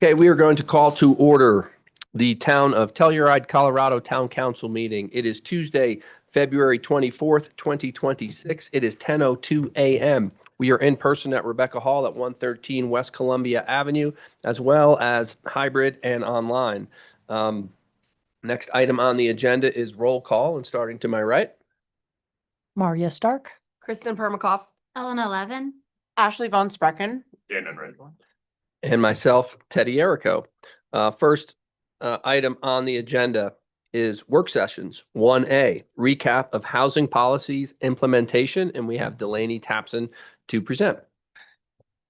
Okay, we are going to call to order the Town of Telluride, Colorado Town Council meeting. It is Tuesday, February 24th, 2026. It is 10:02 a.m. We are in person at Rebecca Hall at 113 West Columbia Avenue, as well as hybrid and online. Next item on the agenda is roll call, and starting to my right. Maria Stark. Kristen Permakoff. Ellen 11. Ashley Von Sprecken. And myself, Teddy Erico. First item on the agenda is work sessions. 1A, recap of housing policies implementation, and we have Delaney Tapson to present.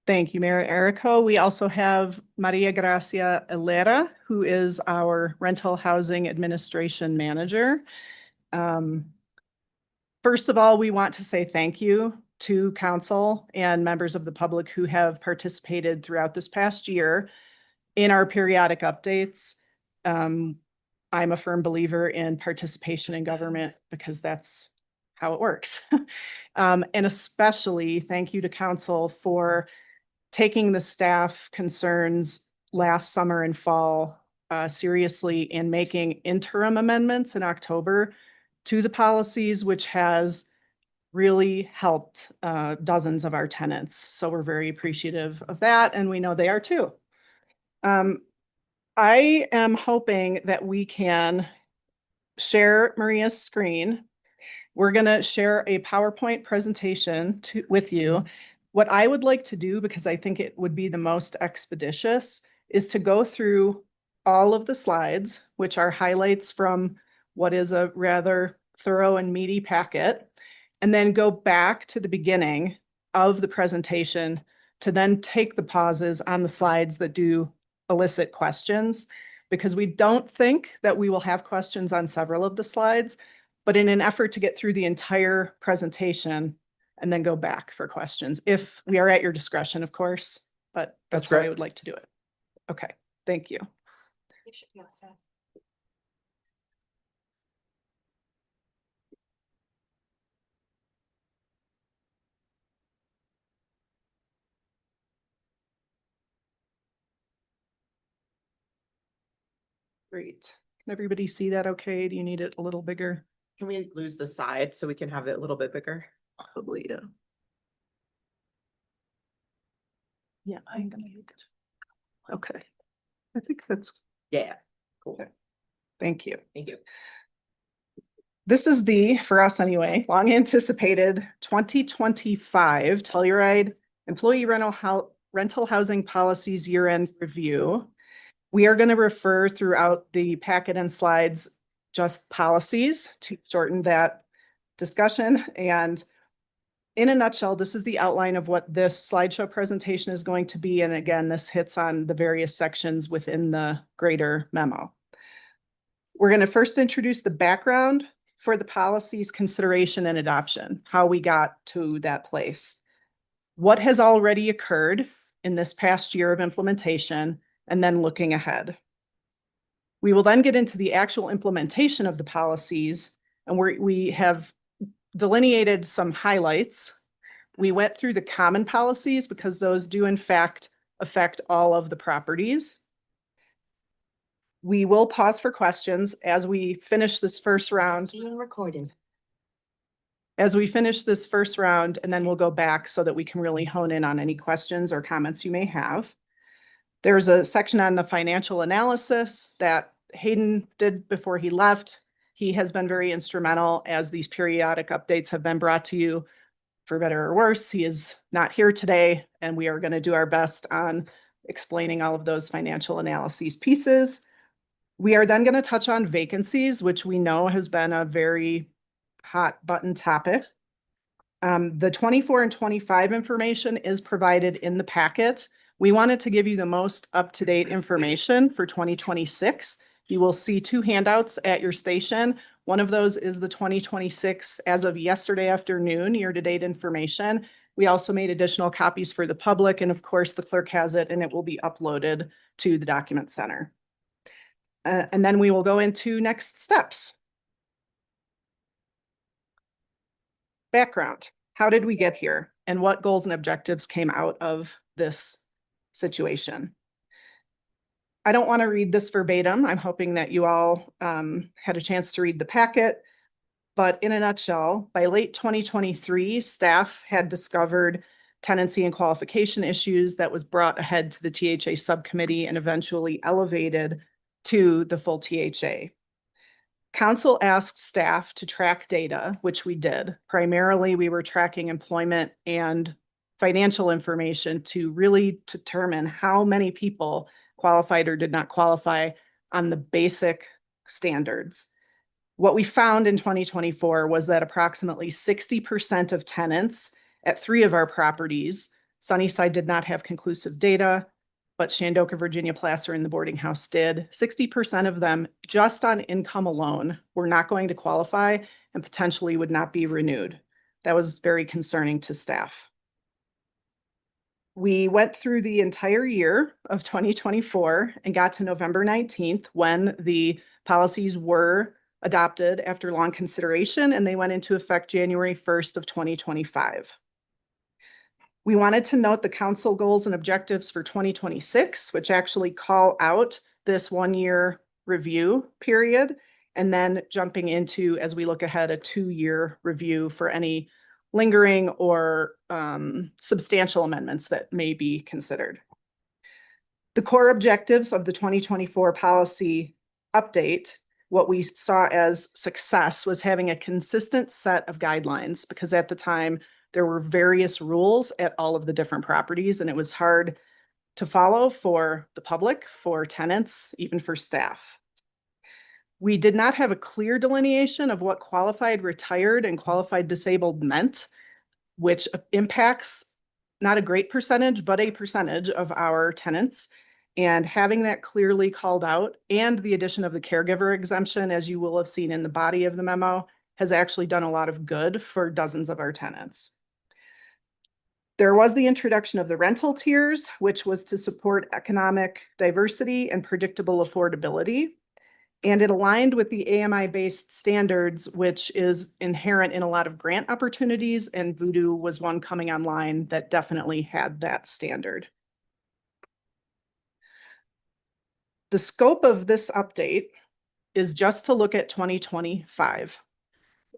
Thank you, Mayor Erico. We also have Maria Gracia Elera, who is our Rental Housing Administration Manager. First of all, we want to say thank you to council and members of the public who have participated throughout this past year in our periodic updates. I'm a firm believer in participation in government because that's how it works. And especially thank you to council for taking the staff concerns last summer and fall seriously and making interim amendments in October to the policies, which has really helped dozens of our tenants. So we're very appreciative of that, and we know they are too. I am hoping that we can share Maria's screen. We're going to share a PowerPoint presentation with you. What I would like to do, because I think it would be the most expeditious, is to go through all of the slides, which are highlights from what is a rather thorough and meaty packet, and then go back to the beginning of the presentation to then take the pauses on the slides that do elicit questions, because we don't think that we will have questions on several of the slides, but in an effort to get through the entire presentation and then go back for questions, if we are at your discretion, of course, but that's how I would like to do it. Okay, thank you. You should be all set. Great. Can everybody see that okay? Do you need it a little bigger? Can we lose the side so we can have it a little bit bigger? Probably, yeah. Yeah, I'm gonna need it. Okay. I think that's, Yeah. Cool. thank you. Thank you. This is for us anyway, long anticipated 2025 Telluride Employee Rental Housing Policies Year-End Review. We are going to refer throughout the packet and slides just policies to shorten that discussion. And in a nutshell, this is the outline of what this slideshow presentation is going to be. And again, this hits on the various sections within the greater memo. We're going to first introduce the background for the policies, consideration, and adoption, how we got to that place, what has already occurred in this past year of implementation, and then looking ahead. We will then get into the actual implementation of the policies, and we have delineated some highlights. We went through the common policies because those do in fact affect all of the properties. We will pause for questions as we finish this first round. Being recorded. As we finish this first round, and then we'll go back so that we can really hone in on any questions or comments you may have. There's a section on the financial analysis that Hayden did before he left. He has been very instrumental as these periodic updates have been brought to you, for better or worse. He is not here today, and we are going to do our best on explaining all of those financial analyses pieces. We are then going to touch on vacancies, which we know has been a very hot button topic. The 24 and 25 information is provided in the packet. We wanted to give you the most up-to-date information for 2026. You will see two handouts at your station. One of those is the 2026 as of yesterday afternoon year-to-date information. We also made additional copies for the public, and of course the clerk has it and it will be uploaded to the document center. And then we will go into next steps. Background. How did we get here? And what goals and objectives came out of this situation? I don't want to read this verbatim. I'm hoping that you all had a chance to read the packet. But in a nutshell, by late 2023, staff had discovered tenancy and qualification issues that was brought ahead to the THA subcommittee and eventually elevated to the full THA. Council asked staff to track data, which we did. Primarily, we were tracking employment and financial information to really determine how many people qualified or did not qualify on the basic standards. What we found in 2024 was that approximately 60% of tenants at 3 of our properties, Sunnyside did not have conclusive data, but Shandoka, Virginia Placer, and the boarding house did. 60% of them, just on income alone, were not going to qualify and potentially would not be renewed. That was very concerning to staff. We went through the entire year of 2024 and got to November 19th when the policies were adopted after long consideration, and they went into effect January 1st of 2025. We wanted to note the council goals and objectives for 2026, which actually call out this 1-year review period, and then jumping into, as we look ahead, a 2-year review for any lingering or substantial amendments that may be considered. The core objectives of the 2024 policy update, what we saw as success was having a consistent set of guidelines, because at the time there were various rules at all of the different properties and it was hard to follow for the public, for tenants, even for staff. We did not have a clear delineation of what qualified retired and qualified disabled meant, which impacts not a great percentage, but a percentage of our tenants. And having that clearly called out and the addition of the caregiver exemption, as you will have seen in the body of the memo, has actually done a lot of good for dozens of our tenants. There was the introduction of the rental tiers, which was to support economic diversity and predictable affordability. And it aligned with the AMI-based standards, which is inherent in a lot of grant opportunities, and Voodoo was one coming online that definitely had that standard. The scope of this update is just to look at 2025,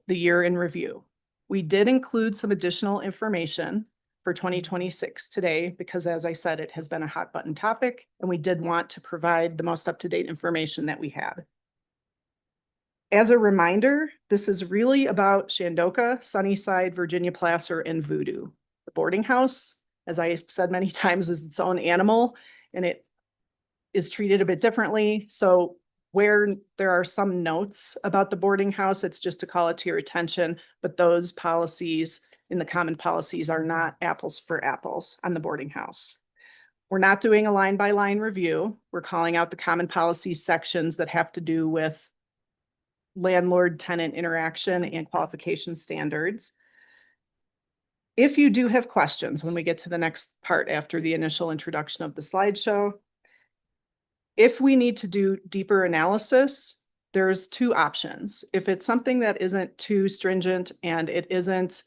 the year in review. We did include some additional information for 2026 today, because as I said, it has been a hot button topic, and we did want to provide the most up-to-date information that we had. As a reminder, this is really about Shandoka, Sunnyside, Virginia Placer, and Voodoo. The boarding house, as I've said many times, is its own animal, and it is treated a bit differently. So where there are some notes about the boarding house, it's just to call it to your attention, but those policies in the common policies are not apples for apples on the boarding house. We're not doing a line-by-line review. We're calling out the common policies sections that have to do with landlord-tenant interaction and qualification standards. If you do have questions when we get to the next part after the initial introduction of the slideshow, if we need to do deeper analysis, there's 2 options. If it's something that isn't too stringent and it isn't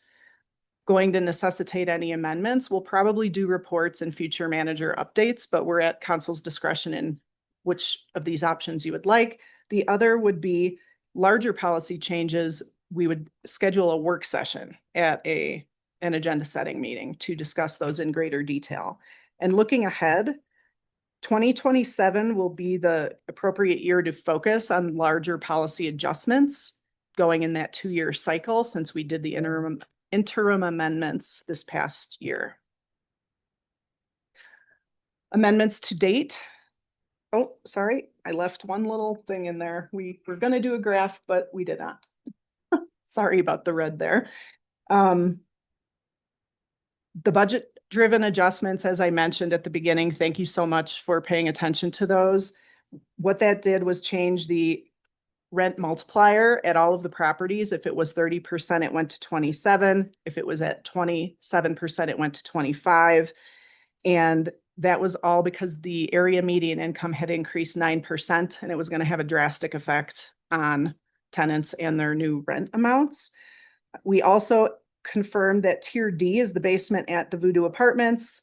going to necessitate any amendments, we'll probably do reports and future manager updates, but we're at council's discretion in which of these options you would like. The other would be larger policy changes. We would schedule a work session at an agenda setting meeting to discuss those in greater detail. And looking ahead, 2027 will be the appropriate year to focus on larger policy adjustments going in that 2-year cycle, since we did the interim amendments this past year. Amendments to date. Oh, sorry, I left one little thing in there. We were going to do a graph, but we did not. Sorry about the red there. The budget-driven adjustments, as I mentioned at the beginning, thank you so much for paying attention to those. What that did was change the rent multiplier at all of the properties. If it was 30%, it went to 27. If it was at 27%, it went to 25. And that was all because the area median income had increased 9%, and it was going to have a drastic effect on tenants and their new rent amounts. We also confirmed that Tier D is the basement at the Voodoo Apartments.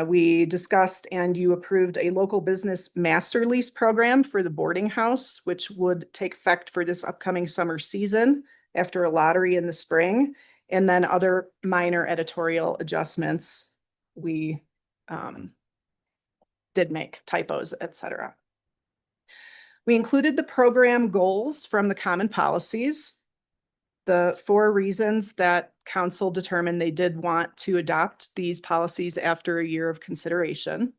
We discussed and you approved a local business master lease program for the boarding house, which would take effect for this upcoming summer season after a lottery in the spring. And then other minor editorial adjustments we did make, typos, etc. We included the program goals from the common policies. The 4 reasons that council determined they did want to adopt these policies after a year of consideration.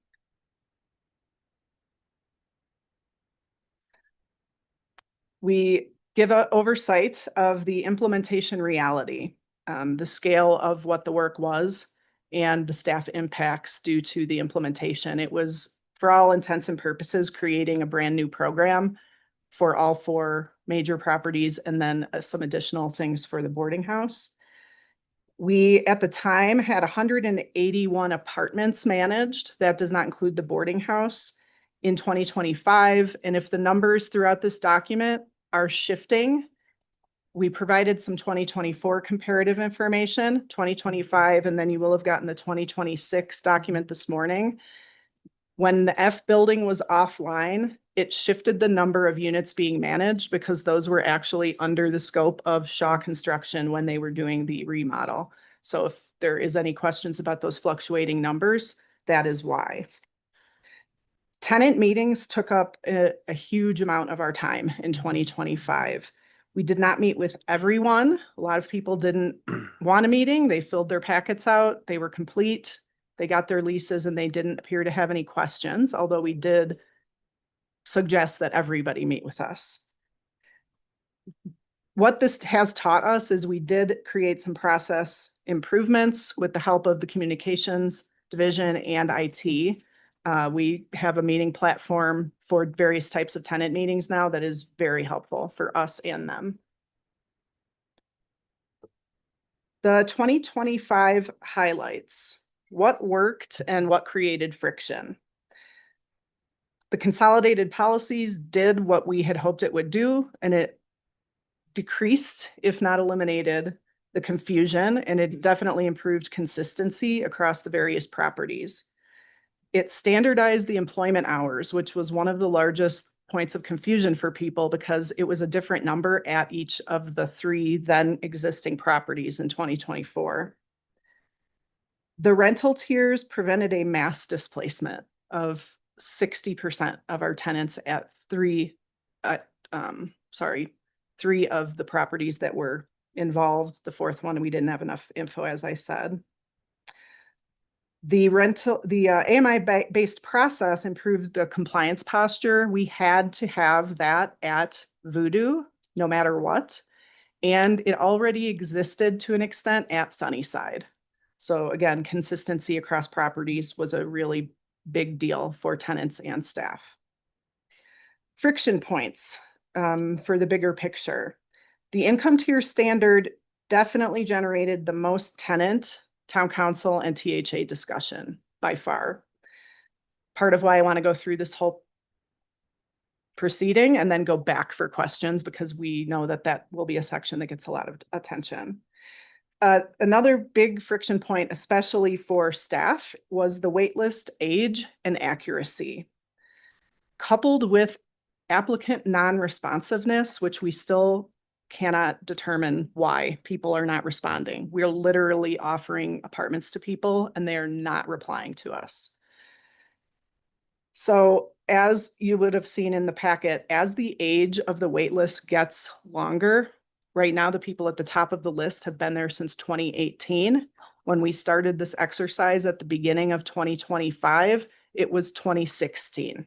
We give an oversight of the implementation reality, the scale of what the work was, and the staff impacts due to the implementation. It was, for all intents and purposes, creating a brand new program for all 4 major properties and then some additional things for the boarding house. We, at the time, had 181 apartments managed. That does not include the boarding house in 2025. And if the numbers throughout this document are shifting, we provided some 2024 comparative information, 2025, and then you will have gotten the 2026 document this morning. When the F building was offline, it shifted the number of units being managed because those were actually under the scope of Shaw Construction when they were doing the remodel. So if there is any questions about those fluctuating numbers, that is why. Tenant meetings took up a huge amount of our time in 2025. We did not meet with everyone. A lot of people didn't want a meeting. They filled their packets out. They were complete. They got their leases and they didn't appear to have any questions, although we did suggest that everybody meet with us. What this has taught us is we did create some process improvements with the help of the communications division and IT. We have a meeting platform for various types of tenant meetings now that is very helpful for us and them. The 2025 highlights. What worked and what created friction? The consolidated policies did what we had hoped it would do, and it decreased, if not eliminated, the confusion, and it definitely improved consistency across the various properties. It standardized the employment hours, which was one of the largest points of confusion for people because it was a different number at each of the 3 then existing properties in 2024. The rental tiers prevented a mass displacement of 60% of our tenants at 3 of the properties that were involved. The 4th one, we didn't have enough info, as I said. The AMI-based process improved the compliance posture. We had to have that at Voodoo, no matter what. And it already existed to an extent at Sunnyside. So again, consistency across properties was a really big deal for tenants and staff. Friction points for the bigger picture. The income tier standard definitely generated the most tenant, town council, and THA discussion by far. Part of why I want to go through this whole proceeding and then go back for questions because we know that that will be a section that gets a lot of attention. Another big friction point, especially for staff, was the waitlist age and accuracy. Coupled with applicant non-responsiveness, which we still cannot determine why people are not responding. We're literally offering apartments to people and they're not replying to us. So as you would have seen in the packet, as the age of the wait list gets longer, right now the people at the top of the list have been there since 2018. When we started this exercise at the beginning of 2025, it was 2016.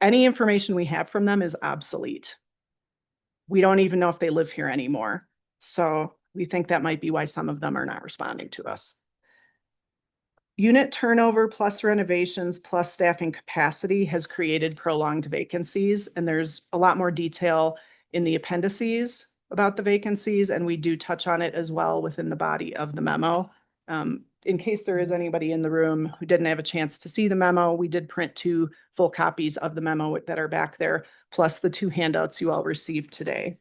Any information we have from them is obsolete. We don't even know if they live here anymore. So we think that might be why some of them are not responding to us. Unit turnover plus renovations plus staffing capacity has created prolonged vacancies, and there's a lot more detail in the appendices about the vacancies, and we do touch on it as well within the body of the memo. In case there is anybody in the room who didn't have a chance to see the memo, we did print 2 full copies of the memo that are back there, plus the 2 handouts you all received today.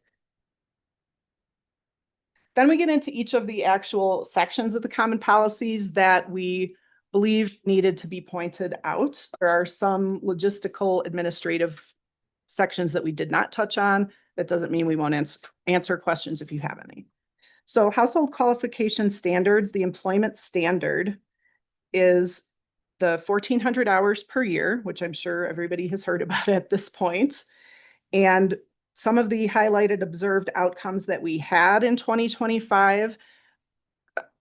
Then we get into each of the actual sections of the common policies that we believe needed to be pointed out. There are some logistical administrative sections that we did not touch on. That doesn't mean we won't answer questions if you have any. So household qualification standards, the employment standard is the 1,400 hours per year, which I'm sure everybody has heard about at this point. And some of the highlighted observed outcomes that we had in 2025,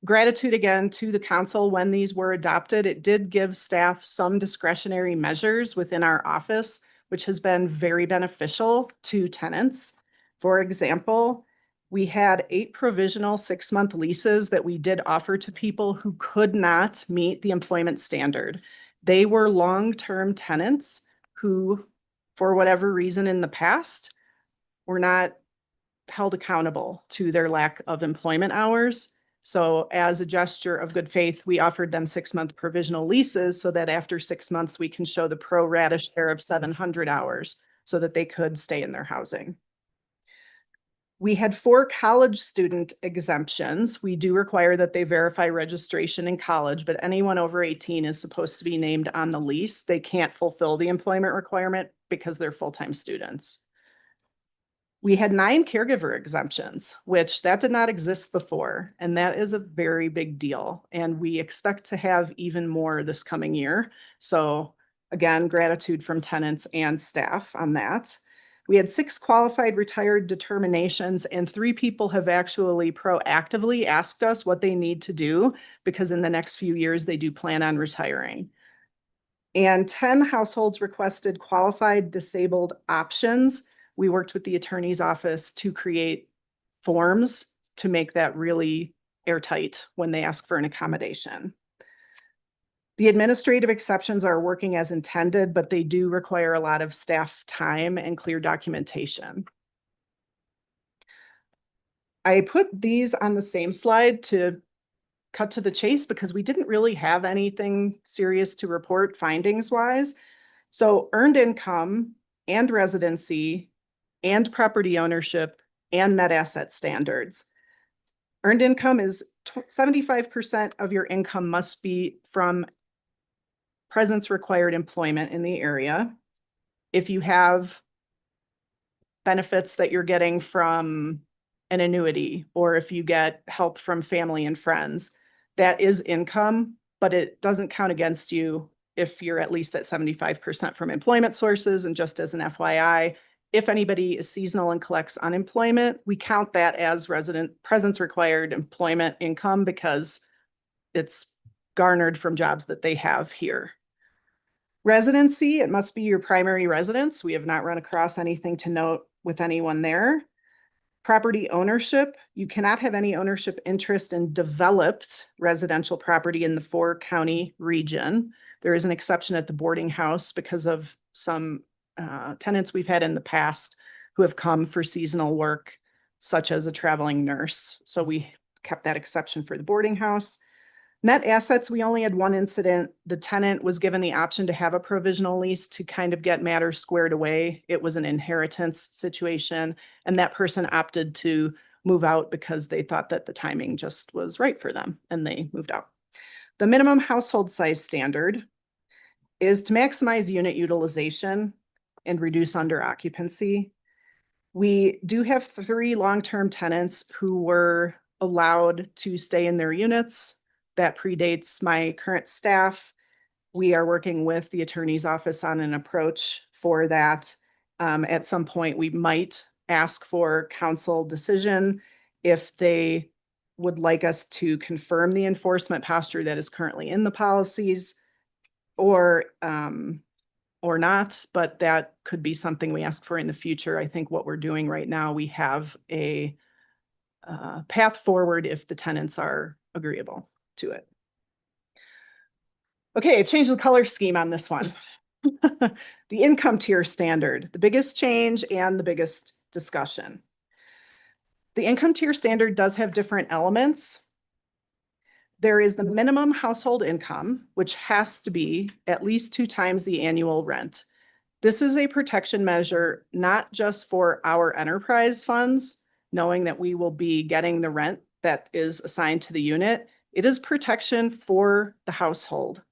gratitude again to the council when these were adopted. It did give staff some discretionary measures within our office, which has been very beneficial to tenants. For example, we had 8 provisional 6-month leases that we did offer to people who could not meet the employment standard. They were long-term tenants who, for whatever reason in the past, were not held accountable to their lack of employment hours. So as a gesture of good faith, we offered them 6-month provisional leases so that after 6 months, we can show the pro rata share of 700 hours so that they could stay in their housing. We had 4 college student exemptions. We do require that they verify registration in college, but anyone over 18 is supposed to be named on the lease. They can't fulfill the employment requirement because they're full-time students. We had 9 caregiver exemptions, which that did not exist before, and that is a very big deal. And we expect to have even more this coming year. So again, gratitude from tenants and staff on that. We had 6 qualified retired determinations, and 3 people have actually proactively asked us what they need to do because in the next few years, they do plan on retiring. And 10 households requested qualified disabled options. We worked with the attorney's office to create forms to make that really airtight when they ask for an accommodation. The administrative exceptions are working as intended, but they do require a lot of staff time and clear documentation. I put these on the same slide to cut to the chase because we didn't really have anything serious to report findings wise. So earned income and residency and property ownership and net asset standards. Earned income is 75% of your income must be from presence required employment in the area. If you have benefits that you're getting from an annuity, or if you get help from family and friends, that is income, but it doesn't count against you if you're at least at 75% from employment sources. And just as an FYI, if anybody is seasonal and collects unemployment, we count that as resident presence required employment income because it's garnered from jobs that they have here. Residency, it must be your primary residence. We have not run across anything to note with anyone there. Property ownership, you cannot have any ownership interest in developed residential property in the 4-county region. There is an exception at the boarding house because of some tenants we've had in the past who have come for seasonal work, such as a traveling nurse. So we kept that exception for the boarding house. Net assets, we only had 1 incident. The tenant was given the option to have a provisional lease to kind of get matters squared away. It was an inheritance situation, and that person opted to move out because they thought that the timing just was right for them, and they moved out. The minimum household size standard is to maximize unit utilization and reduce under occupancy. We do have 3 long-term tenants who were allowed to stay in their units. That predates my current staff. We are working with the attorney's office on an approach for that. At some point, we might ask for council decision if they would like us to confirm the enforcement posture that is currently in the policies or not, but that could be something we ask for in the future. I think what we're doing right now, we have a path forward if the tenants are agreeable to it. Okay, I changed the color scheme on this one. The income tier standard, the biggest change and the biggest discussion. The income tier standard does have different elements. There is the minimum household income, which has to be at least 2 times the annual rent. This is a protection measure, not just for our enterprise funds, knowing that we will be getting the rent that is assigned to the unit. It is protection for the household.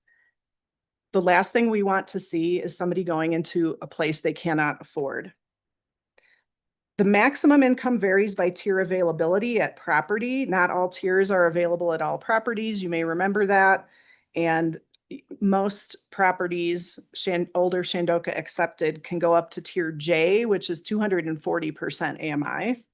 The last thing we want to see is somebody going into a place they cannot afford. The maximum income varies by tier availability at property. Not all tiers are available at all properties. You may remember that. And most properties, older Shandoka accepted, can go up to tier J, which is 240% AMI.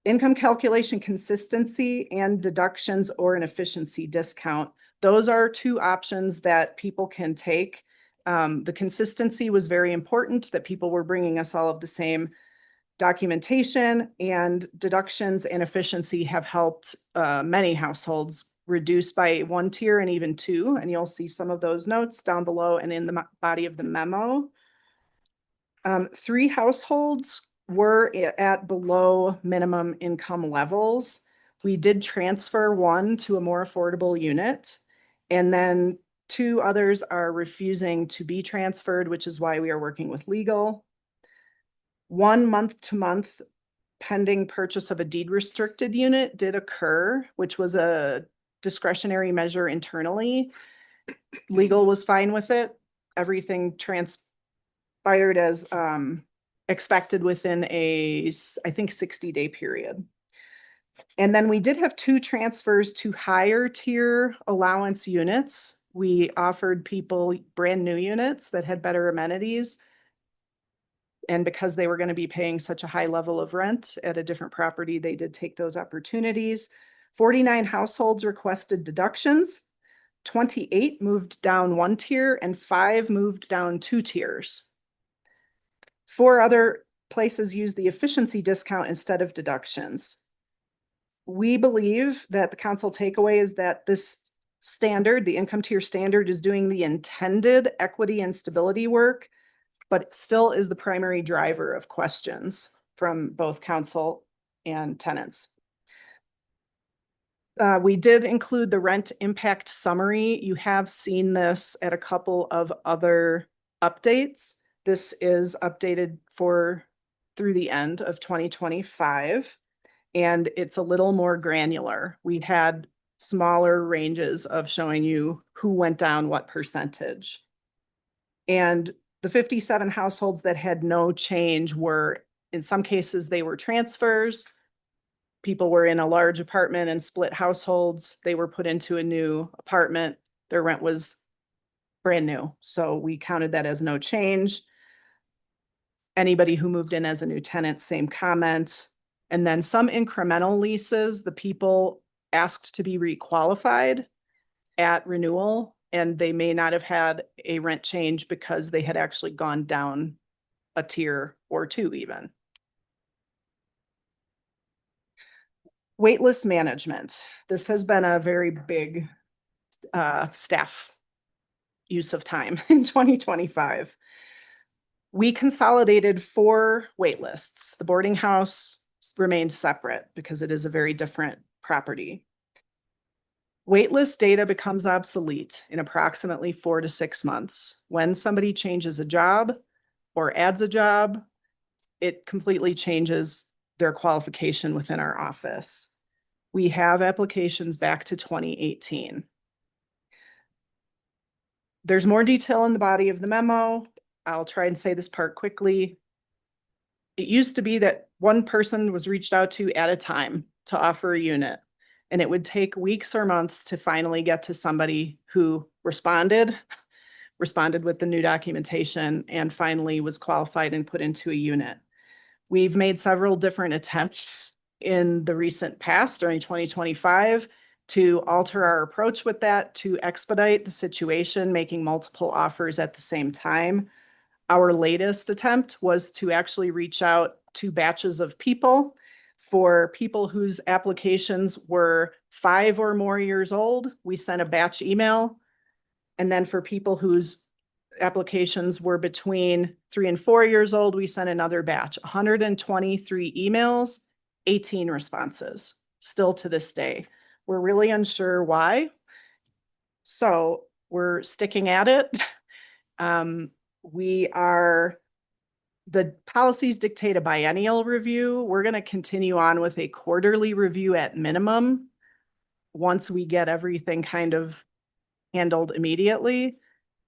Income calculation consistency and deductions or an efficiency discount. Those are two options that people can take. The consistency was very important, that people were bringing us all of the same documentation, and deductions and efficiency have helped many households reduce by one tier and even two. And you'll see some of those notes down below and in the body of the memo. 3 households were at below minimum income levels. We did transfer one to a more affordable unit, and then 2 others are refusing to be transferred, which is why we are working with legal. 1 month-to-month pending purchase of a deed restricted unit did occur, which was a discretionary measure internally. Legal was fine with it. Everything transpired as expected within a, I think, 60-day period. And then we did have 2 transfers to higher tier allowance units. We offered people brand new units that had better amenities. And because they were going to be paying such a high level of rent at a different property, they did take those opportunities. 49 households requested deductions. 28 moved down 1 tier and 5 moved down 2 tiers. 4 other places used the efficiency discount instead of deductions. We believe that the council takeaway is that this standard, the income tier standard, is doing the intended equity and stability work, but it still is the primary driver of questions from both council and tenants. We did include the rent impact summary. You have seen this at a couple of other updates. This is updated through the end of 2025, and it's a little more granular. We had smaller ranges of showing you who went down what percentage. And the 57 households that had no change were, in some cases, they were transfers. People were in a large apartment and split households. They were put into a new apartment. Their rent was brand new. So we counted that as no change. Anybody who moved in as a new tenant, same comment. And then some incremental leases, the people asked to be requalified at renewal, and they may not have had a rent change because they had actually gone down a tier or 2 even. Waitlist management. This has been a very big staff use of time in 2025. We consolidated 4 waitlists. The boarding house remained separate because it is a very different property. Waitlist data becomes obsolete in approximately 4 to 6 months. When somebody changes a job or adds a job, it completely changes their qualification within our office. We have applications back to 2018. There's more detail in the body of the memo. I'll try and say this part quickly. It used to be that one person was reached out to at a time to offer a unit, and it would take weeks or months to finally get to somebody who responded with the new documentation, and finally was qualified and put into a unit. We've made several different attempts in the recent past during 2025 to alter our approach with that, to expedite the situation, making multiple offers at the same time. Our latest attempt was to actually reach out to batches of people. For people whose applications were 5 or more years old, we sent a batch email. And then for people whose applications were between 3 and 4 years old, we sent another batch. 123 emails, 18 responses, still to this day. We're really unsure why. So we're sticking at it. The policies dictate a biennial review. We're going to continue on with a quarterly review at minimum. once we get everything kind of handled immediately,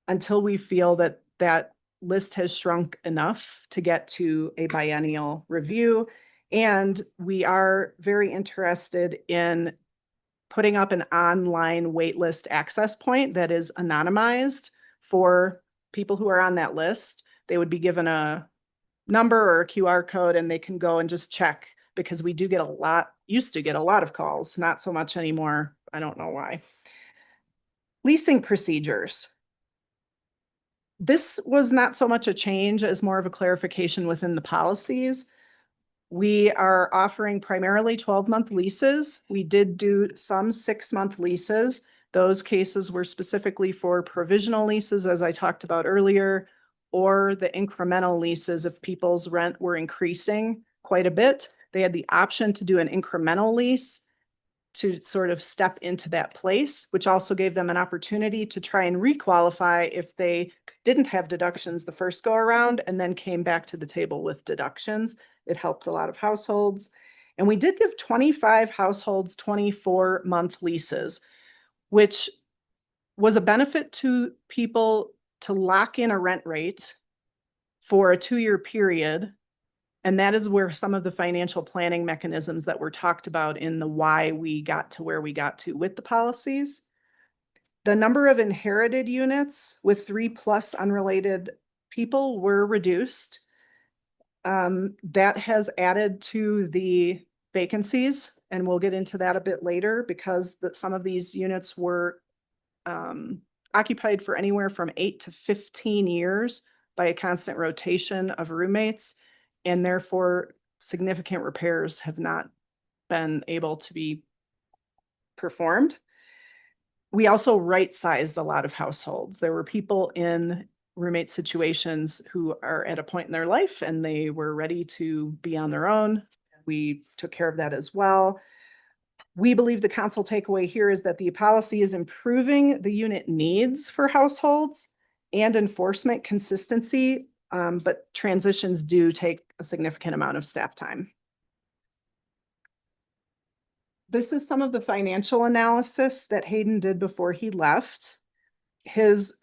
until we feel that that list has shrunk enough to get to a biennial review. And we are very interested in putting up an online waitlist access point that is anonymized for people who are on that list. They would be given a number or a QR code and they can go and just check, because we do get used to get a lot of calls, not so much anymore. I don't know why. Leasing procedures. This was not so much a change as more of a clarification within the policies. We are offering primarily 12-month leases. We did do some 6-month leases. Those cases were specifically for provisional leases, as I talked about earlier, or the incremental leases if people's rent were increasing quite a bit. They had the option to do an incremental lease to sort of step into that place, which also gave them an opportunity to try and requalify if they didn't have deductions the first go around and then came back to the table with deductions. It helped a lot of households. And we did give 25 households 24-month leases, which was a benefit to people to lock in a rent rate for a 2-year period. And that is where some of the financial planning mechanisms that were talked about in the why we got to where we got to with the policies. The number of inherited units with 3+ unrelated people were reduced. That has added to the vacancies, and we'll get into that a bit later, because some of these units were occupied for anywhere from 8 to 15 years by a constant rotation of roommates, and therefore significant repairs have not been able to be performed. We also right-sized a lot of households. There were people in roommate situations who are at a point in their life and they were ready to be on their own. We took care of that as well. We believe the council takeaway here is that the policy is improving the unit needs for households and enforcement consistency, but transitions do take a significant amount of staff time. This is some of the financial analysis that Hayden did before he left. His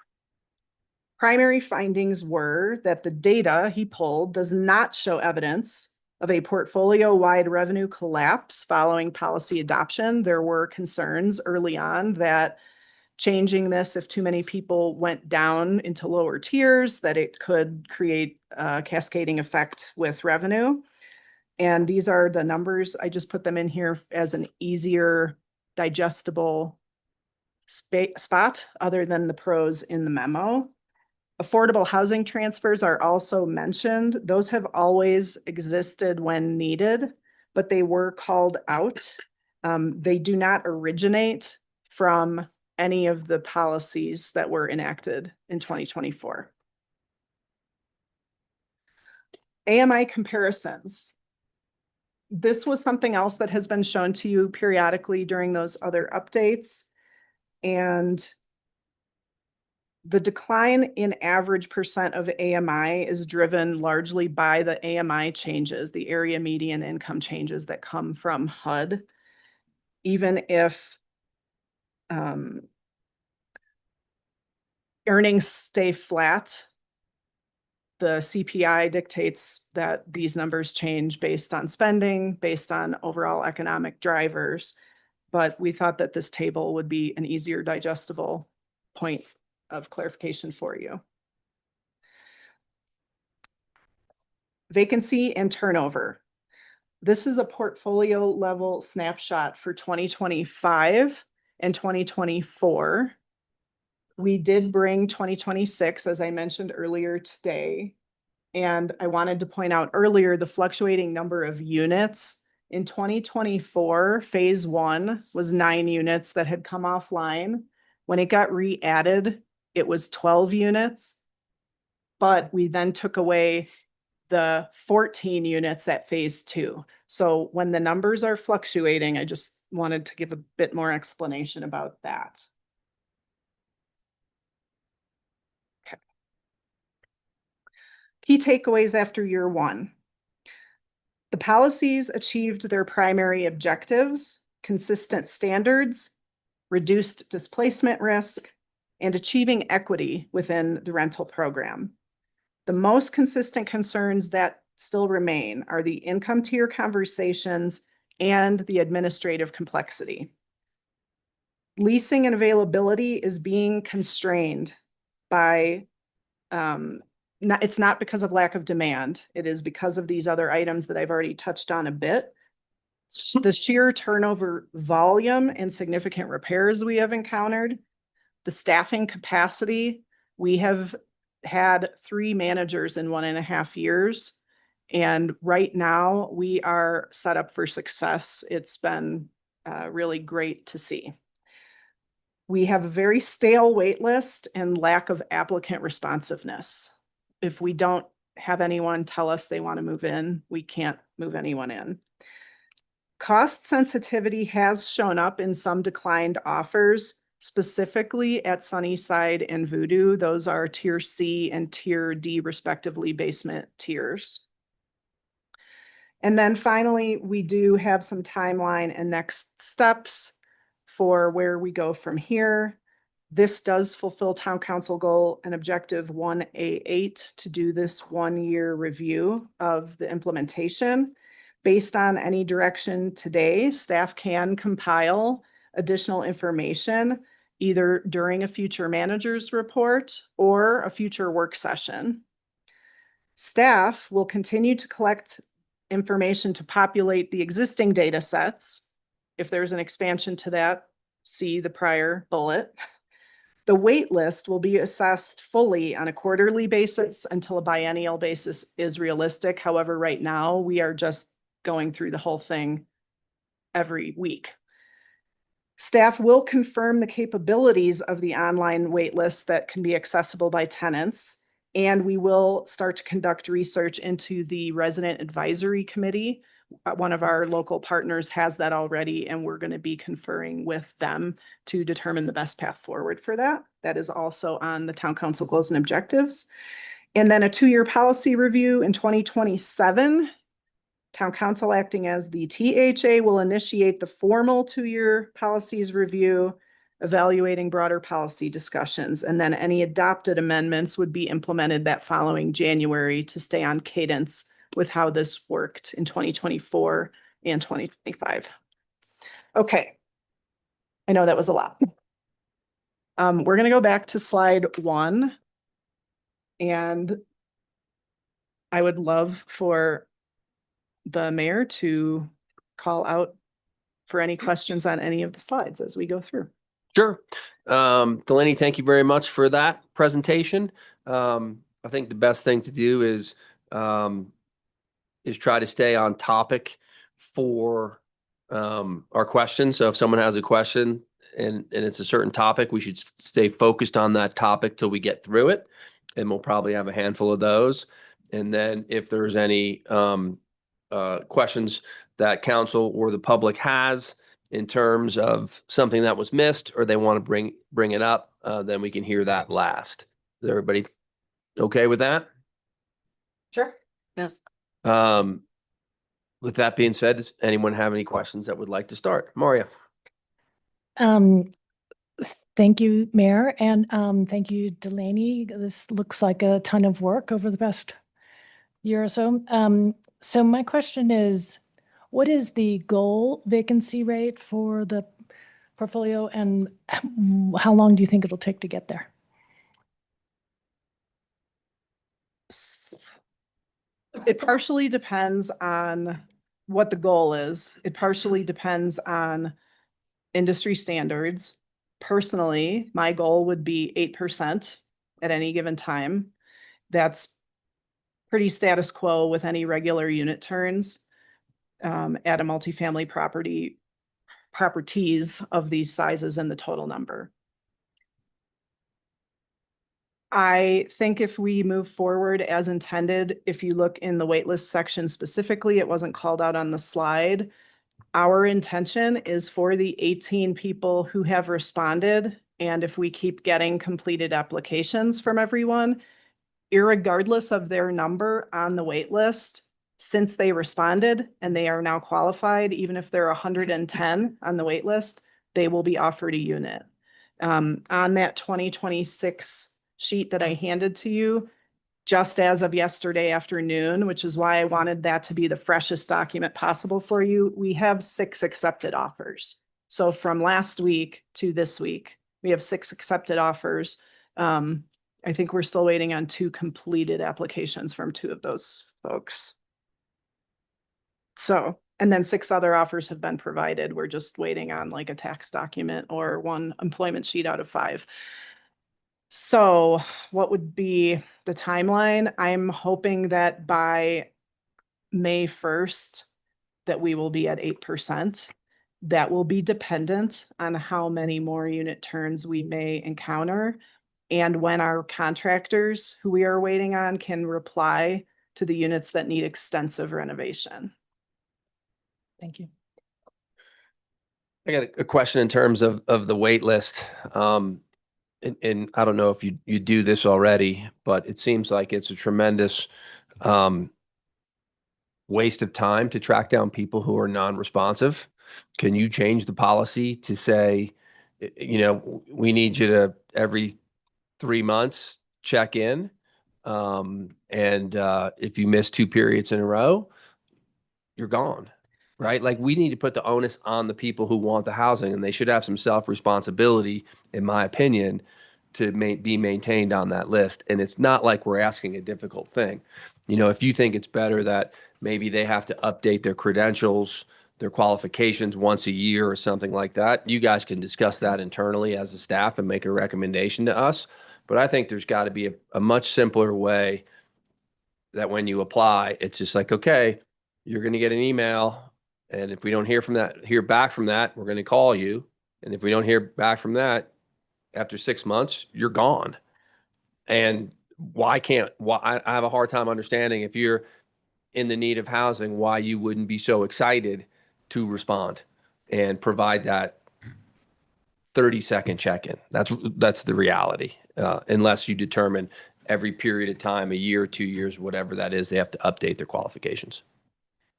primary findings were that the data he pulled does not show evidence of a portfolio-wide revenue collapse following policy adoption. There were concerns early on that changing this, if too many people went down into lower tiers, that it could create a cascading effect with revenue. And these are the numbers. I just put them in here as an easier digestible spot other than the pros in the memo. Affordable housing transfers are also mentioned. Those have always existed when needed, but they were called out. They do not originate from any of the policies that were enacted in 2024. AMI comparisons. This was something else that has been shown to you periodically during those other updates. And the decline in average percent of AMI is driven largely by the AMI changes, the area median income changes that come from HUD. Even if earnings stay flat, the CPI dictates that these numbers change based on spending, based on overall economic drivers. But we thought that this table would be an easier digestible point of clarification for you. Vacancy and turnover. This is a portfolio level snapshot for 2025 and 2024. We did bring 2026, as I mentioned earlier today. And I wanted to point out earlier the fluctuating number of units. In 2024, phase 1 was 9 units that had come offline. When it got re-added, it was 12 units. But we then took away the 14 units at phase 2. So when the numbers are fluctuating, I just wanted to give a bit more explanation about that. Okay. Key takeaways after year 1. The policies achieved their primary objectives. consistent standards, reduced displacement risk, and achieving equity within the rental program. The most consistent concerns that still remain are the income tier conversations and the administrative complexity. Leasing and availability is being constrained by, it's not because of lack of demand. It is because of these other items that I've already touched on a bit. The sheer turnover volume and significant repairs we have encountered, the staffing capacity. We have had 3 managers in 1.5 years. And right now we are set up for success. It's been really great to see. We have a very stale wait list and lack of applicant responsiveness. If we don't have anyone tell us they want to move in, we can't move anyone in. Cost sensitivity has shown up in some declined offers, specifically at Sunnyside and Voodoo. Those are tier C and tier D respectively basement tiers. And then finally, we do have some timeline and next steps for where we go from here. This does fulfill town council goal and objective 1A8 to do this 1-year review of the implementation. Based on any direction today, staff can compile additional information either during a future manager's report or a future work session. Staff will continue to collect information to populate the existing data sets. If there's an expansion to that, see the prior bullet. The wait list will be assessed fully on a quarterly basis until a biennial basis is realistic. However, right now we are just going through the whole thing every week. Staff will confirm the capabilities of the online wait list that can be accessible by tenants, and we will start to conduct research into the resident advisory committee. One of our local partners has that already, and we're going to be conferring with them to determine the best path forward for that. That is also on the town council goals and objectives. And then a 2-year policy review in 2027. Town council acting as the THA will initiate the formal 2-year policies review, evaluating broader policy discussions. And then any adopted amendments would be implemented that following January to stay on cadence with how this worked in 2024 and 2025. Okay. I know that was a lot. We're going to go back to slide 1. And I would love for the mayor to call out for any questions on any of the slides as we go through. Sure. Delaney, thank you very much for that presentation. I think the best thing to do is try to stay on topic for our questions. So if someone has a question and it's a certain topic, we should stay focused on that topic till we get through it. And we'll probably have a handful of those. And then if there's any questions that council or the public has in terms of something that was missed or they want to bring it up, then we can hear that last. Is everybody okay with that? Sure. Yes. With that being said, does anyone have any questions that would like to start? Maria. Thank you, Mayor, and thank you, Delaney. This looks like a ton of work over the past year or so. So my question is, what is the goal vacancy rate for the portfolio, and how long do you think it'll take to get there? It partially depends on what the goal is. It partially depends on industry standards. Personally, my goal would be 8% at any given time. That's pretty status quo with any regular unit turns at a multifamily properties of these sizes and the total number. I think if we move forward as intended, if you look in the waitlist section specifically, it wasn't called out on the slide. Our intention is for the 18 people who have responded, and if we keep getting completed applications from everyone, irregardless of their number on the wait list, Since they responded and they are now qualified, even if they're 110 on the wait list, they will be offered a unit. On that 2026 sheet that I handed to you, just as of yesterday afternoon, which is why I wanted that to be the freshest document possible for you, we have 6 accepted offers. So from last week to this week, we have 6 accepted offers. I think we're still waiting on 2 completed applications from 2 of those folks. So, and then 6 other offers have been provided. We're just waiting on like a tax document or 1 employment sheet out of 5. So what would be the timeline? I'm hoping that by May 1st, that we will be at 8%. That will be dependent on how many more unit turns we may encounter and when our contractors who we are waiting on can reply to the units that need extensive renovation. Thank you. I got a question in terms of the wait list. And I don't know if you do this already, but it seems like it's a tremendous waste of time to track down people who are non-responsive. Can you change the policy to say, we need you to every 3 months check in? And if you miss 2 periods in a row, you're gone. Right? Like we need to put the onus on the people who want the housing, and they should have some self-responsibility, in my opinion, to be maintained on that list. And it's not like we're asking a difficult thing. If you think it's better that maybe they have to update their credentials, their qualifications once a year or something like that, you guys can discuss that internally as a staff and make a recommendation to us. But I think there's got to be a much simpler way that when you apply, it's just like, okay, you're going to get an email. And if we don't hear back from that, we're going to call you. And if we don't hear back from that after 6 months, you're gone. And I have a hard time understanding, if you're in the need of housing, why you wouldn't be so excited to respond and provide that 30-second check-in. That's the reality. Unless you determine every period of time, a year, 2 years, whatever that is, they have to update their qualifications.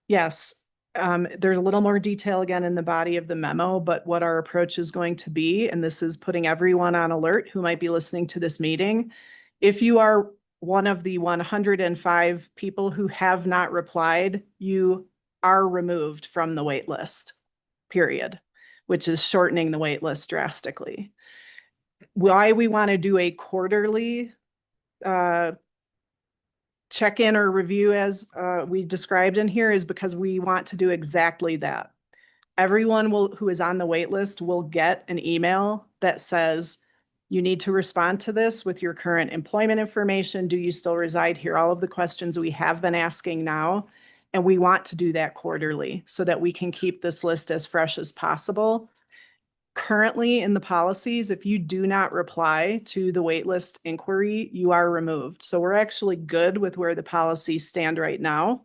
Yes. There's a little more detail again in the body of the memo, but what our approach is going to be, and this is putting everyone on alert who might be listening to this meeting. If you are one of the 105 people who have not replied, you are removed from the wait list, period, which is shortening the wait list drastically. Why we want to do a quarterly check-in or review, as we described in here, is because we want to do exactly that. Everyone who is on the wait list will get an email that says, you need to respond to this with your current employment information. Do you still reside here? All of the questions we have been asking now. And we want to do that quarterly so that we can keep this list as fresh as possible. Currently in the policies, if you do not reply to the waitlist inquiry, you are removed. So we're actually good with where the policies stand right now.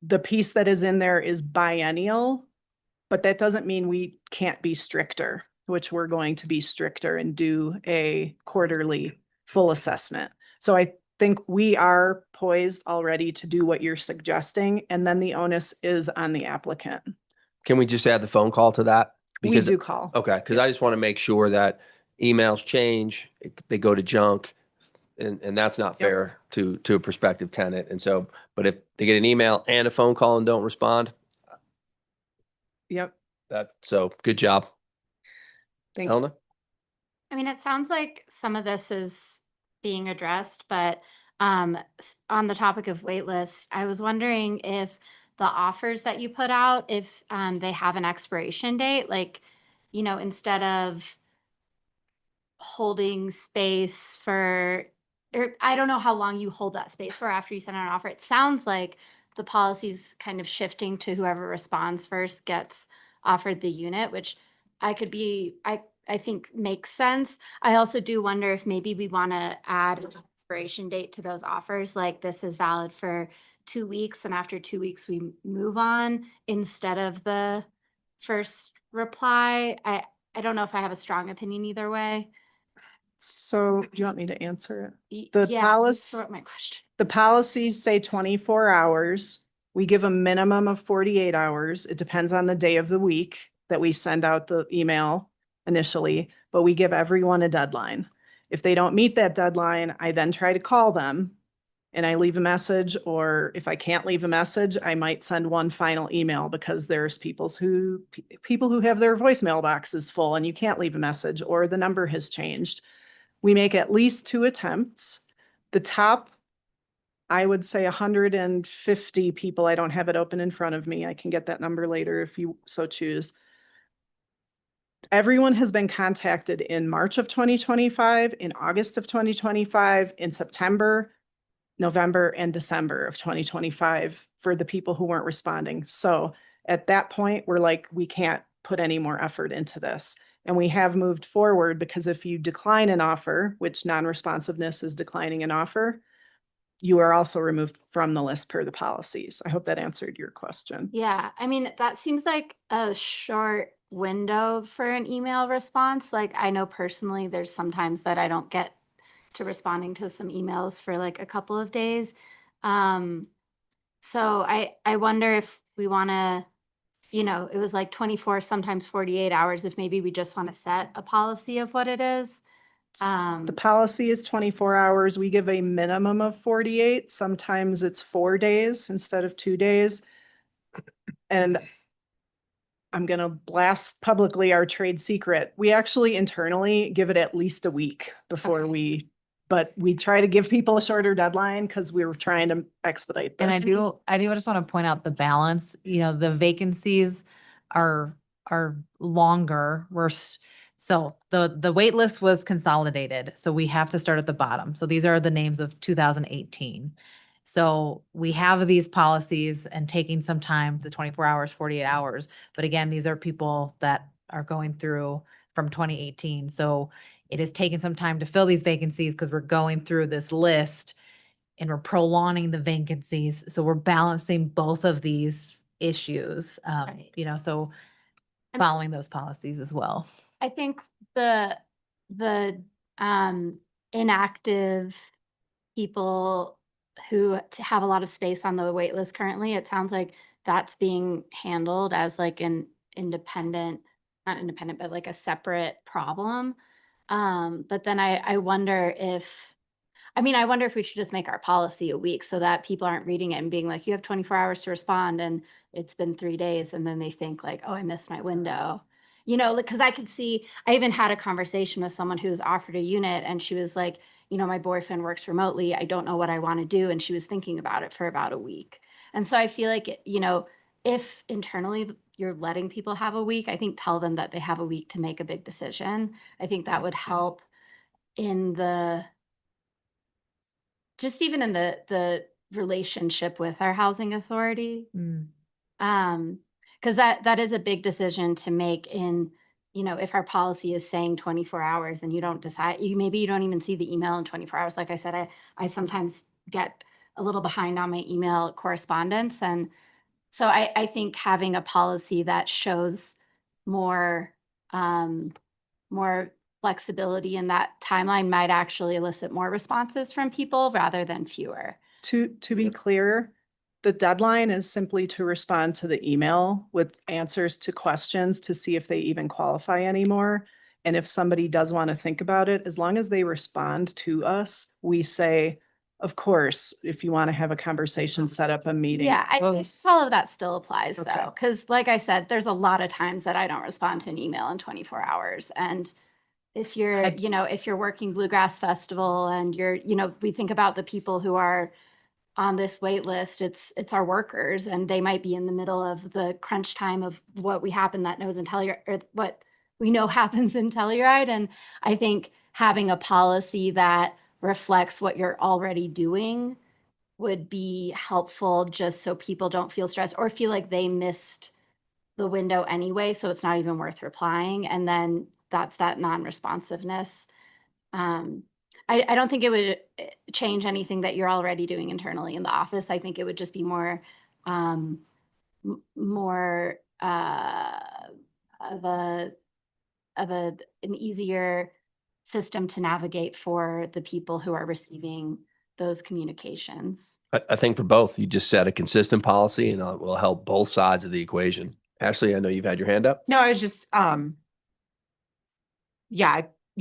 The piece that is in there is biennial, but that doesn't mean we can't be stricter, which we're going to be stricter and do a quarterly full assessment. So I think we are poised already to do what you're suggesting, and then the onus is on the applicant. Can we just add the phone call to that? We do call. Okay, because I just want to make sure that emails change, they go to junk, and that's not fair to a prospective tenant. And so, but if they get an email and a phone call and don't respond, Yep. So good job. Thank you. Helena? I mean, it sounds like some of this is being addressed, but on the topic of waitlist, I was wondering if the offers that you put out, if they have an expiration date, like, instead of holding space for, or I don't know how long you hold that space for after you send out an offer. It sounds like the policy's kind of shifting to whoever responds first gets offered the unit, which I think makes sense. I also do wonder if maybe we want to add an expiration date to those offers, like this is valid for 2 weeks, and after 2 weeks we move on, instead of the first reply. I don't know if I have a strong opinion either way. So do you want me to answer it? Yeah, policy. throw out my question. The policies say 24 hours. We give a minimum of 48 hours. It depends on the day of the week that we send out the email initially, but we give everyone a deadline. If they don't meet that deadline, I then try to call them and I leave a message, or if I can't leave a message, I might send one final email because there's people who have their voicemail boxes full and you can't leave a message or the number has changed. We make at least 2 attempts. The top, I would say 150 people, I don't have it open in front of me. I can get that number later if you so choose. Everyone has been contacted in March of 2025, in August of 2025, in September, November, and December of 2025 for the people who weren't responding. So at that point, we're like, we can't put any more effort into this. And we have moved forward because if you decline an offer, which non-responsiveness is declining an offer, you are also removed from the list per the policies. I hope that answered your question. Yeah, I mean, that seems like a short window for an email response. Like, I know personally, there's sometimes that I don't get to responding to some emails for like a couple of days. So I wonder if we want to, it was like 24, sometimes 48 hours, if maybe we just want to set a policy of what it is. The policy is 24 hours. We give a minimum of 48. Sometimes it's 4 days instead of 2 days. And I'm going to blast publicly our trade secret. We actually internally give it at least a week before but we try to give people a shorter deadline because we were trying to expedite this. And I do just want to point out the balance, the vacancies are longer. So the wait list was consolidated. So we have to start at the bottom. So these are the names of 2018. So we have these policies and taking some time, the 24 hours, 48 hours. But again, these are people that are going through from 2018. So it is taking some time to fill these vacancies because we're going through this list and we're prolonging the vacancies. So we're balancing both of these issues, Right. So And- following those policies as well. I think the inactive people who have a lot of space on the wait list currently, it sounds like that's being handled as like an not independent, but like a separate problem. But then I wonder if we should just make our policy a week so that people aren't reading it and being like, you have 24 hours to respond and it's been 3 days. And then they think like, oh, I missed my window. Because I even had a conversation with someone who was offered a unit and she was like, my boyfriend works remotely. I don't know what I want to do. And she was thinking about it for about a week. And so I feel like, if internally you're letting people have a week, I think tell them that they have a week to make a big decision. I think that would help in just even in the relationship with our housing authority. Because that is a big decision to make if our policy is saying 24 hours and you don't decide, maybe you don't even see the email in 24 hours. Like I said, I sometimes get a little behind on my email correspondence. And so I think having a policy that shows more flexibility in that timeline might actually elicit more responses from people rather than fewer. To be clear, the deadline is simply to respond to the email with answers to questions to see if they even qualify anymore. And if somebody does want to think about it, as long as they respond to us, we say, of course, if you want to have a conversation, set up a meeting. Yeah, I think all of that still applies Okay. though, because like I said, there's a lot of times that I don't respond to an email in 24 hours. And if you're, if you're working Bluegrass Festival and we think about the people who are on this wait list, it's our workers and they might be in the middle of the crunch time of what we happen that knows in Telluride or what we know happens in Telluride. And I think having a policy that reflects what you're already doing would be helpful just so people don't feel stressed or feel like they missed the window anyway, so it's not even worth replying. And then that's that non-responsiveness. I don't think it would change anything that you're already doing internally in the office. I think it would just be more of an easier system to navigate for the people who are receiving those communications? I think for both, you just set a consistent policy and it will help both sides of the equation. Ashley, I know you've had your hand up. No, I was just, I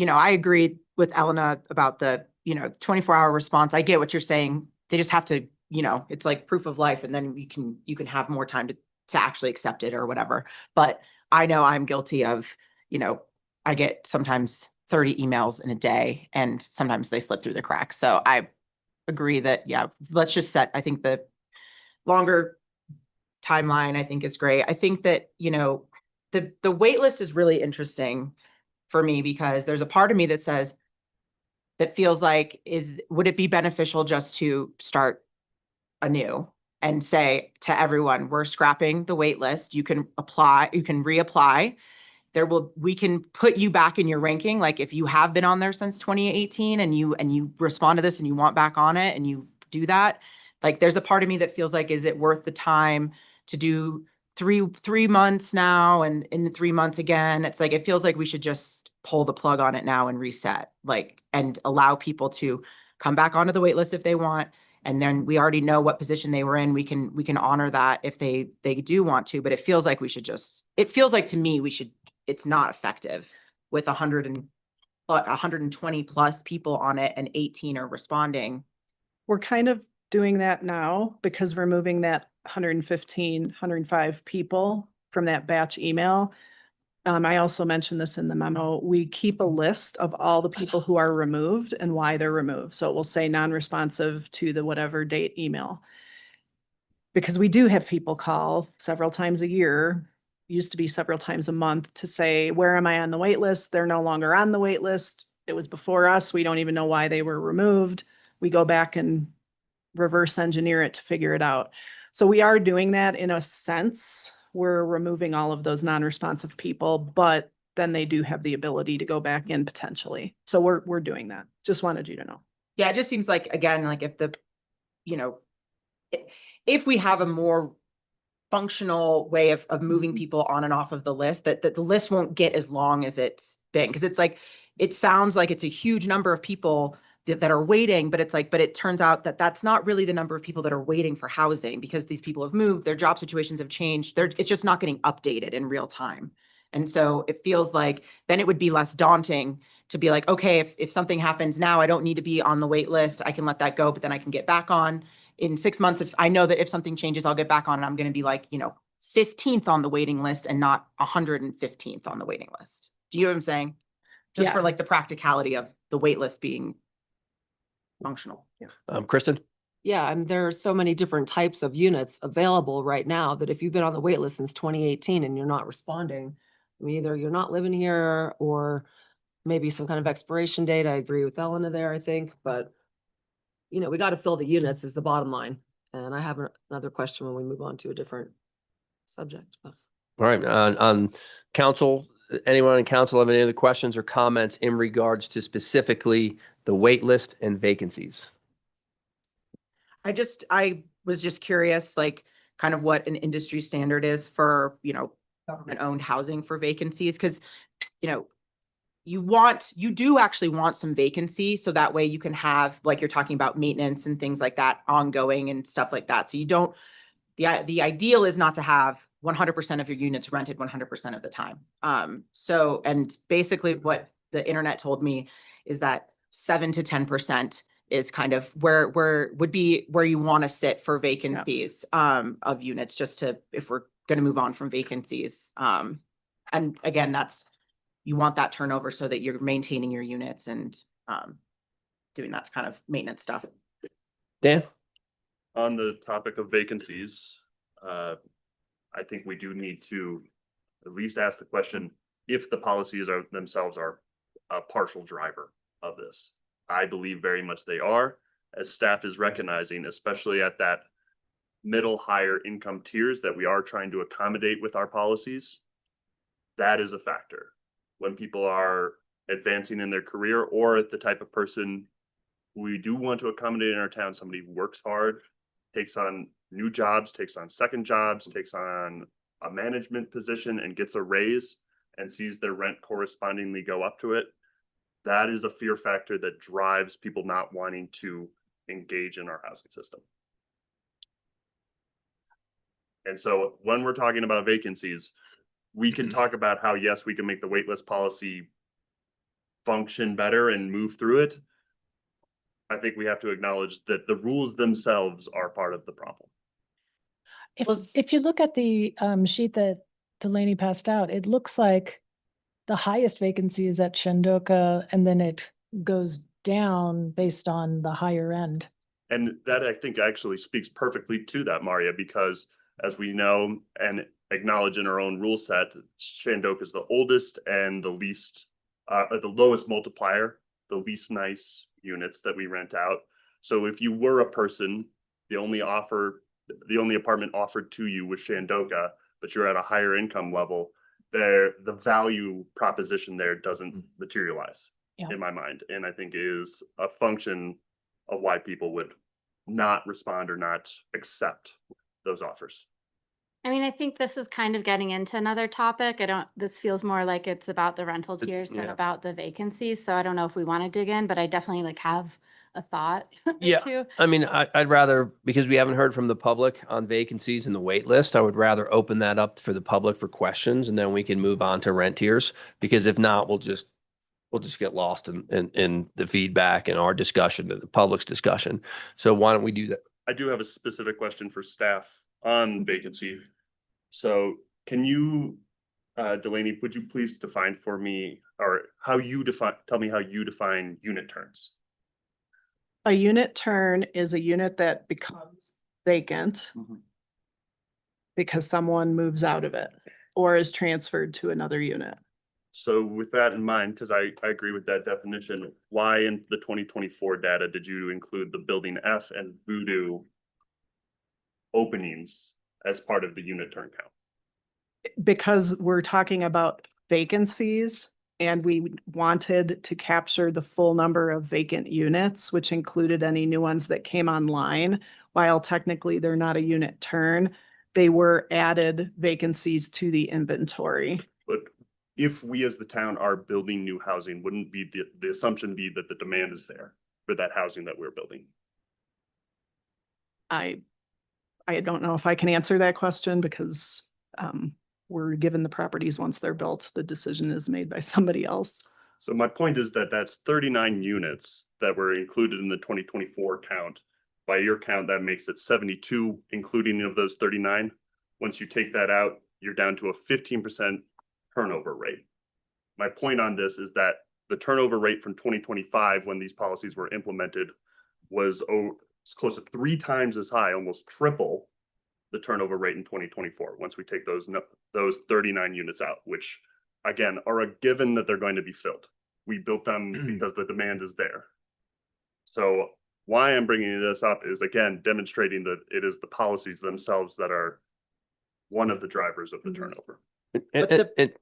agree with Elena about the, 24-hour response. I get what you're saying. They just have to, it's like proof of life, and then you can have more time to actually accept it or whatever. But I know I'm guilty of, I get sometimes 30 emails in a day, and sometimes they slip through the cracks. So I agree that, let's just set, I think the longer timeline, I think is great. I think that, the wait list is really interesting for me, because there's a part of me that says, that feels like, would it be beneficial just to start anew and say to everyone, we're scrapping the wait list. You can apply, you can reapply. We can put you back in your ranking. Like if you have been on there since 2018 and you respond to this and you want back on it and you do that, like there's a part of me that feels like, is it worth the time to do three months now and in 3 months again? It's like, it feels like we should just pull the plug on it now and reset, like, and allow people to come back onto the wait list if they want. And then we already know what position they were in. We can honor that if they do want to, but it feels like it feels like to me, it's not effective with 120 plus people on it and 18 are responding. We're kind of doing that now because we're moving that 115, 105 people from that batch email. I also mentioned this in the memo. We keep a list of all the people who are removed and why they're removed. So it will say non-responsive to the whatever date email. Because we do have people call several times a year, used to be several times a month, to say, where am I on the wait list? They're no longer on the wait list. It was before us. We don't even know why they were removed. We go back and reverse engineer it to figure it out. So we are doing that in a sense. We're removing all of those non-responsive people, but then they do have the ability to go back in potentially. So we're doing that. Just wanted you to know. Yeah, it just seems like, again, like if we have a more functional way of moving people on and off of the list, that the list won't get as long as it's been. Because it's like, it sounds like it's a huge number of people that are waiting, but it's like, but it turns out that that's not really the number of people that are waiting for housing, because these people have moved, their job situations have changed. It's just not getting updated in real time. And so it feels like then it would be less daunting to be like, okay, if something happens now, I don't need to be on the wait list. I can let that go, but then I can get back on in 6 months. If I know that if something changes, I'll get back on, and I'm going to be like, 15th on the waiting list and not 115th on the waiting list. Do you know what I'm saying? Just Yeah. for like the practicality of the wait list being functional. Kristen? Yeah, and there are so many different types of units available right now that if you've been on the wait list since 2018 and you're not responding, I mean, either you're not living here or maybe some kind of expiration date. I agree with Elena there, I think, but we got to fill the units is the bottom line. And I have another question when we move on to a different subject. All right, on council, anyone on council have any other questions or comments in regards to specifically the wait list and vacancies? I was just curious, like kind of what an industry standard is for, government owned housing for vacancies. Cause, you do actually want some vacancy. So that way you can have, like you're talking about, maintenance and things like that ongoing and stuff like that. So you don't, the ideal is not to have 100% of your units rented 100% of the time. And basically what the internet told me is that 7 to 10% is kind of where would be where you want to sit for vacancies of units, just to, if we're going to move on from vacancies. And again, you want that turnover so that you're maintaining your units and doing that kind of maintenance stuff. Dan? On the topic of vacancies, I think we do need to at least ask the question if the policies themselves are a partial driver of this. I believe very much they are, as staff is recognizing, especially at that middle higher income tiers that we are trying to accommodate with our policies. That is a factor. When people are advancing in their career, or the type of person we do want to accommodate in our town, somebody who works hard, takes on new jobs, takes on second jobs, takes on a management position and gets a raise and sees their rent correspondingly go up to it. That is a fear factor that drives people not wanting to engage in our housing system. And so when we're talking about vacancies, we can talk about how, yes, we can make the waitlist policy function better and move through it. I think we have to acknowledge that the rules themselves are part of the problem. If you look at the sheet that Delaney passed out, it looks like the highest vacancy is at Shandoka, and then it goes down based on the higher end. And that, I think, actually speaks perfectly to that, Maria, because as we know and acknowledge in our own rule set, Shandoka is the oldest and the least, the lowest multiplier, the least nice units that we rent out. So if you were a person, the only apartment offered to you was Shandoka, but you're at a higher income level, the value proposition there doesn't materialize Yeah. in my mind. And I think is a function of why people would not respond or not accept those offers. I mean, I think this is kind of getting into another topic. This feels more like it's about the rental tiers than yeah. about the vacancies. So I don't know if we want to dig in, but I definitely like have a thought or Yeah. two. I mean, I'd rather, because we haven't heard from the public on vacancies and the wait list, I would rather open that up for the public for questions, and then we can move on to rent tiers. Because if not, we'll just get lost in the feedback and our discussion and the public's discussion. So why don't we do that? I do have a specific question for staff on vacancy. So can you, Delaney, would you please define for me, or tell me how you define unit turns? A unit turn is a unit that becomes vacant because someone moves out of it or is transferred to another unit. So with that in mind, because I agree with that definition, why in the 2024 data did you include the building F and Voodoo openings as part of the unit turn count? Because we're talking about vacancies and we wanted to capture the full number of vacant units, which included any new ones that came online. While technically they're not a unit turn, they were added vacancies to the inventory. But if we as the town are building new housing, wouldn't be the assumption be that the demand is there for that housing that we're building? I don't know if I can answer that question because we're given the properties once they're built. The decision is made by somebody else. So my point is that that's 39 units that were included in the 2024 count. By your count, that makes it 72, including of those 39. Once you take that out, you're down to a 15% turnover rate. My point on this is that the turnover rate from 2025, when these policies were implemented, was close to 3 times as high, almost triple the turnover rate in 2024. Once we take those 39 units out, which again are a given that they're going to be filled. We built them because the demand is there. So why I'm bringing this up is, again, demonstrating that it is the policies themselves that are one of the drivers of the turnover.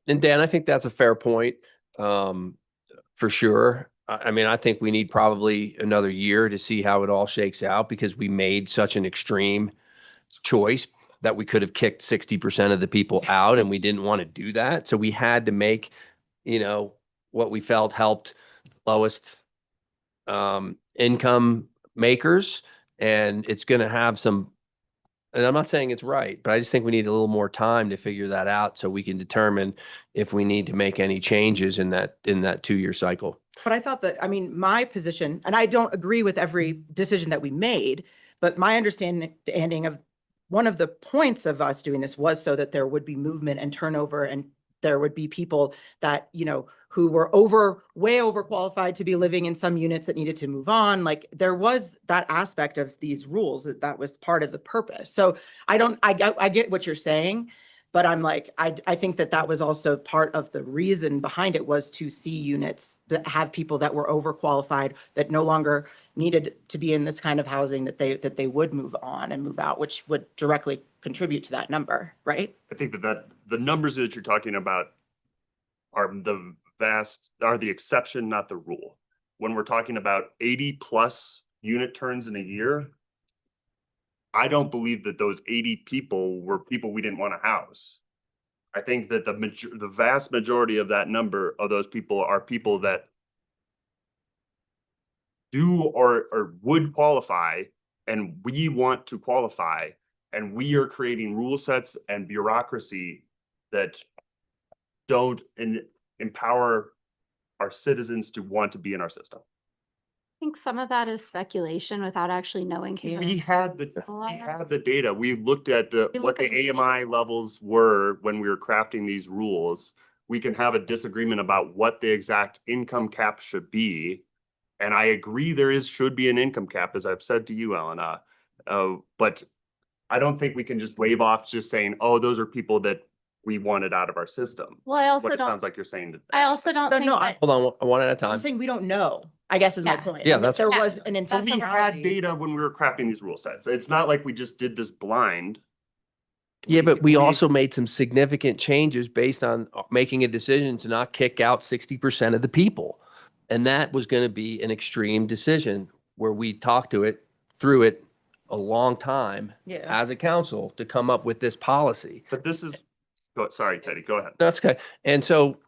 And Dan, I think that's a fair point, for sure. I mean, I think we need probably another year to see how it all shakes out, because we made such an extreme choice that we could have kicked 60% of the people out, and we didn't want to do that. So we had to make, what we felt helped lowest income makers. And it's going to have some, and I'm not saying it's right, but I just think we need a little more time to figure that out so we can determine if we need to make any changes in that 2-year cycle. But I thought that, I mean, my position, and I don't agree with every decision that we made, but my understanding of one of the points of us doing this was so that there would be movement and turnover, and there would be people that, who were way overqualified to be living in some units that needed to move on. Like, there was that aspect of these rules that was part of the purpose. So I get what you're saying, but I'm like, I think that was also part of the reason behind it, was to see units that have people that were overqualified, that no longer needed to be in this kind of housing, that they would move on and move out, which would directly contribute to that number, right? I think that the numbers that you're talking about are the exception, not the rule. When we're talking about 80 plus unit turns in a year, I don't believe that those 80 people were people we didn't want to house. I think that the vast majority of that number of those people are people that do or would qualify, and we want to qualify, and we are creating rule sets and bureaucracy that don't empower our citizens to want to be in our system. I think some of that is speculation without actually knowing. who We had the, A lot we of- had the data. We looked at We what look at the the AMI levels were when we were crafting these rules. We can have a disagreement about what the exact income cap should be. And I agree should be an income cap, as I've said to you, Elena. But I don't think we can just wave off just saying, oh, those are people that we wanted out of our system. Well, I also What it don't, sounds like you're saying today. I also don't No, think no, that, Hold on, one at a I'm time. saying we don't know, I guess is my Yeah. point. Yeah, and that that's- There Yeah. was an So intent. we had data when we were crafting these rule sets. It's not like we just did this blind. Yeah, but we also made some significant changes based on making a decision to not kick out 60% of the people. And that was going to be an extreme decision where we talked through it a long time Yeah. as a council to come up with this policy. But this is, sorry, Teddy, go ahead. That's okay. And so,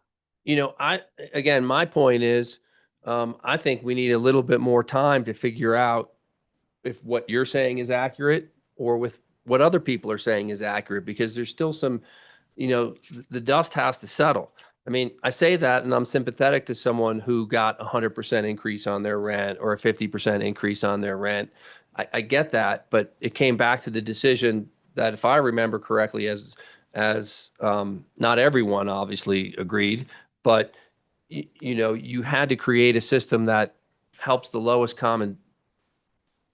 again, my point is, I think we need a little bit more time to figure out if what you're saying is accurate or with what other people are saying is accurate, because there's still some, the dust has to settle. I mean, I say that and I'm sympathetic to someone who got 100% increase on their rent or a 50% increase on their rent. I get that, but it came back to the decision that, if I remember correctly, as not everyone obviously agreed, but you had to create a system that helps the lowest common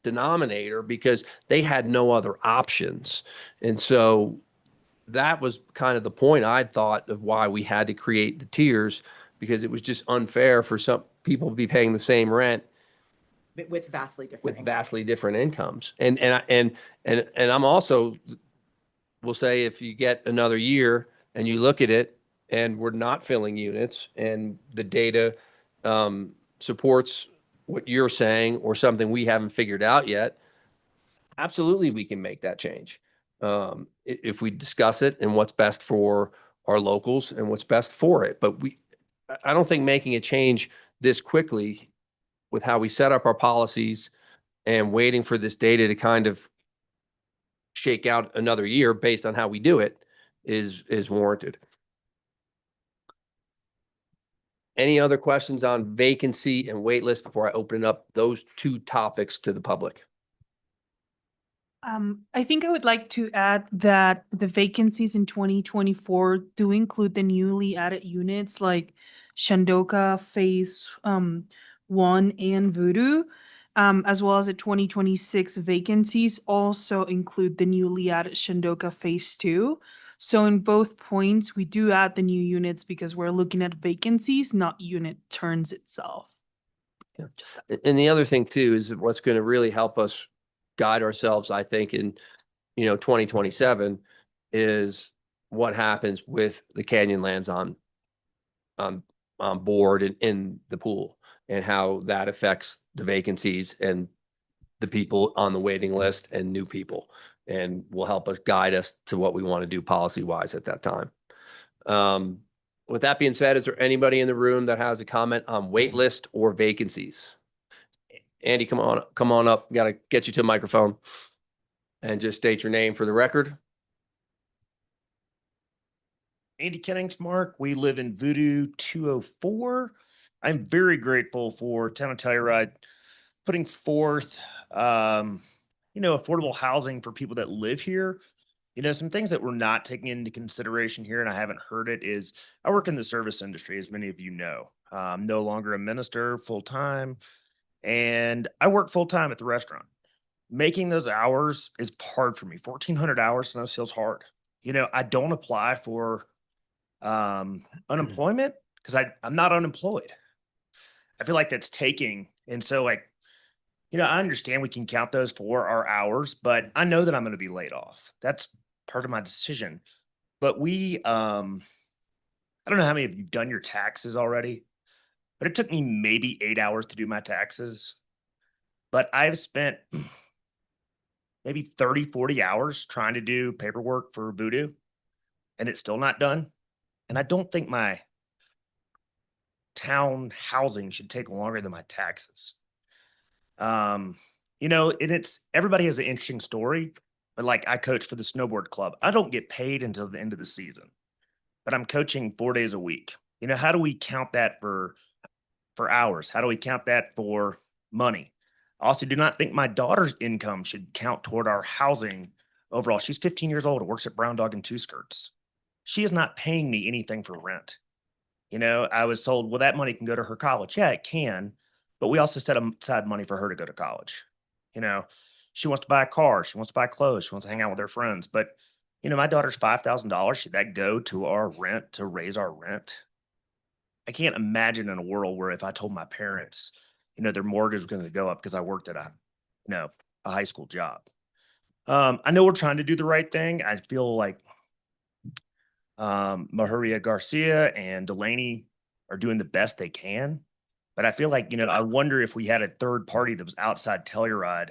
denominator because they had no other options. And so that was kind of the point I thought of why we had to create the tiers, because it was just unfair for some people to be paying the same rent With vastly different. with incomes. vastly different incomes. And I'm also will say, if you get another year and you look at it and we're not filling units and the data supports what you're saying or something we haven't figured out yet, absolutely we can make that change. If we discuss it and what's best for our locals and what's best for it. But I don't think making a change this quickly with how we set up our policies and waiting for this data to kind of shake out another year based on how we do it is warranted. Any other questions on vacancy and wait list before I open up those two topics to the public? I think I would like to add that the vacancies in 2024 do include the newly added units like Shandoka Phase 1 and Voodoo, as well as the 2026 vacancies also include the newly added Shandoka Phase 2. So in both points, we do add the new units because we're looking at vacancies, not unit turns itself. Yeah. And the other thing too is that what's going to really help us guide ourselves, I think, in 2027 is what happens with the Canyonlands on board and in the pool, and how that affects the vacancies and the people on the waiting list and new people, and will help us guide us to what we want to do policy wise at that time. With that being said, is there anybody in the room that has a comment on wait list or vacancies? Andy, come on up. Got to get you to a microphone and just state your name for the record. Andy Kenningsmark. We live in Voodoo 204. I'm very grateful for Town of Telluride putting forth, affordable housing for people that live here. Some things that we're not taking into consideration here, and I haven't heard it, is I work in the service industry, as many of you know. I'm no longer a minister full-time, and I work full-time at the restaurant. Making those hours is hard for me. 1,400 hours sometimes feels hard. I don't apply for unemployment because I'm not unemployed. I feel like that's taking. And so I understand we can count those for our hours, but I know that I'm going to be laid off. That's part of my decision. But I don't know how many of you done your taxes already, but it took me maybe 8 hours to do my taxes. But I've spent maybe 30, 40 hours trying to do paperwork for Voodoo, and it's still not done. And I don't think my town housing should take longer than my taxes. You know, and it's everybody has an interesting story, but like I coach for the snowboard club. I don't get paid until the end of the season, but I'm coaching 4 days a week. You know, how do we count that for hours? How do we count that for money? I also do not think my daughter's income should count toward our housing overall. She's 15 years old and works at Brown Dog and Two Skirts. She is not paying me anything for rent. You know, I was told, well, that money can go to her college. Yeah, it can, but we also set aside money for her to go to college. You know, she wants to buy a car, she wants to buy clothes, she wants to hang out with her friends. But, you know, my daughter's $5,000. Should that go to our rent to raise our rent? I can't imagine in a world where if I told my parents, you know, their mortgage was going to go up because I worked at a high school job. I know we're trying to do the right thing. I feel like Maharia Garcia and Delaney are doing the best they can. But I feel like, you know, I wonder if we had a third party that was outside Telluride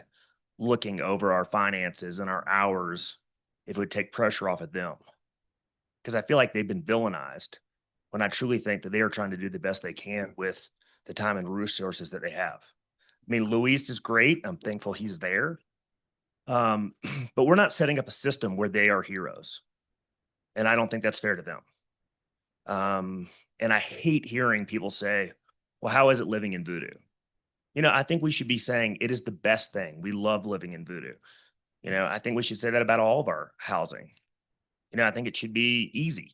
looking over our finances and our hours, if it would take pressure off of them. Because I feel like they've been villainized when I truly think that they are trying to do the best they can with the time and resources that they have. I mean, Luis is great. I'm thankful he's there. But we're not setting up a system where they are heroes. And I don't think that's fair to them. And I hate hearing people say, well, how is it living in Voodoo? You know, I think we should be saying it is the best thing. We love living in Voodoo. You know, I think we should say that about all of our housing. You know, I think it should be easy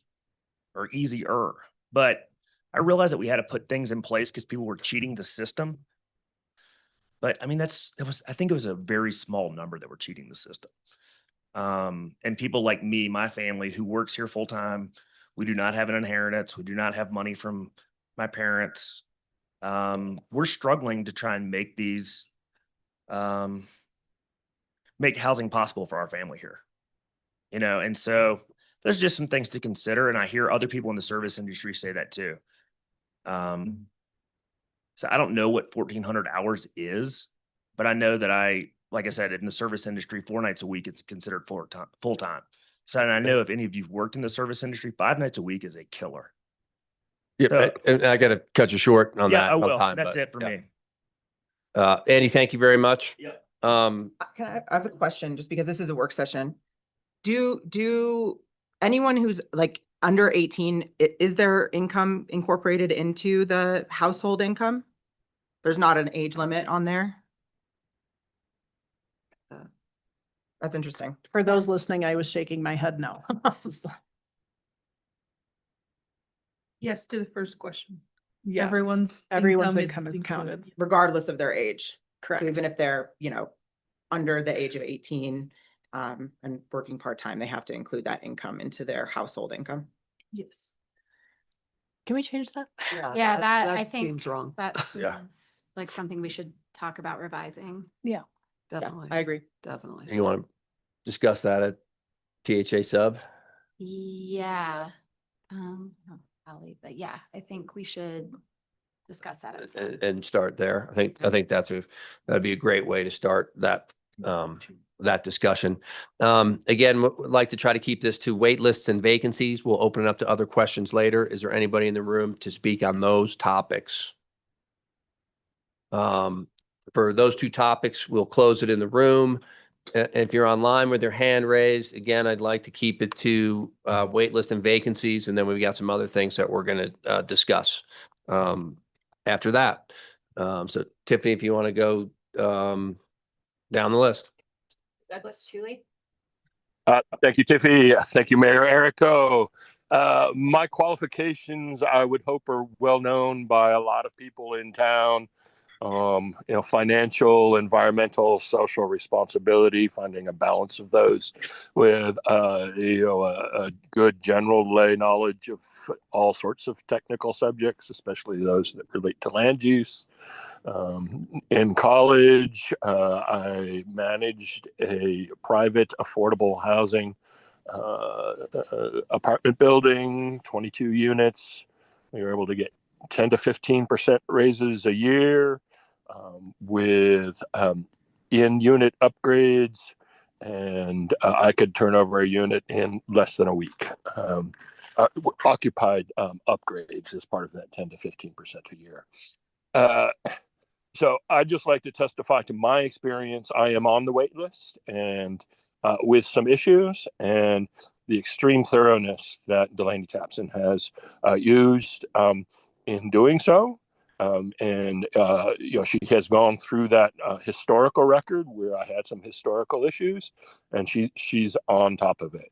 or easier. But I realized that we had to put things in place because people were cheating the system. But I mean, I think it was a very small number that were cheating the system. And people like me, my family who works here full time, we do not have an inheritance. We do not have money from my parents. We're struggling to try and make make housing possible for our family here, you know? And so there's just some things to consider. And I hear other people in the service industry say that too. So I don't know what 1,400 hours is, but I know that like I said, in the service industry, 4 nights a week, it's considered full time. So, and I know if any of you've worked in the service industry, 5 nights a week is a killer. Yeah, and I got to cut you short on Yeah, that. I on will. time, That's but, it for yeah. me. Andy, thank you very much. Yeah. I have a question, just because this is a work session. Do anyone who's like under 18, is their income incorporated into the household income? There's not an age limit on there? That's interesting. For those listening, I was shaking my head no. Yes, to the first question. Yeah, Everyone's everyone's income income is is counted. included. Regardless of their age. So Correct. even if they're, you know, under the age of 18, and working part-time, they have to include that income into their household income. Yes. Can we change that? Yeah, that I think seems wrong. that Yeah. seems like something we should talk about revising. Yeah, Definitely. I agree. Definitely. You want to discuss that at THA sub? Yeah. Probably, but yeah, I think we should discuss that. At some. And start there. I think that'd be a great way to start that that discussion. Again, would like to try to keep this to wait lists and vacancies. We'll open it up to other questions later. Is there anybody in the room to speak on those topics? For those two topics, we'll close it in the room. If you're online with your hand raised, again, I'd like to keep it to wait list and vacancies, and then we've got some other things that we're going to discuss after that. So Tiffany, if you want to go down the list. Douglas Tuley. Thank you, Tiffy. Thank you, Mayor Errico. My qualifications, I would hope, are well known by a lot of people in town. You know, financial, environmental, social responsibility, finding a balance of those with, you know, a good general lay knowledge of all sorts of technical subjects, especially those that relate to land use. In college, I managed a private affordable housing apartment building, 22 units. We were able to get 10 to 15% raises a year with in-unit upgrades, and I could turn over a unit in less than a week. Occupied upgrades as part of that 10 to 15% a year. So I'd just like to testify to my experience. I am on the wait list and with some issues, and the extreme thoroughness that Delaney Tapson has used in doing so. She has gone through that historical record where I had some historical issues, and she's on top of it.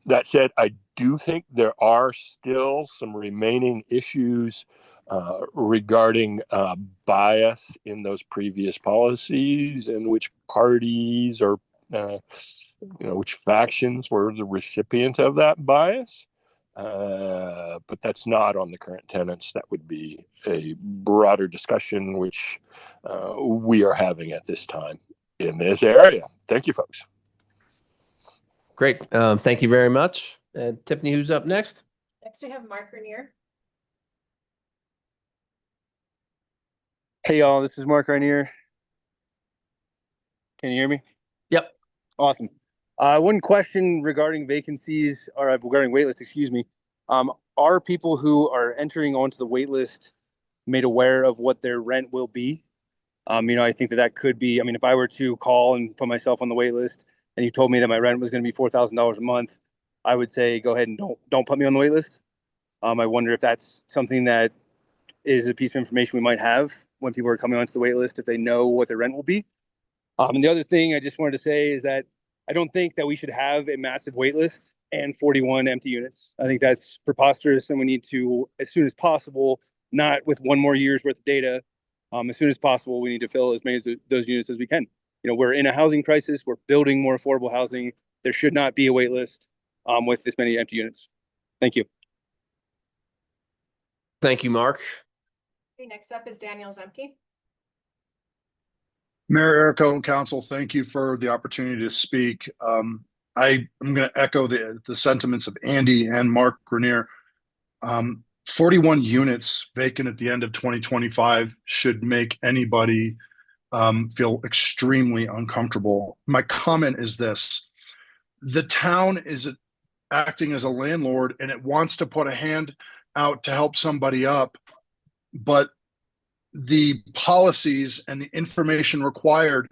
That said, I do think there are still some remaining issues regarding bias in those previous policies, and which parties or which factions were the recipient of that bias. But that's not on the current tenants. That would be a broader discussion, which we are having at this time in this area. Thank you, folks. Great. Thank you very much. Tiffany, who's up next? Next we have Mark Rainier. Hey y'all, this is Mark Rainier. Can you hear me? Yep. Awesome. One question regarding vacancies, or regarding waitlist, excuse me. Are people who are entering onto the waitlist made aware of what their rent will be? I think that could be, if I were to call and put myself on the waitlist and you told me that my rent was going to be $4,000 a month, I would say, go ahead and don't put me on the waitlist. I wonder if that's something that is a piece of information we might have when people are coming onto the waitlist, if they know what their rent will be. And the other thing I just wanted to say is that I don't think that we should have a massive wait list and 41 empty units. I think that's preposterous, and we need to, as soon as possible, not with one more year's worth of data, as soon as possible, we need to fill as many of those units as we can. We're in a housing crisis. We're building more affordable housing. There should not be a wait list with this many empty units. Thank you. Thank you, Mark. Okay, next up is Daniel Zemke. Mayor Errico and Council, thank you for the opportunity to speak. I'm going to echo the sentiments of Andy and Mark Grenier. 41 units vacant at the end of 2025 should make anybody feel extremely uncomfortable. My comment is this: the town is acting as a landlord and it wants to put a hand out to help somebody up, but the policies and the information required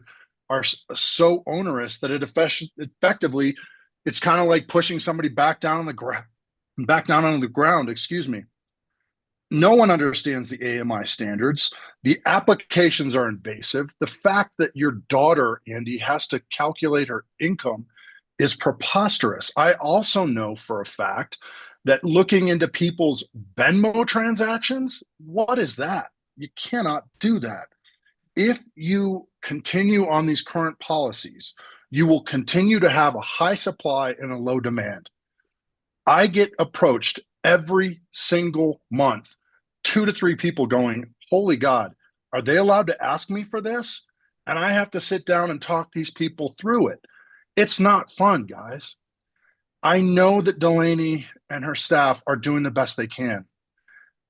are so onerous that it effectively, it's kind of like pushing somebody back down on the ground, excuse me. No one understands the AMI standards. The applications are invasive. The fact that your daughter, Andy, has to calculate her income is preposterous. I also know for a fact that looking into people's Venmo transactions, what is that? You cannot do that. If you continue on these current policies, you will continue to have a high supply and a low demand. I get approached every single month, 2 to 3 people going, holy God, are they allowed to ask me for this? And I have to sit down and talk these people through it. It's not fun, guys. I know that Delaney and her staff are doing the best they can.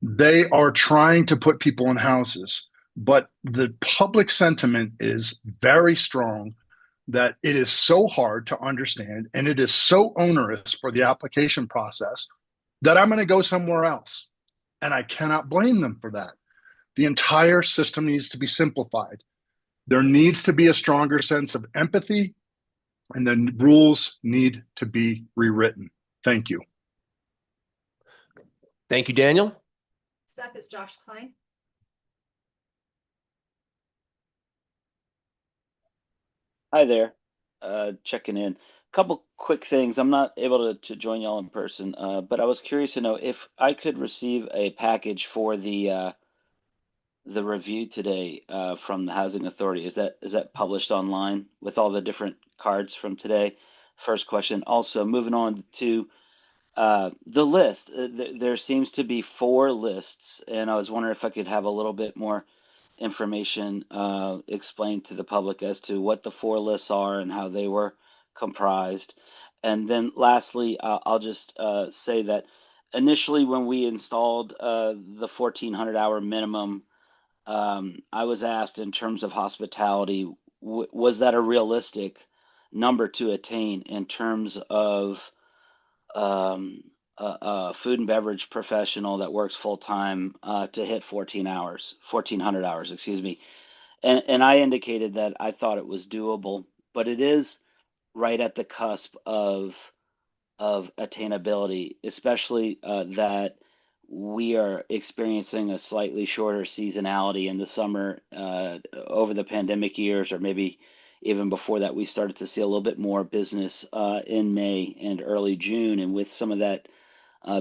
They are trying to put people in houses, but the public sentiment is very strong that it is so hard to understand and it is so onerous for the application process that I'm going to go somewhere else. And I cannot blame them for that. The entire system needs to be simplified. There needs to be a stronger sense of empathy, and the rules need to be rewritten. Thank you. Thank you, Daniel. Next up is Josh Klein. Hi there. Checking in. Couple quick things. I'm not able to join y'all in person, but I was curious to know if I could receive a package for the review today from the Housing Authority. Is that published online with all the different cards from today? First question. Also, moving on to the list. There seems to be 4 lists, and I was wondering if I could have a little bit more information explained to the public as to what the 4 lists are and how they were comprised. And then lastly, I'll just say that initially when we installed the 1,400 hour minimum, I was asked in terms of hospitality, was that a realistic number to attain in terms of a food and beverage professional that works full time to hit 1,400 hours, excuse me. And I indicated that I thought it was doable, but it is right at the cusp of attainability, especially that we are experiencing a slightly shorter seasonality in the summer. Over the pandemic years, or maybe even before that, we started to see a little bit more business in May and early June, and with some of that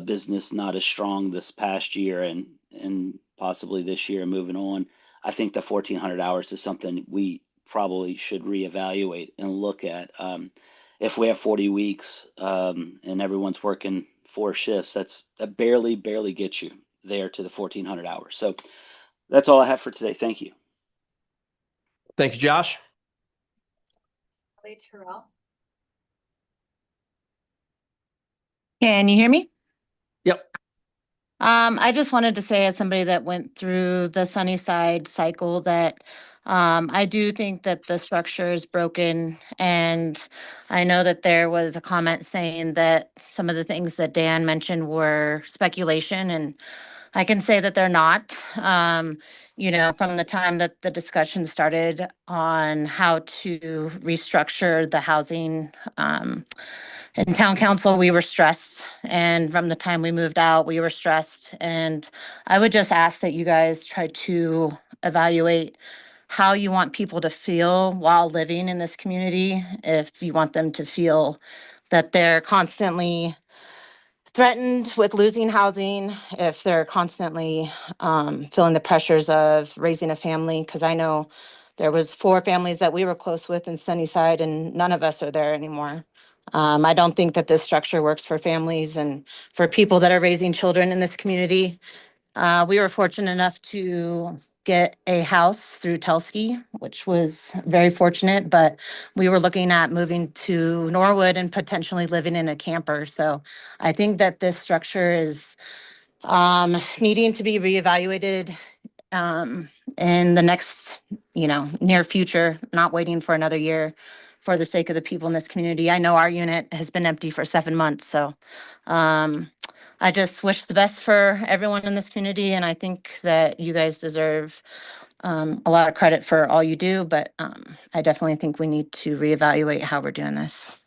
business not as strong this past year and possibly this year moving on, I think the 1,400 hours is something we probably should reevaluate and look at. If we have 40 weeks and everyone's working 4 shifts, that barely gets you there to the 1,400 hours. So that's all I have for today. Thank you. Thank you, Josh. Ellie Terrell. Can you hear me? Yep. I just wanted to say, as somebody that went through the Sunnyside cycle, that I do think that the structure is broken. And I know that there was a comment saying that some of the things that Dan mentioned were speculation, and I can say that they're not. From the time that the discussion started on how to restructure the housing, in town council, we were stressed. And from the time we moved out, we were stressed. And I would just ask that you guys try to evaluate how you want people to feel while living in this community. If you want them to feel that they're constantly threatened with losing housing, if they're constantly feeling the pressures of raising a family, because I know there was 4 families that we were close with in Sunnyside, and none of us are there anymore. I don't think that this structure works for families and for people that are raising children in this community. We were fortunate enough to get a house through Telsky, which was very fortunate, but we were looking at moving to Norwood and potentially living in a camper. So I think that this structure is needing to be reevaluated in the next, near future, not waiting for another year for the sake of the people in this community. I know our unit has been empty for 7 months, so I just wish the best for everyone in this community, and I think that you guys deserve a lot of credit for all you do, but I definitely think we need to reevaluate how we're doing this.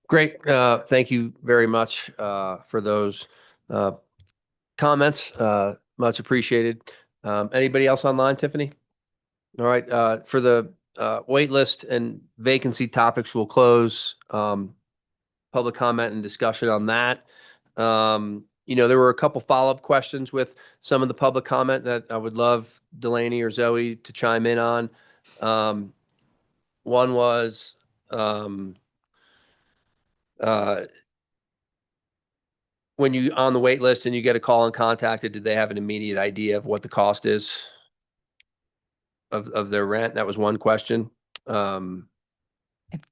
Great. Thank you very much for those comments. Much appreciated. Anybody else online, Tiffany? All right. For the wait list and vacancy topics, we'll close public comment and discussion on that. There were a couple follow-up questions with some of the public comment that I would love Delaney or Zoe to chime in on. One was when you on the wait list and you get a call and contacted, did they have an immediate idea of what the cost is of their rent? That was one question.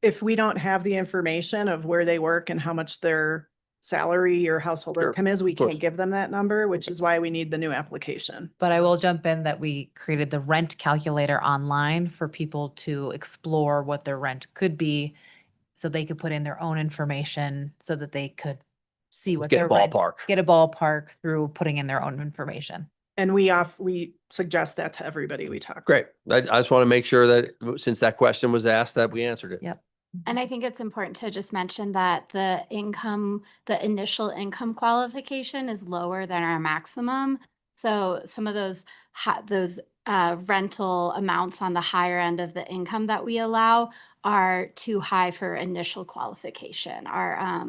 If we don't have the information of where they work and how much their salary or household Sure, income is, we of course. can't give them that number, which is why we need the new application. But I will jump in that we created the rent calculator online for people to explore what their rent could be, so they could put in their own information so that they could see what Get a their rent- ballpark. Get a ballpark through putting in their own information. And we suggest that to everybody we talk to. Great. I just want to make sure that since that question was asked, that we answered it. Yep. And I think it's important to just mention that the initial income qualification is lower than our maximum. So some of those rental amounts on the higher end of the income that we allow are too high for initial qualification. Our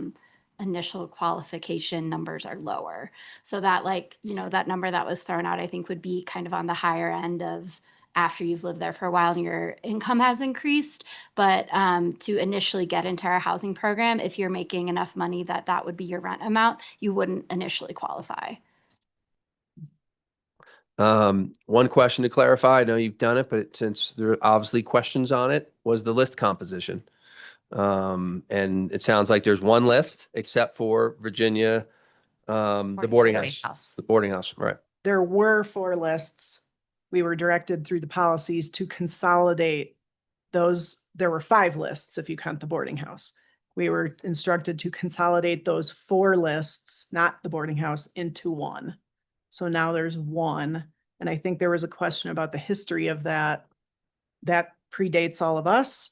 initial qualification numbers are lower. So that that number that was thrown out, I think would be kind of on the higher end of after you've lived there for a while and your income has increased. But to initially get into our housing program, if you're making enough money that would be your rent amount, you wouldn't initially qualify. One question to clarify, I know you've done it, but since there are obviously questions on it, was the list composition. And it sounds like there's one list except for Virginia, the boarding house. The boarding house, right. There were 4 lists. We were directed through the policies to consolidate those. There were 5 lists if you count the boarding house. we were instructed to consolidate those 4 lists, not the boarding house, into one. So now there's one. And I think there was a question about the history of that. That predates all of us.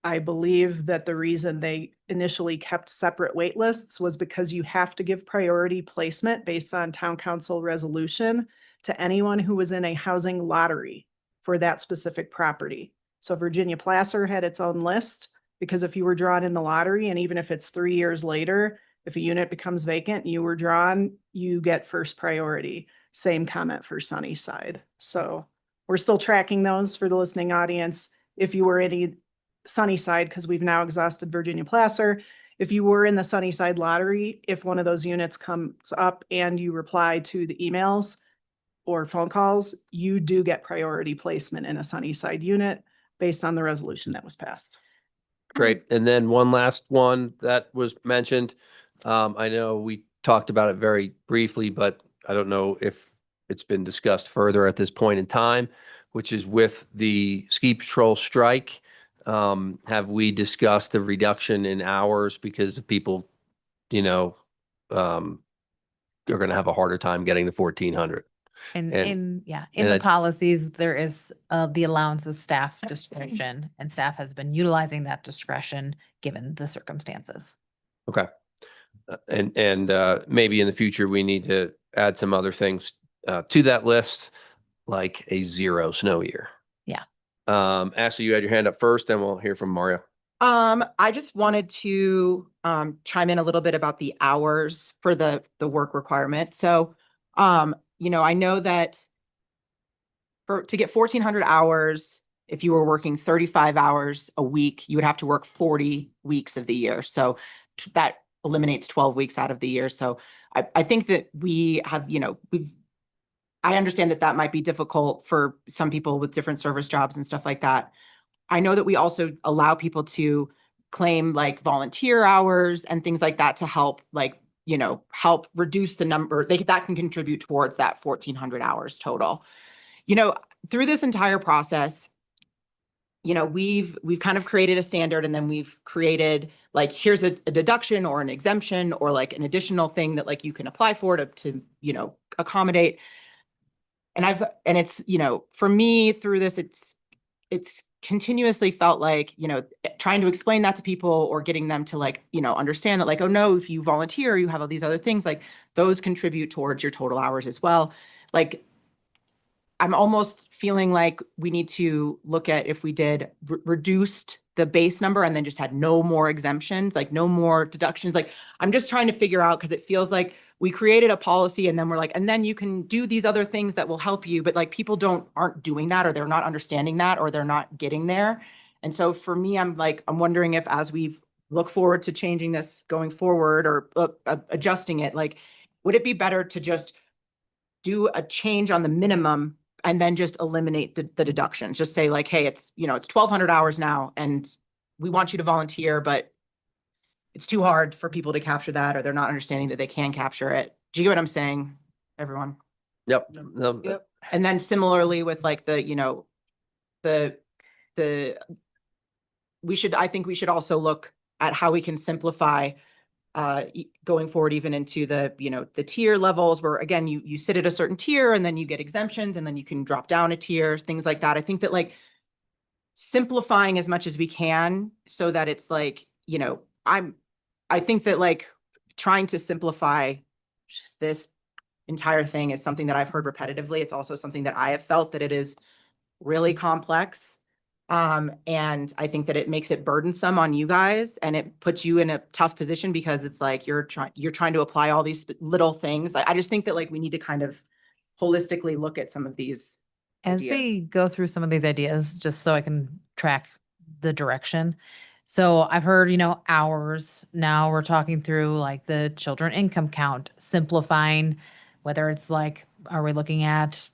I believe that the reason they initially kept separate wait lists was because you have to give priority placement based on town council resolution to anyone who was in a housing lottery for that specific property. So Virginia Placer had its own list, because if you were drawn in the lottery, and even if it's 3 years later, if a unit becomes vacant, you were drawn, you get first priority. Same comment for Sunnyside. So we're still tracking those for the listening audience. If you were any Sunnyside, because we've now exhausted Virginia Placer, if you were in the Sunnyside lottery, if one of those units comes up and you reply to the emails or phone calls, you do get priority placement in a Sunnyside unit based on the resolution that was passed. Great. And then one last one that was mentioned. I know we talked about it very briefly, but I don't know if it's been discussed further at this point in time, which is with the ski patrol strike. Have we discussed the reduction in hours because the people, are going to have a harder time getting to 1,400? And And- in and the I- policies, there is the allowance of staff discretion, and staff has been utilizing that discretion given the circumstances. Okay. And maybe in the future, we need to add some other things to that list, like a 0 snow year. Yeah. Ashley, you had your hand up first, then we'll hear from Mario. I just wanted to chime in a little bit about the hours for the work requirement. So, I know that to get 1,400 hours, if you were working 35 hours a week, you would have to work 40 weeks of the year. So that eliminates 12 weeks out of the year. So I think that we have, I understand that might be difficult for some people with different service jobs and stuff like that. I know that we also allow people to claim like volunteer hours and things like that to help, help reduce the number. That can contribute towards that 1,400 hours total. Through this entire process, we've kind of created a standard, and then we've created like, here's a deduction or an exemption or like an additional thing that like you can apply for to accommodate. And it's, for me through this, it's continuously felt like, trying to explain that to people or getting them to like, understand that like, oh no, if you volunteer, you have all these other things, like those contribute towards your total hours as well. Like, I'm almost feeling like we need to look at if we did reduced the base number and then just had no more exemptions, like no more deductions. Like, I'm just trying to figure out, because it feels like we created a policy and then we're like, and then you can do these other things that will help you. But like, people aren't doing that, or they're not understanding that, or they're not getting there. And so for me, I'm wondering if, as we look forward to changing this going forward or adjusting it, like, would it be better to just do a change on the minimum and then just eliminate the deductions? Just say like, hey, it's 1,200 hours now and we want you to volunteer, but it's too hard for people to capture that, or they're not understanding that they can capture it. Do you get what I'm saying, everyone? Yep. Yep. And then similarly with like I think we should also look at how we can simplify going forward, even into the tier levels, where again, you sit at a certain tier and then you get exemptions and then you can drop down a tier, things like that. I think that like simplifying as much as we can so that it's like, I think that like trying to simplify this entire thing is something that I've heard repetitively. It's also something that I have felt that it is really complex. And I think that it makes it burdensome on you guys, and it puts you in a tough position because it's like you're trying to apply all these little things. I just think that like we need to kind of holistically look at some of these As ideas. we go through some of these ideas, just so I can track the direction. So I've heard, hours. Now we're talking through like the children income count, simplifying, whether it's like, are we looking at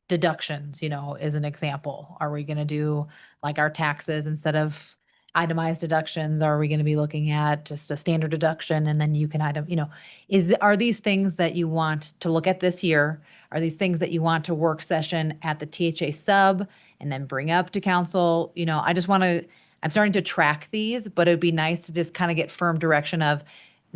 deductions, is an example. Are we going to do like our taxes instead of itemized deductions? Are we going to be looking at just a standard deduction and then you can are these things that you want to look at this year? Are these things that you want to work session at the THA sub and then bring up to council? I just want to I'm starting to track these, but it'd be nice to just kind of get firm direction of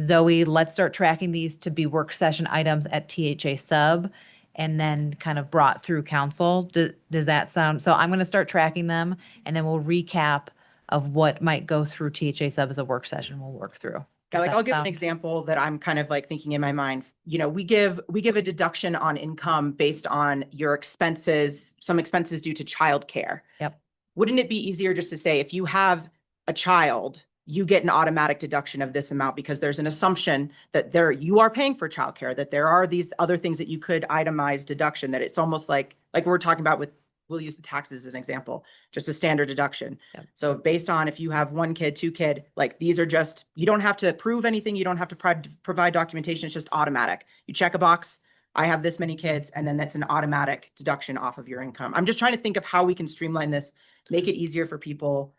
Zoe, let's start tracking these to be work session items at THA sub and then kind of brought through council. Does that sound? So I'm going to start tracking them and then we'll recap of what might go through THA sub as a work session we'll work through. Yeah, Does like that I'll give an sound- example that I'm kind of like thinking in my mind. You know, we give a deduction on income based on your expenses, some expenses due to childcare. Yep. Wouldn't it be easier just to say, if you have a child, you get an automatic deduction of this amount, because there's an assumption that you are paying for childcare, that there are these other things that you could itemize deduction, that it's almost like we're talking about with, we'll use the taxes as an example, just a standard deduction. Yep. So based on if you have 1 kid, 2 kid, like these are just, you don't have to prove anything. You don't have to provide documentation. It's just automatic. You check a box. I have this many kids, and then that's an automatic deduction off of your income. I'm just trying to think of how we can streamline this, make it easier for people.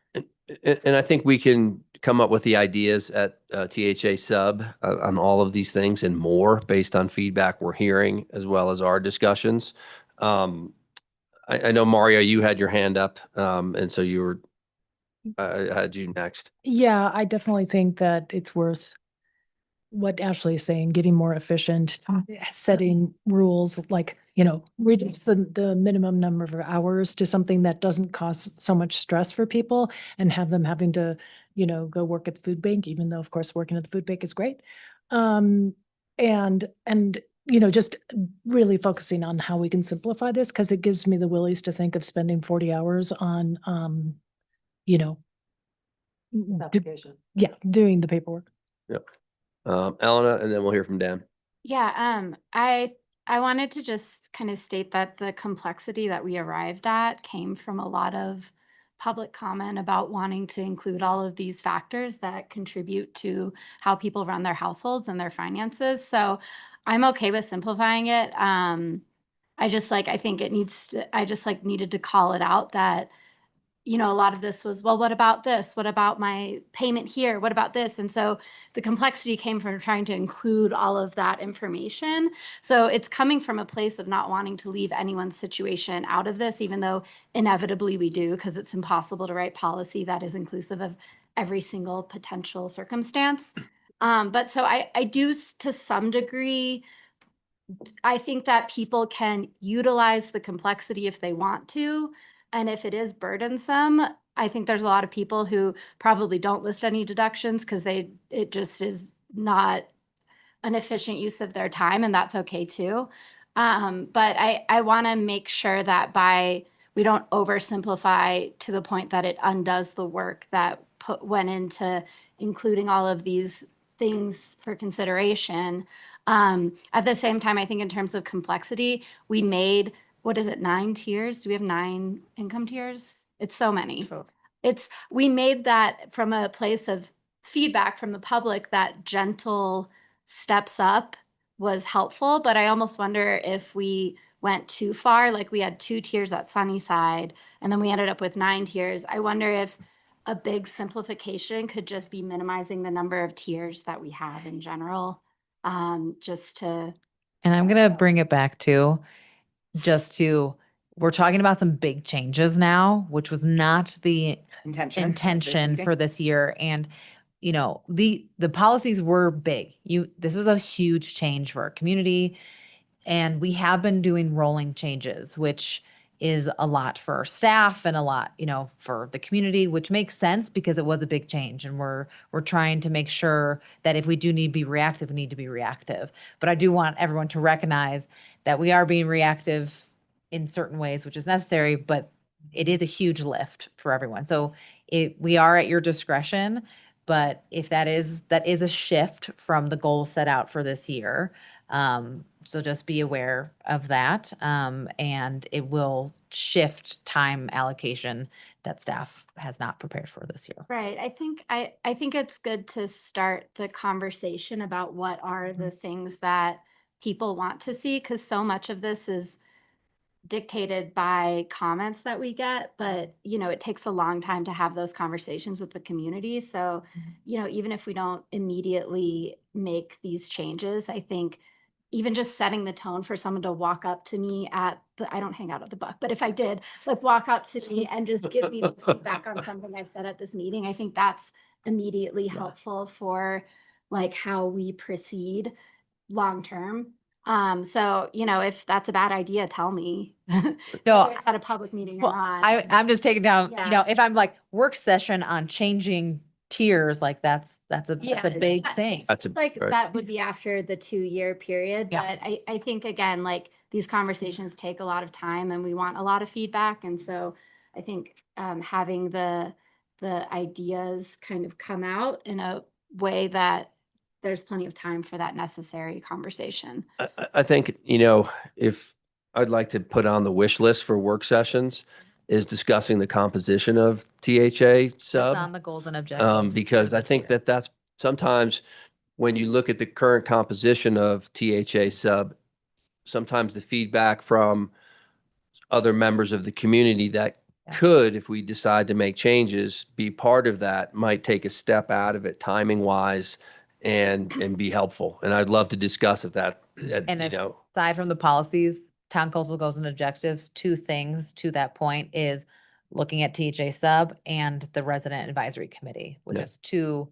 And I think we can come up with the ideas at THA sub on all of these things and more based on feedback we're hearing as well as our discussions. I know, Mario, you had your hand up, and so you were, I had you next. Yeah, I definitely think that it's worth what Ashley is saying, getting more efficient, setting rules like, reduce the minimum number of hours to something that doesn't cause so much stress for people and have them having to, go work at the food bank, even though of course working at the food bank is great. And just really focusing on how we can simplify this, because it gives me the willies to think of spending 40 hours on, doing the paperwork. Yep. Elena, and then we'll hear from Dan. Yeah, I wanted to just kind of state that the complexity that we arrived at came from a lot of public comment about wanting to include all of these factors that contribute to how people run their households and their finances. So I'm okay with simplifying it. I think I just needed to call it out that, a lot of this was, well, what about this? What about my payment here? What about this? And so the complexity came from trying to include all of that information. So it's coming from a place of not wanting to leave anyone's situation out of this, even though inevitably we do, because it's impossible to write policy that is inclusive of every single potential circumstance. But so I do, to some degree, I think that people can utilize the complexity if they want to. And if it is burdensome, I think there's a lot of people who probably don't list any deductions because it just is not an efficient use of their time, and that's okay too. But I want to make sure that we don't oversimplify to the point that it undoes the work that went into including all of these things for consideration. At the same time, I think in terms of complexity, we made, what is it, 9 tiers? Do we have 9 income tiers? It's so many. We made that from a place of feedback from the public that gentle steps up was helpful, but I almost wonder if we went too far, like we had 2 tiers at Sunnyside, and then we ended up with 9 tiers. I wonder if a big simplification could just be minimizing the number of tiers that we have in general, just to. And I'm going to bring it back to we're talking about some big changes now, which was not the intention for this year. And, the policies were big. This was a huge change for our community. And we have been doing rolling changes, which is a lot for our staff and a lot, for the community, which makes sense because it was a big change. And we're trying to make sure that if we do need to be reactive, we need to be reactive. But I do want everyone to recognize that we are being reactive in certain ways, which is necessary, but it is a huge lift for everyone. So we are at your discretion, but if that is a shift from the goal set out for this year. So just be aware of that. And it will shift time allocation that staff has not prepared for this year. Right. I think it's good to start the conversation about what are the things that people want to see, because so much of this is dictated by comments that we get, but it takes a long time to have those conversations with the community. So, even if we don't immediately make these changes, I think even just setting the tone for someone to walk up to me I don't hang out at the Buck, but if I did, like walk up to me and just give me the feedback on something I've said at this meeting, I think that's immediately helpful for like how we proceed long-term. So, if that's a bad idea, tell me. No, Whether it's at a public meeting or Well, not. I'm just taking down, Yeah. if I'm like work session on changing tiers, like that's a Yeah, big that- thing. That's a, It's like right. that would be after the 2-year period, Yeah. but I think again, like these conversations take a lot of time and we want a lot of feedback. And so I think having the ideas kind of come out in a way that there's plenty of time for that necessary conversation. I think, if I'd like to put on the wish list for work sessions is discussing the composition of THA That's sub. on the goals and objectives. Because I this think year. that's sometimes when you look at the current composition of THA sub, sometimes the feedback from other members of the community that Yeah. could, if we decide to make changes, be part of that, might take a step out of it timing wise and be helpful. And I'd love to discuss if that, And aside from the policies, town council goals and objectives, 2 things to that point is looking at THA sub and the resident advisory committee, which Yeah. is 2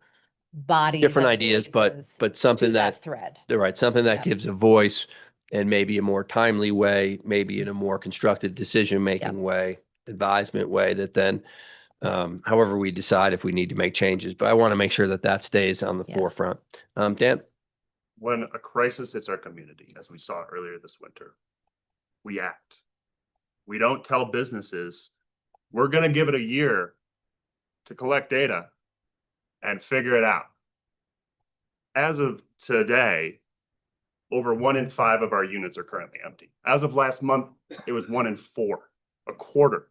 bodies. different of ideas, voices but to something that, thread. they're right, something that Yep. gives a voice and maybe a more timely way, maybe in a more constructive decision-making way, advisement way that then, however we decide if we need to make changes, but I want to make sure that that stays on the Yeah. forefront. Dan? When a crisis hits our community, as we saw earlier this winter, we act. We don't tell businesses, we're gonna give it a year to collect data and figure it out. As of today, over 1 in 5 of our units are currently empty. As of last month, it was 1 in 4, a quarter.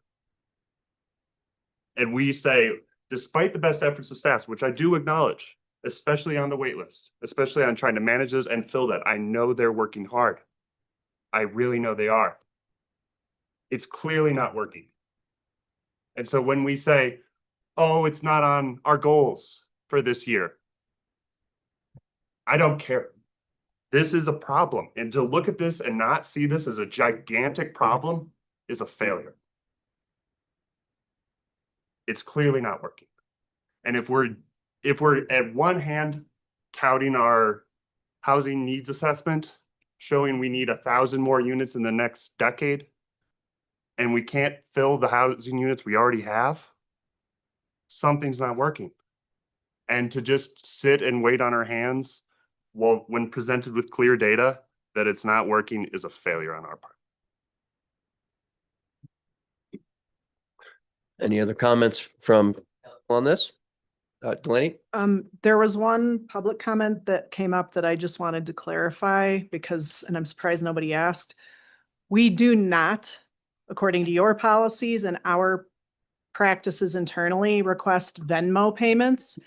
And we say, despite the best efforts of staff, which I do acknowledge, especially on the wait list, especially on trying to manage this and fill that, I know they're working hard. I really know they are. It's clearly not working. And so when we say, oh, it's not on our goals for this year, I don't care. This is a problem. And to look at this and not see this as a gigantic problem is a failure. It's clearly not working. And if we're at one hand touting our housing needs assessment, showing we need 1,000 more units in the next decade, and we can't fill the housing units we already have, something's not working. And to just sit and wait on our hands, well, when presented with clear data that it's not working is a failure on our part. Any other comments from on this? Delaney? There was one public comment that came up that I just wanted to clarify because, and I'm surprised nobody asked. We do not, according to your policies and our practices internally, request Venmo payments.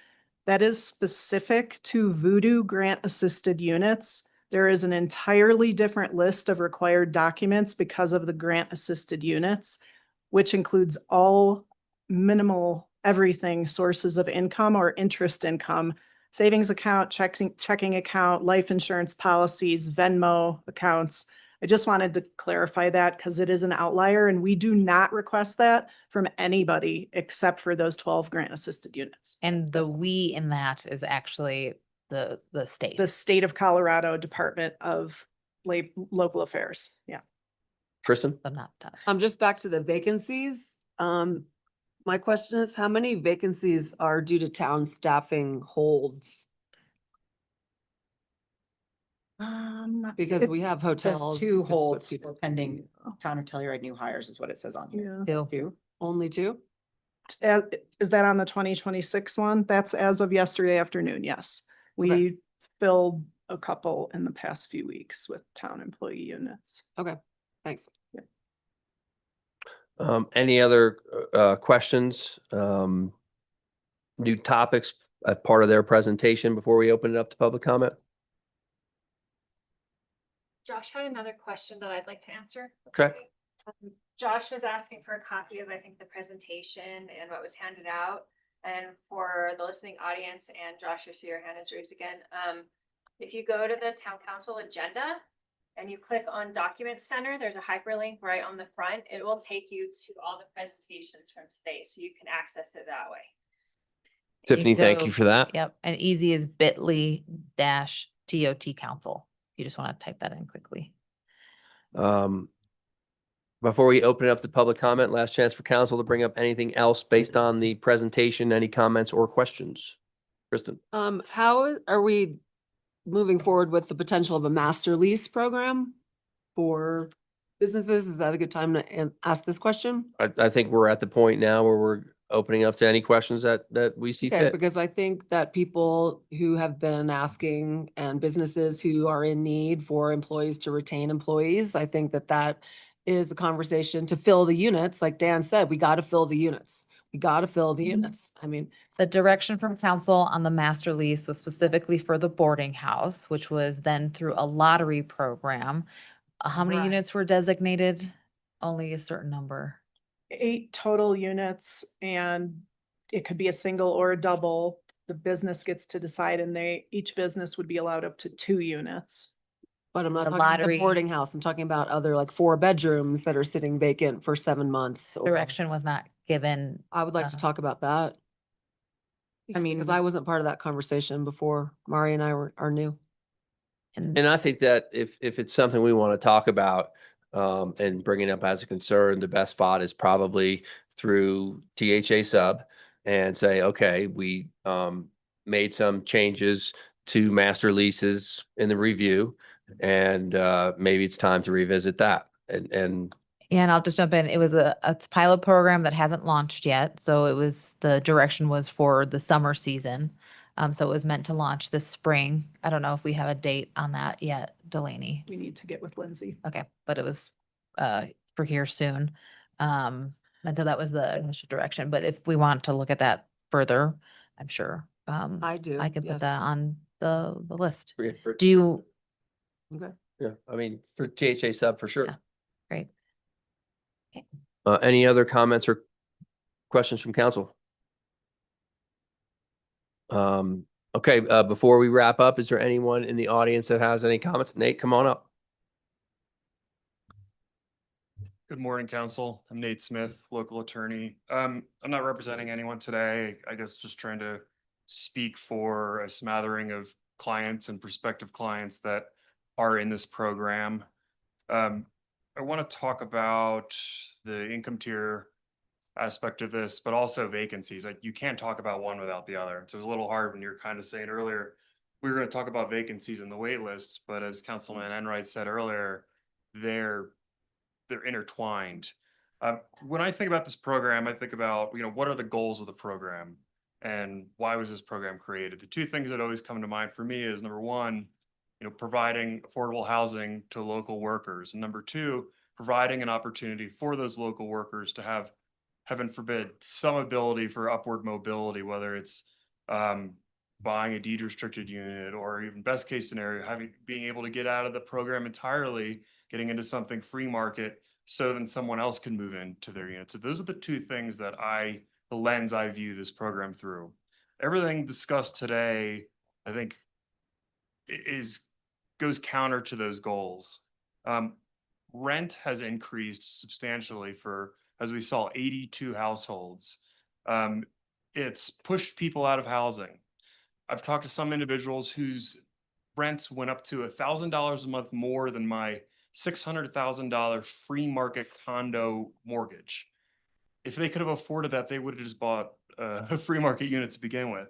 That is specific to Voodoo grant assisted units. There is an entirely different list of required documents because of the grant assisted units, which includes all minimal everything sources of income or interest income, savings account, checking account, life insurance policies, Venmo accounts. I just wanted to clarify that because it is an outlier and we do not request that from anybody except for those 12 grant assisted units. And the we in that is actually the state. The state of Colorado Department of Local Affairs. Yeah. Kristen? So not touch. Just back to the vacancies. My question is, how many vacancies are due to town staffing holds? Because we have It says hotels. 2 holds pending town of Telluride new hires is what it says on here. Yeah. 2. Only 2? Is that on the 2026 one? That's as of yesterday afternoon, yes. We filled a couple in the past few weeks with town employee units. Okay, thanks. Any other questions? New topics as part of their presentation before we open it up to public comment? Josh had another question that I'd like to answer. Okay. Josh was asking for a copy of, I think, the presentation and what was handed out. And for the listening audience, and Josh, I see your hand is raised again. If you go to the town council agenda, and you click on Document Center, there's a hyperlink right on the front. It will take you to all the presentations from today, so you can access it that way. Tiffany, thank you So- for that. Yep, and easy is bit.ly/TOT council. You just want to type that in quickly. Before we open it up to public comment, last chance for council to bring up anything else based on the presentation, any comments or questions? Kristen? How are we moving forward with the potential of a master lease program for businesses? Is that a good time to ask this question? I think we're at the point now where we're opening up to any questions that we see Okay, fit. because I think that people who have been asking and businesses who are in need for employees to retain employees, I think that that is a conversation to fill the units. Like Dan said, we got to fill the units. We got to fill the units. I mean, The direction from council on the master lease was specifically for the boarding house, which was then through a lottery program. How many Right. units were designated? Only a certain number. 8 total units, and it could be a single or a double. The business gets to decide, and each business would be allowed up to 2 units. but I'm not The talking about the lottery- boarding house. I'm talking about other like 4 bedrooms that are sitting vacant for 7 months. or- Direction was not given. I would like to talk about that. I mean, Because I wasn't part of that conversation before. Mari and I are new. And And I think that if it's something we want to talk about and bring it up as a concern, the best spot is probably through THA sub and say, okay, we made some changes to master leases in the review, and maybe it's time to revisit that. And Yeah, and I'll just jump in. It was a pilot program that hasn't launched yet. So it was, the direction was for the summer season. So it was meant to launch this spring. I don't know if we have a date on that yet, Delaney. we need to get with Lindsay. Okay, but it was for here soon. And so that was the initial direction. But if we want to look at that further, I'm sure I do. I could put yes. that on the list. for- Do you, Okay. yeah, I mean, for THA sub, for sure. Yeah. great. Any other comments or questions from council? Okay, before we wrap up, is there anyone in the audience that has any comments? Nate, come on up. Good morning, council. I'm Nate Smith, local attorney. I'm not representing anyone today. I guess just trying to speak for a smattering of clients and prospective clients that are in this program. I want to talk about the income tier aspect of this, but also vacancies. Like, you can't talk about one without the other. So it was a little hard when you were kind of saying earlier, we were going to talk about vacancies in the wait list, but as Councilman Enright said earlier, they're intertwined. When I think about this program, I think about, what are the goals of the program and why was this program created? The 2 things that always come to mind for me is, number 1, providing affordable housing to local workers. And number 2, providing an opportunity for those local workers to have, heaven forbid, some ability for upward mobility, whether it's buying a deed restricted unit, or even best case scenario, being able to get out of the program entirely, getting into something free market, so then someone else can move into their unit. So those are the 2 things that the lens I view this program through. Everything discussed today, I think, goes counter to those goals. Rent has increased substantially for, as we saw, 82 households. It's pushed people out of housing. I've talked to some individuals whose rents went up to $1,000 a month more than my $600,000 free market condo mortgage. If they could have afforded that, they would have just bought a free market unit to begin with.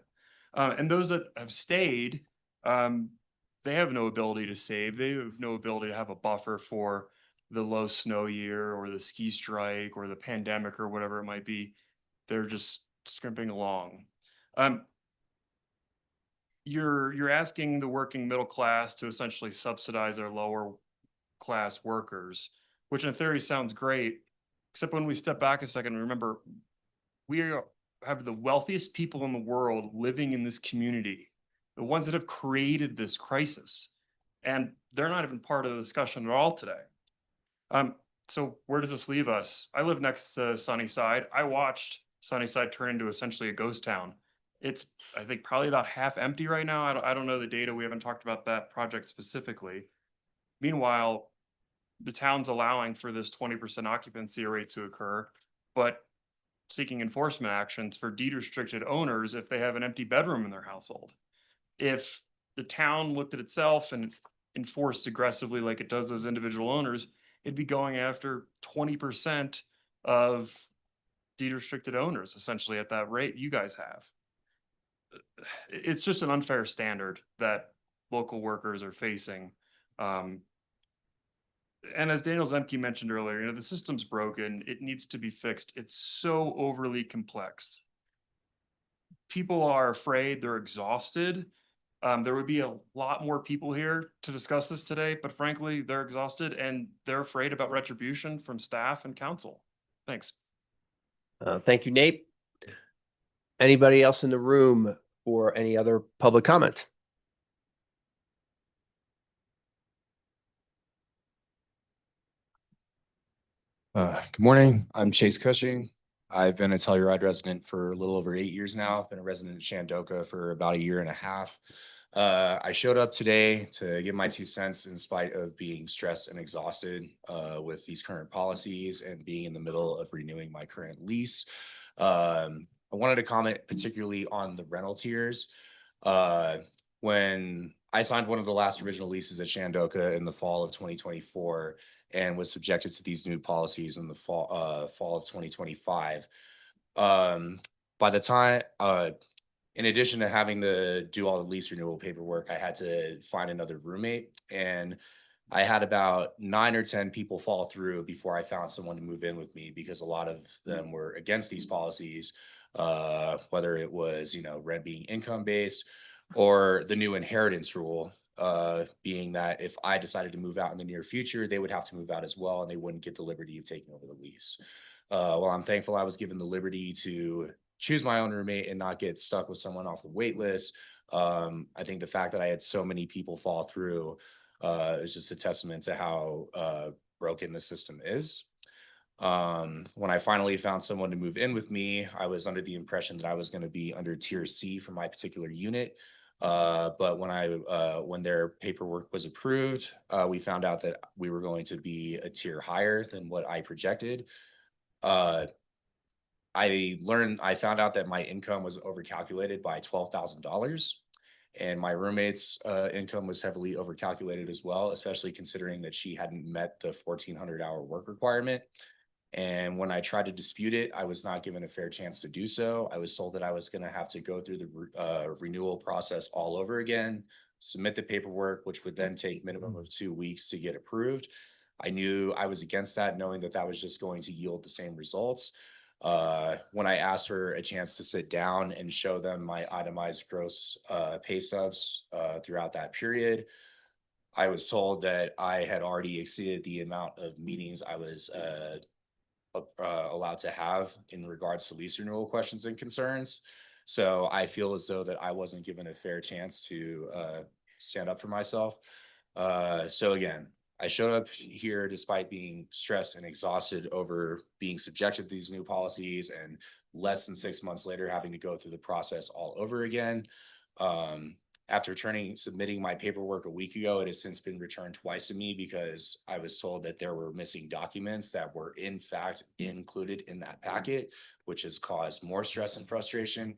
And those that have stayed, they have no ability to save. They have no ability to have a buffer for the low snow year or the ski strike or the pandemic or whatever it might be. They're just scrimping along. You're asking the working middle class to essentially subsidize our lower class workers, which in theory sounds great, except when we step back a second and remember, have the wealthiest people in the world living in this community, the ones that have created this crisis, and they're not even part of the discussion at all today. So where does this leave us? I live next to Sunnyside. I watched Sunnyside turn into essentially a ghost town. It's, I think, probably about half empty right now. I don't know the data. We haven't talked about that project specifically. Meanwhile, the town's allowing for this 20% occupancy rate to occur, but seeking enforcement actions for deed restricted owners if they have an empty bedroom in their household. If the town looked at itself and enforced aggressively like it does as individual owners, it'd be going after 20% of deed restricted owners, essentially at that rate you guys have. It's just an unfair standard that local workers are facing. And as Daniel Zemke mentioned earlier, you know, the system's broken. It needs to be fixed. It's so overly complex. People are afraid, they're exhausted. There would be a lot more people here to discuss this today, but frankly, they're exhausted and they're afraid about retribution from staff and council. Thanks. Thank you, Nate. Anybody else in the room for any other public comment? Good morning. I'm Chase Cushing. I've been a Telluride resident for a little over 8 years now. I've been a resident of Shandoka for about 1.5 years. I showed up today to give my 2 cents in spite of being stressed and exhausted with these current policies and being in the middle of renewing my current lease. I wanted to comment particularly on the rental tiers. When I signed one of the last original leases at Shandoka in the fall of 2024 and was subjected to these new policies in the fall of 2025. By the time, in addition to having to do all the lease renewal paperwork, I had to find another roommate, and I had about 9 or 10 people fall through before I found someone to move in with me, because a lot of them were against these policies, whether it was, you know, rent being income based or the new inheritance rule, being that if I decided to move out in the near future, they would have to move out as well, and they wouldn't get the liberty of taking over the lease. Well, I'm thankful I was given the liberty to choose my own roommate and not get stuck with someone off the wait list. I think the fact that I had so many people fall through is just a testament to how broken the system is. When I finally found someone to move in with me, I was under the impression that I was going to be under tier C for my particular unit. But when their paperwork was approved, we found out that we were going to be a tier higher than what I projected. I found out that my income was overcalculated by $12,000, and my roommate's income was heavily overcalculated as well, especially considering that she hadn't met the 1,400-hour work requirement. And when I tried to dispute it, I was not given a fair chance to do so. I was told that I was going to have to go through the renewal process all over again, submit the paperwork, which would then take minimum of 2 weeks to get approved. I knew I was against that, knowing that that was just going to yield the same results. When I asked for a chance to sit down and show them my itemized gross pay stubs throughout that period, I was told that I had already exceeded the amount of meetings I was allowed to have in regards to lease renewal questions and concerns. So I feel as though that I wasn't given a fair chance to stand up for myself. So again, I showed up here despite being stressed and exhausted over being subjected to these new policies, and less than 6 months later having to go through the process all over again. After submitting my paperwork a week ago, it has since been returned twice to me because I was told that there were missing documents that were in fact included in that packet, which has caused more stress and frustration.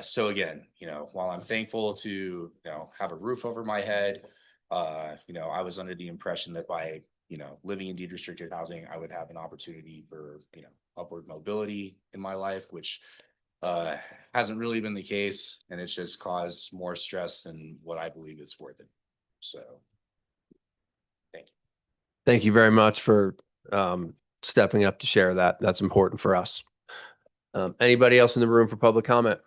So again, you know, while I'm thankful to, you know, have a roof over my head, you know, I was under the impression that by, you know, living in deed restricted housing, I would have an opportunity for, you know, upward mobility in my life, which hasn't really been the case, and it's just caused more stress than what I believe it's worth it. So thank you. Thank you very much for stepping up to share that. That's important for us. Anybody else in the room for public comment?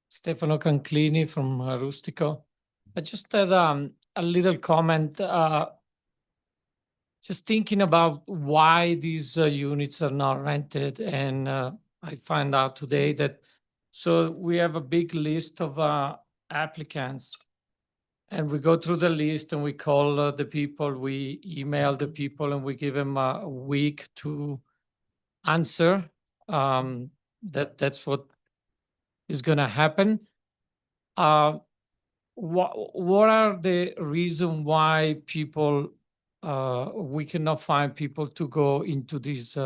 Stefano Canclini from Rustico. I just had a little comment. Just thinking about why these units are not rented, and I find out today that so we have a big list of applicants, and we go through the list and we call the people, we email the people, and we give them a week to answer. That's what is going to happen. what are the reason why people, we cannot find people to go into these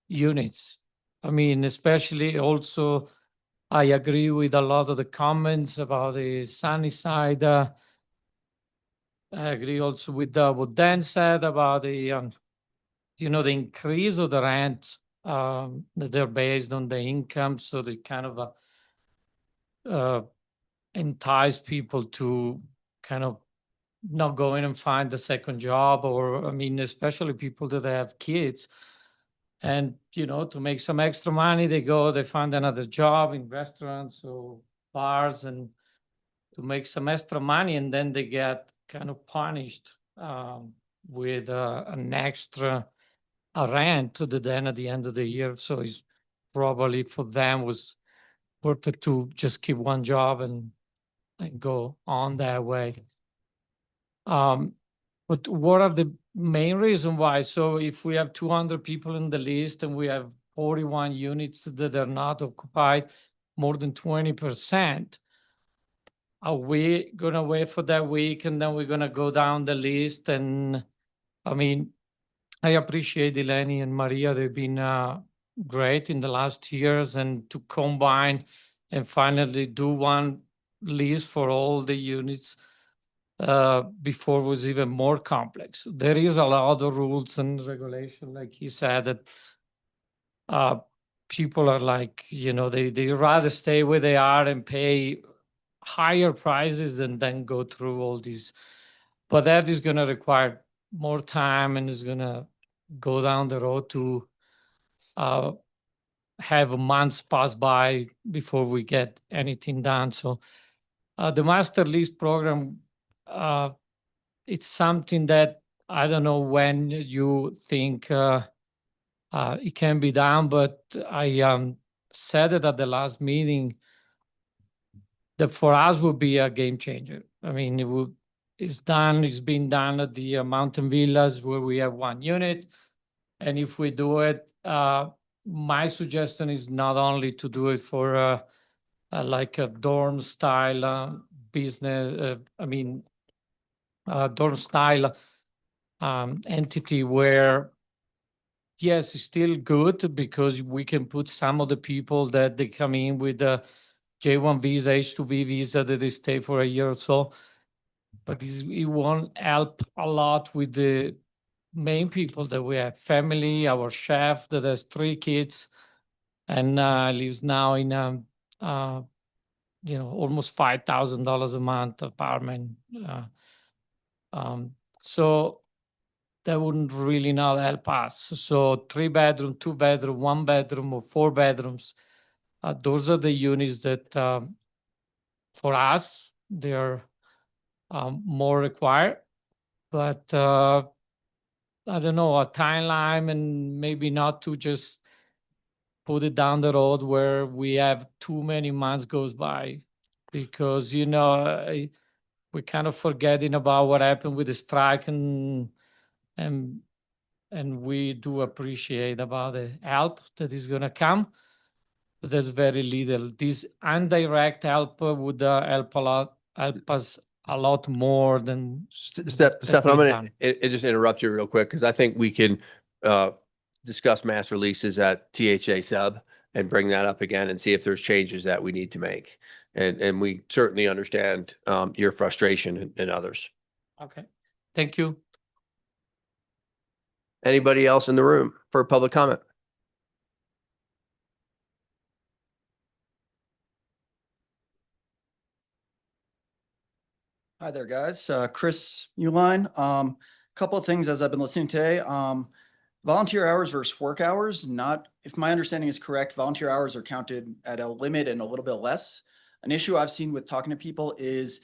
units? I mean, especially also, I agree with a lot of the comments about the sunny side. I agree also with what Dan said about the, the increase of the rent, that they're based on the income, so they kind of entice people to kind of not go in and find a second job, or, I mean, especially people that have kids. And, to make some extra money, they find another job in restaurants or bars and to make some extra money, and then they get kind of punished with an extra rent that then at the end of the year. So it's probably for them was worth it to just keep one job and go on that way. But what are the main reason why? So if we have 200 people in the list and we have 41 units that are not occupied, more than 20%, are we gonna wait for that week and then we're gonna go down the list? And I mean, I appreciate Eleni and Maria. They've been great in the last years, and to combine and finally do one list for all the units before was even more complex. There is a lot of rules and regulation, like he said, that people are like, they rather stay where they are and pay higher prices than then go through all these. But that is going to require more time and is going to go down the road to have months pass by before we get anything done. So the master lease program, it's something that I don't know when you think it can be done, but I said it at the last meeting that for us would be a game changer. I mean, it's been done at the Mountain Villas where we have one unit. And if we do it, my suggestion is not only to do it for like a dorm style business, dorm style entity where, yes, it's still good because we can put some of the people that they come in with a J1 visa, H2B visa, that they stay for a year or so. But it won't help a lot with the main people that we have. Family, our chef that has 3 kids and lives now in almost $5,000 a month apartment. So that wouldn't really not help us. So 3 bedroom, 2 bedroom, 1 bedroom, or 4 bedrooms. Those are the units that for us, they're more required. But I don't know, a timeline and maybe not to just put it down the road where we have too many months goes by, because, we're kind of forgetting about what happened with the strike, and we do appreciate about the help that is going to come, but there's very little. This indirect help would help us a lot more than Steph, I'm going to just interrupt you real quick because I think we can discuss master leases at THA sub and bring that up again and see if there's changes that we need to make. And we certainly understand your frustration and others. Okay, thank you. Anybody else in the room for public comment? Hi there, guys. Chris Uline. Couple of things as I've been listening today. Volunteer hours versus work hours. Not, if my understanding is correct, volunteer hours are counted at a limit and a little bit less. An issue I've seen with talking to people is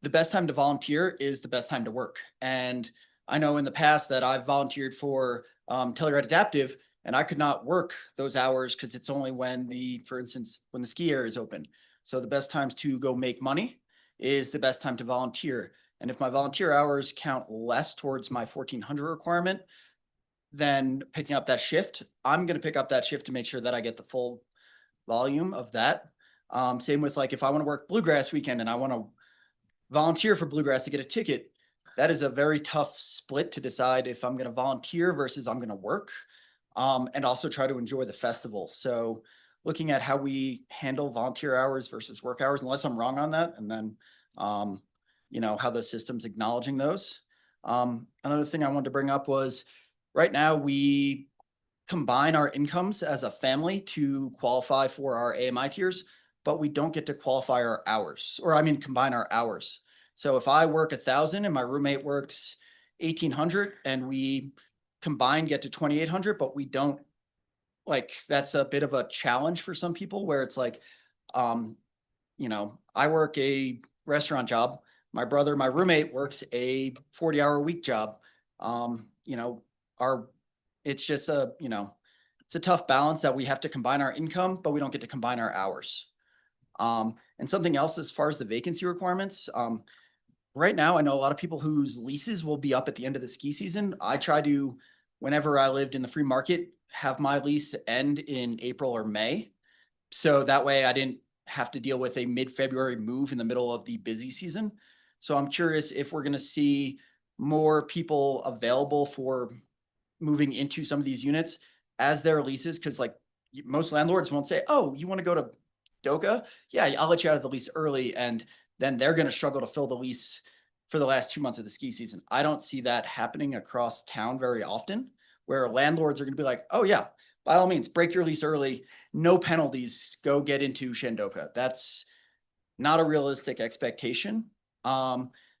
the best time to volunteer is the best time to work. And I know in the past that I've volunteered for Telluride Adaptive, and I could not work those hours because it's only when for instance, when the ski area is open. So the best times to go make money is the best time to volunteer. And if my volunteer hours count less towards my 1,400 requirement, then picking up that shift, I'm going to pick up that shift to make sure that I get the full volume of that. Same with like, if I want to work Bluegrass weekend and I want to volunteer for Bluegrass to get a ticket, that is a very tough split to decide if I'm going to volunteer versus I'm going to work, and also try to enjoy the festival. So looking at how we handle volunteer hours versus work hours, unless I'm wrong on that, and then, you know, how the system's acknowledging those. Another thing I wanted to bring up was right now we combine our incomes as a family to qualify for our AMI tiers, but we don't get to qualify our hours, or I mean, combine our hours. So if I work 1,000 and my roommate works 1,800 and we combined get to 2,800, but we don't, like, that's a bit of a challenge for some people where it's like, you know, I work a restaurant job. My roommate works a 40-hour-a-week job. You know, it's just a, you know, it's a tough balance that we have to combine our income, but we don't get to combine our hours. And something else as far as the vacancy requirements, right now, I know a lot of people whose leases will be up at the end of the ski season. I try to, whenever I lived in the free market, have my lease end in April or May. So that way I didn't have to deal with a mid-February move in the middle of the busy season. So I'm curious if we're going to see more people available for moving into some of these units as their leases. Cause like most landlords won't say, oh, you want to go to Doka? Yeah, I'll let you out of the lease early. And then they're going to struggle to fill the lease for the last 2 months of the ski season. I don't see that happening across town very often, where landlords are going to be like, oh yeah, by all means, break your lease early, no penalties, go get into Shandoka. That's not a realistic expectation.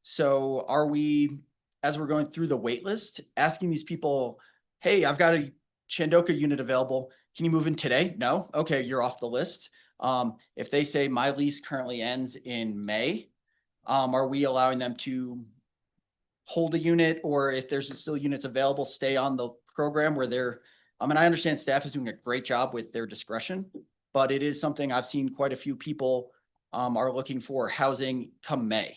So are we, as we're going through the wait list, asking these people, hey, I've got a Shandoka unit available. Can you move in today? No? Okay, you're off the list. If they say my lease currently ends in May, are we allowing them to hold a unit, or if there's still units available, stay on the program where they're, I mean, I understand staff is doing a great job with their discretion, but it is something I've seen quite a few people are looking for housing come May.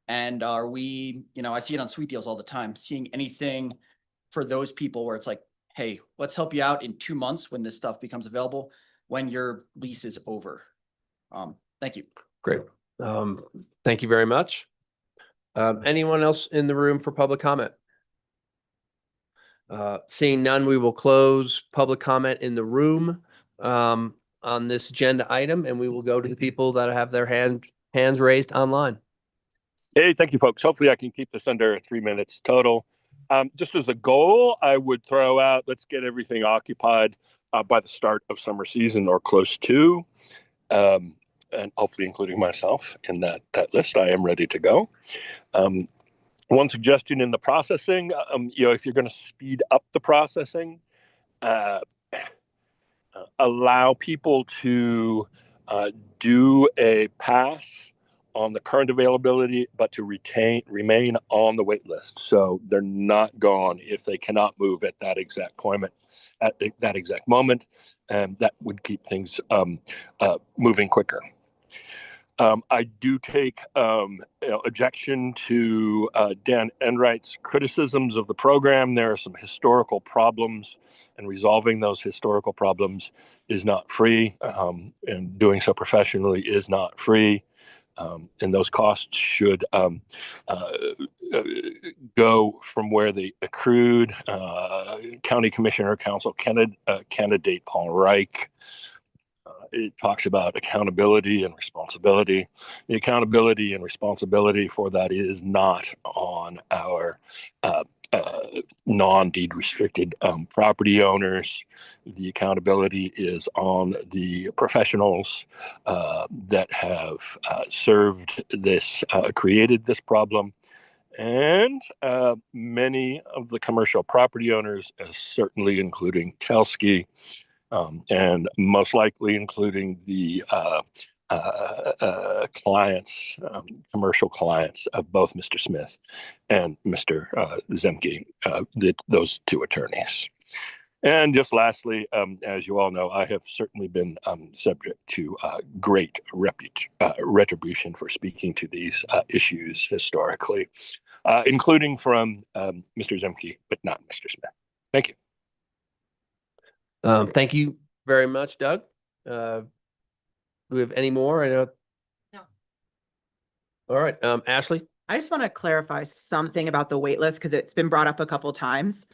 And are we, you know, I see it on Sweet Deals all the time, seeing anything for those people where it's like, hey, let's help you out in 2 months when this stuff becomes available, when your lease is over. Thank you. Great. Thank you very much. Anyone else in the room for public comment? Seeing none, we will close public comment in the room on this agenda item, and we will go to the people that have their hands raised online. Hey, thank you, folks. Hopefully I can keep this under 3 minutes total. Just as a goal, I would throw out, let's get everything occupied by the start of summer season or close to, and hopefully including myself in that list. I am ready to go. One suggestion in the processing, you know, if you're going to speed up the processing, allow people to do a pass on the current availability, but to remain on the wait list. So they're not gone if they cannot move at that exact moment, and that would keep things moving quicker. I do take objection to Dan Enright's criticisms of the program. There are some historical problems, and resolving those historical problems is not free, and doing so professionally is not free. And those costs should go from where they accrued. County Commissioner Council candidate Paul Reich, it talks about accountability and responsibility. The accountability and responsibility for that is not on our non-deed restricted property owners. The accountability is on the professionals that have served this, created this problem. And many of the commercial property owners, certainly including Telsky, and most likely including the clients, commercial clients of both Mr. Smith and Mr. Zemke, those two attorneys. And just lastly, as you all know, I have certainly been subject to great retribution for speaking to these issues historically, including from Mr. Zemke, but not Mr. Smith. Thank you. Thank you very much, Doug. Do we have any more? I know. No. All right, Ashley? I just want to clarify something about the wait list because it's been brought up a couple times.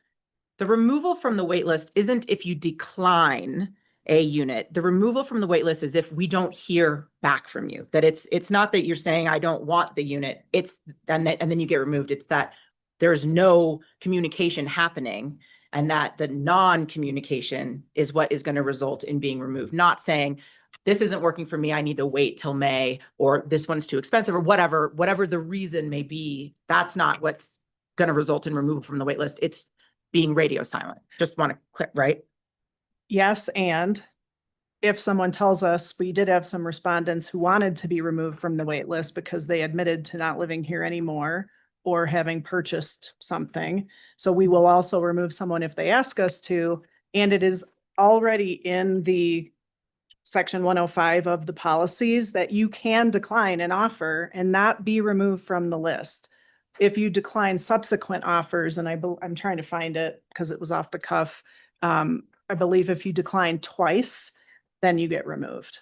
The removal from the wait list isn't if you decline a unit. The removal from the wait list is if we don't hear back from you. That it's not that you're saying I don't want the unit. It's and then you get removed. It's that there's no communication happening and that the non-communication is what is going to result in being removed. Not saying this isn't working for me, I need to wait till May, or this one's too expensive, or whatever the reason may be. That's not what's going to result in removal from the wait list. It's being radio silent. Just want to click, right? Yes, and if someone tells us, we did have some respondents who wanted to be removed from the wait list because they admitted to not living here anymore or having purchased something. So we will also remove someone if they ask us to, and it is already in the Section 105 of the policies that you can decline an offer and not be removed from the list. If you decline subsequent offers, and I'm trying to find it because it was off the cuff. I believe if you decline twice, then you get removed.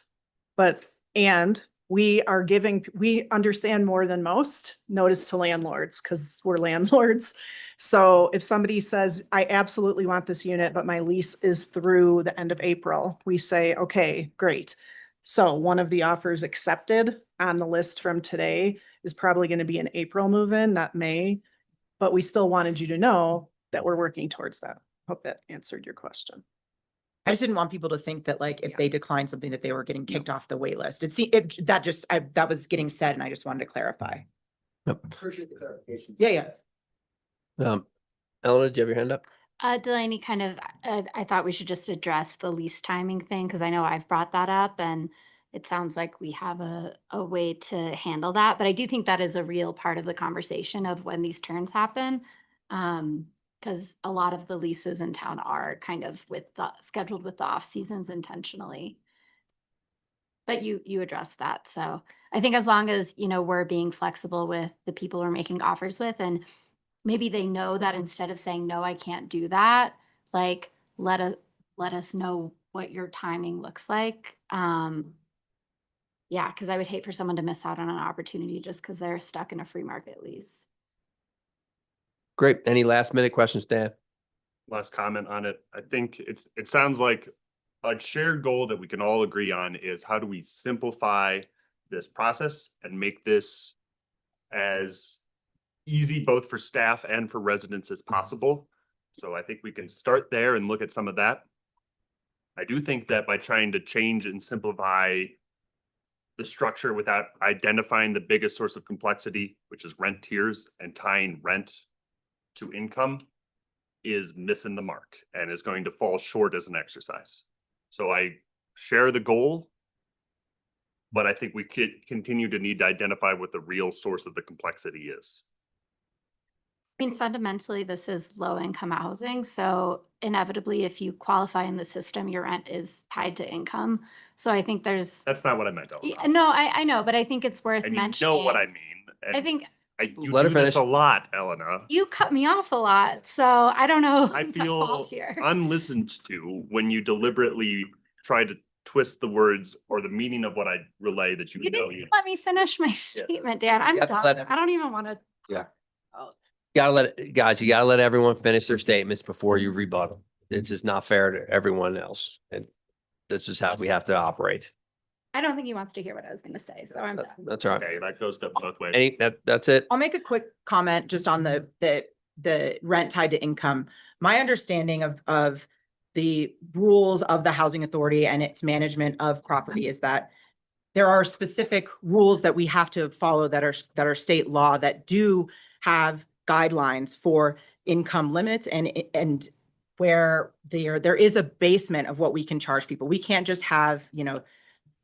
And we understand more than most notice to landlords because we're landlords. So if somebody says, I absolutely want this unit, but my lease is through the end of April, we say, okay, great. So one of the offers accepted on the list from today is probably going to be an April move-in, not May. But we still wanted you to know that we're working towards that. Hope that answered your question. I just didn't want people to think that like if they declined something that they were getting kicked off the wait list. That was getting said and I just wanted to clarify. Appreciate the clarification. Yeah. Eleanor, do you have your hand up? Delaney, kind of, I thought we should just address the lease timing thing because I know I've brought that up and it sounds like we have a way to handle that. But I do think that is a real part of the conversation of when these turns happen. Because a lot of the leases in town are kind of scheduled with the off seasons intentionally. But you addressed that. So I think as long as, we're being flexible with the people we're making offers with, and maybe they know that instead of saying, no, I can't do that, like, let us know what your timing looks like. Yeah, because I would hate for someone to miss out on an opportunity just because they're stuck in a free market lease. Great. Any last minute questions, Dan? Last comment on it. I think it sounds like a shared goal that we can all agree on is how do we simplify this process and make this as easy both for staff and for residents as possible. So I think we can start there and look at some of that. I do think that by trying to change and simplify the structure without identifying the biggest source of complexity, which is rent tiers and tying rent to income, is missing the mark and is going to fall short as an exercise. So I share the goal, but I think we could continue to need to identify what the real source of the complexity is. I mean, fundamentally, this is low income housing. So inevitably, if you qualify in the system, your rent is tied to income. So I think there's. That's not what I meant, Eleanor. No, I know, but I think it's worth And you mentioning. know what I mean. I think You Let her do this finish. a lot, Eleanor. you cut me off a lot. So I don't know. I who's at fault feel here. unlistened to when you deliberately try to twist the words or the meaning of what I relay that you You know. didn't let me finish my statement, Dan. I'm You have to done. let- I don't even want to. Yeah. You gotta let everyone finish their statements before you rebuttal. It's just not fair to everyone else. And that's just how we have to operate. I don't think he wants to hear what I was going to say. So I'm done. That's all right. Okay, that goes both ways. That's it. I'll make a quick comment just on the rent tied to income. My understanding of the rules of the housing authority and its management of property is that there are specific rules that we have to follow that are state law that do have guidelines for income limits and where there is a basement of what we can charge people. We can't just have,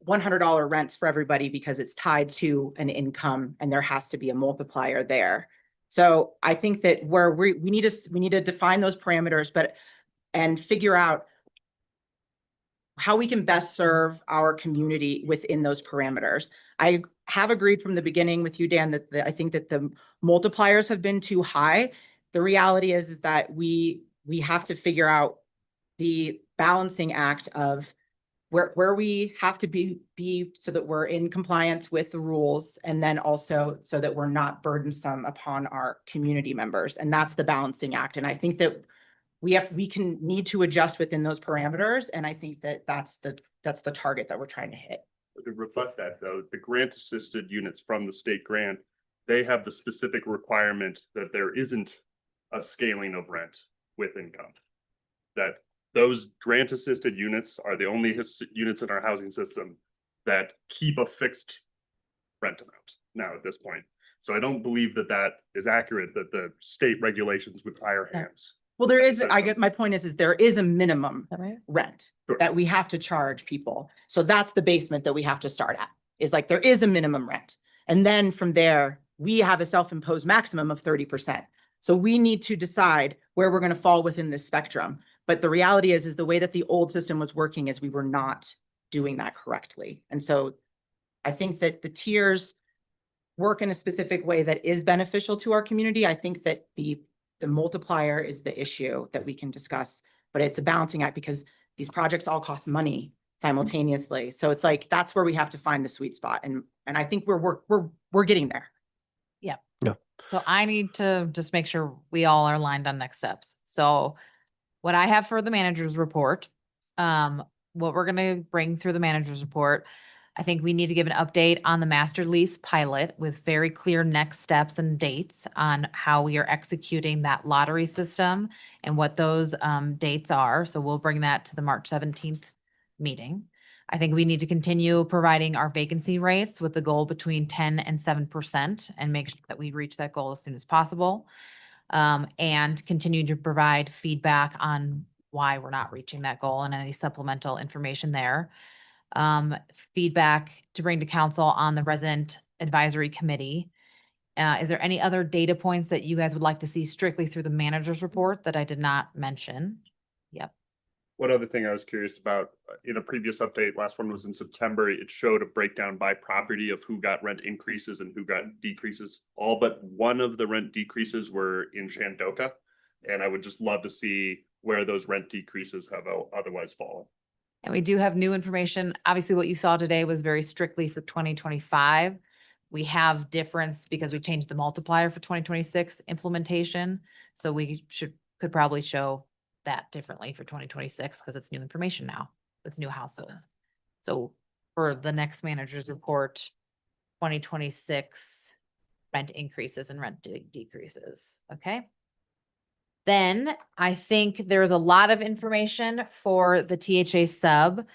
$100 rents for everybody because it's tied to an income and there has to be a multiplier there. So I think that where we need to define those parameters, and figure out how we can best serve our community within those parameters. I have agreed from the beginning with you, Dan, that I think that the multipliers have been too high. The reality is that we have to figure out the balancing act of where we have to be so that we're in compliance with the rules, and then also so that we're not burdensome upon our community members. And that's the balancing act. And I think that we need to adjust within those parameters. And I think that that's the target that we're trying to hit. To reflect that though, the grant assisted units from the state grant, they have the specific requirement that there isn't a scaling of rent with income. That those grant assisted units are the only units in our housing system that keep a fixed rent amount now at this point. So I don't believe that that is accurate, that the state regulations would tie our hands. Well, my point is there is a minimum rent that we have to charge people. So that's the basement that we have to start at, is like, there is a minimum rent. And then from there, we have a self-imposed maximum of 30%. So we need to decide where we're going to fall within this spectrum. But the reality is the way that the old system was working is we were not doing that correctly. And so I think that the tiers work in a specific way that is beneficial to our community. I think that the multiplier is the issue that we can discuss, but it's a balancing act because these projects all cost money simultaneously. So it's like, that's where we have to find the sweet spot. And I think we're getting there. Yep. Yeah. So I need to just make sure we all are aligned on next steps. So what I have for the manager's report, what we're gonna bring through the manager's report, I think we need to give an update on the master lease pilot with very clear next steps and dates on how we are executing that lottery system and what those dates are. So we'll bring that to the March 17th meeting. I think we need to continue providing our vacancy rates with the goal between 10 and 7% and make sure that we reach that goal as soon as possible. And continue to provide feedback on why we're not reaching that goal and any supplemental information there. Feedback to bring to council on the resident advisory committee. Is there any other data points that you guys would like to see strictly through the manager's report that I did not mention? Yep. One other thing I was curious about, in a previous update, last one was in September, it showed a breakdown by property of who got rent increases and who got decreases. All but one of the rent decreases were in Shandoka. And I would just love to see where those rent decreases have otherwise fallen. And we do have new information. Obviously, what you saw today was very strictly for 2025. We have difference because we changed the multiplier for 2026 implementation. So we could probably show that differently for 2026 because it's new information now with new households. So for the next manager's report, 2026 rent increases and rent decreases. Okay. Then I think there's a lot of information for the THA sub.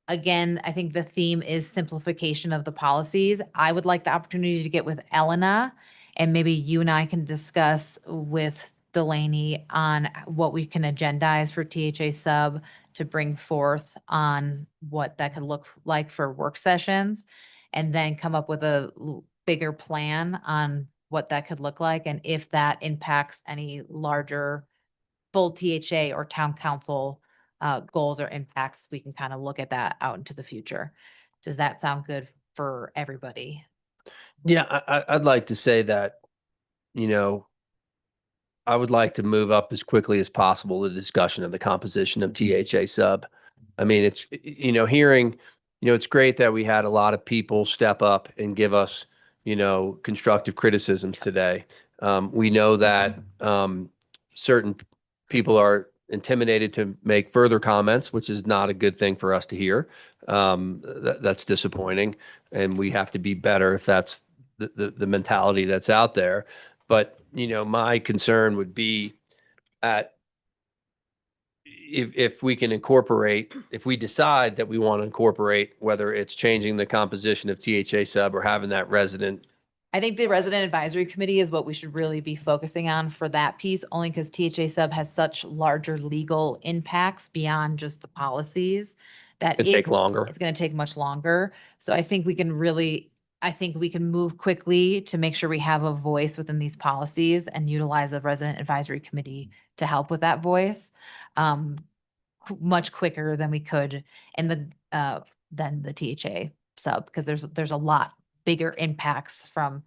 Again, I think the theme is simplification of the policies. I would like the opportunity to get with Elena and maybe you and I can discuss with Delaney on what we can agendize for THA sub to bring forth on what that could look like for work sessions and then come up with a bigger plan on what that could look like and if that impacts any larger full THA or town council goals or impacts, we can kind of look at that out into the future. Does that sound good for everybody? Yeah, I'd like to say that, I would like to move up as quickly as possible the discussion of the composition of THA sub. I mean, it's, hearing, it's great that we had a lot of people step up and give us, constructive criticisms today. We know that certain people are intimidated to make further comments, which is not a good thing for us to hear. That's disappointing. And we have to be better if that's the mentality that's out there. But, my concern would be if we can incorporate, if we decide that we want to incorporate, whether it's changing the composition of THA sub or having that resident. I think the resident advisory committee is what we should really be focusing on for that piece, only because THA sub has such larger legal impacts beyond just the policies that It'd take longer. It's going to take much longer. So I think we can move quickly to make sure we have a voice within these policies and utilize a resident advisory committee to help with that voice much quicker than we could than the THA sub, because there's a lot bigger impacts from,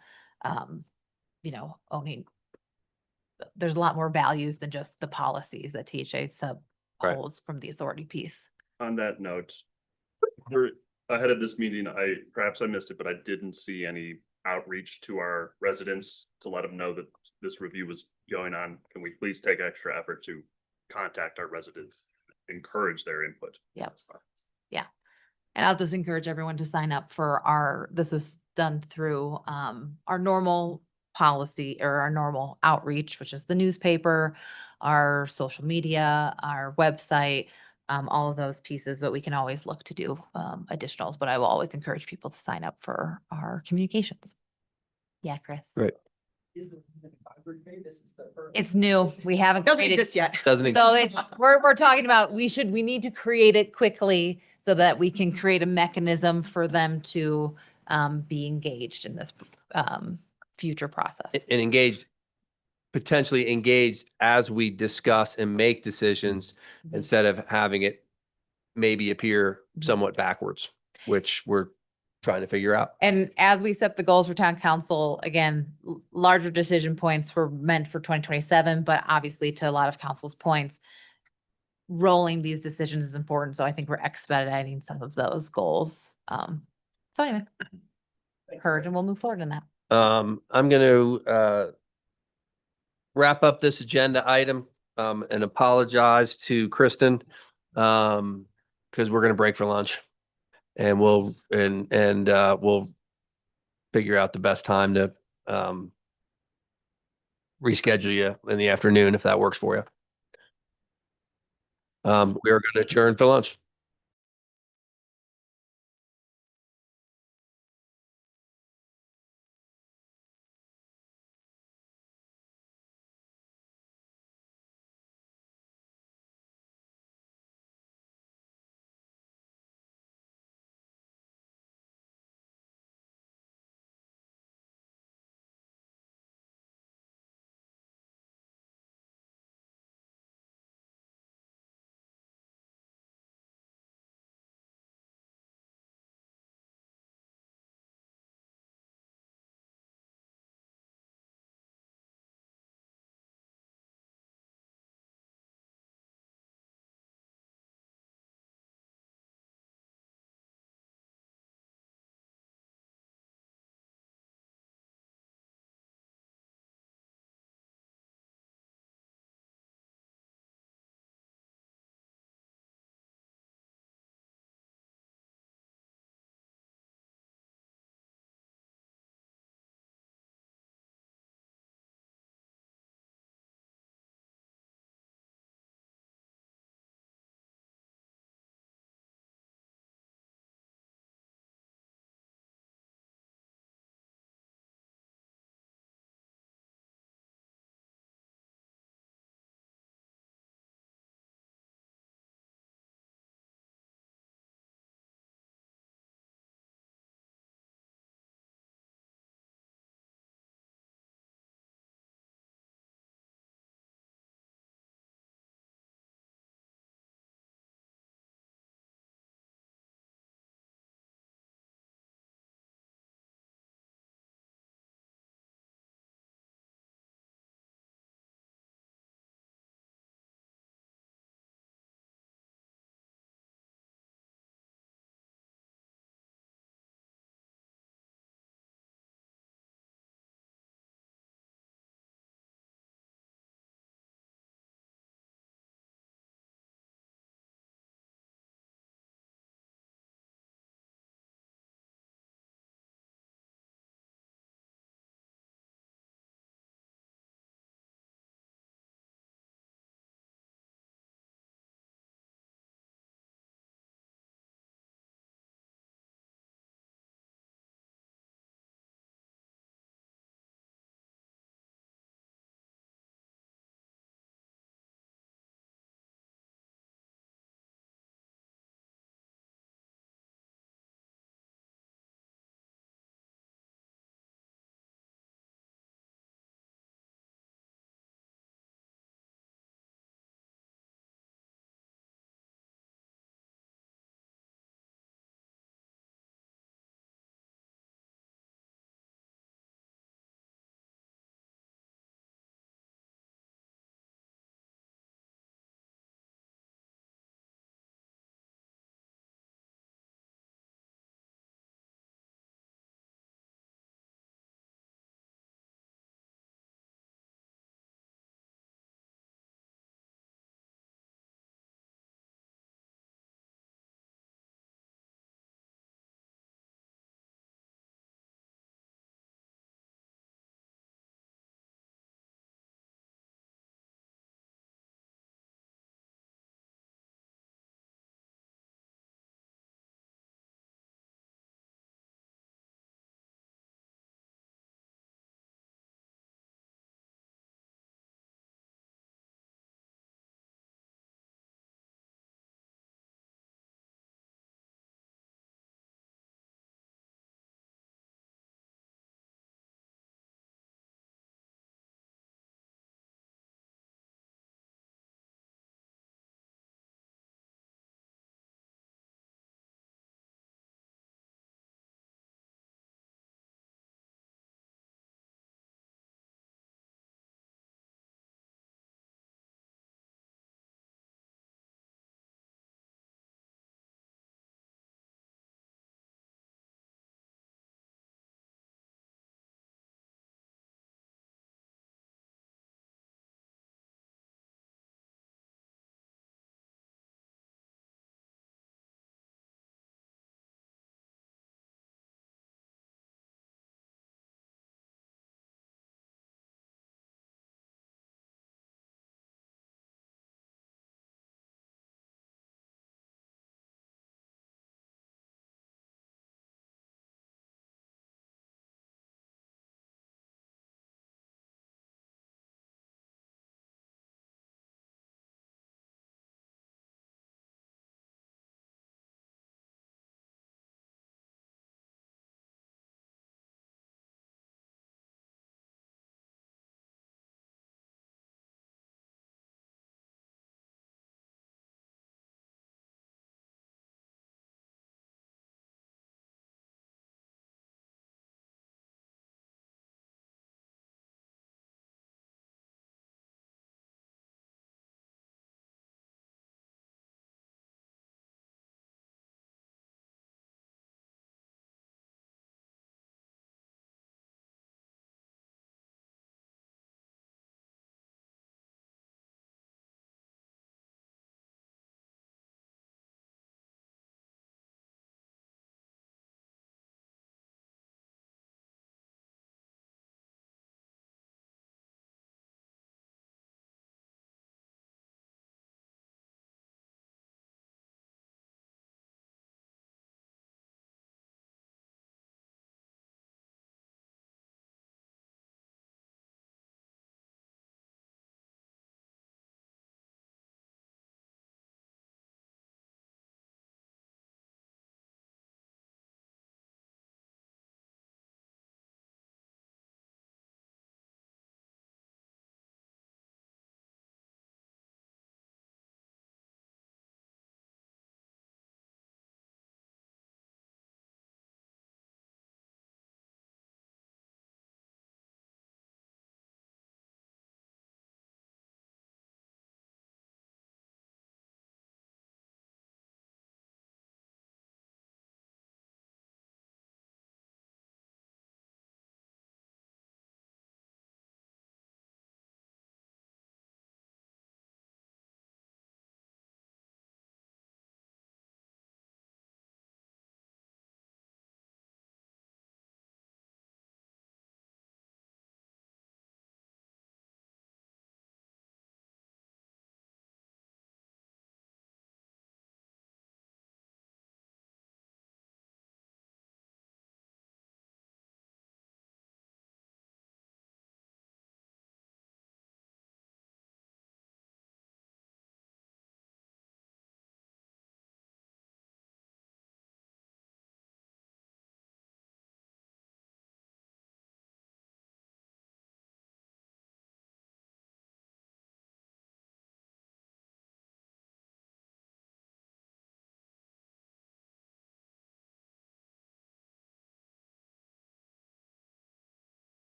owning. There's a lot more values than just the policies that THA sub holds from the authority piece. On that note, Ahead of this meeting, perhaps I missed it, but I didn't see any outreach to our residents to let them know that this review was going on. Can we please take extra effort to contact our residents, encourage their input? Yep. That's fine. Yeah. And I'll just encourage everyone to sign up for this was done through our normal policy or our normal outreach, which is the newspaper, our social media, our website, all of those pieces, but we can always look to do additionals, but I will always encourage people to sign up for our communications. Yeah, Chris. Right. It's new. We haven't. Doesn't created- exist yet. Doesn't So it's, we're talking about, we need to create it quickly so that we can create a mechanism for them to be engaged in this future process. And engaged, potentially engaged as we discuss and make decisions instead of having it maybe appear somewhat backwards, which we're trying to figure out. And as we set the goals for town council, again, larger decision points were meant for 2027, but obviously to a lot of council's points, rolling these decisions is important. So I think we're expediting some of those goals. So anyway, heard, and we'll move forward in that. I'm going to wrap up this agenda item and apologize to Kristen because we're going to break for lunch, and we'll figure out the best time to reschedule you in the afternoon if that works for you. We are going to adjourn for lunch.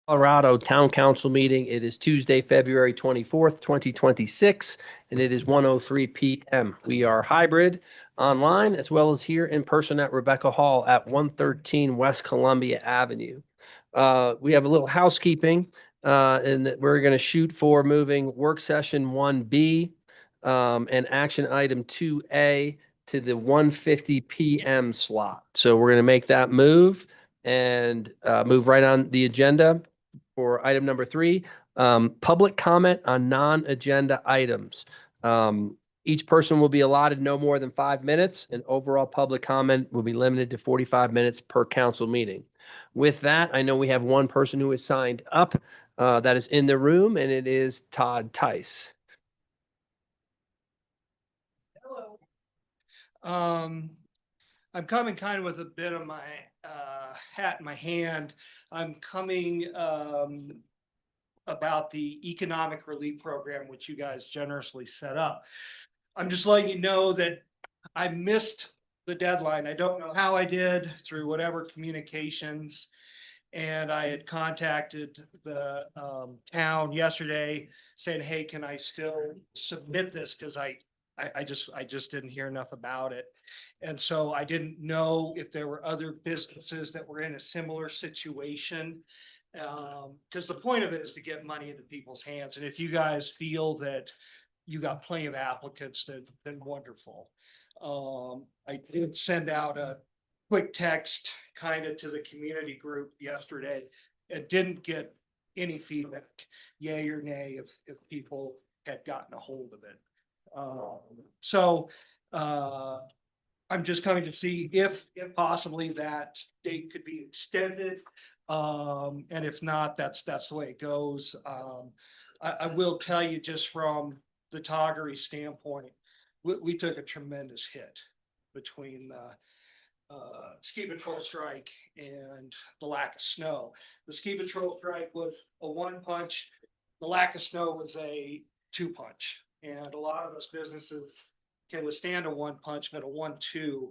Colorado Town Council meeting. It is Tuesday, February 24th, 2026, and it is 1:03 p.m. We are hybrid online as well as here in person at Rebecca Hall at 113 West Columbia Avenue. We have a little housekeeping, and that we're going to shoot for moving work session 1B and action item 2A to the 1:50 p.m. slot. So we're going to make that move and move right on the agenda for item number 3, public comment on non-agenda items. Each person will be allotted no more than 5 minutes, and overall public comment will be limited to 45 minutes per council meeting. With that, I know we have one person who is signed up that is in the room, and it is Todd Tice. I'm coming kind of with a bit of my hat in my hand. I'm coming about the economic relief program, which you guys generously set up. I'm just letting you know that I missed the deadline. I don't know how I did, through whatever communications. And I had contacted the town yesterday saying, hey, can I still submit this? Because I just didn't hear enough about it. And so I didn't know if there were other businesses that were in a similar situation. Because the point of it is to get money into people's hands. And if you guys feel that you got plenty of applicants, then wonderful. I did send out a quick text kind of to the community group yesterday and didn't get any feedback, yay or nay, if people had gotten a hold of it. I'm just coming to see if possibly that date could be extended. And if not, that's the way it goes. I will tell you, just from the Toggery standpoint, we took a tremendous hit between the ski patrol strike and the lack of snow. The ski patrol strike was a 1-punch. The lack of snow was a 2-punch. And a lot of us businesses can withstand a 1-punch, but a 1-2,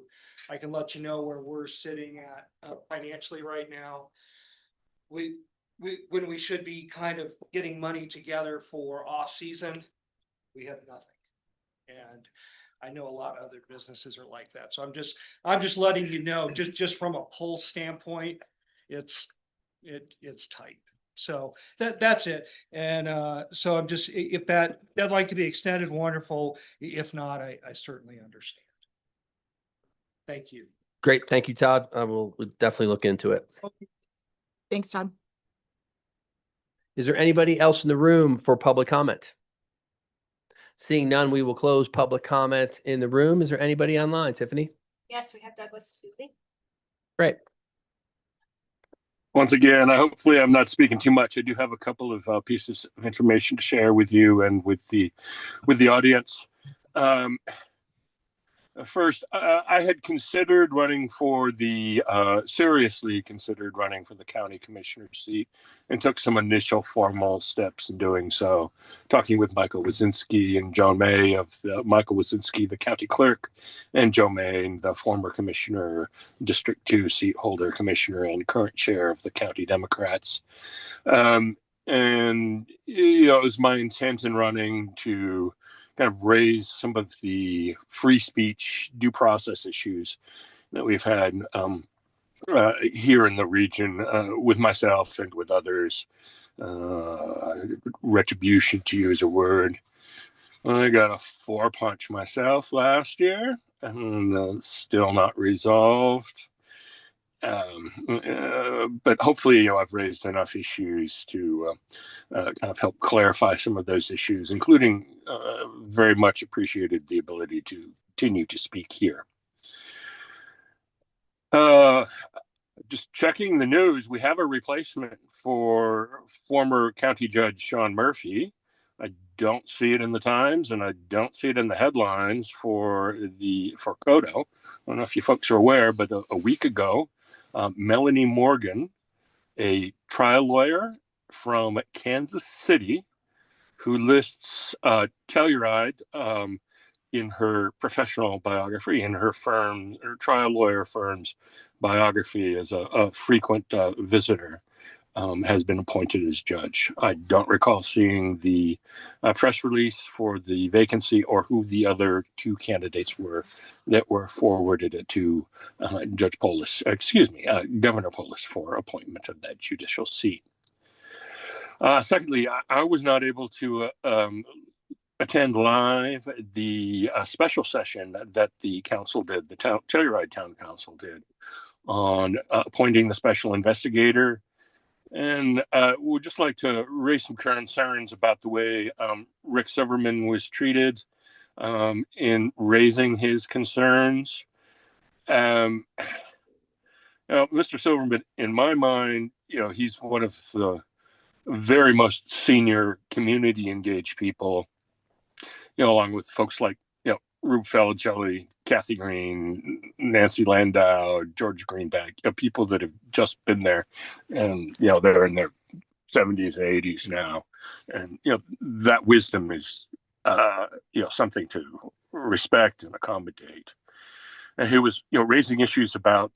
I can let you know where we're sitting at financially right now. When we should be kind of getting money together for off season, we have nothing. And I know a lot of other businesses are like that. So I'm just letting you know, just from a pull standpoint, it's tight. So that's it. And so I'm just, if that deadline could be extended, wonderful. If not, I certainly understand. Thank you. Great. Thank you, Todd. We'll definitely look into it. Thanks, Todd. Is there anybody else in the room for public comment? Seeing none, we will close public comment in the room. Is there anybody online, Tiffany? Yes, we have Douglas Tooley. Great. Once again, hopefully I'm not speaking too much. I do have a couple of pieces of information to share with you and with the audience. First, I had considered running for seriously considered running for the county commissioner seat and took some initial formal steps in doing so. Talking with Michael Wazinski and Joan May Michael Wazinski, the county clerk, and Joe May, the former commissioner, District 2 seat holder commissioner and current chair of the county Democrats. And, it was my intent in running to kind of raise some of the free speech due process issues that we've had here in the region with myself and with others. Retribution, to use a word. I got a 4-punch myself last year, and still not resolved. But hopefully, I've raised enough issues to kind of help clarify some of those issues, including very much appreciated the ability to continue to speak here. Just checking the news, we have a replacement for former County Judge Sean Murphy. I don't see it in the Times, and I don't see it in the headlines for Codo. I don't know if you folks are aware, but a week ago, Melanie Morgan, a trial lawyer from Kansas City, who lists Telluride in her professional biography, in her trial lawyer firm's biography as a frequent visitor. has been appointed as judge. I don't recall seeing the press release for the vacancy or who the other two candidates were that were forwarded it to Judge Polis, Governor Polis for appointment of that judicial seat. Secondly, I was not able to attend live the special session that the council did, the Telluride Town Council did, on appointing the special investigator. And would just like to raise some concerns about the way Rick Silverman was treated in raising his concerns. Mr. Silverman, in my mind, he's one of the very most senior community engaged people, along with folks like, Rube Felicelli, Kathy Green, Nancy Landau, George Greenback, people that have just been there and, they're in their 70s, 80s now. And, that wisdom is, something to respect and accommodate. And he was, raising issues about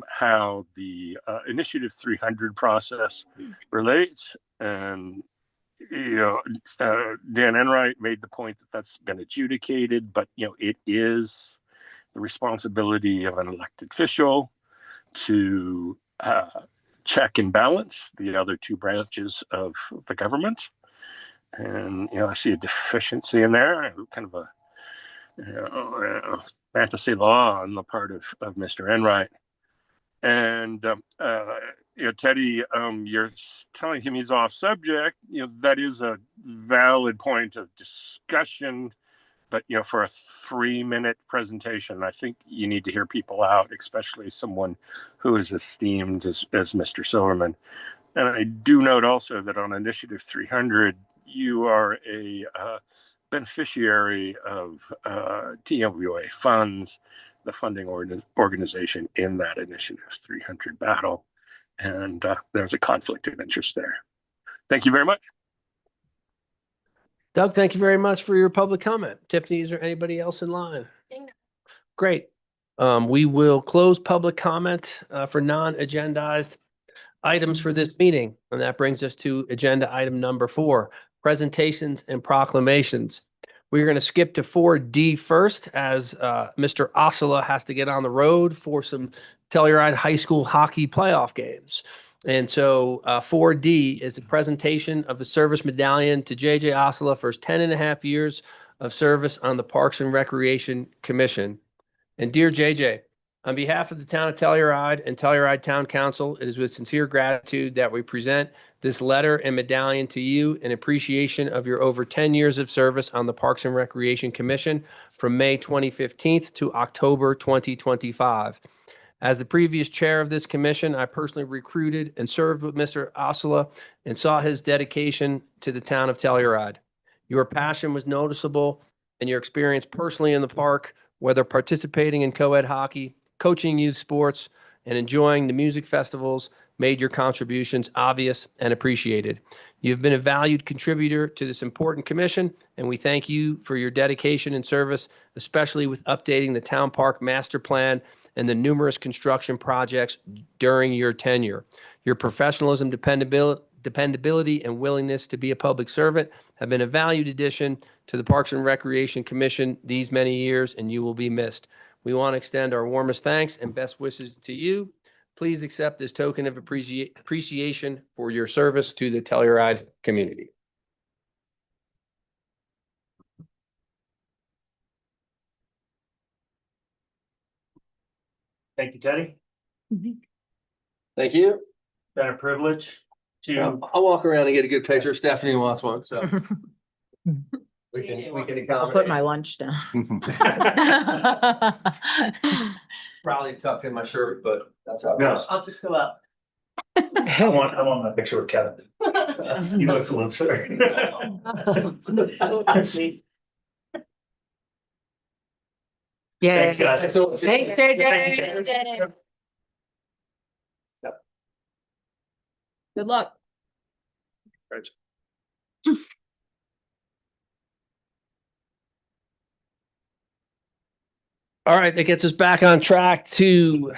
how the Initiative 300 process relates. And, Dan Enright made the point that that's been adjudicated, but, it is the responsibility of an elected official to check and balance the other two branches of the government. And, I see a deficiency in there, kind of a fantasy law on the part of Mr. Enright. And, Teddy, you're telling him he's off subject. That is a valid point of discussion. But, for a 3-minute presentation, I think you need to hear people out, especially someone who is esteemed as Mr. Silverman. And I do note also that on Initiative 300, you are a beneficiary of TWA funds, the funding organization in that Initiative 300 battle. And there's a conflict of interest there. Thank you very much. Doug, thank you very much for your public comment. Tiffany, is there anybody else in line? Great. We will close public comment for non-agendized items for this meeting. And that brings us to agenda item number 4, presentations and proclamations. We're going to skip to 4D first, as Mr. Ossola has to get on the road for some Telluride High School hockey playoff games. And so 4D is a presentation of the service medallion to JJ Ossola for his 10.5 years of service on the Parks and Recreation Commission. And dear JJ, on behalf of the town of Telluride and Telluride Town Council, it is with sincere gratitude that we present this letter and medallion to you in appreciation of your over 10 years of service on the Parks and Recreation Commission from May 2015 to October 2025. As the previous chair of this commission, I personally recruited and served with Mr. Ossola and saw his dedication to the town of Telluride. Your passion was noticeable, and your experience personally in the park, whether participating in co-ed hockey, coaching youth sports, and enjoying the music festivals, made your contributions obvious and appreciated. You've been a valued contributor to this important commission, and we thank you for your dedication and service, especially with updating the town park master plan and the numerous construction projects during your tenure. Your professionalism, dependability, and willingness to be a public servant have been a valued addition to the Parks and Recreation Commission these many years, and you will be missed. We want to extend our warmest thanks and best wishes to you. Please accept this token of appreciation for your service to the Telluride community. Thank you, Teddy. Thank you. Been a privilege to. I'll walk around and get a good picture. Stephanie wants one, so we can accommodate. I'll put my lunch down. Probably tucked in my shirt, but that's how it No, goes. I'll just go up. I want my picture with Kevin. He looks a little sure. Yeah. Thanks, guys. Thanks, JJ. Good luck. Right. All right, that gets us back on track to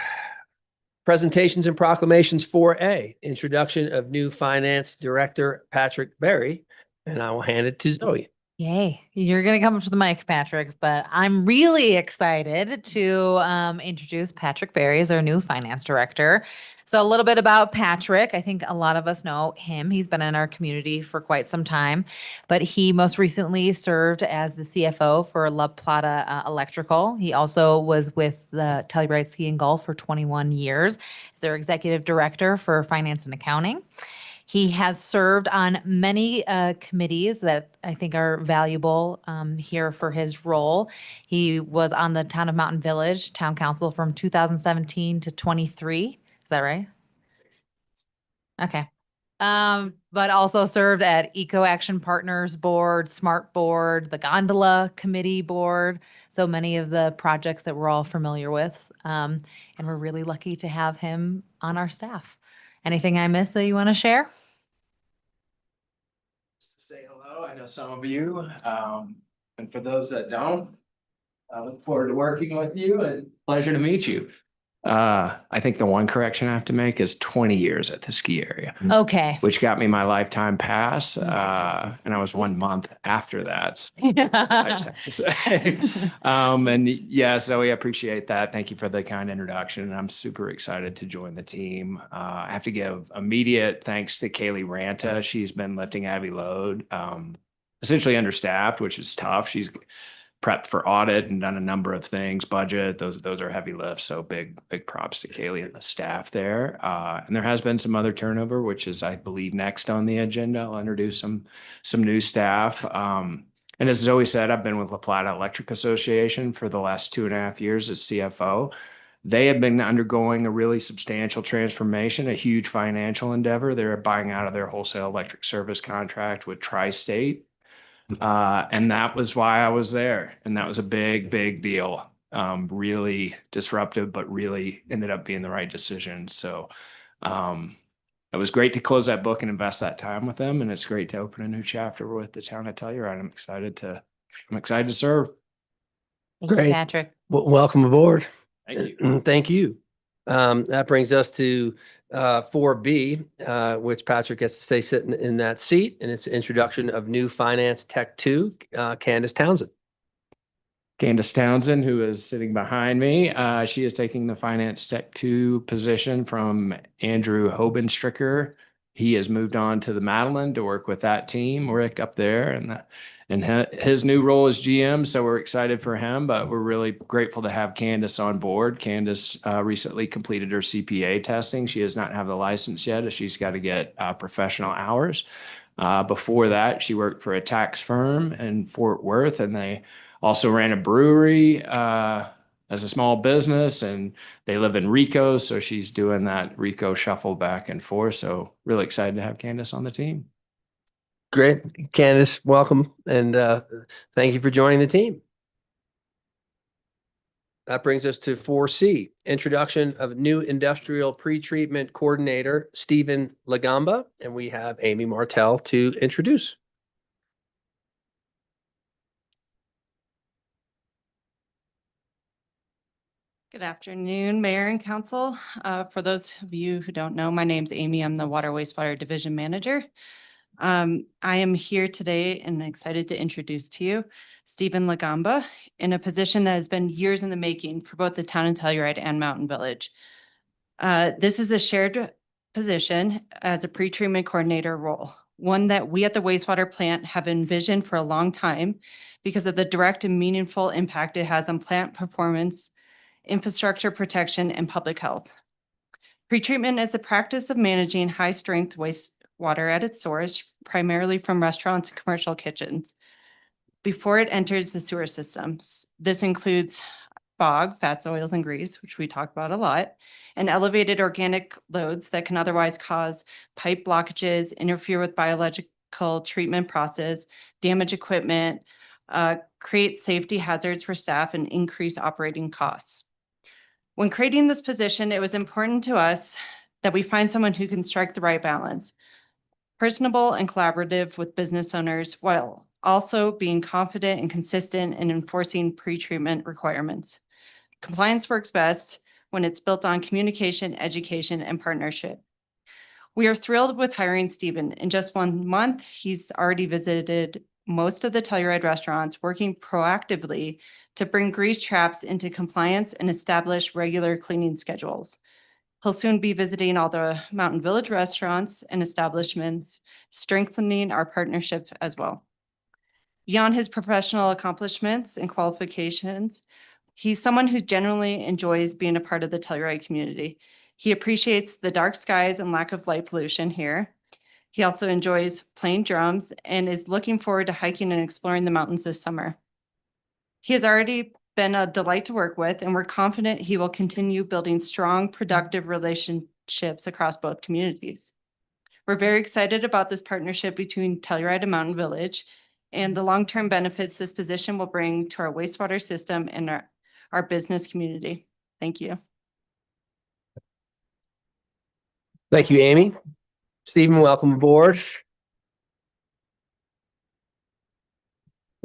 Presentations and proclamations 4A, introduction of new finance director Patrick Berry, and I will hand it to Zoe. Yay. You're going to come up to the mic, Patrick, but I'm really excited to introduce Patrick Berry as our new finance director. So a little bit about Patrick. I think a lot of us know him. He's been in our community for quite some time, but he most recently served as the CFO for La Plata Electrical. He also was with the Telluride Ski and Golf for 21 years. Their executive director for finance and accounting. He has served on many committees that I think are valuable here for his role. He was on the Town of Mountain Village Town Council from 2017 to 23. Is that right? Okay. But also served at Eco Action Partners Board, Smart Board, the Gondola Committee Board. So many of the projects that we're all familiar with. And we're really lucky to have him on our staff. Anything I missed that you want to share? Just to say hello, I know some of you, and for those that don't, I look forward to working with you and pleasure to meet you. I think the one correction I have to make is 20 years at the ski area. Okay. Which got me my lifetime pass, and I was 1 month after that. So I just have to say. And yeah, so we appreciate that. Thank you for the kind introduction. I'm super excited to join the team. I have to give immediate thanks to Kaylee Ranta. She's been lifting heavy load, essentially understaffed, which is tough. She's prepped for audit and done a number of things, budget, those are heavy lifts. So big props to Kaylee and the staff there. And there has been some other turnover, which is, I believe, next on the agenda. I'll introduce some new staff. And as Zoe said, I've been with La Plata Electric Association for the last 2.5 years as CFO. They have been undergoing a really substantial transformation, a huge financial endeavor. They're buying out of their wholesale electric service contract with Tri-State. And that was why I was there. And that was a big deal. Really disruptive, but really ended up being the right decision. So it was great to close that book and invest that time with them. And it's great to open a new chapter with the town of Telluride. I'm excited to serve. Thank you, Great. Patrick. Welcome aboard. Thank you. Thank you. That brings us to 4B, which Patrick gets to stay sitting in that seat, and it's introduction of new finance tech 2, Candace Townsend. Candace Townsend, who is sitting behind me, she is taking the finance tech 2 position from Andrew Hobenstricker. He has moved on to the Madeline to work with that team, Rick up there, and his new role as GM. So we're excited for him, but we're really grateful to have Candace on board. Candace recently completed her CPA testing. She does not have the license yet, as she's got to get professional hours. Before that, she worked for a tax firm in Fort Worth, and they also ran a brewery as a small business, and they live in Rico. So she's doing that Rico shuffle back and forth. So really excited to have Candace on the team. Great. Candace, welcome. And thank you for joining the team. That brings us to 4C, introduction of new industrial pretreatment coordinator, Stephen Lagamba. And we have Amy Martell to introduce. Good afternoon, Mayor and Council. For those of you who don't know, my name's Amy. I'm the Water Wastewater Division Manager. I am here today and excited to introduce to you Stephen Lagamba in a position that has been years in the making for both the town of Telluride and Mountain Village. This is a shared position as a pretreatment coordinator role, one that we at the wastewater plant have envisioned for a long time because of the direct and meaningful impact it has on plant performance, infrastructure protection, and public health. Pretreatment is the practice of managing high-strength wastewater at its source, primarily from restaurants and commercial kitchens, before it enters the sewer systems. This includes fog, fats, oils, and grease, which we talk about a lot, and elevated organic loads that can otherwise cause pipe blockages, interfere with biological treatment process, damage equipment, create safety hazards for staff, and increase operating costs. When creating this position, it was important to us that we find someone who can strike the right balance, personable and collaborative with business owners, while also being confident and consistent in enforcing pretreatment requirements. Compliance works best when it's built on communication, education, and partnership. We are thrilled with hiring Stephen. In just 1 month, he's already visited most of the Telluride restaurants, working proactively to bring grease traps into compliance and establish regular cleaning schedules. He'll soon be visiting all the Mountain Village restaurants and establishments, strengthening our partnership as well. Beyond his professional accomplishments and qualifications, he's someone who genuinely enjoys being a part of the Telluride community. He appreciates the dark skies and lack of light pollution here. He also enjoys playing drums and is looking forward to hiking and exploring the mountains this summer. He has already been a delight to work with, and we're confident he will continue building strong, productive relationships across both communities. We're very excited about this partnership between Telluride and Mountain Village and the long-term benefits this position will bring to our wastewater system and our business community. Thank you. Thank you, Amy. Stephen, welcome aboard.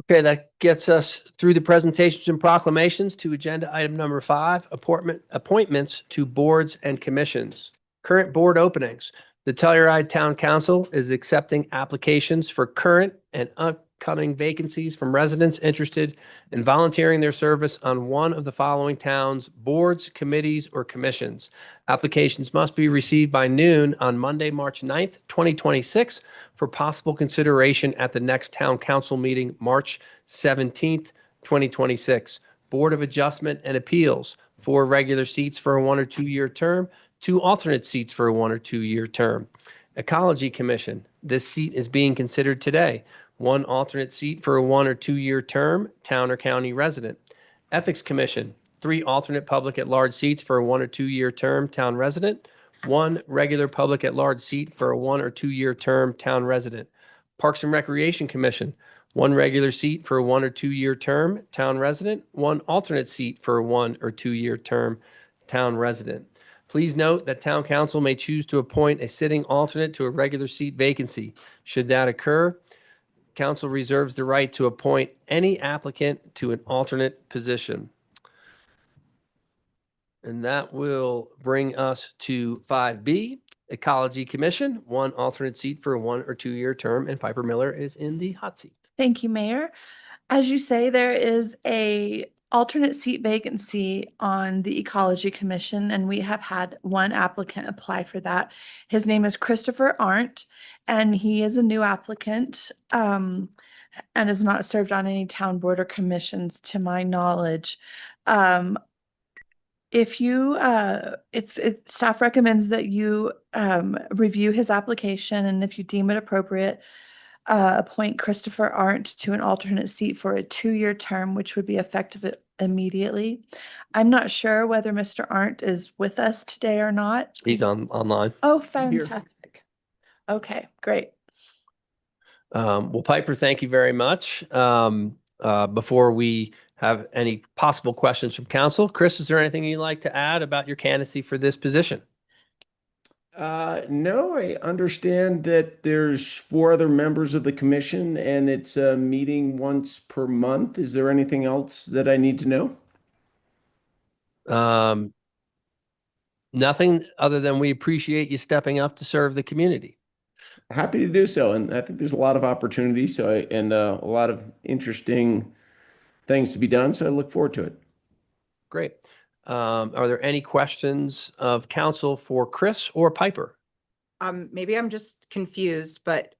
Okay, that gets us through the presentations and proclamations to agenda item number 5, appointments to boards and commissions. Current board openings. The Telluride Town Council is accepting applications for current and upcoming vacancies from residents interested in volunteering their service on one of the following towns' boards, committees, or commissions. Applications must be received by noon on Monday, March 9th, 2026, for possible consideration at the next Town Council meeting, March 17th, 2026. Board of Adjustment and Appeals, 4 regular seats for a 1 or 2 year term, 2 alternate seats for a 1 or 2 year term. Ecology Commission, this seat is being considered today. 1 alternate seat for a 1 or 2 year term, town or county resident. Ethics Commission, 3 alternate public at large seats for a 1 or 2 year term, town resident. 1 regular public at large seat for a 1 or 2 year term, town resident. Parks and Recreation Commission, 1 regular seat for a 1 or 2 year term, town resident. 1 alternate seat for a 1 or 2 year term, town resident. Please note that Town Council may choose to appoint a sitting alternate to a regular seat vacancy. Should that occur, Council reserves the right to appoint any applicant to an alternate position. And that will bring us to 5B, Ecology Commission, 1 alternate seat for a 1 or 2 year term, and Piper Miller is in the hot seat. Thank you, Mayor. As you say, there is a alternate seat vacancy on the Ecology Commission, and we have had 1 applicant apply for that. His name is Christopher Arndt, and he is a new applicant and has not served on any town board or commissions to my knowledge. If you, staff recommends that you review his application, and if you deem it appropriate, appoint Christopher Arndt to an alternate seat for a 2 year term, which would be effective immediately. I'm not sure whether Mr. Arndt is with us today or not. He's online. Oh, Here. fantastic. Okay, great. Well, Piper, thank you very much. Before we have any possible questions from council, Chris, is there anything you'd like to add about your candidacy for this position? No, I understand that there's 4 other members of the commission and it's a meeting once per month. Is there anything else that I need to know? Nothing other than we appreciate you stepping up to serve the community. Happy to do so. And I think there's a lot of opportunity. And a lot of interesting things to be done. So I look forward to it. Great. Are there any questions of council for Chris or Piper? Maybe I'm just confused, but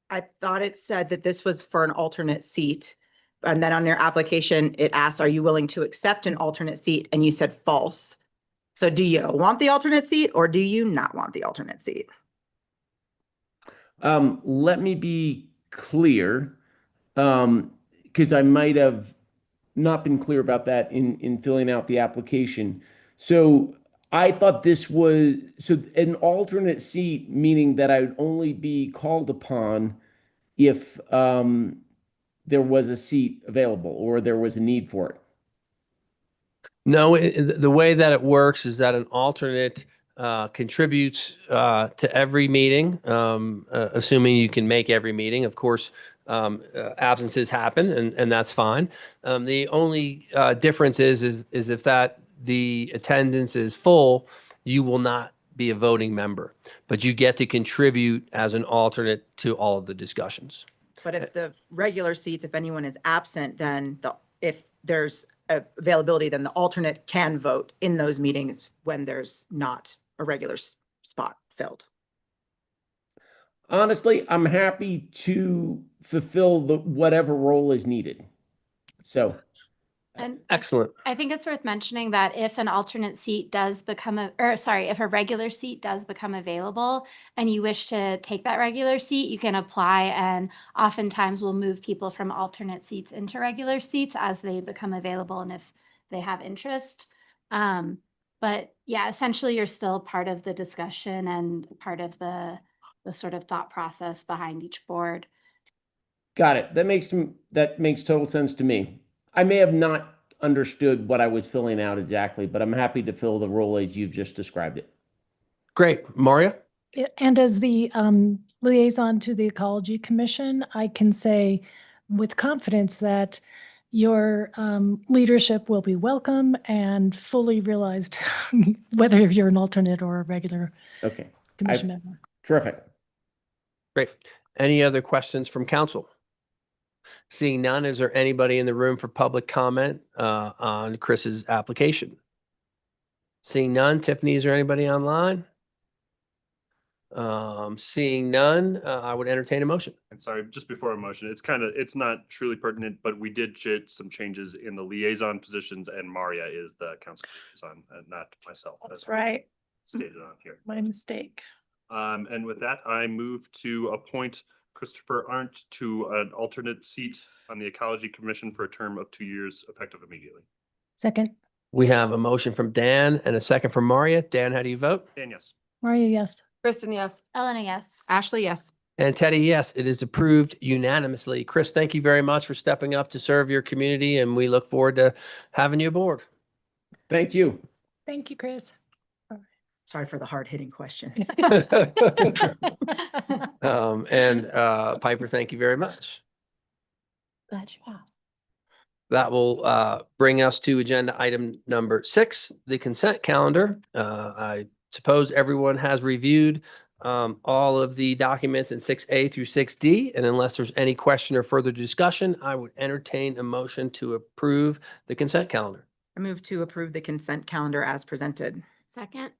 I thought it said that this was for an alternate seat. And then on your application, it asks, are you willing to accept an alternate seat? And you said false. So do you want the alternate seat or do you not want the alternate seat? Let me be clear, because I might have not been clear about that in filling out the application. So I thought this was an alternate seat, meaning that I would only be called upon if there was a seat available or there was a need for it. No, the way that it works is that an alternate contributes to every meeting, assuming you can make every meeting. Of course, absences happen, and that's fine. The only difference is if that the attendance is full, you will not be a voting member, but you get to contribute as an alternate to all of the discussions. But if the regular seats, if anyone is absent, then if there's availability, then the alternate can vote in those meetings when there's not a regular spot filled. Honestly, I'm happy to fulfill whatever role is needed. So. And Excellent. I think it's worth mentioning that if an alternate seat does become if a regular seat does become available and you wish to take that regular seat, you can apply, and oftentimes we'll move people from alternate seats into regular seats as they become available and if they have interest. But yeah, essentially you're still part of the discussion and part of the sort of thought process behind each board. Got it. That makes total sense to me. I may have not understood what I was filling out exactly, but I'm happy to fill the role as you've just described it. Great. Maria? And as the liaison to the Ecology Commission, I can say with confidence that your leadership will be welcome and fully realized, whether you're an alternate or a regular commission member. Terrific. Great. Any other questions from council? Seeing none, is there anybody in the room for public comment on Chris's application? Seeing none, Tiffany, is there anybody online? Seeing none, I would entertain a motion. And sorry, just before a motion, it's not truly pertinent, but we did get some changes in the liaison positions, and Maria is the council liaison, and not myself. That's right. Stated on here. My mistake. And with that, I move to appoint Christopher Arndt to an alternate seat on the Ecology Commission for a term of 2 years, effective immediately. Second. We have a motion from Dan and a second from Maria. Dan, how do you vote? Dan, yes. Maria, yes. Kristen, yes. Elena, yes. Ashley, yes. And Teddy, yes, it is approved unanimously. Chris, thank you very much for stepping up to serve your community, and we look forward to having you aboard. Thank you. Thank you, Chris. Sorry for the hard-hitting question. Piper, thank you very much. Glad you asked. That will bring us to agenda item number 6, the consent calendar. I suppose everyone has reviewed all of the documents in 6A through 6D, and unless there's any question or further discussion, I would entertain a motion to approve the consent calendar. I move to approve the consent calendar as presented. Second.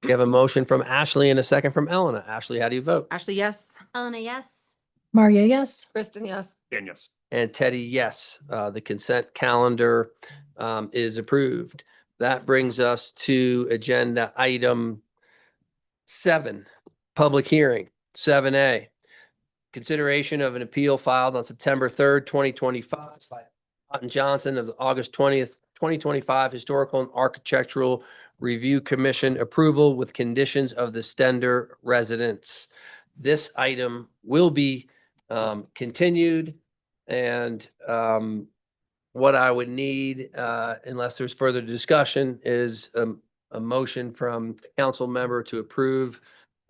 We have a motion from Ashley and a second from Elena. Ashley, how do you vote? Ashley, yes. Elena, yes. Maria, yes. Kristen, yes. Dan, yes. And Teddy, yes. The consent calendar is approved. That brings us to agenda item 7, public hearing. 7A, consideration of an appeal filed on September 3rd, 2025 by Cotton Johnson of the August 20th, 2025 Historical and Architectural Review Commission approval with conditions of the Stender residents. This item will be continued, and what I would need, unless there's further discussion, is a motion from the council member to approve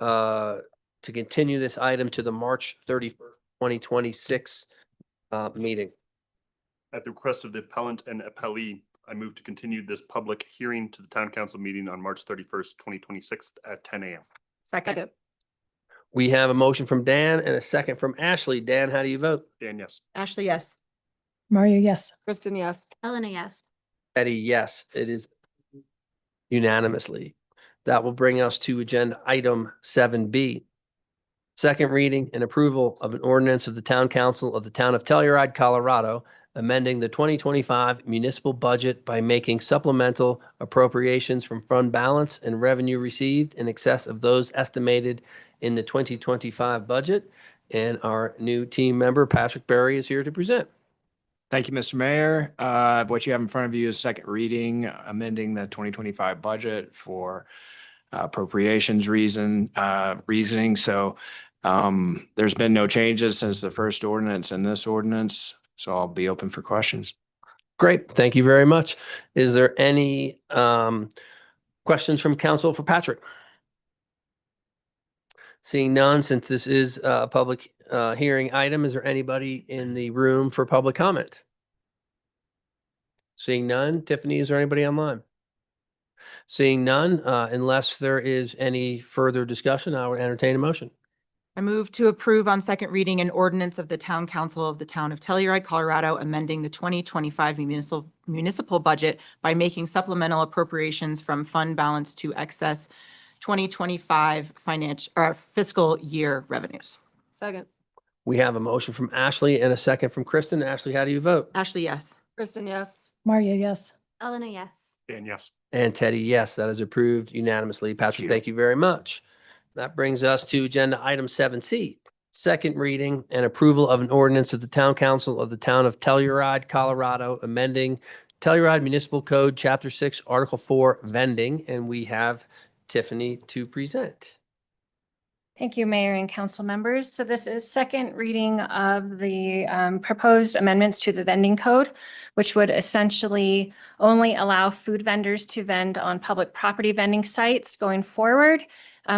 to continue this item to the March 31st, 2026 meeting. At the request of the appellant and appellee, I move to continue this public hearing to the town council meeting on March 31st, 2026 at 10 a.m. Second. We have a motion from Dan and a second from Ashley. Dan, how do you vote? Dan, yes. Ashley, yes. Maria, yes. Kristen, yes. Elena, yes. Eddie, yes. It is unanimously. That will bring us to agenda item 7B. Second reading and approval of an ordinance of the Town Council of the Town of Telluride, Colorado, amending the 2025 municipal budget by making supplemental appropriations from fund balance and revenue received in excess of those estimated in the 2025 budget. And our new team member, Patrick Berry, is here to present. Thank you, Mr. Mayor. What you have in front of you is second reading, amending the 2025 budget for appropriations reasoning. So there's been no changes since the first ordinance and this ordinance. So I'll be open for questions. Great. Thank you very much. Is there any questions from council for Patrick? Seeing none, since this is a public hearing item, is there anybody in the room for public comment? Seeing none, Tiffany, is there anybody online? Seeing none, unless there is any further discussion, I would entertain a motion. I move to approve on second reading an ordinance of the Town Council of the Town of Telluride, Colorado, amending the 2025 municipal budget by making supplemental appropriations from fund balance to excess 2025 fiscal year revenues. Second. We have a motion from Ashley and a second from Kristen. Ashley, how do you vote? Ashley, yes. Kristen, yes. Maria, yes. Elena, yes. Dan, yes. And Teddy, yes, that is approved unanimously. Patrick, thank you very much. That brings us to agenda item 7C, second reading and approval of an ordinance of the Town Council of the Town of Telluride, Colorado, amending Telluride Municipal Code, Chapter 6, Article 4, vending. And we have Tiffany to present. Thank you, Mayor and council members. So this is second reading of the proposed amendments to the vending code, which would essentially only allow food vendors to vend on public property vending sites going forward,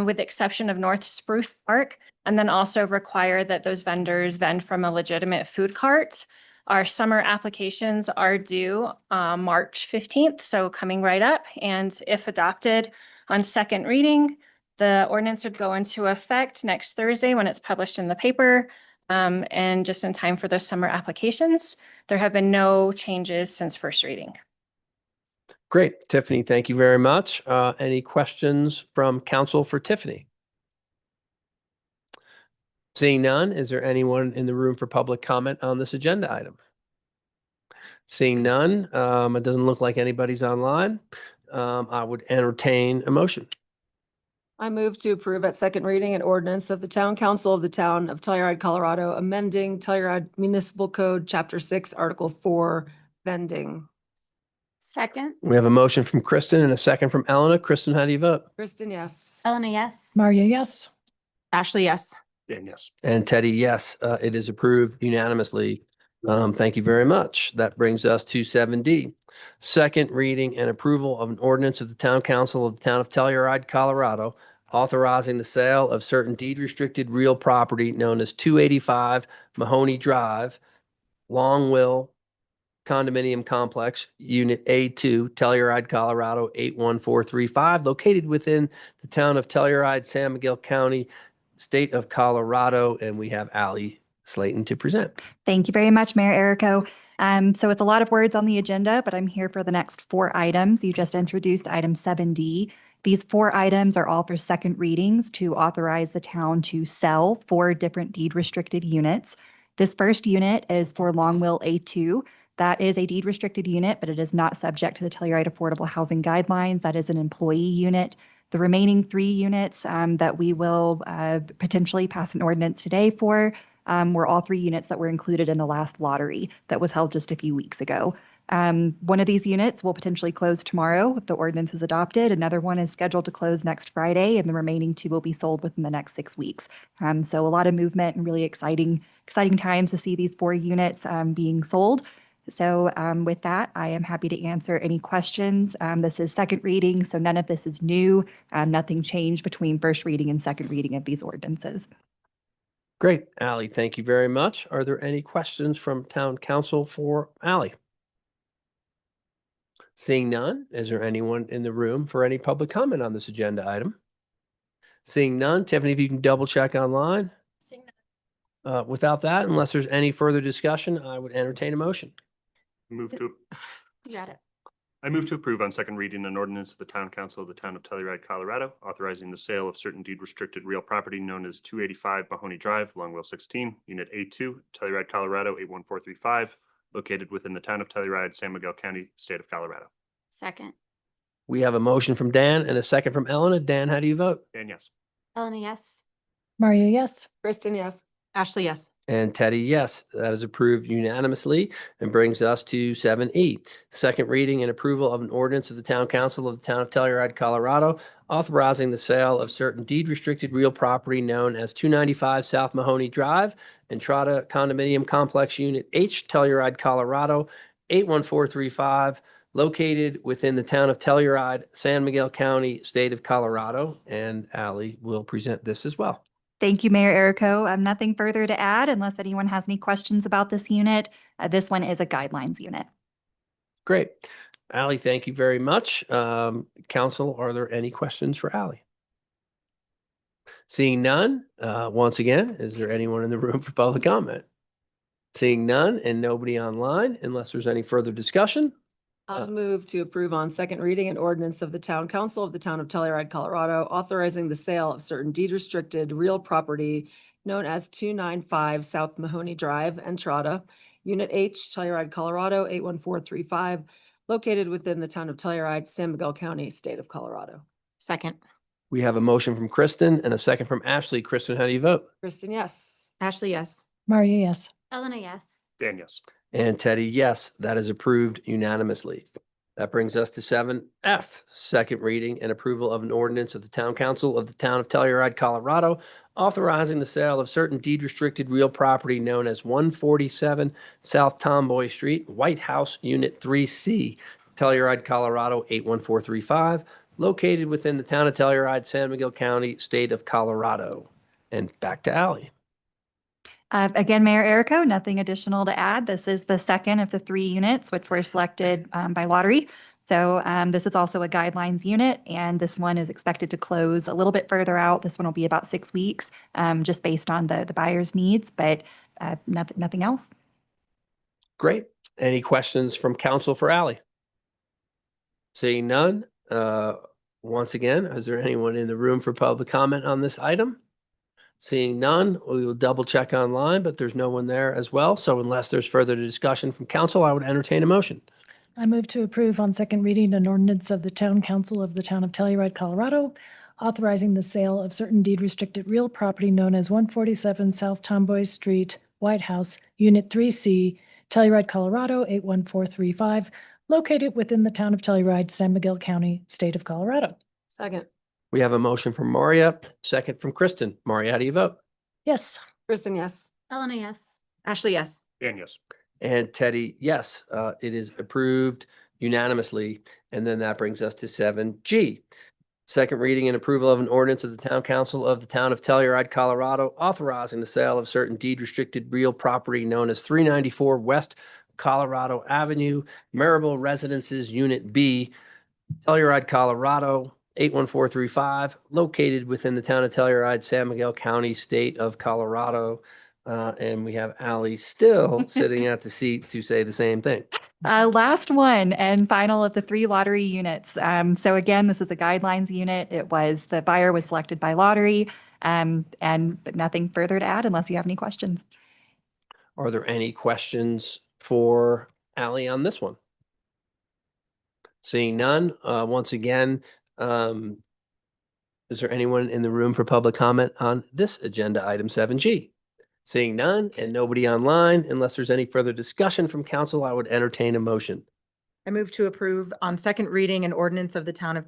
with the exception of North Spruce Park, and then also require that those vendors vend from a legitimate food cart. Our summer applications are due March 15th, so coming right up. And if adopted on second reading, the ordinance would go into effect next Thursday when it's published in the paper, and just in time for those summer applications. There have been no changes since first reading. Great. Tiffany, thank you very much. Any questions from council for Tiffany? Seeing none, is there anyone in the room for public comment on this agenda item? Seeing none, it doesn't look like anybody's online. I would entertain a motion. I move to approve at second reading an ordinance of the Town Council of the Town of Telluride, Colorado, amending Telluride Municipal Code, Chapter 6, Article 4, vending. Second. We have a motion from Kristen and a second from Elena. Kristen, how do you vote? Kristen, yes. Elena, yes. Maria, yes. Ashley, yes. Dan, yes. And Teddy, yes, it is approved unanimously. Thank you very much. That brings us to 7D. Second reading and approval of an ordinance of the Town Council of the Town of Telluride, Colorado, authorizing the sale of certain deed-restricted real property known as 285 Mahoney Drive, Longwell Condominium Complex, Unit A2, Telluride, Colorado, 81435, located within the Town of Telluride, San Miguel County, State of Colorado. And we have Allie Slayton to present. Thank you very much, Mayor Errico. So it's a lot of words on the agenda, but I'm here for the next 4 items. You just introduced item 7D. These 4 items are all for second readings to authorize the town to sell 4 different deed restricted units. This first unit is for Longwell A2. That is a deed restricted unit, but it is not subject to the Telluride Affordable Housing Guidelines. That is an employee unit. The remaining 3 units that we will potentially pass an ordinance today for were all 3 units that were included in the last lottery that was held just a few weeks ago. One of these units will potentially close tomorrow if the ordinance is adopted. Another one is scheduled to close next Friday, and the remaining 2 will be sold within the next 6 weeks. So a lot of movement and really exciting times to see these 4 units being sold. So with that, I am happy to answer any questions. This is second reading, so none of this is new. Nothing changed between first reading and second reading of these ordinances. Great. Allie, thank you very much. Are there any questions from town council for Allie? Seeing none, is there anyone in the room for any public comment on this agenda item? Seeing none, Tiffany, if you can double check online. Without that, unless there's any further discussion, I would entertain a motion. Move to. You got it. I move to approve on second reading an ordinance of the Town Council of the Town of Telluride, Colorado, authorizing the sale of certain deed restricted real property known as 285 Mahoney Drive, Longwell 16, Unit A2, Telluride, Colorado, 81435, located within the Town of Telluride, San Miguel County, State of Colorado. Second. We have a motion from Dan and a second from Elena. Dan, how do you vote? Dan, yes. Elena, yes. Maria, yes. Kristen, yes. Ashley, yes. And Teddy, yes. That is approved unanimously and brings us to 7E. Second reading and approval of an ordinance of the Town Council of the Town of Telluride, Colorado, authorizing the sale of certain deed-restricted real property known as 295 South Mahoney Drive, Entrada Condominium Complex Unit H, Telluride, Colorado, 81435, located within the Town of Telluride, San Miguel County, State of Colorado. And Allie will present this as well. Thank you, Mayor Errico. Nothing further to add unless anyone has any questions about this unit. This one is a guidelines unit. Great. Ally, thank you very much. Council, are there any questions for Ally? Seeing none, once again, is there anyone in the room for public comment? Seeing none and nobody online, unless there's any further discussion. I'll move to approve on second reading an ordinance of the Town Council of the Town of Telluride, Colorado, authorizing the sale of certain deed restricted real property known as 295 South Mahoney Drive, Entrada, Unit H, Telluride, Colorado, 81435, located within the Town of Telluride, San Miguel County, State of Colorado. Second. We have a motion from Kristen and a second from Ashley. Kristen, how do you vote? Kristen, yes. Ashley, yes. Maria, yes. Elena, yes. Dan, yes. And Teddy, yes, that is approved unanimously. That brings us to 7F, second reading and approval of an ordinance of the Town Council of the Town of Telluride, Colorado, authorizing the sale of certain deed restricted real property known as 147 South Tomboy Street, White House, Unit 3C, Telluride, Colorado, 81435, located within the Town of Telluride, San Miguel County, State of Colorado. And back to Ally. Again, Mayor Errico, nothing additional to add. This is the second of the 3 units which were selected by lottery. So this is also a guidelines unit, and this one is expected to close a little bit further out. This one will be about 6 weeks, just based on the buyer's needs, but nothing else. Great. Any questions from council for Ally? Seeing none, once again, is there anyone in the room for public comment on this item? Seeing none, we will double check online, but there's no one there as well. So unless there's further discussion from council, I would entertain a motion. I move to approve on second reading an ordinance of the Town Council of the Town of Telluride, Colorado, authorizing the sale of certain deed restricted real property known as 147 South Tomboy Street, White House, Unit 3C, Telluride, Colorado, 81435, located within the Town of Telluride, San Miguel County, State of Colorado. Second. We have a motion from Maria, second from Kristen. Maria, how do you vote? Yes. Kristen, yes. Elena, yes. Ashley, yes. Dan, yes. And Teddy, yes, it is approved unanimously. And then that brings us to 7G. Second reading and approval of an ordinance of the Town Council of the Town of Telluride, Colorado, authorizing the sale of certain deed restricted real property known as 394 West Colorado Avenue, Marable Residences, Unit B, Telluride, Colorado, 81435, located within the Town of Telluride, San Miguel County, State of Colorado. And we have Ally still sitting at the seat to say the same thing. Last one and final of the 3 lottery units. So again, this is a guidelines unit. The buyer was selected by lottery, and nothing further to add unless you have any questions. Are there any questions for Ally on this one? Seeing none, once again, is there anyone in the room for public comment on this agenda item 7G? Seeing none and nobody online, unless there's any further discussion from council, I would entertain a motion. I move to approve on second reading an ordinance of the Town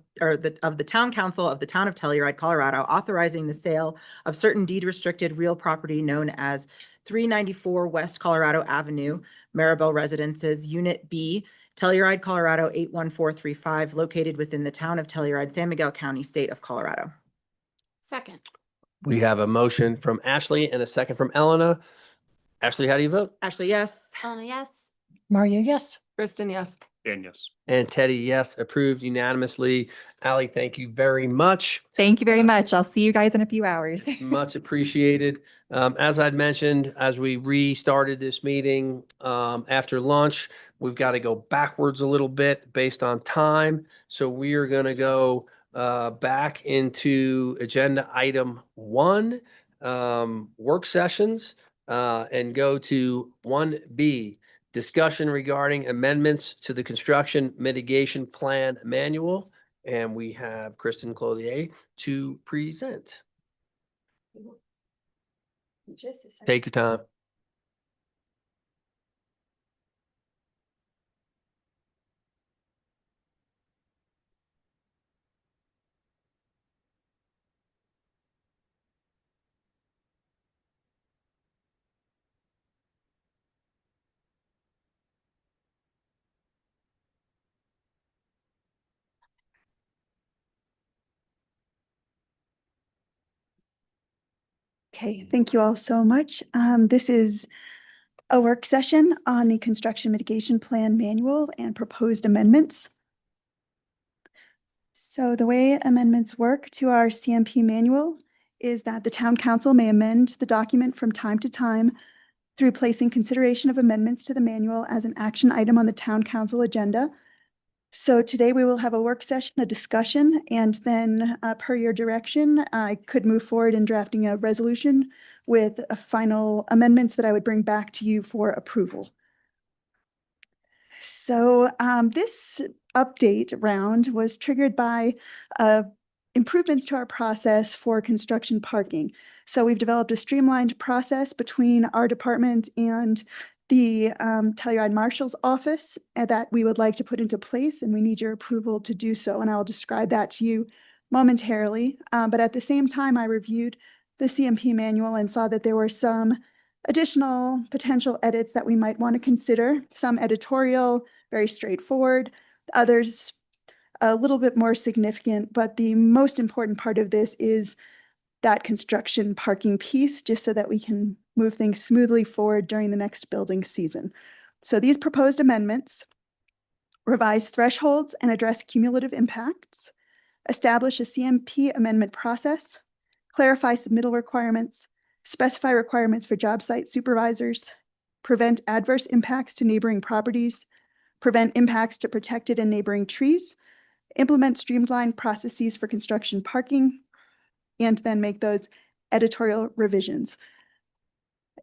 Council of the Town of Telluride, Colorado, authorizing the sale of certain deed restricted real property known as 394 West Colorado Avenue, Marable Residences, Unit B, Telluride, Colorado, 81435, located within the Town of Telluride, San Miguel County, State of Colorado. Second. We have a motion from Ashley and a second from Elena. Ashley, how do you vote? Ashley, yes. Elena, yes. Maria, yes. Kristen, yes. Dan, yes. And Teddy, yes, approved unanimously. Ally, thank you very much. Thank you very much. I'll see you guys in a few hours. Much appreciated. As I'd mentioned, as we restarted this meeting after lunch, we've got to go backwards a little bit based on time. So we are going to go back into agenda item 1, work sessions, and go to 1B, discussion regarding amendments to the construction mitigation plan manual. And we have Kristen Clothier to present. Just a second. Take your time. Okay, thank you all so much. This is a work session on the construction mitigation plan manual and proposed amendments. So the way amendments work to our CMP manual is that the town council may amend the document from time to time through placing consideration of amendments to the manual as an action item on the town council agenda. So today we will have a work session, a discussion, and then per your direction, I could move forward in drafting a resolution with a final amendments that I would bring back to you for approval. So this update round was triggered by improvements to our process for construction parking. So we've developed a streamlined process between our department and the Telluride Marshal's office that we would like to put into place, and we need your approval to do so. And I will describe that to you momentarily. But at the same time, I reviewed the CMP manual and saw that there were some additional potential edits that we might want to consider. Some editorial, very straightforward, others a little bit more significant, but the most important part of this is that construction parking piece, just so that we can move things smoothly forward during the next building season. So these proposed amendments revise thresholds and address cumulative impacts, establish a CMP amendment process, clarify submittal requirements, specify requirements for job site supervisors, prevent adverse impacts to neighboring properties, prevent impacts to protected and neighboring trees, implement streamlined processes for construction parking, and then make those editorial revisions.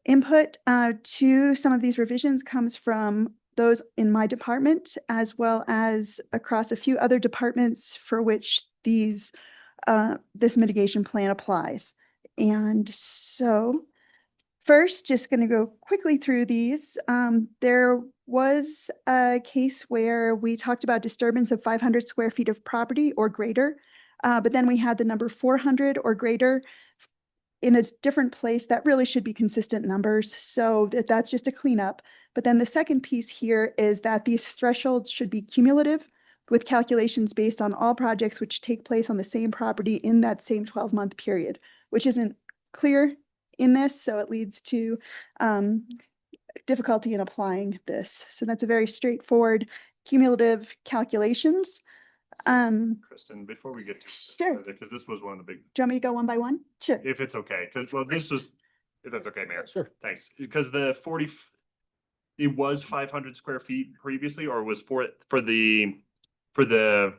Input to some of these revisions comes from those in my department, as well as across a few other departments for which this mitigation plan applies. And so first, just going to go quickly through these. There was a case where we talked about disturbance of 500 square feet of property or greater, but then we had the number 400 or greater in a different place. That really should be consistent numbers, so that's just a cleanup. But then the second piece here is that these thresholds should be cumulative, with calculations based on all projects which take place on the same property in that same 12-month period, which isn't clear in this, so it leads to difficulty in applying this. So that's a very straightforward cumulative calculations. Kristen, before we get to Sure. because this was one of the big, Do you want me to go one by one? Sure. if it's okay, because this was, if that's okay, Mayor. Sure. Thanks, because the 40, it was 500 square feet previously, or was for the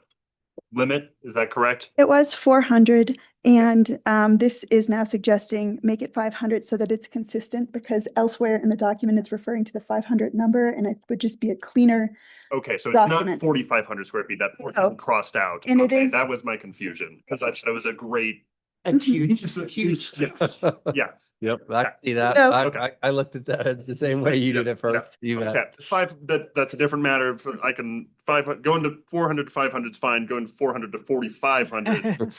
limit, is that correct? It was 400, and this is now suggesting make it 500 so that it's consistent, because elsewhere in the document it's referring to the 500 number, and it would just be a cleaner. Okay, so it's not Document. 4,500 square feet, that 4,000 crossed out. And it Okay, is- that was my confusion, because that was a great, A huge, huge. yes, yes. Yep, I see that. No. I looked at that the same way you did at first. You bet. Okay, that's a different matter. I can going to 400 to 500 is fine. Going to 400 to 4,500,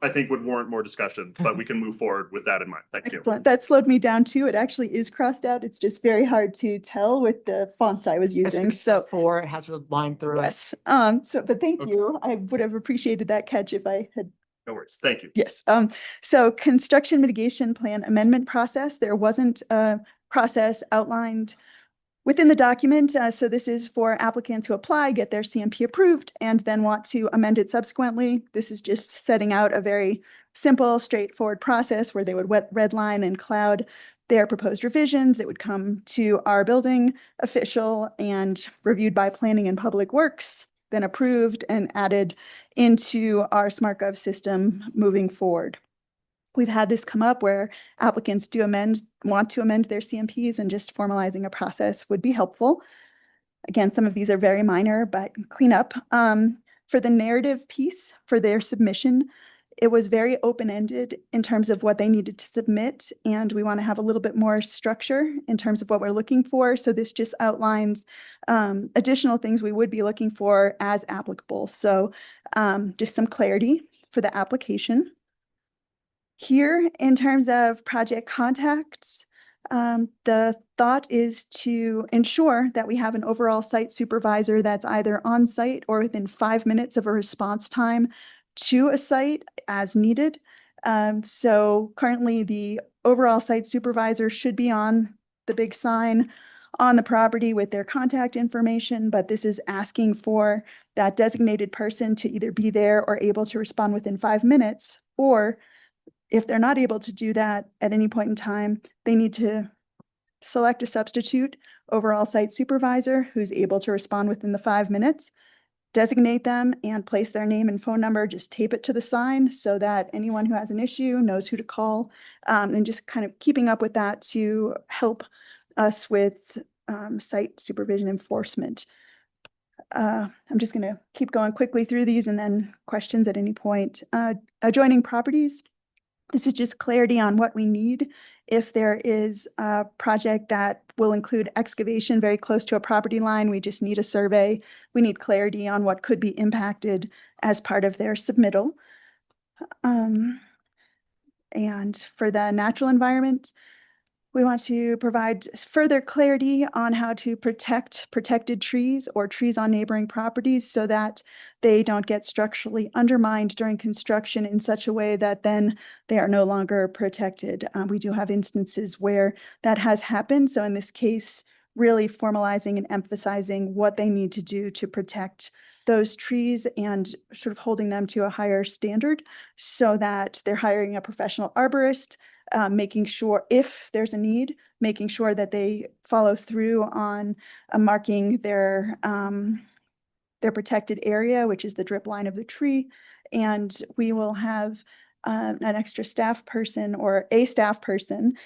I think would warrant more discussion, but we can move forward with that in mind. Thank you. Excellent. That slowed me down too. It actually is crossed out. It's just very hard to tell with the fonts I was using. So Four, it has a line through it. yes. But thank you. I would have appreciated that catch if I had. No worries. Thank you. Yes. So construction mitigation plan amendment process, there wasn't a process outlined within the document. So this is for applicants who apply, get their CMP approved, and then want to amend it subsequently. This is just setting out a very simple, straightforward process where they would redline and cloud their proposed revisions. It would come to our building official and reviewed by Planning and Public Works, then approved and added into our SmartGov system moving forward. We've had this come up where applicants want to amend their CMPs, and just formalizing a process would be helpful. Again, some of these are very minor, but clean up. For the narrative piece for their submission, it was very open-ended in terms of what they needed to submit, and we want to have a little bit more structure in terms of what we're looking for. So this just outlines additional things we would be looking for as applicable. So just some clarity for the application. Here, in terms of project contacts, the thought is to ensure that we have an overall site supervisor that's either on site or within 5 minutes of a response time to a site as needed. So currently the overall site supervisor should be on the the big sign on the property with their contact information, but this is asking for that designated person to either be there or able to respond within 5 minutes, or if they're not able to do that at any point in time, they need to select a substitute overall site supervisor who's able to respond within the 5 minutes, designate them and place their name and phone number, just tape it to the sign so that anyone who has an issue knows who to call, and just kind of keeping up with that to help us with site supervision enforcement. I'm just going to keep going quickly through these and then questions at any point. Adjoining properties. This is just clarity on what we need. If there is a project that will include excavation very close to a property line, we just need a survey. We need clarity on what could be impacted as part of their submittal. And for the natural environment, we want to provide further clarity on how to protect protected trees or trees on neighboring properties so that they don't get structurally undermined during construction in such a way that then they are no longer protected. We do have instances where that has happened. So in this case, really formalizing and emphasizing what they need to do to protect those trees and sort of holding them to a higher standard so that they're hiring a professional arborist, making sure if there's a need, making sure that they follow through on marking their protected area, which is the drip line of the tree. And we will have an extra staff person or a staff person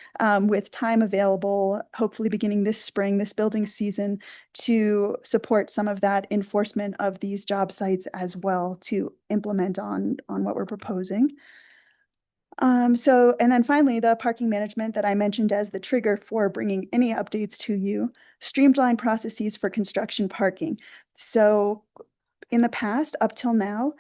with time available, hopefully beginning this spring, this building season, to support some of that enforcement of these job sites as well to implement on what we're proposing. And then finally, the parking management that I mentioned as the trigger for bringing any updates to you, streamlined processes for construction parking. So in the past, up till now,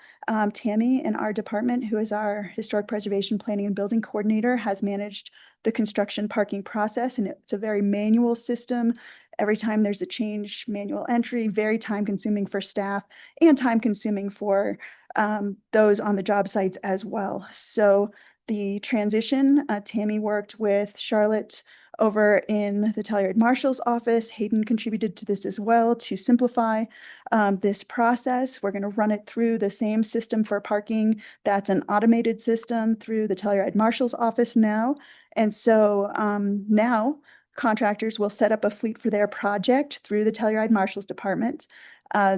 Tammy in our department, who is our Historic Preservation Planning and Building Coordinator, has managed the construction parking process, and it's a very manual system. Every time there's a change, manual entry, very time consuming for staff and time consuming for those on the job sites as well. So the transition, Tammy worked with Charlotte over in the Telluride Marshal's office. Hayden contributed to this as well to simplify this process. We're going to run it through the same system for parking. That's an automated system through the Telluride Marshal's office now. And so now contractors will set up a fleet for their project through the Telluride Marshal's department.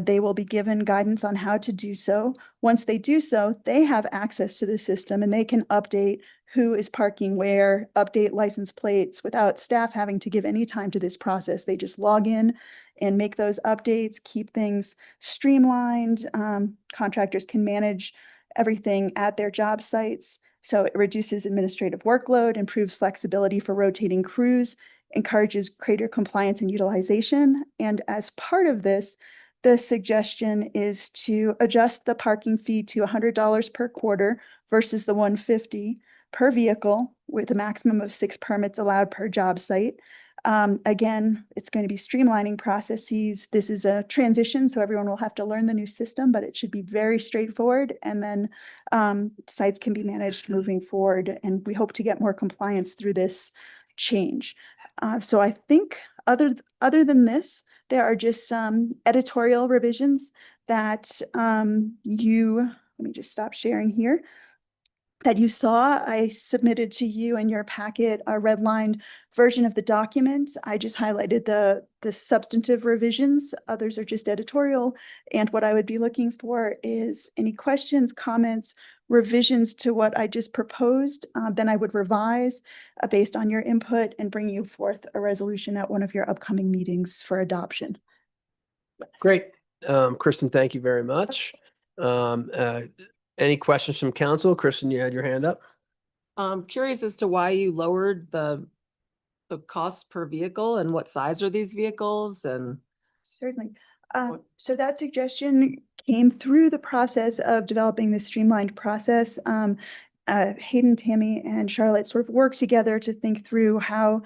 They will be given guidance on how to do so. Once they do so, they have access to the system and they can update who is parking where, update license plates without staff having to give any time to this process. They just log in and make those updates, keep things streamlined. Contractors can manage everything at their job sites. So it reduces administrative workload, improves flexibility for rotating crews, encourages greater compliance and utilization. And as part of this, the suggestion is to adjust the parking fee to $100 per quarter versus the $150 per vehicle with a maximum of 6 permits allowed per job site. Again, it's going to be streamlining processes. This is a transition, so everyone will have to learn the new system, but it should be very straightforward. And then sites can be managed moving forward. And we hope to get more compliance through this change. So I think other than this, there are just some editorial revisions that let me just stop sharing here, that you saw. I submitted to you in your packet a redlined version of the document. I just highlighted the substantive revisions. Others are just editorial. And what I would be looking for is any questions, comments, revisions to what I just proposed. Then I would revise based on your input and bring you forth a resolution at one of your upcoming meetings for adoption. Great. Kristen, thank you very much. Any questions from council? Kristen, you had your hand up. I'm curious as to why you lowered the cost per vehicle and what size are these vehicles and. Certainly. So that suggestion came through the process of developing this streamlined process. Hayden, Tammy, and Charlotte sort of worked together to think through how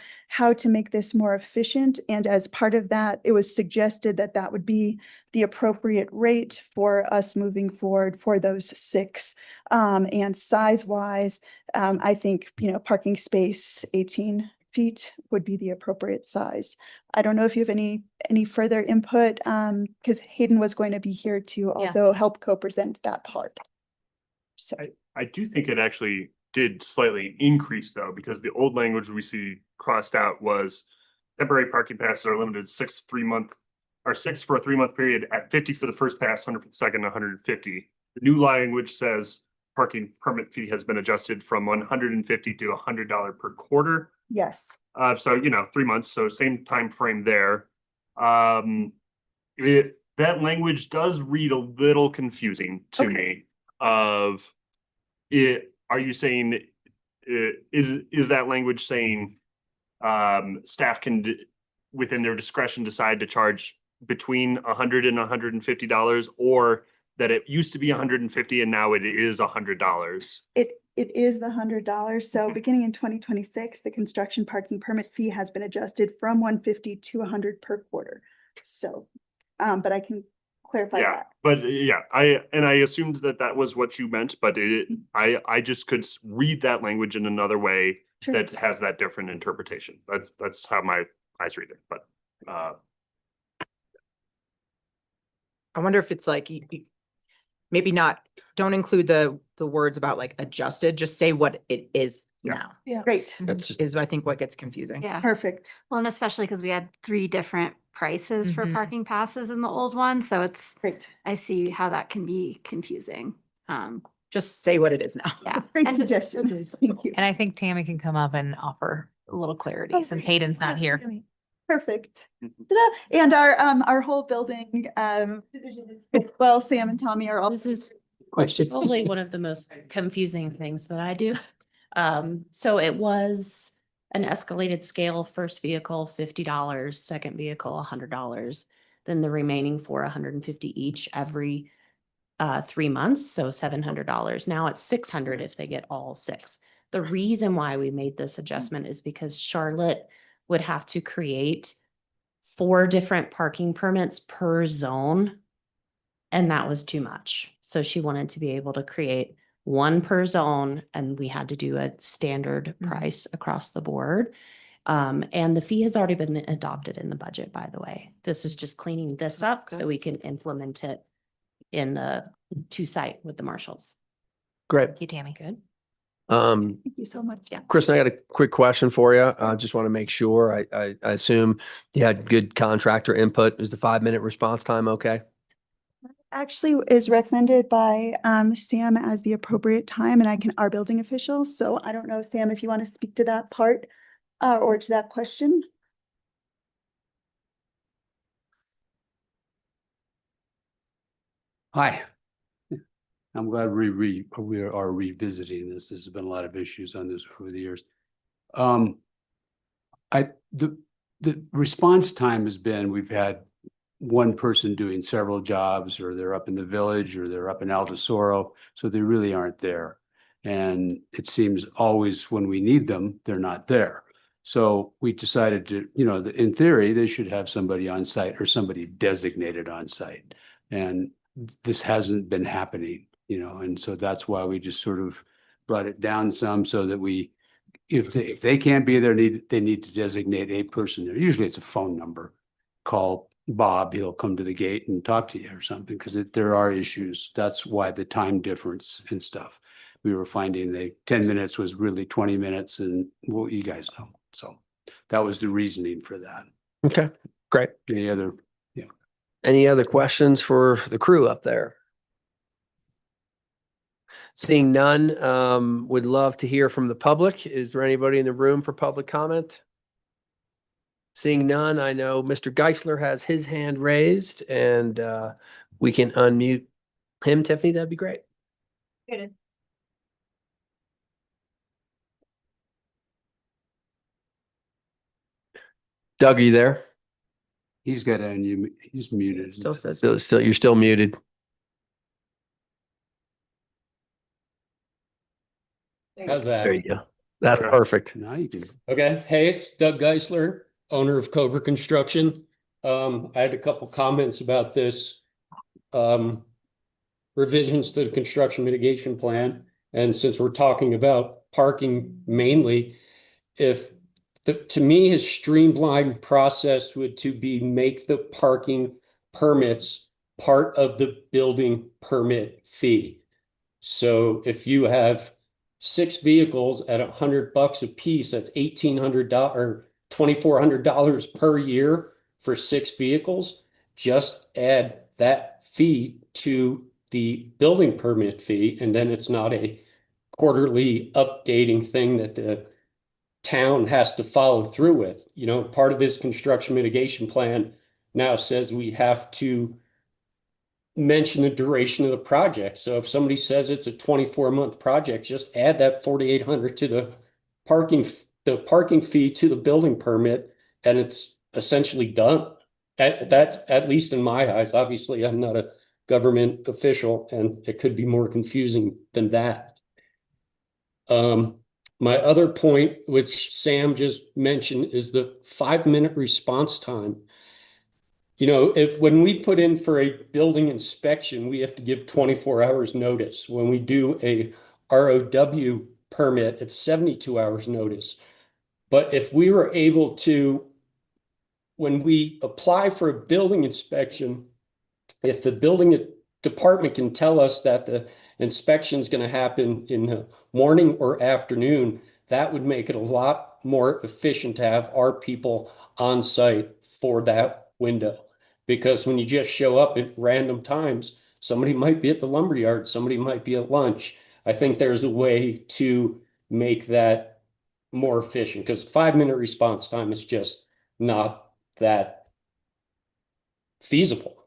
to make this more efficient. And as part of that, it was suggested that that would be the appropriate rate for us moving forward for those 6. And size-wise, I think, parking space 18 feet would be the appropriate size. I don't know if you have any further input, because Hayden was going to be here to also help co-present that part. So I do think it actually did slightly increase though, because the old language we see crossed out was temporary parking passes are limited 6 for a 3-month period at 50 for the first pass, 100 for the second, 150. The new language says parking permit fee has been adjusted from $150 to $100 per quarter. yes. So, 3 months, so same time frame there. That language does read a little confusing to me of it. Are you saying, is that language saying staff can, within their discretion, decide to charge between $100 and $150, or that it used to be $150 and now it is $100? It is the $100. So beginning in 2026, the construction parking permit fee has been adjusted from $150 to $100 per quarter. So, but I can clarify that. But I assumed that was what you meant, but I just could read that language in another way that has that different interpretation. That's how my eyes read it, but I wonder if it's like, maybe not, don't include the words about like adjusted, just say what it is now. Yeah. Great. Is I think what gets confusing. Yeah. Perfect. Well, and especially because we had 3 different prices for parking passes in the old one. So it's great. I see how that can be confusing. Just say what it is now. Yeah. Great suggestion. Thank you. And I think Tammy can come up and offer a little clarity since Hayden's not here. Perfect. Ta-da. And our whole building division is, well, Sam and Tommy are all. This is question. probably one of the most confusing things that I do. So it was an escalated scale, first vehicle, $50, second vehicle, $100, then the remaining for $150 each every 3 months, so $700. Now it's $600 if they get all 6. The reason why we made this adjustment is because Charlotte would have to create 4 different parking permits per zone. And that was too much. So she wanted to be able to create 1 per zone, and we had to do a standard price across the board. And the fee has already been adopted in the budget, by the way. This is just cleaning this up so we can implement it in the 2 site with the marshals. Great. Thank you, Tammy. Good. Thank you so much. Yeah. Kristen, I got a quick question for you. I just want to make sure. I assume you had good contractor input. Is the 5-minute response time okay? Actually is recommended by Sam as the appropriate time, and our building officials. So I don't know, Sam, if you want to speak to that part or to that question. Hi. I'm glad we are revisiting this. There's been a lot of issues on this over the years. The response time has been, we've had one person doing several jobs, or they're up in the village, or they're up in El Tesoro, so they really aren't there. And it seems always when we need them, they're not there. So we decided to, in theory, they should have somebody on site or somebody designated on site. And this hasn't been happening, and so that's why we just sort of brought it down some, so that if they can't be there, they need to designate a person there. Usually it's a phone number. Call Bob, he'll come to the gate and talk to you or something, because there are issues. That's why the time difference and stuff. We were finding 10 minutes was really 20 minutes, and well, you guys know. So that was the reasoning for that. Okay, great. Any other questions for the crew up there? Seeing none, would love to hear from the public. Is there anybody in the room for public comment? Seeing none, I know Mr. Geisler has his hand raised, and we can unmute him. Tiffany, that'd be great. Doug, are you there? He's got he's muted. Still says. You're still muted. How's that? There you go. That's perfect. Now you can. Okay. Hey, it's Doug Geisler, owner of Cobra Construction. I had a couple comments about this. Revisions to the construction mitigation plan. And since we're talking about parking mainly, if to me, a streamlined process would to be make the parking permits part of the building permit fee. So if you have 6 vehicles at $100 a piece, that's $1,800 or $2,400 per year for 6 vehicles. Just add that fee to the building permit fee, and then it's not a quarterly updating thing that the town has to follow through with. You know, part of this construction mitigation plan now says we have to mention the duration of the project. So if somebody says it's a 24-month project, just add that 4,800 to the parking fee to the building permit, and it's essentially done. That's at least in my eyes. Obviously, I'm not a government official, and it could be more confusing than that. My other point, which Sam just mentioned, is the 5-minute response time. You know, when we put in for a building inspection, we have to give 24 hours notice. When we do a ROW permit, it's 72 hours notice. But if we were able to, when we apply for a building inspection, if the building department can tell us that the inspection is going to happen in the morning or afternoon, that would make it a lot more efficient to have our people on site for that window. Because when you just show up at random times, somebody might be at the lumberyard, somebody might be at lunch. I think there's a way to make that more efficient, because 5-minute response time is just not that feasible.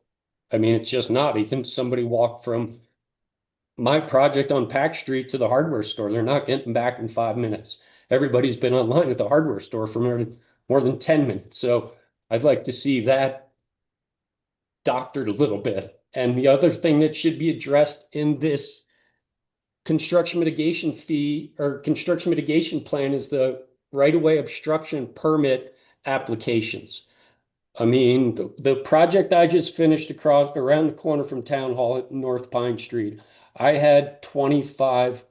I mean, it's just not. Even somebody walked from my project on Pack Street to the hardware store, they're not getting back in 5 minutes. Everybody's been online at the hardware store for more than 10 minutes. So I'd like to see that doctored a little bit. And the other thing that should be addressed in this construction mitigation fee or construction mitigation plan is the right-of-way obstruction permit applications. I mean, the project I just finished around the corner from Town Hall at North Pine Street, I had 25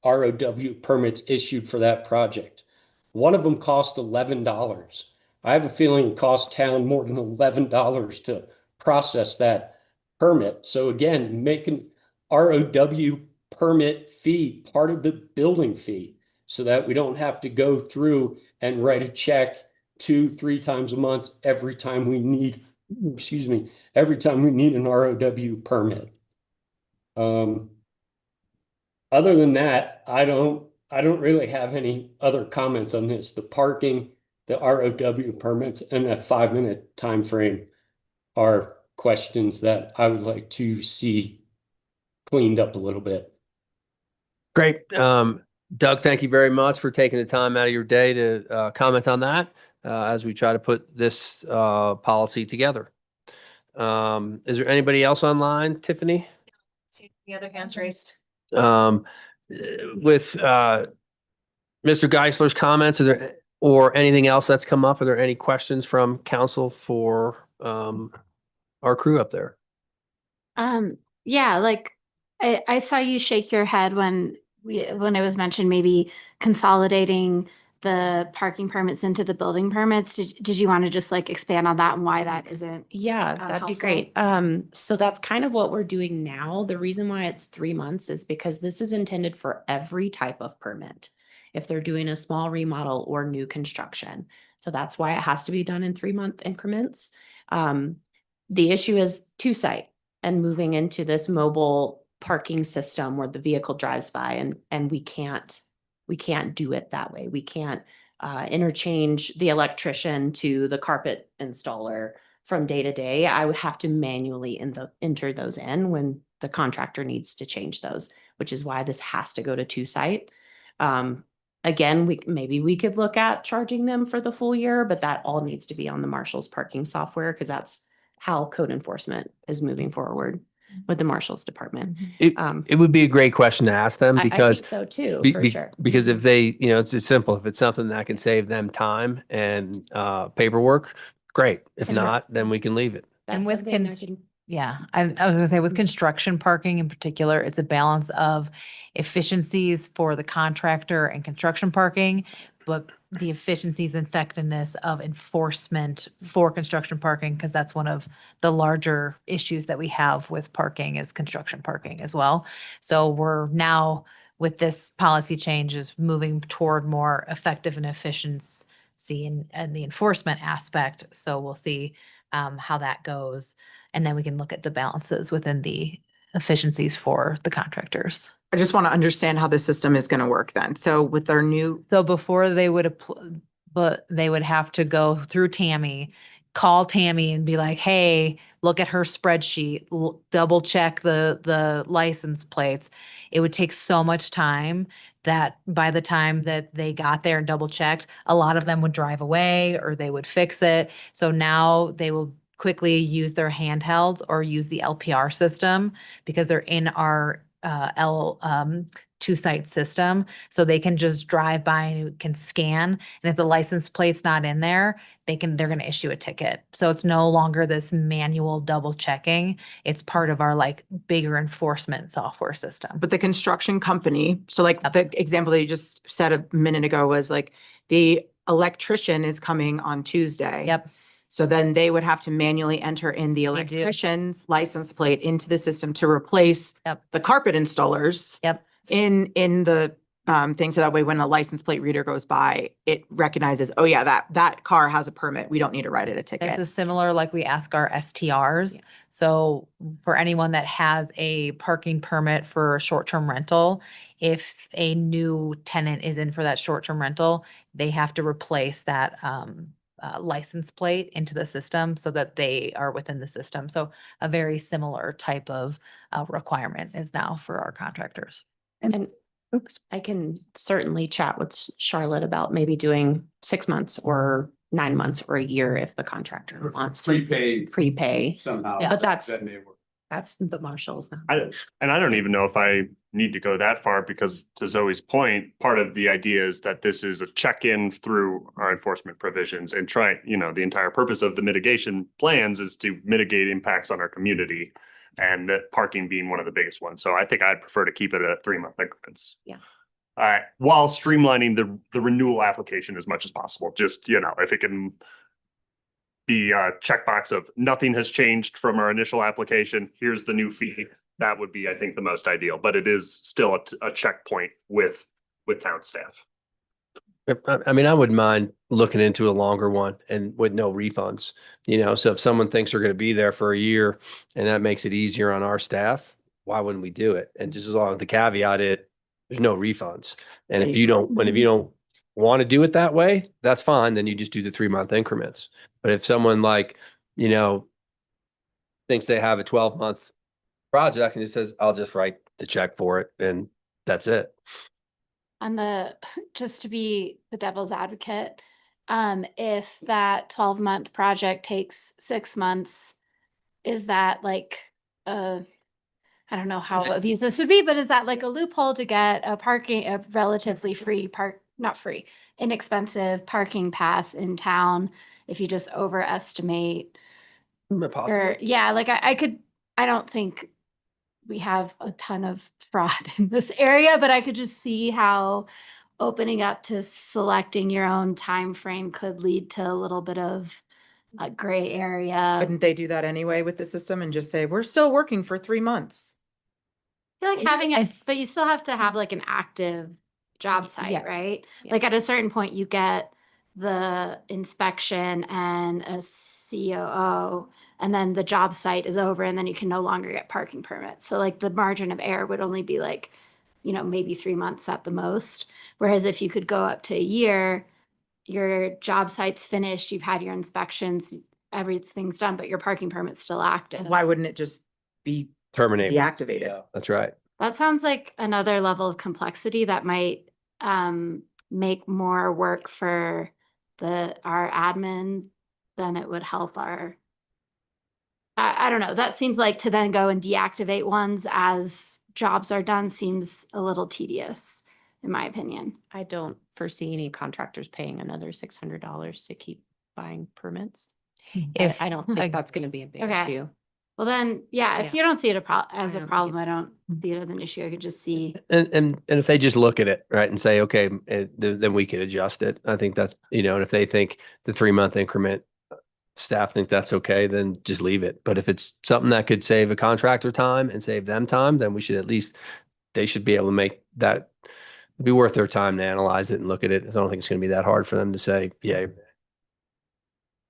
ROW permits issued for that project. One of them cost $11. I have a feeling it cost town more than $11 to process that permit. So again, making ROW permit fee part of the building fee so that we don't have to go through and write a check 2-3 times a month every time we need, every time we need an ROW permit. Other than that, I don't really have any other comments on this. The parking, the ROW permits, and that 5-minute time frame are questions that I would like to see cleaned up a little bit. Great. Doug, thank you very much for taking the time out of your day to comment on that as we try to put this policy together. Is there anybody else online, Tiffany? See the other hands raised. With Mr. Geisler's comments, or anything else that's come up? Are there any questions from council for our crew up there? Yeah, like I saw you shake your head when it was mentioned maybe consolidating the parking permits into the building permits. Did you want to just like expand on that and why that isn't? Yeah, that'd be helpful? great. So that's kind of what we're doing now. The reason why it's 3 months is because this is intended for every type of permit, if they're doing a small remodel or new construction. So that's why it has to be done in 3-month increments. The issue is 2-site and moving into this mobile parking system where the vehicle drives by, and we can't do it that way. We can't interchange the electrician to the carpet installer from day to day. I would have to manually enter those in when the contractor needs to change those, which is why this has to go to 2-site. Again, maybe we could look at charging them for the full year, but that all needs to be on the Marshall's parking software, because that's how code enforcement is moving forward with the Marshall's department. It would be a great question to ask them, I because think so too, be- for be- sure. because if they, it's as simple, if it's something that can save them time and paperwork, great. If And- not, then we can leave it. And with, yeah, I was gonna say with construction parking in particular, it's a balance of efficiencies for the contractor and construction parking, but the efficiencies and effectiveness of enforcement for construction parking, because that's one of the larger issues that we have with parking is construction parking as well. So we're now with this policy change is moving toward more effective and efficiency and the enforcement aspect. So we'll see how that goes. And then we can look at the balances within the efficiencies for the contractors. I just want to understand how the system is going to work then. So with their new, So before they would, but they would have to go through Tammy, call Tammy and be like, hey, look at her spreadsheet, double check the license plates. It would take so much time that by the time that they got there and double checked, a lot of them would drive away or they would fix it. So now they will quickly use their handhelds or use the LPR system because they're in our two-site system. So they can just drive by and can scan. And if the license plate's not in there, they're going to issue a ticket. So it's no longer this manual double checking. It's part of our like bigger enforcement software system. but the construction company, so like the example that you just said a minute ago was like the electrician is coming on Tuesday. Yep. So then they would have to manually enter in the electrician's license plate into the system to replace the carpet installers. Yep. In the thing. So that way, when a license plate reader goes by, it recognizes, oh yeah, that car has a permit. We don't need to write it a ticket. This is similar like we ask our STRs. So for anyone that has a parking permit for a short-term rental, if a new tenant is in for that short-term rental, they have to replace that license plate into the system so that they are within the system. So a very similar type of requirement is now for our contractors. And oops, I can certainly chat with Charlotte about maybe doing 6 months or 9 months or a year if the contractor wants to prepay somehow. But that's That may work. that's the marshals. I don't even know if I need to go that far because to Zoe's point, part of the idea is that this is a check-in through our enforcement provisions and the entire purpose of the mitigation plans is to mitigate impacts on our community and that parking being one of the biggest ones. So I think I'd prefer to keep it at 3-month increments. Yeah. All right, while streamlining the renewal application as much as possible, just, if it can be a checkbox of nothing has changed from our initial application, here's the new fee. That would be, I think, the most ideal, but it is still a checkpoint with town staff. I mean, I wouldn't mind looking into a longer one and with no refunds, so if someone thinks they're going to be there for a year and that makes it easier on our staff, why wouldn't we do it? And just as long as the caveat is there's no refunds. And if you don't want to do it that way, that's fine. Then you just do the 3-month increments. But if someone thinks they have a 12-month project and just says, I'll just write the check for it and that's it. Just to be the devil's advocate, if that 12-month project takes 6 months, is that like, I don't know how abuse this would be, but is that like a loophole to get a relatively inexpensive parking pass in town if you just overestimate? Possibly. I don't think we have a ton of fraud in this area, but I could just see how opening up to selecting your own time frame could lead to a little bit of a gray area. Couldn't they do that anyway with the system and just say, we're still working for 3 months? I feel like having it, but you still have to have like an active job site, right? Like at a certain point, you get the inspection and a COO, and then the job site is over, and then you can no longer get parking permits. So like the margin of error would only be like, maybe 3 months at the most. Whereas if you could go up to a year, your job site's finished, you've had your inspections, everything's done, but your parking permit's still active. Why wouldn't it just be Terminate. deactivated? Yeah, that's right. That sounds like another level of complexity that might make more work for our admin than it would help our. I don't know. That seems like to then go and deactivate ones as jobs are done seems a little tedious, in my opinion. I don't foresee any contractors paying another $600 to keep buying permits. I don't think that's going to be a big issue. Well, then, yeah, if Yeah. you don't see it as a don't think problem, I don't see it as an issue. I could just see. And if they just look at it, right, and say, okay, then we can adjust it. I think that's, and if they think the 3-month increment, staff think that's okay, then just leave it. But if it's something that could save a contractor time and save them time, then we should they should be able to make that be worth their time to analyze it and look at it. I don't think it's going to be that hard for them to say, yeah.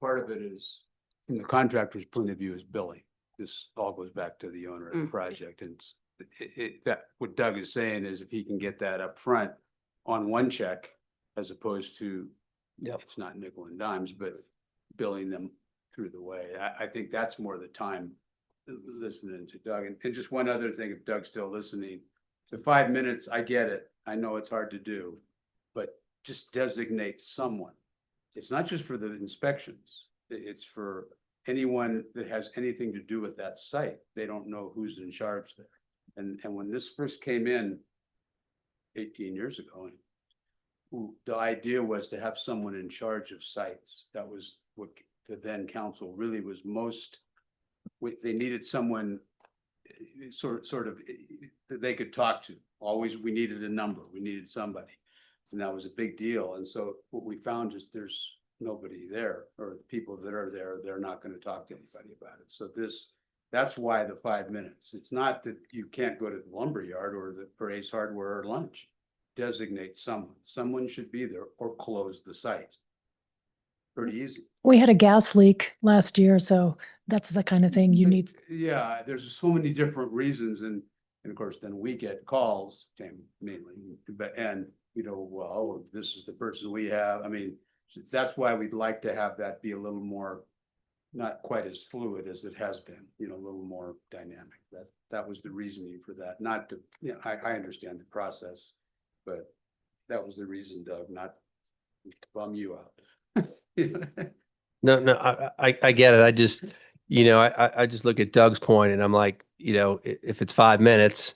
Part of it is, from the contractor's point of view, is billing. This all goes back to the owner of the project, and that what Doug is saying is if he can get that up front on one check, as opposed to, it's not nickel and dimes, but billing them through the way. I think that's more the time listening to Doug. And just one other thing, if Doug's still listening, the 5 minutes, I get it. I know it's hard to do, but just designate someone. It's not just for the inspections. It's for anyone that has anything to do with that site. They don't know who's in charge there. And when this first came in 18 years ago, the idea was to have someone in charge of sites. That was what the then council really was they needed someone sort of that they could talk to. Always, we needed a number, we needed somebody. And that was a big deal. And so what we found is there's nobody there, or the people that are there, they're not going to talk to anybody about it. So that's why the 5 minutes. It's not that you can't go to the lumberyard or Ace Hardware or lunch. Designate someone. Someone should be there or close the site. Pretty easy. We had a gas leak last year, so that's the kind of thing you need. Yeah, there's so many different reasons, and of course, then we get calls, mainly, well, this is the person we have. I mean, that's why we'd like to have that be a little more, not quite as fluid as it has been, a little more dynamic. That was the reasoning for that. Not to, I understand the process, but that was the reason, Doug, not to bum you out. No, I get it. I just, I just look at Doug's point and I'm like, if it's 5 minutes,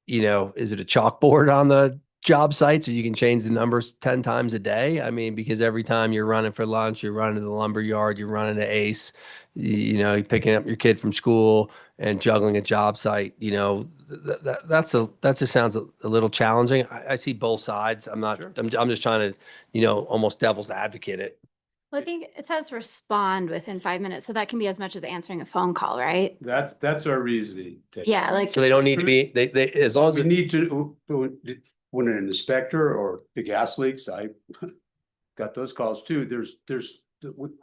is it a chalkboard on the job site so you can change the numbers 10 times a day? I mean, because every time you're running for lunch, you're running to the lumber yard, you're running to Ace, you're picking up your kid from school and juggling a job site, that just sounds a little challenging. I see both sides. I'm just trying to, almost devil's advocate it. Well, I think it says respond within 5 minutes. So that can be as much as answering a phone call, right? That's our reasoning. Yeah, like. So they don't need to be, they as long as we need to, when an inspector or the gas leaks, I got those calls too. There's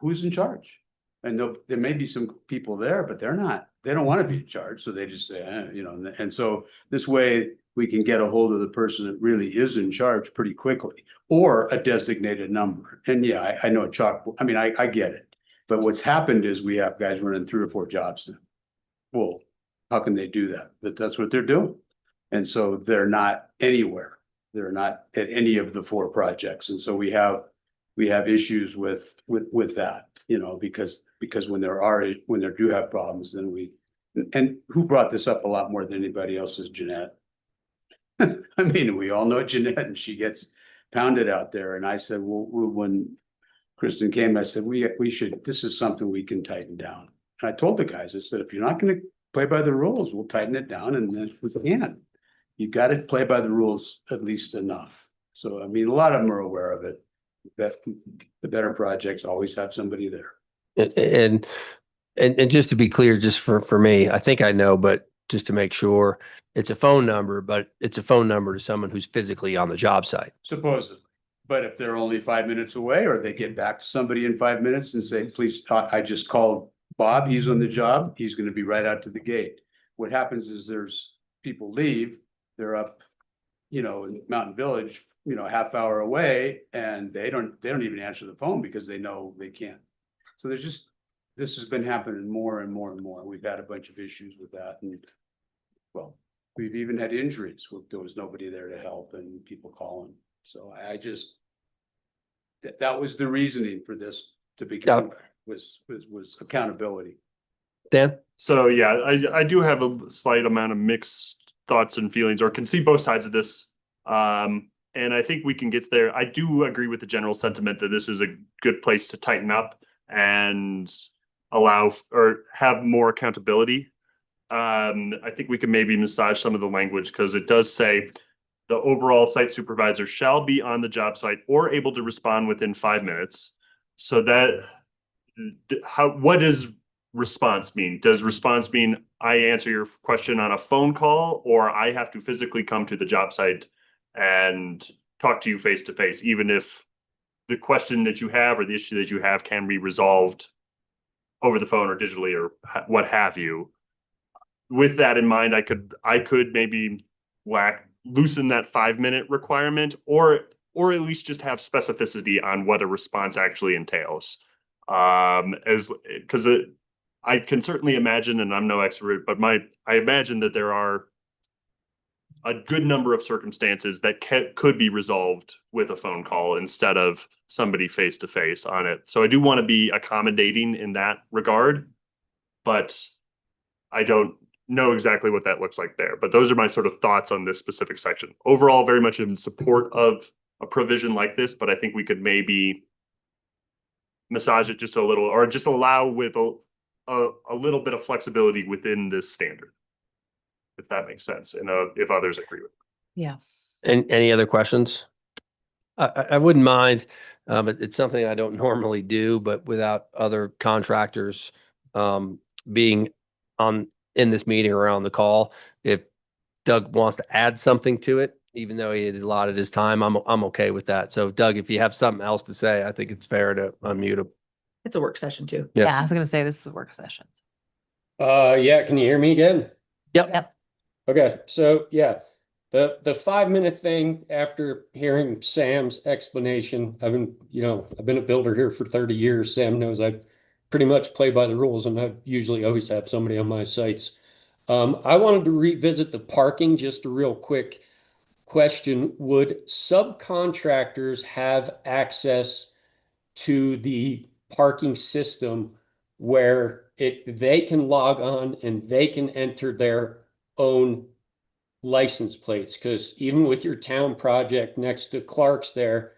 who's in charge? And there may be some people there, but they don't want to be in charge. So they just say, and so this way we can get a hold of the person that really is in charge pretty quickly, or a designated number. And yeah, I know a chalkboard. I mean, I get it. But what's happened is we have guys running 3 or 4 jobs now. Well, how can they do that? But that's what they're doing. And so they're not anywhere. They're not at any of the 4 projects. And so we have issues with that, because when there do have problems, then and who brought this up a lot more than anybody else is Jeanette. I mean, we all know Jeanette, and she gets pounded out there. And I said, well, when Kristen came, I said, this is something we can tighten down. And I told the guys, I said, if you're not going to play by the rules, we'll tighten it down, and then we can. You got to play by the rules at least enough. So, I mean, a lot of them are aware of it. That the better projects always have somebody there. And just to be clear, just for me, I think I know, but just to make sure, it's a phone number, but it's a phone number to someone who's physically on the job site. Supposedly. But if they're only 5 minutes away, or they get back to somebody in 5 minutes and say, please, I just called Bob, he's on the job, he's going to be right out to the gate. What happens is there's people leave, they're up, in Mountain Village, a half hour away, and they don't even answer the phone because they know they can't. So this has been happening more and more and more. We've had a bunch of issues with that, and we've even had injuries where there was nobody there to help and people calling. So I just, that was the reasoning for this to begin with, was accountability. Dan? So yeah, I do have a slight amount of mixed thoughts and feelings, or can see both sides of this. And I think we can get there. I do agree with the general sentiment that this is a good place to tighten up. And allow or have more accountability. I think we could maybe massage some of the language because it does say the overall site supervisor shall be on the job site or able to respond within 5 minutes. So that what does response mean? Does response mean I answer your question on a phone call, or I have to physically come to the job site and talk to you face to face, even if the question that you have or the issue that you have can be resolved over the phone or digitally or what have you? With that in mind, I could maybe loosen that 5-minute requirement, or at least just have specificity on what a response actually entails. Because I can certainly imagine, and I'm no expert, but I imagine that there are a good number of circumstances that could be resolved with a phone call instead of somebody face to face on it. So I do want to be accommodating in that regard, but I don't know exactly what that looks like there. But those are my sort of thoughts on this specific section. Overall, very much in support of a provision like this, but I think we could maybe massage it just a little, or just allow with a little bit of flexibility within this standard, if that makes sense, and if others agree with it. Yeah. And any other questions? I wouldn't mind. It's something I don't normally do, but without other contractors being in this meeting or on the call, if Doug wants to add something to it, even though he had allotted his time, I'm okay with that. So Doug, if you have something else to say, I think it's fair to unmute him. It's a work session too. Yeah. Yeah, I was gonna say this is a work session. Yeah, can you hear me again? Yep. Okay, so yeah, the 5-minute thing, after hearing Sam's explanation, I've been a builder here for 30 years. Sam knows I pretty much play by the rules, and I usually always have somebody on my sites. I wanted to revisit the parking, just a real quick question. Would subcontractors have access to the parking system where they can log on and they can enter their own license plates? Because even with your town project next to Clark's there,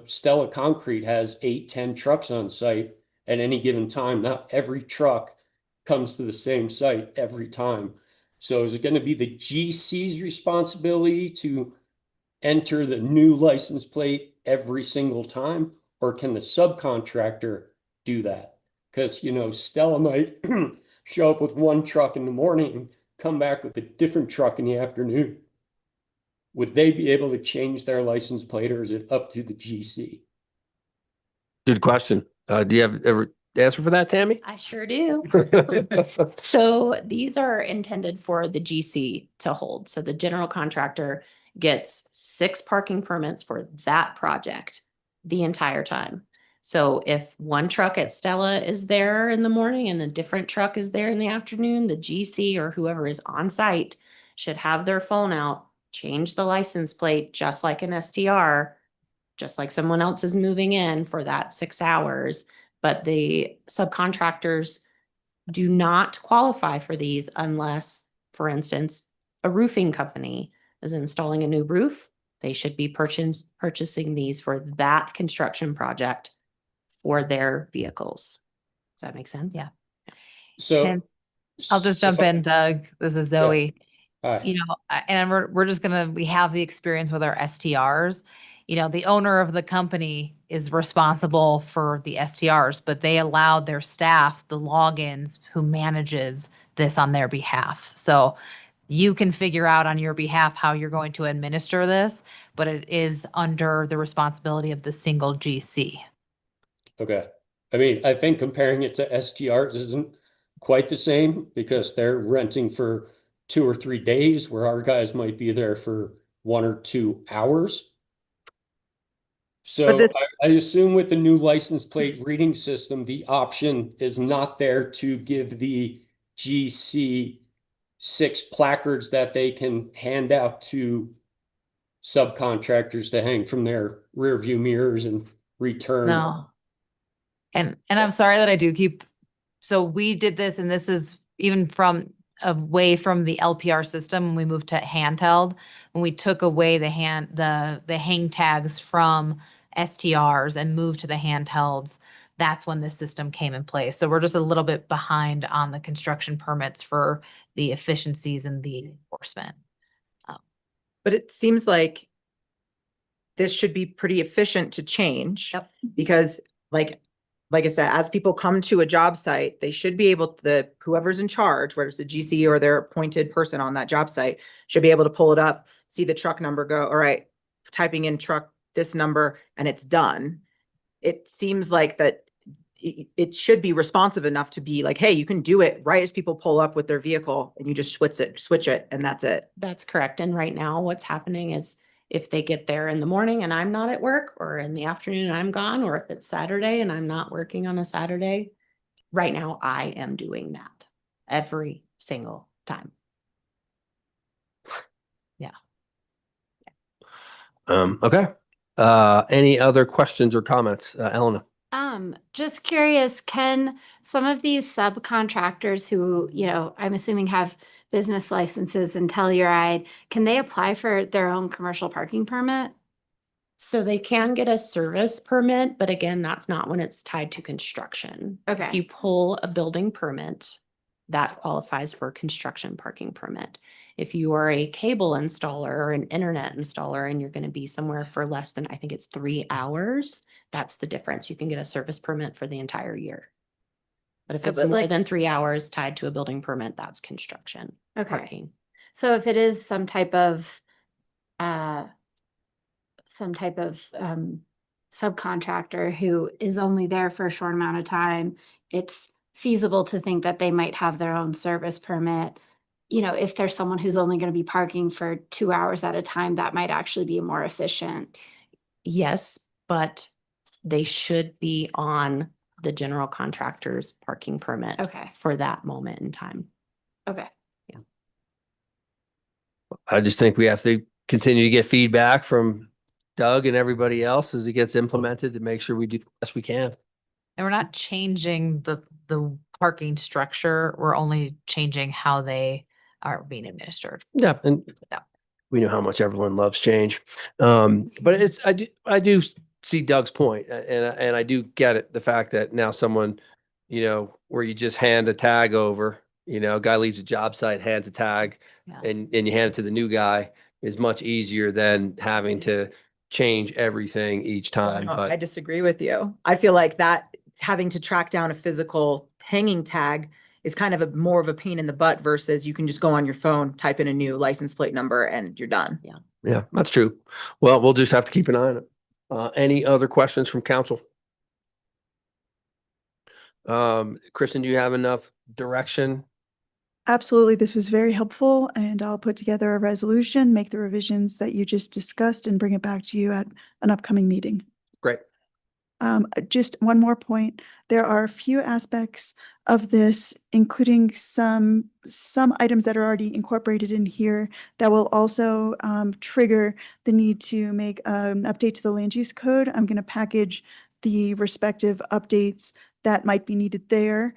Stella Concrete has 8-10 trucks on site at any given time. Not every truck comes to the same site every time. So is it going to be the GC's responsibility to enter the new license plate every single time, or can the subcontractor do that? Because, Stella might show up with one truck in the morning and come back with a different truck in the afternoon. Would they be able to change their license plate, or is it up to the GC? Good question. Do you have ever answer for that, Tammy? I sure do. So these are intended for the GC to hold. So the general contractor gets 6 parking permits for that project the entire time. So if one truck at Stella is there in the morning and a different truck is there in the afternoon, the GC or whoever is on site should have their phone out, change the license plate just like an STR, just like someone else is moving in for that 6 hours. But the subcontractors do not qualify for these unless, for instance, a roofing company is installing a new roof. They should be purchasing these for that construction project for their vehicles. Does that make sense? Yeah. So And I'll just jump in, Doug. This is Zoe. Hi. And we have the experience with our STRs. The owner of the company is responsible for the STRs, but they allowed their staff the logins who manages this on their behalf. So you can figure out on your behalf how you're going to administer this, but it is under the responsibility of the single GC. Okay. I think comparing it to STRs isn't quite the same because they're renting for 2 or 3 days, where our guys might be there for 1 or 2 hours. So I assume with the new license plate reading system, the option is not there to give the GC 6 placards that they can hand out to subcontractors to hang from their rear view mirrors and return. No. And I'm sorry that I do keep, so we did this, and this is even from away from the LPR system when we moved to handheld, when we took away the hang tags from STRs and moved to the handhelds. that's when this system came in place. So we're just a little bit behind on the construction permits for the efficiencies and the enforcement. But it seems like this should be pretty efficient to change. Yep. Because like I said, as people come to a job site, they should be able to, whoever's in charge, whether it's the GC or their appointed person on that job site, should be able to pull it up, see the truck number, go, all right, typing in truck, this number, and it's done. It seems like that it should be responsive enough to be like, hey, you can do it right as people pull up with their vehicle and you just switch it, and that's it. That's correct. And right now what's happening is if they get there in the morning and I'm not at work, or in the afternoon and I'm gone, or if it's Saturday and I'm not working on a Saturday, right now I am doing that every single time. Yeah. Okay. Any other questions or comments, Elena? Just curious, can some of these subcontractors who, I'm assuming have business licenses in Telluride, can they apply for their own commercial parking permit? So they can get a service permit, but again, that's not when it's tied to construction. If Okay. you pull a building permit, that qualifies for a construction parking permit. If you are a cable installer or an internet installer and you're going to be somewhere for less than, I think it's 3 hours, that's the difference. You can get a service permit for the entire year. But if it's but more like- than 3 hours tied to a building permit, that's construction Okay. parking. So if it is some type of subcontractor who is only there for a short amount of time, it's feasible to think that they might have their own service permit. If there's someone who's only going to be parking for 2 hours at a time, that might actually be more efficient. Yes, but they should be on the general contractor's parking permit Okay. for that moment in time. Okay. I just think we have to continue to get feedback from Doug and everybody else as it gets implemented to make sure we do the best we can. And we're not changing the parking structure. We're only changing how they are being administered. Yeah, and Yeah. we know how much everyone loves change. But I do see Doug's point, and I do get it. The fact that now someone, where you just hand a tag over, guy leaves a job site, hands a tag, Yeah. and you hand it to the new guy is much easier than having to change everything each time. No, But I disagree with you. I feel like that having to track down a physical hanging tag is kind of more of a pain in the butt versus you can just go on your phone, type in a new license plate number, and you're done. yeah, that's true. Well, we'll just have to keep an eye on it. Any other questions from council? Kristen, do you have enough direction? Absolutely. This was very helpful, and I'll put together a resolution, make the revisions that you just discussed, and bring it back to you at an upcoming meeting. Great. Just one more point. There are a few aspects of this, including some items that are already incorporated in here that will also trigger the need to make an update to the land use code. I'm going to package the respective updates that might be needed there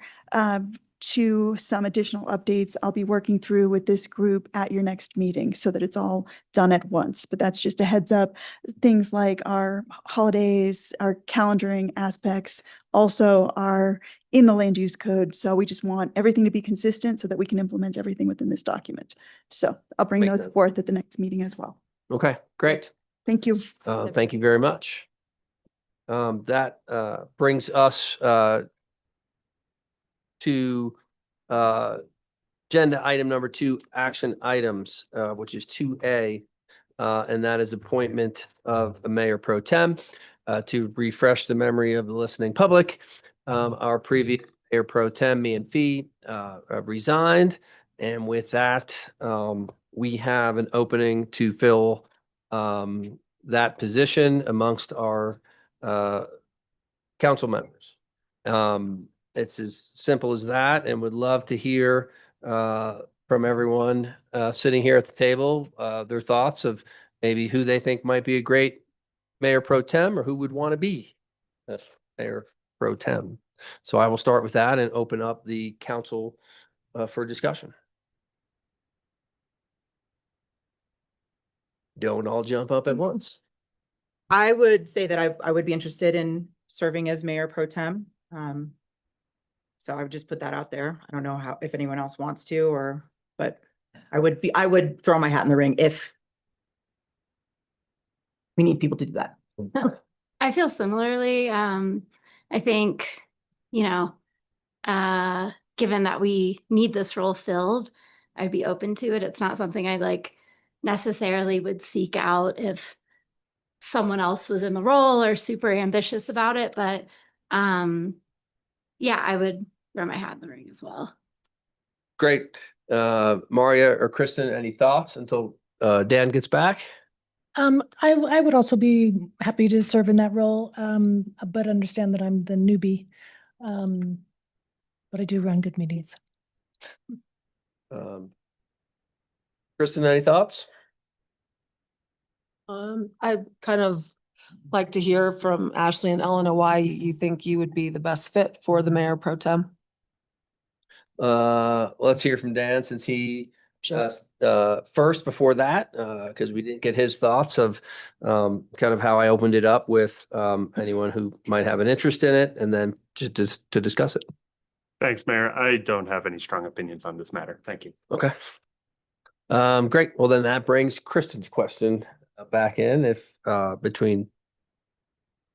to some additional updates I'll be working through with this group at your next meeting so that it's all done at once. But that's just a heads up. Things like our holidays, our calendaring aspects also are in the land use code. So we just want everything to be consistent so that we can implement everything within this document. So I'll bring Makes those sense. forth at the next meeting as well. Okay, great. Thank you. Thank you very much. That brings us to agenda item number 2, action items, which is 2A, and that is appointment of a mayor pro tem. To refresh the memory of the listening public, our previous mayor pro tem, Mian Fee, resigned, and with that, we have an opening to fill that position amongst our council members. It's as simple as that, and would love to hear from everyone sitting here at the table, their thoughts of maybe who they think might be a great mayor pro tem or who would want to be a mayor pro tem. So I will start with that and open up the council for discussion. Don't all jump up at once. I would say that I would be interested in serving as mayor pro tem. So I would just put that out there. I don't know how, if anyone else wants to, but I would throw my hat in the ring if we need people to do that. I feel similarly. I think, you know, given that we need this role filled, I'd be open to it. It's not something I like necessarily would seek out if someone else was in the role or super ambitious about it. But yeah, I would throw my hat in the ring as well. Great. Maria or Kristen, any thoughts until Dan gets back? I would also be happy to serve in that role, but understand that I'm the newbie. But I do run good meetings. Kristen, any thoughts? I'd kind of like to hear from Ashley and Elena why you think you would be the best fit for the mayor pro tem. Let's hear from Dan since he first before that, because we didn't get his thoughts of kind of how I opened it up with anyone who might have an interest in it, and then just to discuss it. Thanks, Mayor. I don't have any strong opinions on this matter. Thank you. Okay. Great. Well, then that brings Kristen's question back in, if between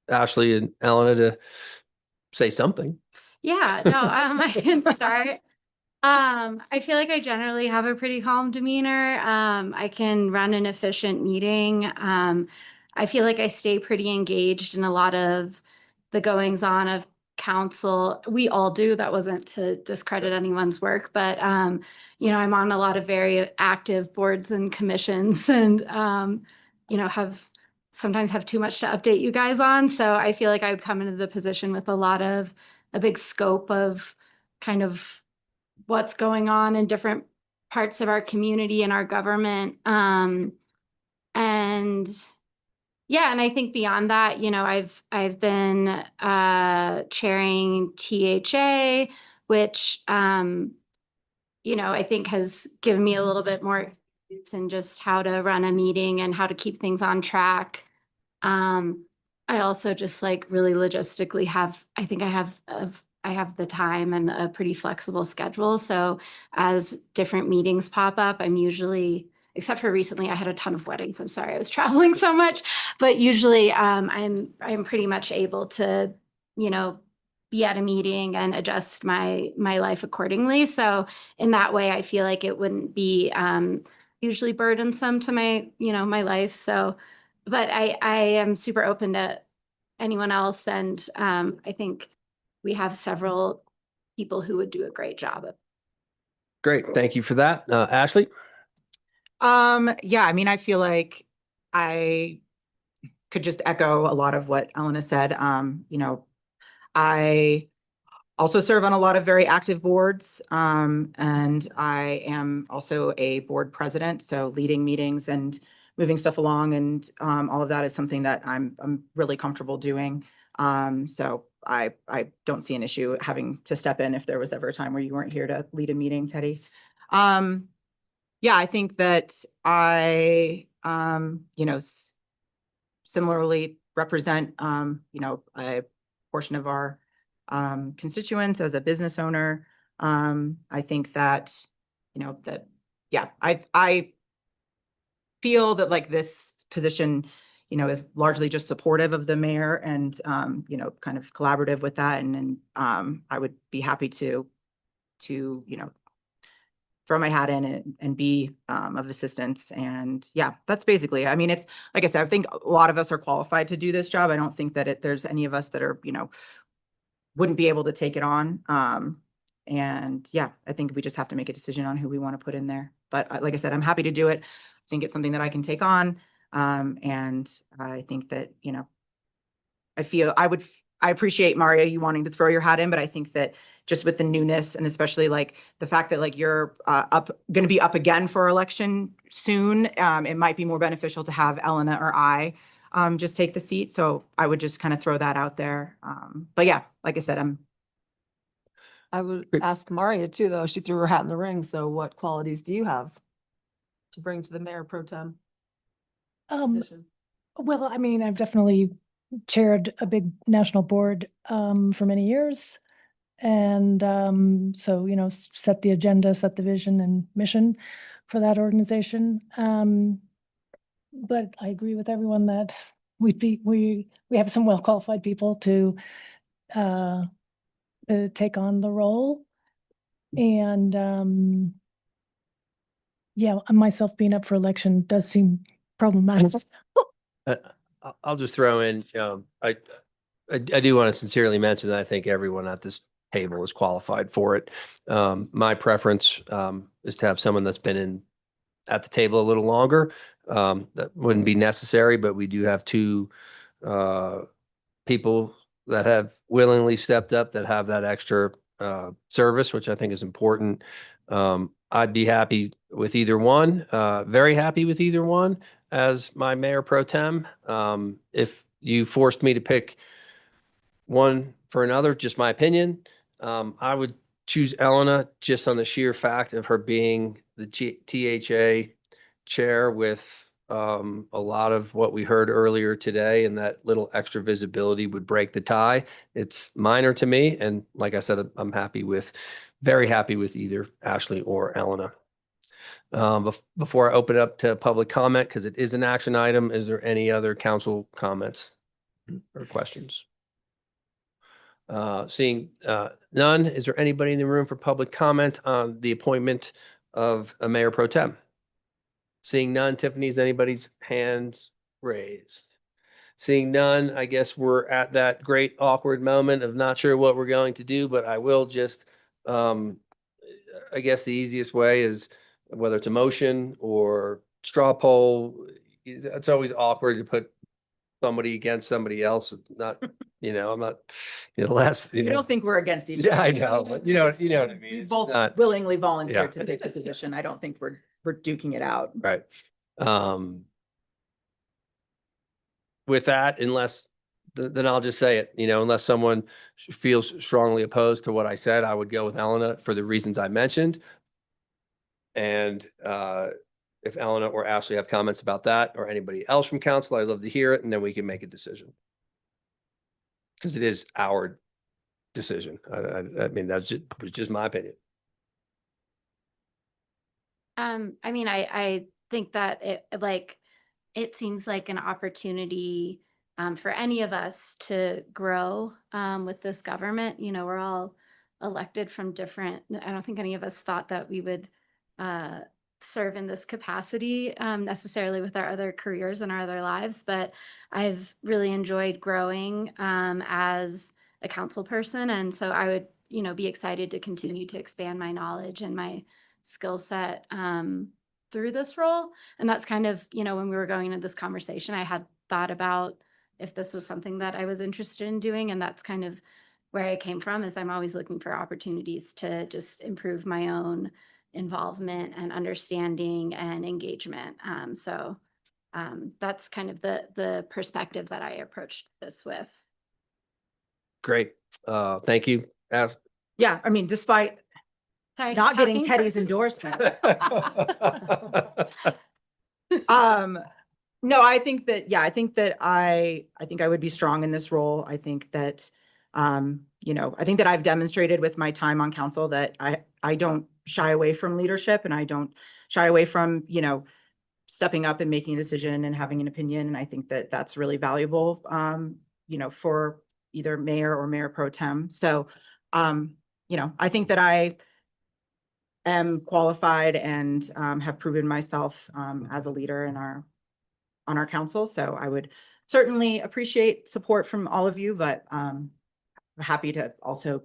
Ashley and Elena to say something. Yeah, no, I can start. I feel like I generally have a pretty calm demeanor. I can run an efficient meeting. I feel like I stay pretty engaged in a lot of the goings on of council. We all do. That wasn't to discredit anyone's work, but you know, I'm on a lot of very active boards and commissions, and you know, sometimes have too much to update you guys on. So I feel like I would come into the position with a big scope of kind of what's going on in different parts of our community and our government. And yeah, and I think beyond that, you know, I've been chairing THA, which you know, I think has given me a little bit more experience in just how to run a meeting and how to keep things on track. I also just like really logistically I have the time and a pretty flexible schedule. So as different meetings pop up, I'm usually, except for recently, I had a ton of weddings. I'm sorry, I was traveling so much, but usually I'm pretty much able to, you know, be at a meeting and adjust my life accordingly. So in that way, I feel like it wouldn't be usually burdensome to my, you know, my life. So, but I am super open to anyone else. And I think we have several people who would do a great job of. Great. Thank you for that. Ashley? Yeah, I mean, I feel like I could just echo a lot of what Elena said. You know, I also serve on a lot of very active boards, and I am also a board president, so leading meetings and moving stuff along, and all of that is something that I'm really comfortable doing. So I don't see an issue having to step in if there was ever a time where you weren't here to lead a meeting, Teddy. Yeah, I think that I, you know, similarly represent, you know, a portion of our constituents as a business owner. I think that, you know, yeah, I feel that like this position, you know, is largely just supportive of the mayor and, you know, kind of collaborative with that. And I would be happy to, you know, throw my hat in and be of assistance. And yeah, that's basically, I mean, it's like I said, I think a lot of us are qualified to do this job. I don't think that there's any of us that are, you know, wouldn't be able to take it on. And yeah, I think we just have to make a decision on who we want to put in there. But like I said, I'm happy to do it. I think it's something that I can take on. And I think that, you know, I appreciate, Maria, you wanting to throw your hat in, but I think that just with the newness and especially like the fact that like you're going to be up again for election soon, it might be more beneficial to have Elena or I just take the seat. So I would just kind of throw that out there. But yeah, like I said, I would ask Maria too, though. She threw her hat in the ring. So what qualities do you have to bring to the mayor pro tem position? Well, I mean, I've definitely chaired a big national board for many years. And so, you know, set the agenda, set the vision and mission for that organization. But I agree with everyone that we have some well-qualified people to take on the role. And yeah, myself being up for election does seem problematic. I'll just throw in, I do want to sincerely mention that I think everyone at this table is qualified for it. My preference is to have someone that's been at the table a little longer. That wouldn't be necessary, but we do have two people that have willingly stepped up that have that extra service, which I think is important. I'd be happy with either one, very happy with either one as my mayor pro tem. If you forced me to pick one for another, just my opinion, I would choose Elena just on the sheer fact of her being the THA chair with a lot of what we heard earlier today, and that little extra visibility would break the tie. It's minor to me. And like I said, I'm very happy with either Ashley or Elena. Before I open it up to public comment, because it is an action item, is there any other council comments or questions? Seeing none, is there anybody in the room for public comment on the appointment of a mayor pro tem? Seeing none, Tiffany's anybody's hands raised? Seeing none, I guess we're at that great awkward moment of not sure what we're going to do, but I will just, I guess the easiest way is whether it's a motion or straw poll. It's always awkward to put somebody against somebody else. Not, I'm not, last, I don't think we're against each other. Yeah, I know, but you know what I mean? We It's both not- willingly volunteered Yeah. to take the position. I don't think we're duking it out. Right. With that, then I'll just say it, unless someone feels strongly opposed to what I said, I would go with Elena for the reasons I mentioned. And if Elena or Ashley have comments about that or anybody else from council, I'd love to hear it, and then we can make a decision. Because it is our decision. I mean, was just my opinion. I mean, I think that it seems like an opportunity for any of us to grow with this government. We're all elected from different, I don't think any of us thought that we would serve in this capacity necessarily with our other careers and our other lives, but I've really enjoyed growing as a council person. And so I would, be excited to continue to expand my knowledge and my skill set through this role. And that's kind of, when we were going into this conversation, I had thought about if this was something that I was interested in doing. And that's kind of where I came from, is I'm always looking for opportunities to just improve my own involvement and understanding and engagement. So that's kind of the perspective that I approached this with. Great. Thank you. Yeah, I mean, despite Sorry, not getting talking Teddy's first. endorsement. No, I think that I would be strong in this role. I think that, I think that I've demonstrated with my time on council that I don't shy away from leadership, and I don't shy away from, stepping up and making a decision and having an opinion. And I think that that's really valuable, for either mayor or mayor pro tem. So, I think that I am qualified and have proven myself as a leader on our council. So I would certainly appreciate support from all of you, but I'm happy to also,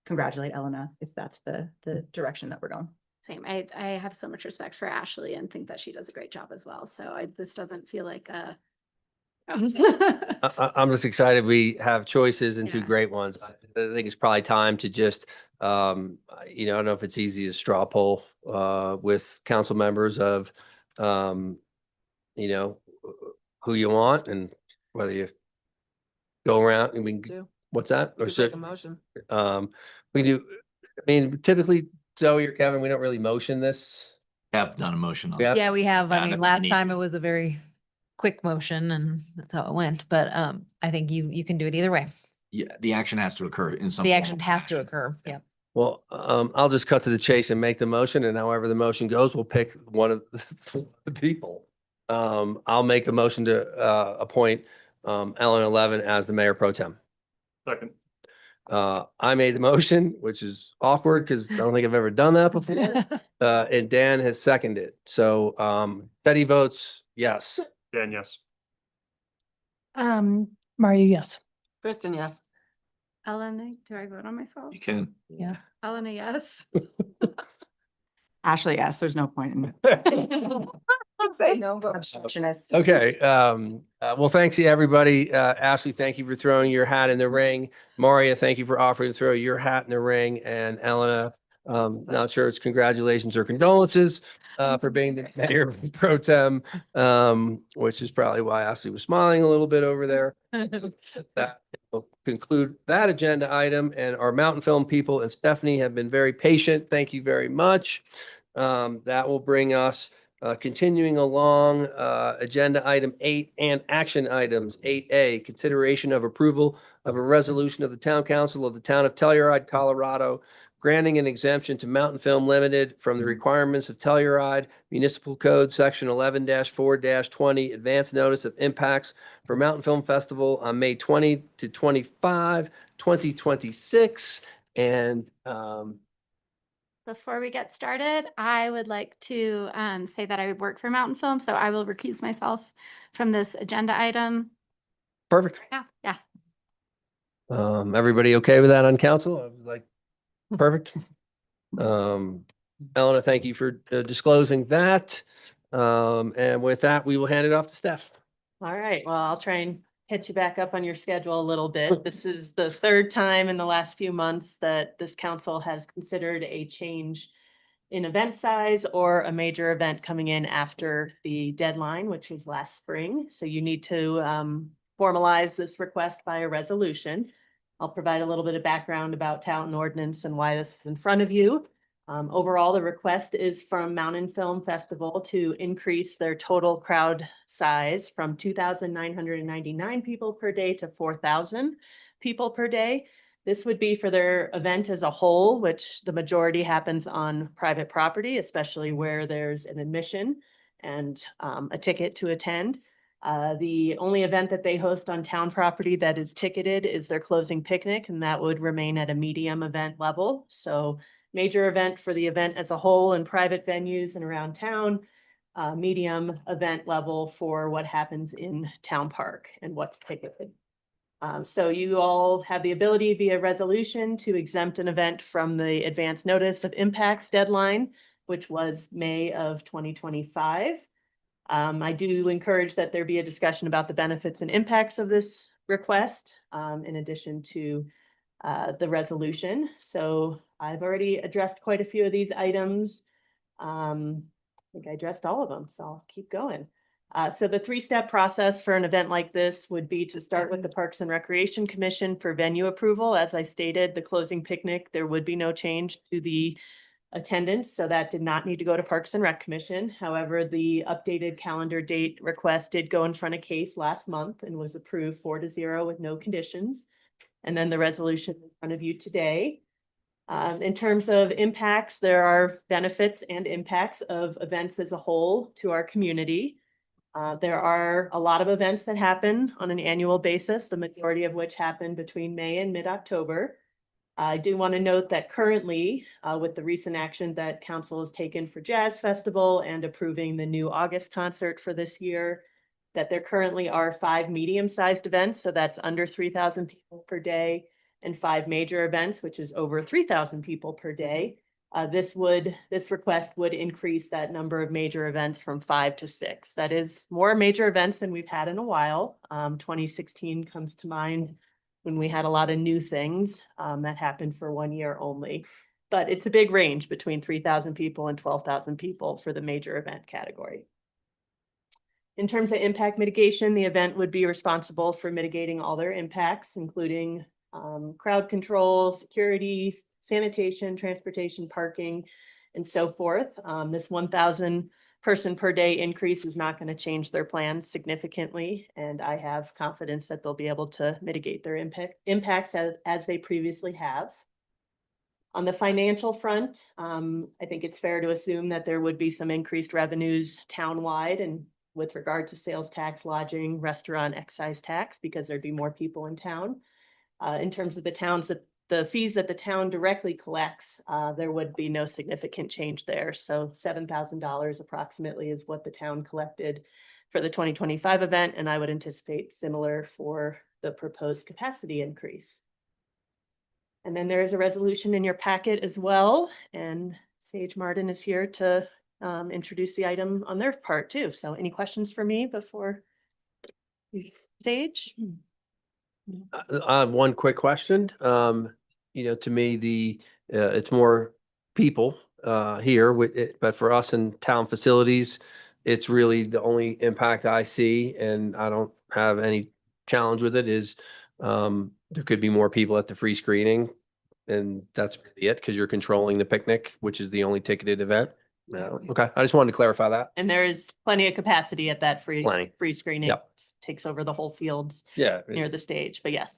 congratulate Elena if that's the direction that we're going. Same. I have so much respect for Ashley and think that she does a great job as well. So this doesn't feel like a. I'm just excited we have choices and two Yeah. great ones. I think it's probably time to just, I don't know if it's easy to straw poll with council members of, who you want and whether you go around. What's that? Or Take a motion. we do. I mean, typically, Zoe or Kevin, we don't really motion this. Have done a motion on. Yeah. Yeah, we have. I Yeah, mean, and last any- time it was a very quick motion and that's how it went. But I think you can do it either way. Yeah, the action has to occur in some. The form action of has to fashion. occur. Yeah. Well, I'll just cut to the chase and make the motion, and however the motion goes, we'll pick one of the people. I'll make a motion to appoint Ellen Levin as the mayor pro tem. Second. I made the motion, which is awkward because I don't think I've ever done that before. And Dan has seconded. So Betty votes yes. Dan, yes. Mario, yes. Kristen, yes. Elena, do I vote on myself? You can. Yeah. Elena, yes. Ashley, yes, there's no point in it. Say no, but Obstructionist. Okay. Well, thanks to everybody. Ashley, thank you for throwing your hat in the ring. Maria, thank you for offering to throw your hat in the ring. And Elena, not sure it's congratulations or condolences for being the mayor pro tem, which is probably why Ashley was smiling a little bit over there. That will conclude that agenda item, and our Mountain Film people and Stephanie have been very patient. Thank you very much. That will bring us continuing along, agenda item 8 and action items. 8A, consideration of approval of a resolution of the Town Council of the Town of Telluride, Colorado, granting an exemption to Mountain Film Limited from the requirements of Telluride Municipal Code, Section 11-4-20, advance notice of impacts for Mountain Film Festival on May 20 to 25, 2026. And Before we get started, I would like to say that I work for Mountain Film, so I will recuse myself from this agenda item. perfect. Yeah, yeah. Everybody okay with that on council? I was like, perfect. Eleanor, thank you for disclosing that. And with that, we will hand it off to Steph. All right, well, I'll try and catch you back up on your schedule a little bit. This is the third time in the last few months that this council has considered a change in event size or a major event coming in after the deadline, which was last spring. So you need to formalize this request by a resolution. I'll provide a little bit of background about town ordinance and why this is in front of you. Overall, the request is from Mountain Film Festival to increase their total crowd size from 2,999 people per day to 4,000 people per day. This would be for their event as a whole, which the majority happens on private property, especially where there's an admission and a ticket to attend. The only event that they host on town property that is ticketed is their closing picnic, and that would remain at a medium event level. So major event for the event as a whole in private venues and around town, medium event level for what happens in town park and what's ticketed. So you all have the ability via resolution to exempt an event from the advance notice of impacts deadline, which was May of 2025. I do encourage that there be a discussion about the benefits and impacts of this request, in addition to the resolution. So I've already addressed quite a few of these items. I think I addressed all of them, so I'll keep going. So the 3-step process for an event like this would be to start with the Parks and Recreation Commission for venue approval. As I stated, the closing picnic, there would be no change to the attendance, so that did not need to go to Parks and Rec Commission. However, the updated calendar date request did go in front of CASE last month and was approved 4-0 with no conditions. And then the resolution in front of you today. In terms of impacts, there are benefits and impacts of events as a whole to our community. There are a lot of events that happen on an annual basis, the majority of which happen between May and mid-October. I do want to note that currently, with the recent action that council has taken for Jazz Festival and approving the new August concert for this year, that there currently are 5 medium-sized events, so that's under 3,000 people per day, and 5 major events, which is over 3,000 people per day. This request would increase that number of major events from 5 to 6. That is more major events than we've had in a while. 2016 comes to mind when we had a lot of new things that happened for 1 year only. But it's a big range between 3,000 people and 12,000 people for the major event category. In terms of impact mitigation, the event would be responsible for mitigating all their impacts, including crowd control, security, sanitation, transportation, parking, and so forth. This 1,000 person per day increase is not going to change their plans significantly, and I have confidence that they'll be able to mitigate their impacts as they previously have. On the financial front, I think it's fair to assume that there would be some increased revenues townwide and with regard to sales tax, lodging, restaurant, excise tax, because there'd be more people in town. In terms of the fees that the town directly collects, there would be no significant change there. So $7,000 approximately is what the town collected for the 2025 event, and I would anticipate similar for the proposed capacity increase. And then there is a resolution in your packet as well, and Sage Martin is here to introduce the item on their part too. So any questions for me before you stage? I have one quick question. To me, it's more people here, but for us in town facilities, it's really the only impact I see, and I don't have any challenge with it, is there could be more people at the free screening, and that's really it, because you're controlling the picnic, which is the only ticketed event. No, okay. I just wanted to clarify that. And there is plenty of capacity at that Plenty. free screening. Yep. Takes over the whole fields Yeah. near the stage, but yes.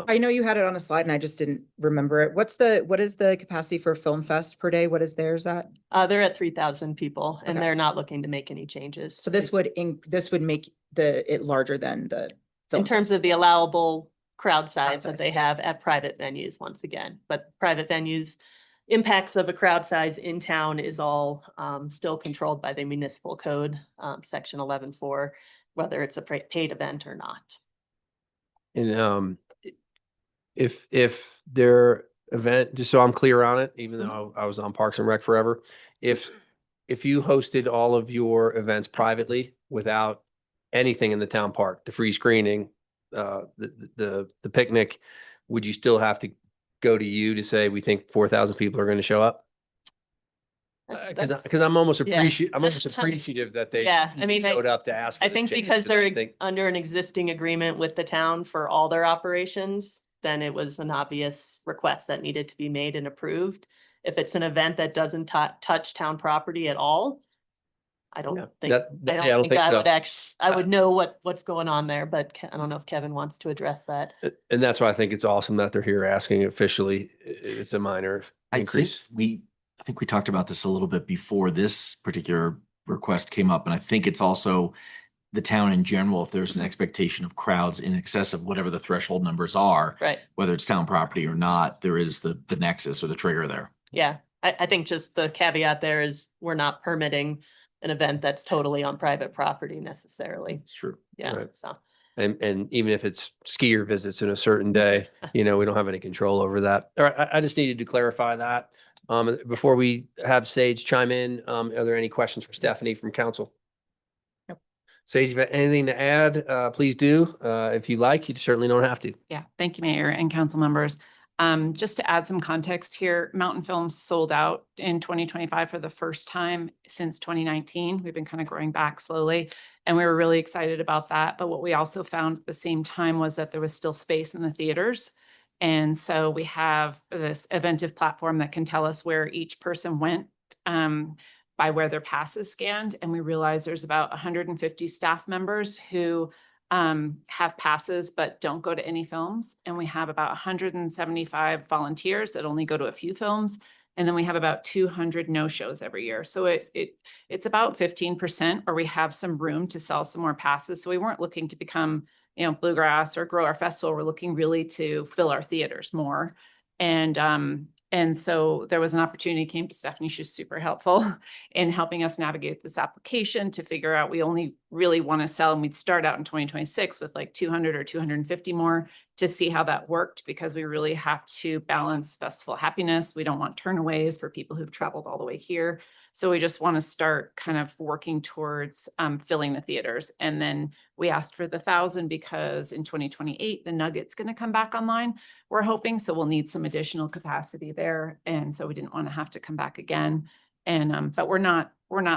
I know you had it on a slide and I just didn't remember it. What is the capacity for Film Fest per day? What is theirs at? They're at 3,000 people and Okay. they're not looking to make any changes. So this would make it larger than the. In terms of the allowable crowd size Crowd that size. they have at private venues, once again, but private venues, impacts of a crowd size in town is all still controlled by the municipal code, section 11.4, whether it's a paid event or not. And if their event, just so I'm clear on it, even though I was on Parks and Rec forever, if you hosted all of your events privately without anything in the town park, the free screening, the picnic, would you still have to go to you to say, we think 4,000 people are going to show up? Because I'm almost appreciative that they Yeah, I mean, showed up to ask for I the think change, because I they're think- under an existing agreement with the town for all their operations, then it was an obvious request that needed to be made and approved. If it's an event that doesn't touch town property at all, I don't think, I don't think I would actually, I would know what's going on there, but I don't know if Kevin wants to address that. And that's why I think it's awesome that they're here asking officially. It's a minor increase. I think we talked about this a little bit before this particular request came up, and I think it's also the town in general, if there's an expectation of crowds in excess of whatever the threshold numbers are, Right. whether it's town property or not, there is the nexus or the trigger there. Yeah, I think just the caveat there is we're not permitting an event that's totally on private property necessarily. It's true. Yeah, Right. so. And even if it's skier visits in a certain day, we don't have any control over that. All right, I just needed to clarify that. Before we have Sage chime in, are there any questions for Stephanie from council? Nope. Sage, if you have anything to add, please do. If you like, you certainly don't have to. Yeah, thank you, Mayor and council members. Just to add some context here, Mountain Films sold out in 2025 for the first time since 2019. We've been kind of growing back slowly, and we were really excited about that. But what we also found at the same time was that there was still space in the theaters. And so we have this Eventive platform that can tell us where each person went by where their pass is scanned. And we realized there's about 150 staff members who have passes but don't go to any films. And we have about 175 volunteers that only go to a few films. And then we have about 200 no-shows every year. So it's about 15%, or we have some room to sell some more passes. So we weren't looking to become, bluegrass or grow our festival. We're looking really to fill our theaters more. And so there was an opportunity came to Stephanie. She was super helpful in helping us navigate this application to figure out we only really want to sell, and we'd start out in 2026 with like 200 or 250 more to see how that worked, because we really have to balance festival happiness. We don't want turnaways for people who've traveled all the way here. So we just want to start kind of working towards filling the theaters. And then we asked for the 1,000 because in 2028, the Nugget's going to come back online, we're hoping. So we'll need some additional capacity there. And so we didn't want to have to come back again. And but we're not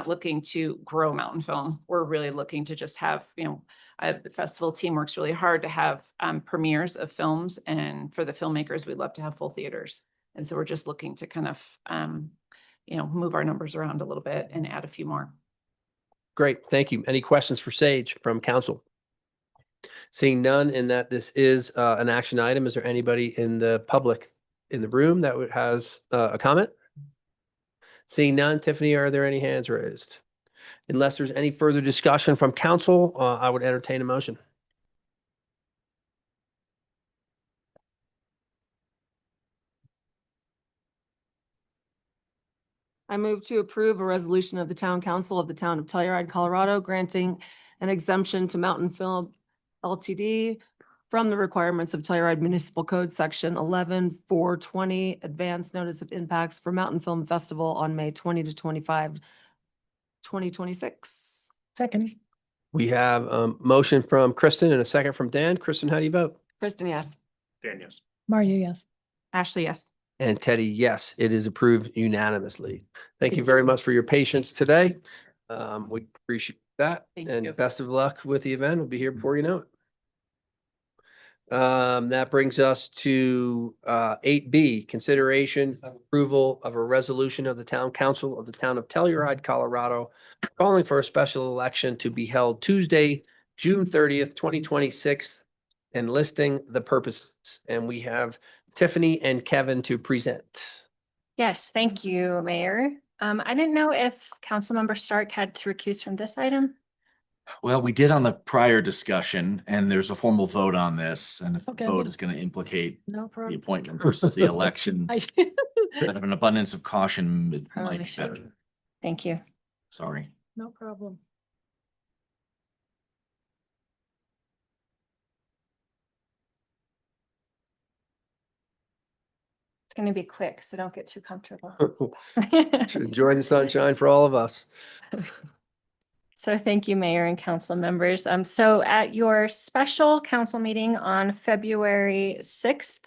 looking to grow Mountain Film. We're really looking to just have, the festival team works really hard to have premieres of films. And for the filmmakers, we'd love to have full theaters. And so we're just looking to kind of, move our numbers around a little bit and add a few more. Great, thank you. Any questions for Sage from council? Seeing none and that this is an action item, is there anybody in the public in the room that has a comment? Seeing none, Tiffany, are there any hands raised? Unless there's any further discussion from council, I would entertain a motion. I move to approve a resolution of the Town Council of the Town of Telluride, Colorado, granting an exemption to Mountain Film Ltd. from the requirements of Telluride Municipal Code Section 11-420, advance notice of impacts for Mountain Film Festival on May 20 to 25, 2026. Second. We have a motion from Kristen and a second from Dan. Kristen, how do you vote? Kristen, yes. Dan, yes. Mario, yes. Ashley, yes. And Teddy, yes, it is approved unanimously. Thank you very much for your patience today. We appreciate that and best of luck with the event. We'll be here before you know it. That brings us to 8B, consideration of approval of a resolution of the Town Council of the Town of Telluride, Colorado, calling for a special election to be held Tuesday, June 30th, 2026, and listing the purposes. And we have Tiffany and Kevin to present. Yes, thank you, Mayor. I didn't know if Councilmember Stark had to recuse from this item. Well, we did on the prior discussion, and there's a formal vote on this, and if the Okay. vote is going to implicate No the problem. appointment versus the election, out of an abundance of caution, it Probably might be should. better. Thank you. Sorry. No problem. It's going to be quick, so don't get too comfortable. Enjoy the sunshine for all of us. So thank you, Mayor and council members. So at your special council meeting on February 6th,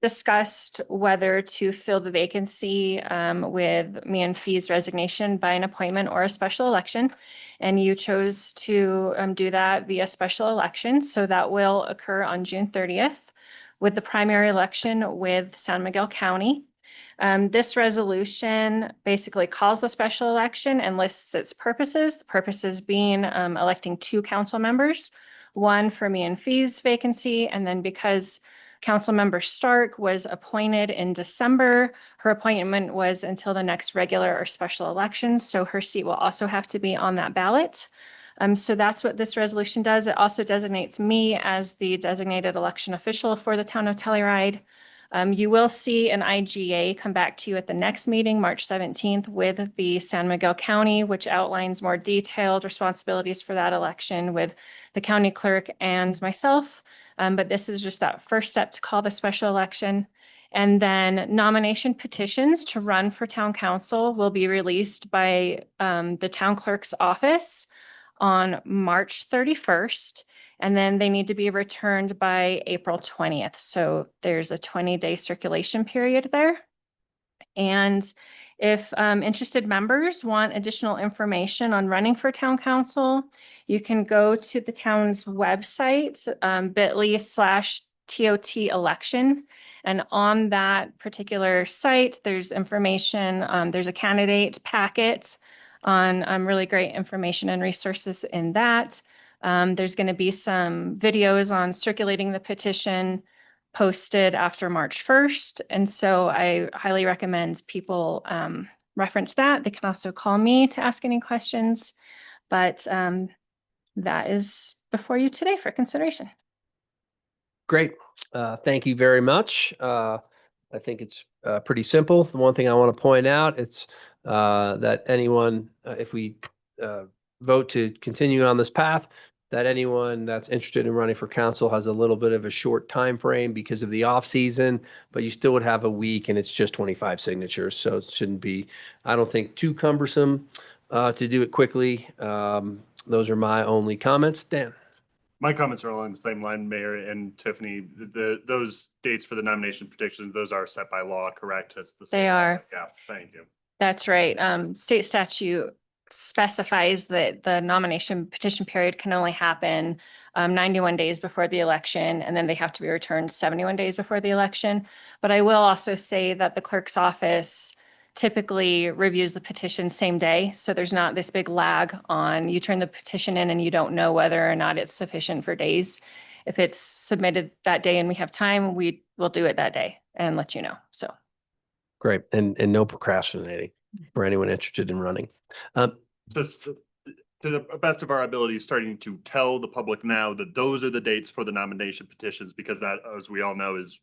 discussed whether to fill the vacancy with me and Fee's resignation by an appointment or a special election. And you chose to do that via special election. So that will occur on June 30th with the primary election with San Miguel County. This resolution basically calls a special election and lists its purposes. The purposes being electing 2 council members, one for me and Fee's vacancy, and then because Councilmember Stark was appointed in December, her appointment was until the next regular or special election, so her seat will also have to be on that ballot. So that's what this resolution does. It also designates me as the designated election official for the town of Telluride. You will see an IGA come back to you at the next meeting, March 17th, with the San Miguel County, which outlines more detailed responsibilities for that election with the county clerk and myself. But this is just that first step to call the special election. And then nomination petitions to run for town council will be released by the town clerk's office on March 31st. And then they need to be returned by April 20th. So there's a 20-day circulation period there. And if interested members want additional information on running for town council, you can go to the town's website, bit.ly/TOT election. And on that particular site, there's information, there's a candidate packet on really great information and resources in that. There's going to be some videos on circulating the petition posted after March 1st. And so I highly recommend people reference that. They can also call me to ask any questions, but that is before you today for consideration. Great. Thank you very much. I think it's pretty simple. The one thing I want to point out, it's that anyone, if we vote to continue on this path, that anyone that's interested in running for council has a little bit of a short time frame because of the off season, but you still would have a week and it's just 25 signatures. So it shouldn't be, I don't think, too cumbersome to do it quickly. Those are my only comments. Dan. My comments are along the same line, Mayor and Tiffany. Those dates for the nomination petitions, those are set by law, correct? It's the same They are. Yeah, thank you. That's right. State statute specifies that the nomination petition period can only happen 91 days before the election, and then they have to be returned 71 days before the election. But I will also say that the clerk's office typically reviews the petition same day. So there's not this big lag on you turn the petition in and you don't know whether or not it's sufficient for days. If it's submitted that day and we have time, we will do it that day and let you know. So. Great. And no procrastinating for anyone interested in running. Just to the best of our ability, starting to tell the public now that those are the dates for the nomination petitions, because that, as we all know, is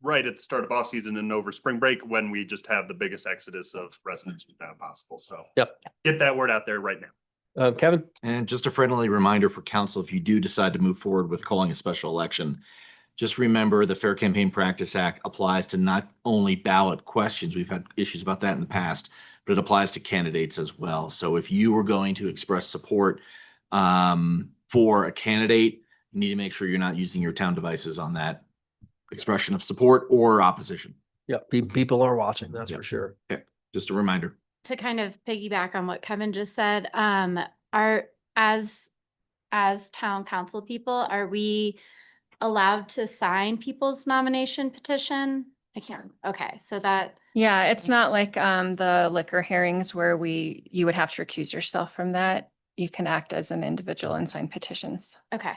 right at the start of off season and over spring break when we just have the biggest exodus of residents now possible. So yep, get that word out there right now. Kevin? And just a friendly reminder for council, if you do decide to move forward with calling a special election, just remember the Fair Campaign Practice Act applies to not only ballot questions, we've had issues about that in the past, but it applies to candidates as well. So if you are going to express support for a candidate, you need to make sure you're not using your town devices on that expression of support or opposition. Yeah, people are watching, that's for sure. Okay, just a reminder. To kind of piggyback on what Kevin just said, as town council people, are we allowed to sign people's nomination petition? I can't. Okay, so that. Yeah, it's not like the liquor hearings where you would have to recuse yourself from that. You can act as an individual and sign petitions. Okay.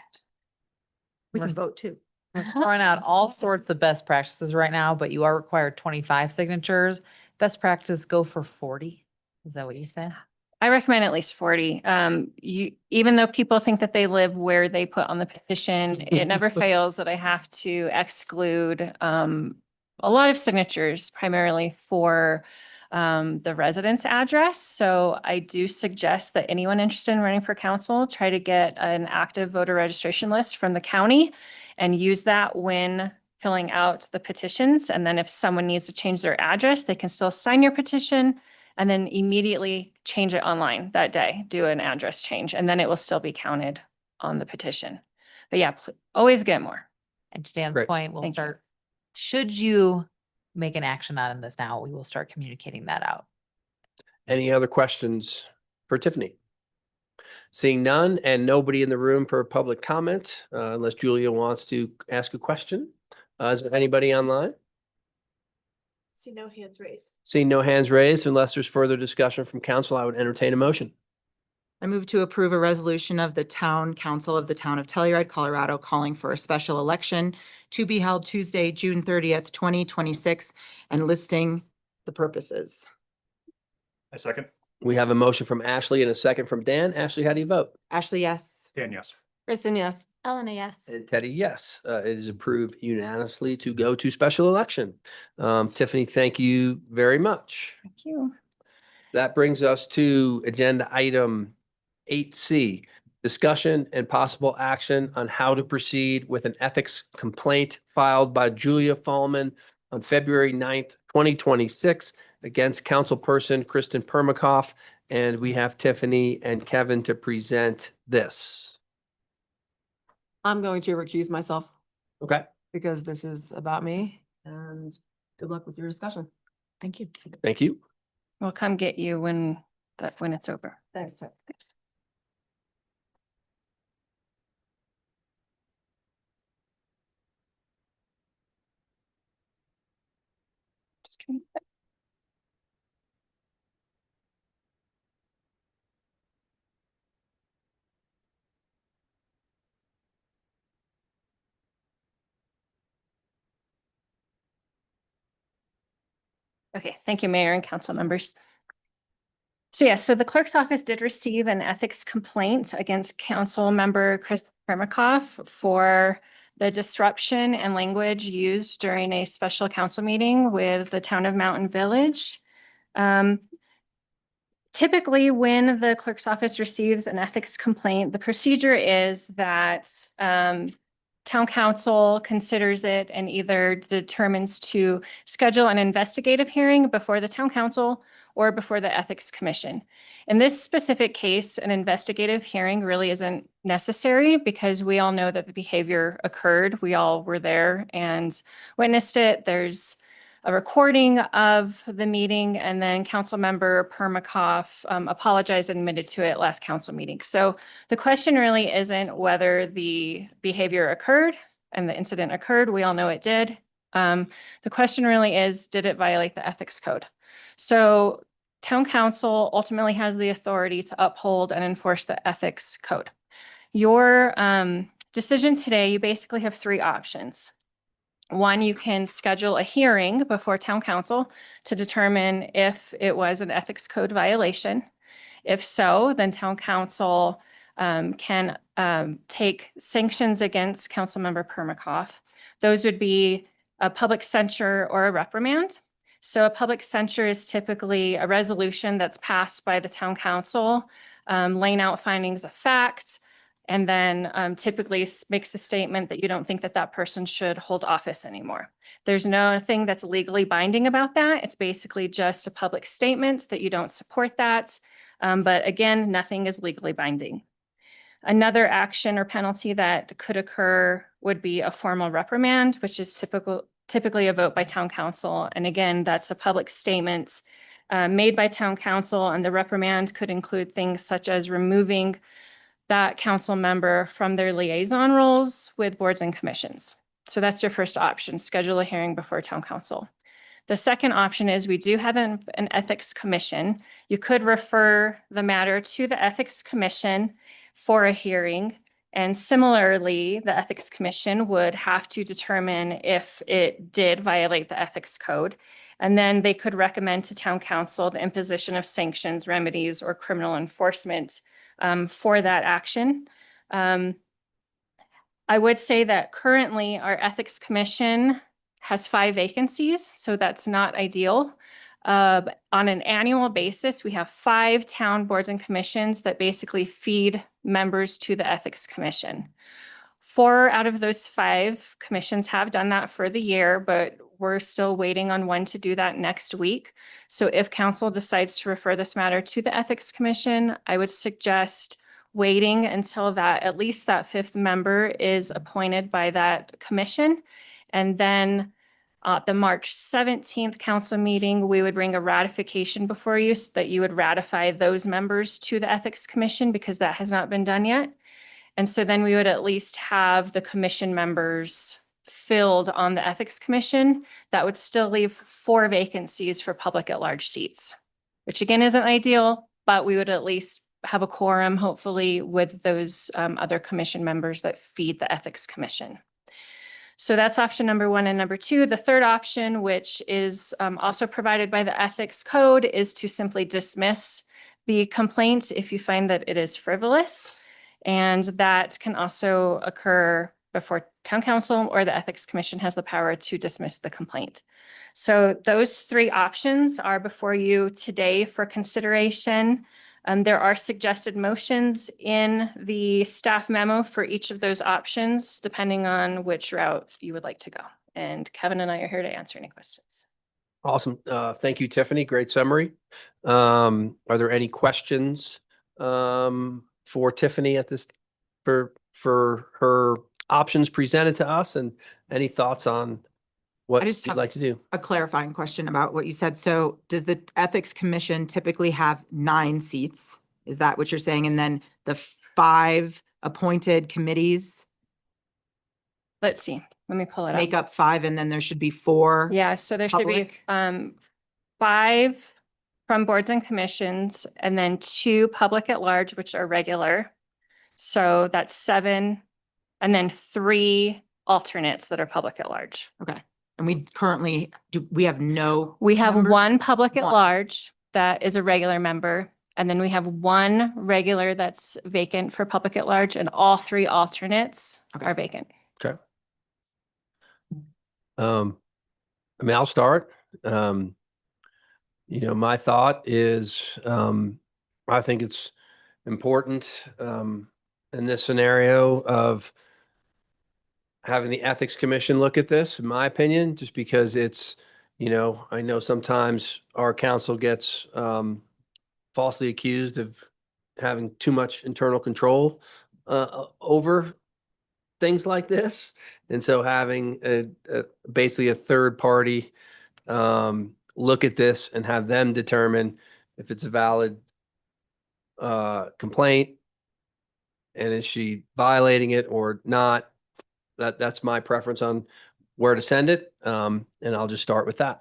We can vote too. We're throwing out all sorts of best practices right now, but you are required 25 signatures. Best practice, go for 40. Is that what you said? I recommend at least 40. Even though people think that they live where they put on the petition, it never fails that I have to exclude a lot of signatures, primarily for the residence address. So I do suggest that anyone interested in running for council try to get an active voter registration list from the county and use that when filling out the petitions. And then if someone needs to change their address, they can still sign your petition and then immediately change it online that day, do an address change, and then it will still be counted on the petition. But yeah, always get more. And to Dan's Great. point, we'll Thank you. start, should you make an action on this now, we will start communicating that out. Any other questions for Tiffany? Seeing none and nobody in the room for public comment, unless Julia wants to ask a question. Is there anybody online? See no hands raised. Seeing no hands raised, unless there's further discussion from council, I would entertain a motion. I move to approve a resolution of the Town Council of the Town of Telluride, Colorado, calling for a special election to be held Tuesday, June 30th, 2026, and listing the purposes. A second. We have a motion from Ashley and a second from Dan. Ashley, how do you vote? Ashley, yes. Dan, yes. Kristen, yes. Elena, yes. And Teddy, yes. It is approved unanimously to go to special election. Tiffany, thank you very much. Thank you. That brings us to agenda item 8C, discussion and possible action on how to proceed with an ethics complaint filed by Julia Fallman on February 9th, 2026 against councilperson Kristen Permakoff. And we have Tiffany and Kevin to present this. I'm going to recuse myself Okay, because this is about me, and good luck with your discussion. Thank you. thank you. We'll come get you when it's over. Thanks, Ted. Thanks. Just kidding. Okay, thank you, Mayor and council members. So yes, so the clerk's office did receive an ethics complaint against council member Chris Permakoff for the disruption and language used during a special council meeting with the town of Mountain Village. Typically, when the clerk's office receives an ethics complaint, the procedure is that town council considers it and either determines to schedule an investigative hearing before the town council or before the ethics commission. In this specific case, an investigative hearing really isn't necessary because we all know that the behavior occurred. We all were there and witnessed it. There's a recording of the meeting, and then Councilmember Permakoff apologized and admitted to it last council meeting. So the question really isn't whether the behavior occurred and the incident occurred. We all know it did. The question really is, did it violate the ethics code? So town council ultimately has the authority to uphold and enforce the ethics code. Your decision today, you basically have three options. One, you can schedule a hearing before town council to determine if it was an ethics code violation. If so, then town council can take sanctions against Councilmember Permacoff. Those would be a public censure or a reprimand. So a public censure is typically a resolution that's passed by the town council, laying out findings of fact, and then typically makes a statement that you don't think that that person should hold office anymore. There's nothing that's legally binding about that. It's basically just a public statement that you don't support that. But again, nothing is legally binding. Another action or penalty that could occur would be a formal reprimand, which is typically a vote by town council. And again, that's a public statement made by town council, and the reprimand could include things such as removing that council member from their liaison roles with boards and commissions. So that's your first option, schedule a hearing before town council. The second option is we do have an ethics commission. You could refer the matter to the ethics commission for a hearing. And similarly, the ethics commission would have to determine if it did violate the ethics code. And then they could recommend to town council the imposition of sanctions, remedies, or criminal enforcement for that action. I would say that currently our ethics commission has 5 vacancies, so that's not ideal. On an annual basis, we have 5 town boards and commissions that basically feed members to the ethics commission. 4 out of those 5 commissions have done that for the year, but we're still waiting on one to do that next week. So if council decides to refer this matter to the ethics commission, I would suggest waiting until that at least that 5th member is appointed by that commission. And then the March 17th council meeting, we would bring a ratification before you so that you would ratify those members to the ethics commission, because that has not been done yet. And so then we would at least have the commission members filled on the ethics commission. That would still leave 4 vacancies for public at large seats, which again isn't ideal, but we would at least have a quorum, hopefully, with those other commission members that feed the ethics commission. So that's option number 1 and number 2. The third option, which is also provided by the ethics code, is to simply dismiss the complaint if you find that it is frivolous. And that can also occur before town council, or the ethics commission has the power to dismiss the complaint. So those 3 options are before you today for consideration. There are suggested motions in the staff memo for each of those options, depending on which route you would like to go. And Kevin and I are here to answer any questions. Awesome. Thank you, Tiffany. Great summary. Are there any questions for Tiffany at this, for her options presented to us, and any thoughts on what I just you'd have like to do? a clarifying question about what you said. So does the ethics commission typically have 9 seats? Is that what you're saying? And then the 5 appointed committees Let's see. Let me pull it up. make up 5, and then there should be 4? Yeah, so there should be public? 5 from boards and commissions, and then 2 public at large, which are regular. So that's 7, and then 3 alternates that are public at large. Okay. And we currently, we have no. We have members? 1 public at One. large that is a regular member, and then we have 1 regular that's vacant for public at large, and all 3 alternates are vacant. Okay. I mean, I'll start. You know, my thought is, I think it's important in this scenario of having the ethics commission look at this, in my opinion, just because it's, you know, I know sometimes our council gets falsely accused of having too much internal control over things like this. And so having basically a third party look at this and have them determine if it's a valid complaint and is she violating it or not. That's my preference on where to send it. And I'll just start with that.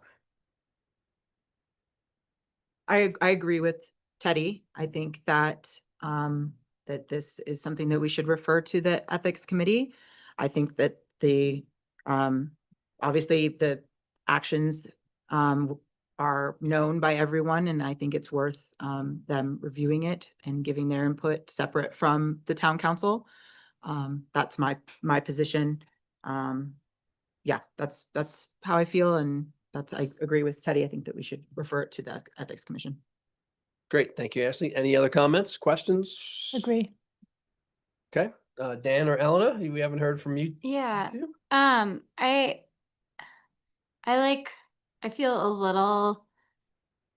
I agree with Teddy. I think that that this is something that we should refer to the Ethics Committee. I think that the obviously the actions are known by everyone, and I think it's worth them reviewing it and giving their input separate from the town council. That's my position. Yeah, that's how I feel, and I agree with Teddy. I think that we should refer it to the Ethics Commission. Great. Thank you, Ashley. Any other comments, questions? Agree. Okay. Dan or Elena, we haven't heard from you. Yeah. I feel a little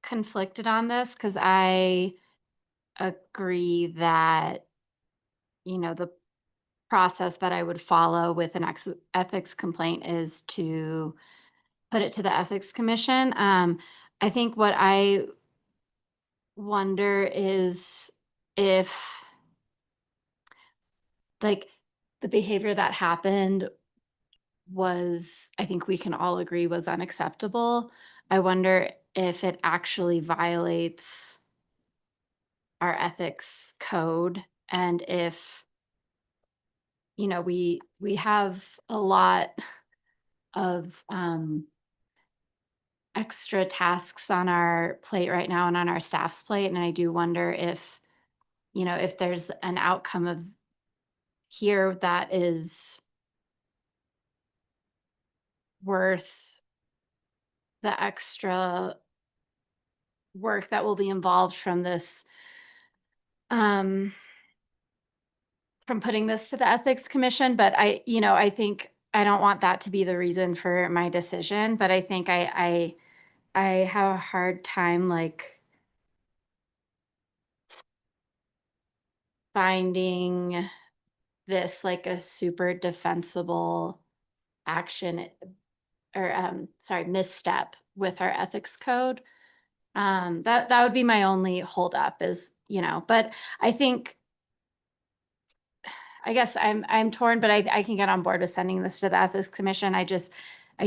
conflicted on this because I agree that, the process that I would follow with an ethics complaint is to put it to the Ethics Commission. I think what I wonder is if, like, the behavior that happened was, I think we can all agree, was unacceptable. I wonder if it actually violates our ethics code, and if, we have a lot of extra tasks on our plate right now and on our staff's plate. And I do wonder if, if there's an outcome of here that is worth the extra work that will be involved from this, from putting this to the Ethics Commission. But I think I don't want that to be the reason for my decision, but I think I have a hard time, like, finding this like a super defensible action or misstep with our ethics code. That would be my only holdup is, but I think, I guess I'm torn, but I can get on board with sending this to the Ethics Commission. I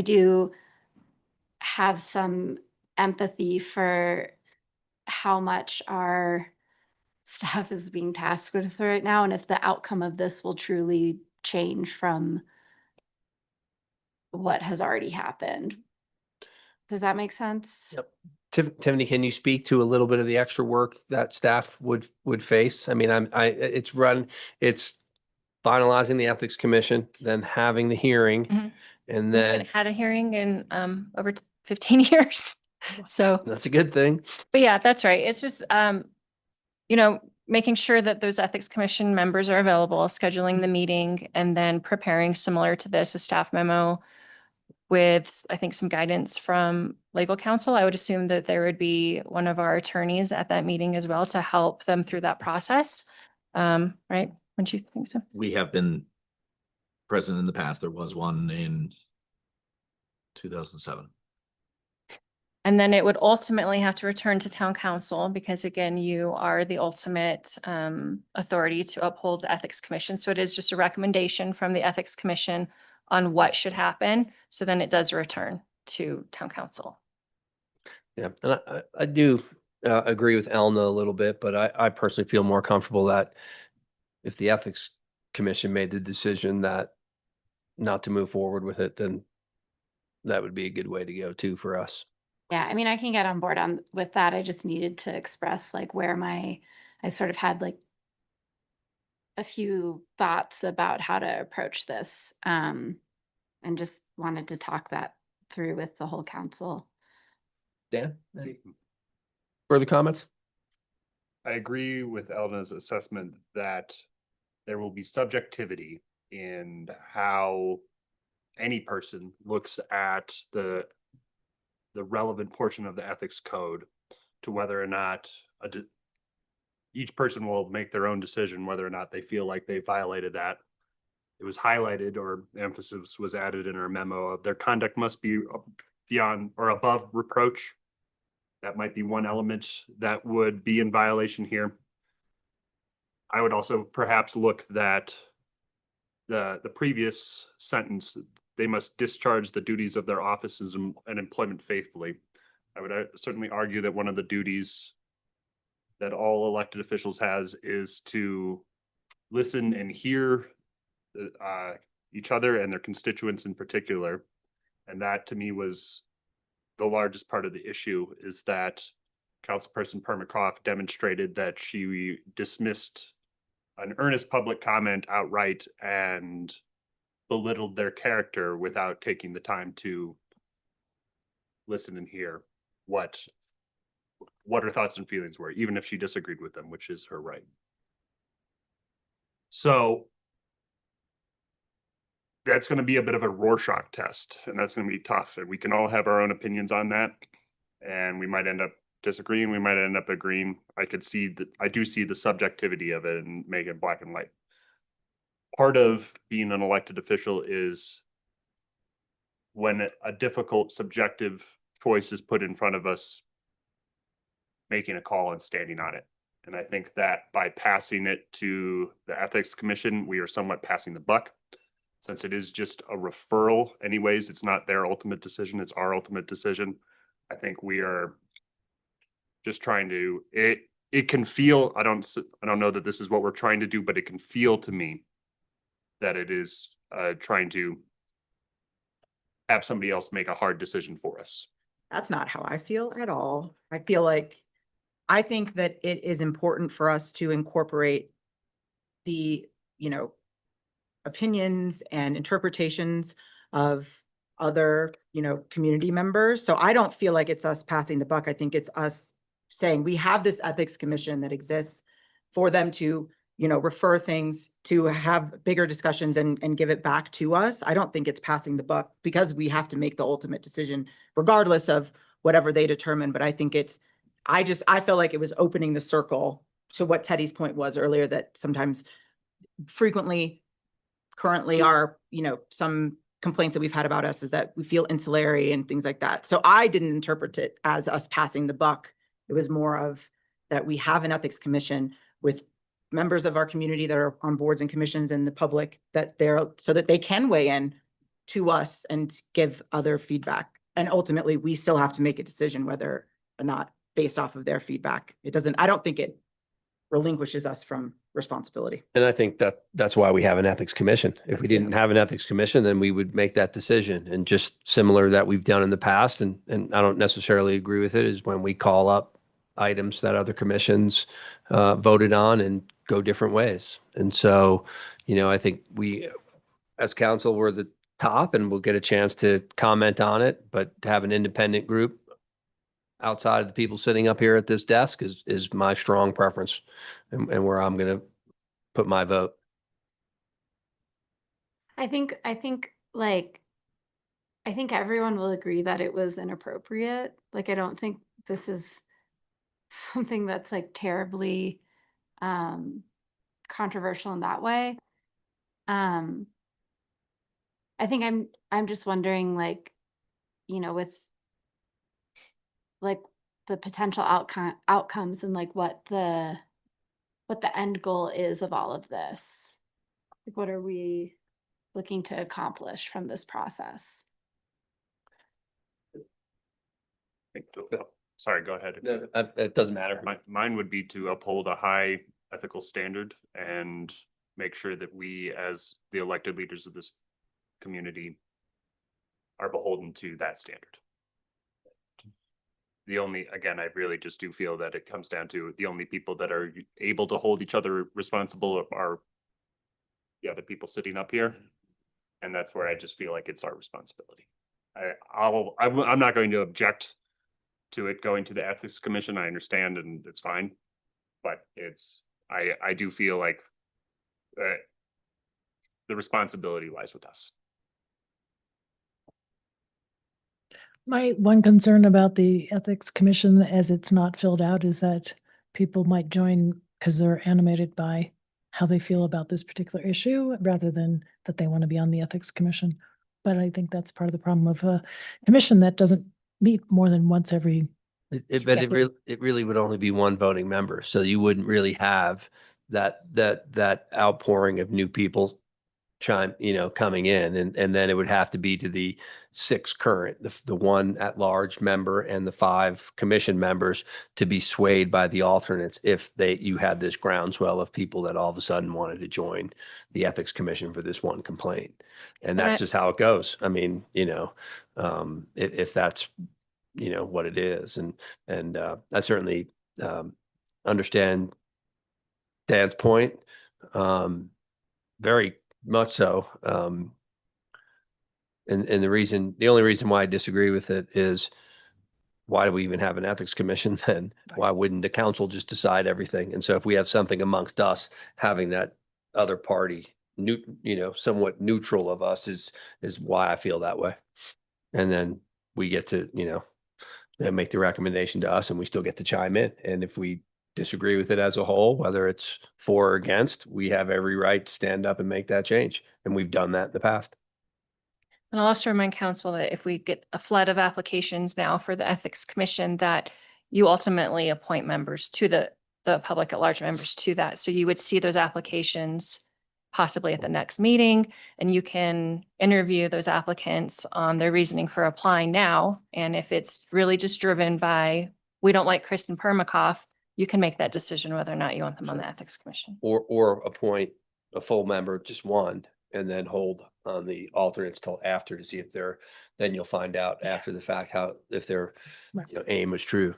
do have some empathy for how much our staff is being tasked with right now, and if the outcome of this will truly change from what has already happened. Does that make sense? Yep. Tiffany, can you speak to a little bit of the extra work that staff would face? I mean, it's finalizing the Ethics Commission, then having the hearing, and We then haven't had a hearing in over 15 years. So that's a good thing. but yeah, that's right. It's just, making sure that those Ethics Commission members are available, scheduling the meeting, and then preparing similar to this, a staff memo with, I think, some guidance from legal counsel. I would assume that there would be one of our attorneys at that meeting as well to help them through that process. Right? Wouldn't you think so? We have been present in the past. There was one in 2007. And then it would ultimately have to return to town council because, again, you are the ultimate authority to uphold the Ethics Commission. So it is just a recommendation from the Ethics Commission on what should happen. So then it does return to town council. Yeah, and I do agree with Elna a little bit, but I personally feel more comfortable that if the Ethics Commission made the decision that not to move forward with it, then that would be a good way to go too for us. Yeah, I mean, I can get on board with that. I just needed to express like where I sort of had like a few thoughts about how to approach this, and just wanted to talk that through with the whole council. Dan, any further comments? I agree with Elna's assessment that there will be subjectivity in how any person looks at the relevant portion of the ethics code to whether or not each person will make their own decision whether or not they feel like they violated that. It was highlighted, or emphasis was added in our memo of their conduct must be beyond or above reproach. That might be one element that would be in violation here. I would also perhaps look that the previous sentence they must discharge the duties of their offices and employment faithfully. I would certainly argue that one of the duties that all elected officials has is to listen and hear each other and their constituents in particular. And that to me was the largest part of the issue, is that Councilperson Permacoff demonstrated that she dismissed an earnest public comment outright and belittled their character without taking the time to listen and hear what her thoughts and feelings were, even if she disagreed with them, which is her right. So that's going to be a bit of a Rorschach test, and that's going to be tough. And we can all have our own opinions on that, and we might end up disagreeing. We might end up agreeing. I do see the subjectivity of it and make it black and white. Part of being an elected official is when a difficult subjective choice is put in front of us, making a call and standing on it. And I think that by passing it to the Ethics Commission, we are somewhat passing the buck. Since it is just a referral anyways, it's not their ultimate decision, it's our ultimate decision. I think we are just trying to, it can feel, I don't know that this is what we're trying to do, but it can feel to me that it is trying to have somebody else make a hard decision for us. That's not how I feel at all. I think that it is important for us to incorporate the, opinions and interpretations of other, community members. So I don't feel like it's us passing the buck. I think it's us saying we have this ethics commission that exists for them to, refer things, to have bigger discussions and give it back to us. I don't think it's passing the buck, because we have to make the ultimate decision regardless of whatever they determine. But I think I feel like it was opening the circle to what Teddy's point was earlier, that sometimes currently are, some complaints that we've had about us is that we feel insulary and things like that. So I didn't interpret it as us passing the buck. It was more of that we have an ethics commission with members of our community that are on boards and commissions, and the public so that they can weigh in to us and give other feedback. And ultimately we still have to make a decision whether or not based off of their feedback. I don't think it relinquishes us from responsibility. And I think that's why we have an ethics commission. If we didn't have an ethics commission, then we would make that decision. And just similar that we've done in the past, and I don't necessarily agree with it, is when we call up items that other commissions voted on and go different ways. And so, I think we, as council, we're the top and we'll get a chance to comment on it, but to have an independent group outside of the people sitting up here at this desk is my strong preference, and where I'm going to put my vote. I think everyone will agree that it was inappropriate. Like, I don't think this is something that's like terribly controversial in that way. I think I'm just wondering, with the potential outcomes and what the end goal is of all of this. What are we looking to accomplish from this process? Sorry, go ahead. No, it doesn't matter. Mine would be to uphold a high ethical standard and make sure that we, as the elected leaders of this community, are beholden to that standard. I really just do feel that it comes down to the only people that are able to hold each other responsible are the other people sitting up here. And that's where I just feel like it's our responsibility. I'm not going to object to it going to the Ethics Commission. I understand, and it's fine. But I do feel like the responsibility lies with us. My one concern about the Ethics Commission as it's not filled out is that people might join because they're animated by how they feel about this particular issue rather than that they want to be on the Ethics Commission. But I think that's part of the problem of a commission that doesn't meet more than once every. It really would only be one voting member. So you wouldn't really have that outpouring of new people coming in, and then it would have to be to the 6 current, the 1 at-large member and the 5 commission members to be swayed by the alternates if you had this groundswell of people that all of a sudden wanted to join the Ethics Commission for this one complaint. And But that's just how it goes. I mean, if that's, what it is. And I certainly understand Dan's point. Very much so. And the only reason why I disagree with it is, why do we even have an ethics commission then? Why wouldn't the council just decide everything? And so if we have something amongst us, having that other party, somewhat neutral of us is why I feel that way. And then we get to, then make the recommendation to us, and we still get to chime in. And if we disagree with it as a whole, whether it's for or against, we have every right to stand up and make that change. And we've done that in the past. And I'll also remind council that if we get a flood of applications now for the Ethics Commission, that you ultimately appoint members to the public at large members to that. So you would see those applications possibly at the next meeting, and you can interview those applicants on their reasoning for applying now. And if it's really just driven by, we don't like Kristen Permakoff, you can make that decision whether or not you want them on the Ethics Commission. Or appoint a full member, just one, and then hold on the alternates till after to see if then you'll find out after the fact if their aim was true.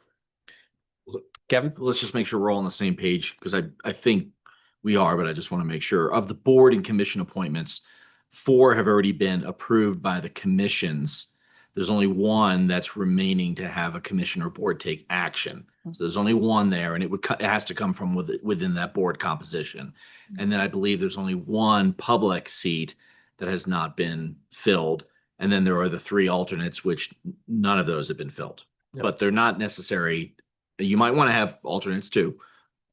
Kevin? Let's just make sure we're all on the same page, because I think we are, but I just want to make sure. Of the board and commission appointments, 4 have already been approved by the commissions. There's only 1 that's remaining to have a commission or board take action. So there's only 1 there, and it has to come from within that board composition. And then I believe there's only 1 public seat that has not been filled. And then there are the 3 alternates, which none of those have been filled. Yep. But they're not necessary. You might want to have alternates too,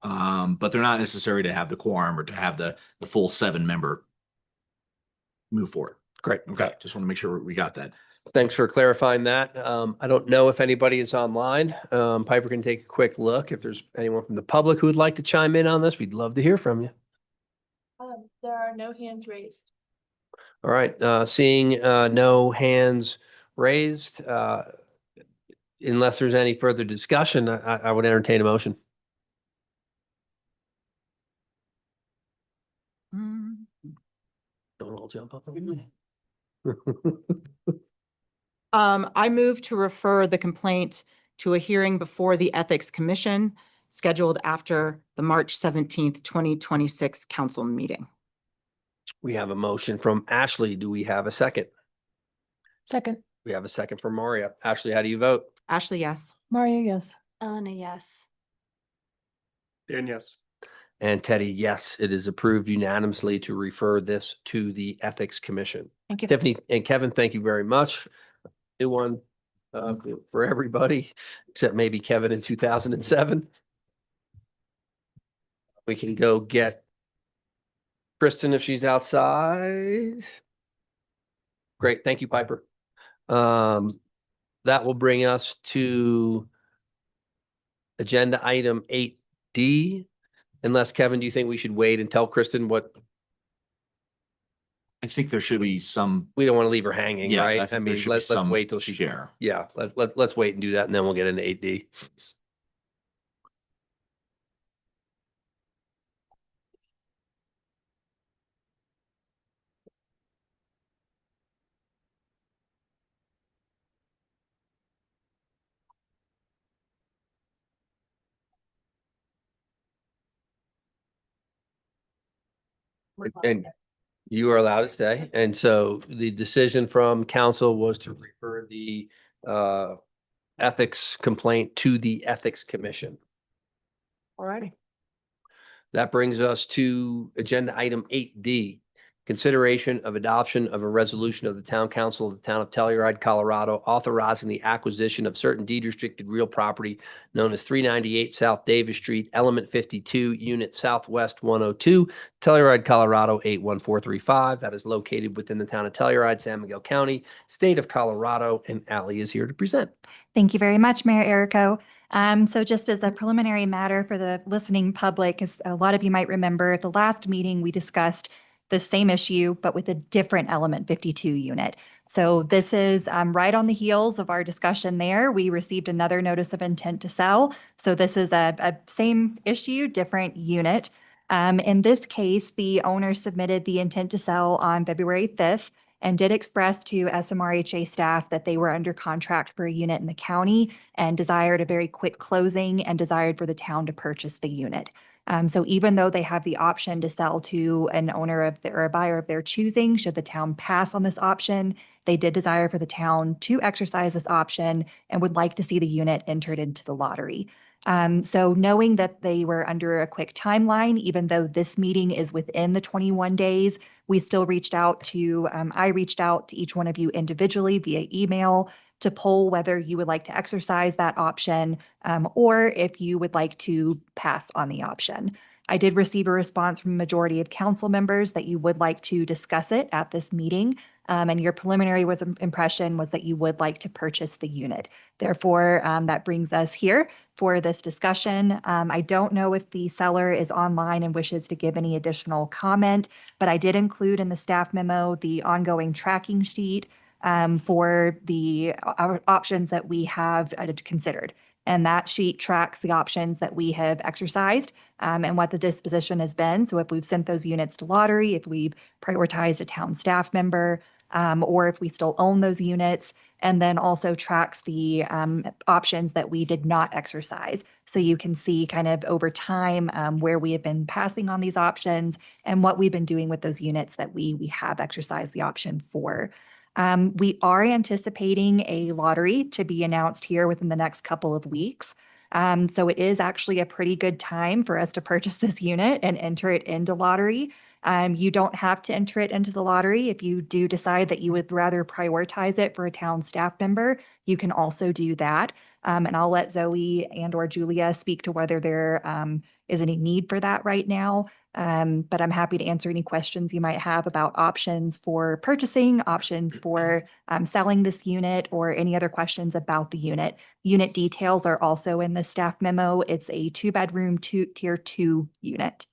but they're not necessary to have the quorum or to have the full 7-member move forward. Great. Okay, just want to make sure we got that. Thanks for clarifying that. I don't know if anybody is online. Piper can take a quick look. If there's anyone from the public who would like to chime in on this, we'd love to hear from you. There are no hands raised. All right, seeing no hands raised, unless there's any further discussion, I would entertain a motion. Don't all jump up. I move to refer the complaint to a hearing before the Ethics Commission scheduled after the March 17th, 2026 council meeting. We have a motion from Ashley. Do we have a second? Second. We have a second from Maria. Ashley, how do you vote? Ashley, yes. Maria, yes. Elena, yes. Dan, yes. And Teddy, yes, it is approved unanimously to refer this to the Ethics Commission. Thank you. Tiffany and Kevin, thank you very much. New one for everybody, except maybe Kevin in 2007. We can go get Kristen if she's outside. Great, thank you, Piper. That will bring us to agenda item 8D. Unless, Kevin, do you think we should wait and tell Kristen what? I think there should be some. We don't want to leave her hanging, Yeah, right? I think there should be let's some wait till she. share. Yeah, let's wait and do that, and then we'll get into 8D. And you are allowed to stay. And so the decision from council was to refer the ethics complaint to the Ethics Commission. All righty. That brings us to agenda item 8D. Consideration of adoption of a resolution of the Town Council of the Town of Telluride, Colorado, authorizing the acquisition of certain deed restricted real property known as 398 South Davis Street, Element 52, Unit Southwest 102, Telluride, Colorado 81435. That is located within the town of Telluride, San Miguel County, state of Colorado, and Ally is here to present. Thank you very much, Mayor Errico. So just as a preliminary matter for the listening public, as a lot of you might remember, at the last meeting, we discussed the same issue, but with a different element 52 unit. So this is right on the heels of our discussion there. We received another notice of intent to sell. So this is a same issue, different unit. In this case, the owner submitted the intent to sell on February 5th and did express to SMRHA staff that they were under contract for a unit in the county and desired a very quick closing and desired for the town to purchase the unit. So even though they have the option to sell to an owner of or a buyer of their choosing, should the town pass on this option, they did desire for the town to exercise this option and would like to see the unit entered into the lottery. So knowing that they were under a quick timeline, even though this meeting is within the 21 days, we still reached out to, I reached out to each one of you individually via email to poll whether you would like to exercise that option or if you would like to pass on the option. I did receive a response from a majority of council members that you would like to discuss it at this meeting. And your preliminary impression was that you would like to purchase the unit. Therefore, that brings us here for this discussion. I don't know if the seller is online and wishes to give any additional comment, but I did include in the staff memo the ongoing tracking sheet for the options that we have considered. And that sheet tracks the options that we have exercised and what the disposition has been. So if we've sent those units to lottery, if we've prioritized a town staff member, or if we still own those units, and then also tracks the options that we did not exercise. So you can see kind of over time where we have been passing on these options and what we've been doing with those units that we have exercised the option for. We are anticipating a lottery to be announced here within the next couple of weeks. So it is actually a pretty good time for us to purchase this unit and enter it into lottery. You don't have to enter it into the lottery. If you do decide that you would rather prioritize it for a town staff member, you can also do that. And I'll let Zoe and or Julia speak to whether there is any need for that right now. But I'm happy to answer any questions you might have about options for purchasing, options for selling this unit, or any other questions about the unit. Unit details are also in the staff memo. It's a 2-bedroom, tier 2 unit.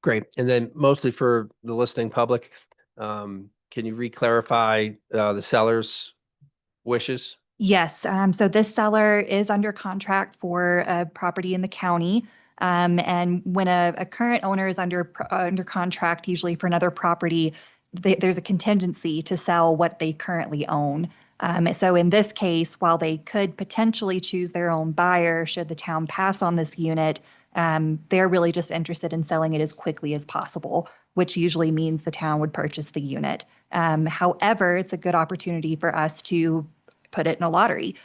Great. And then mostly for the listening public, can you re-clarify the seller's wishes? Yes. So this seller is under contract for a property in the county. And when a current owner is under contract, usually for another property, there's a contingency to sell what they currently own. So in this case, while they could potentially choose their own buyer, should the town pass on this unit, they're really just interested in selling it as quickly as possible, which usually means the town would purchase the unit. However, it's a good opportunity for us to put it in a lottery.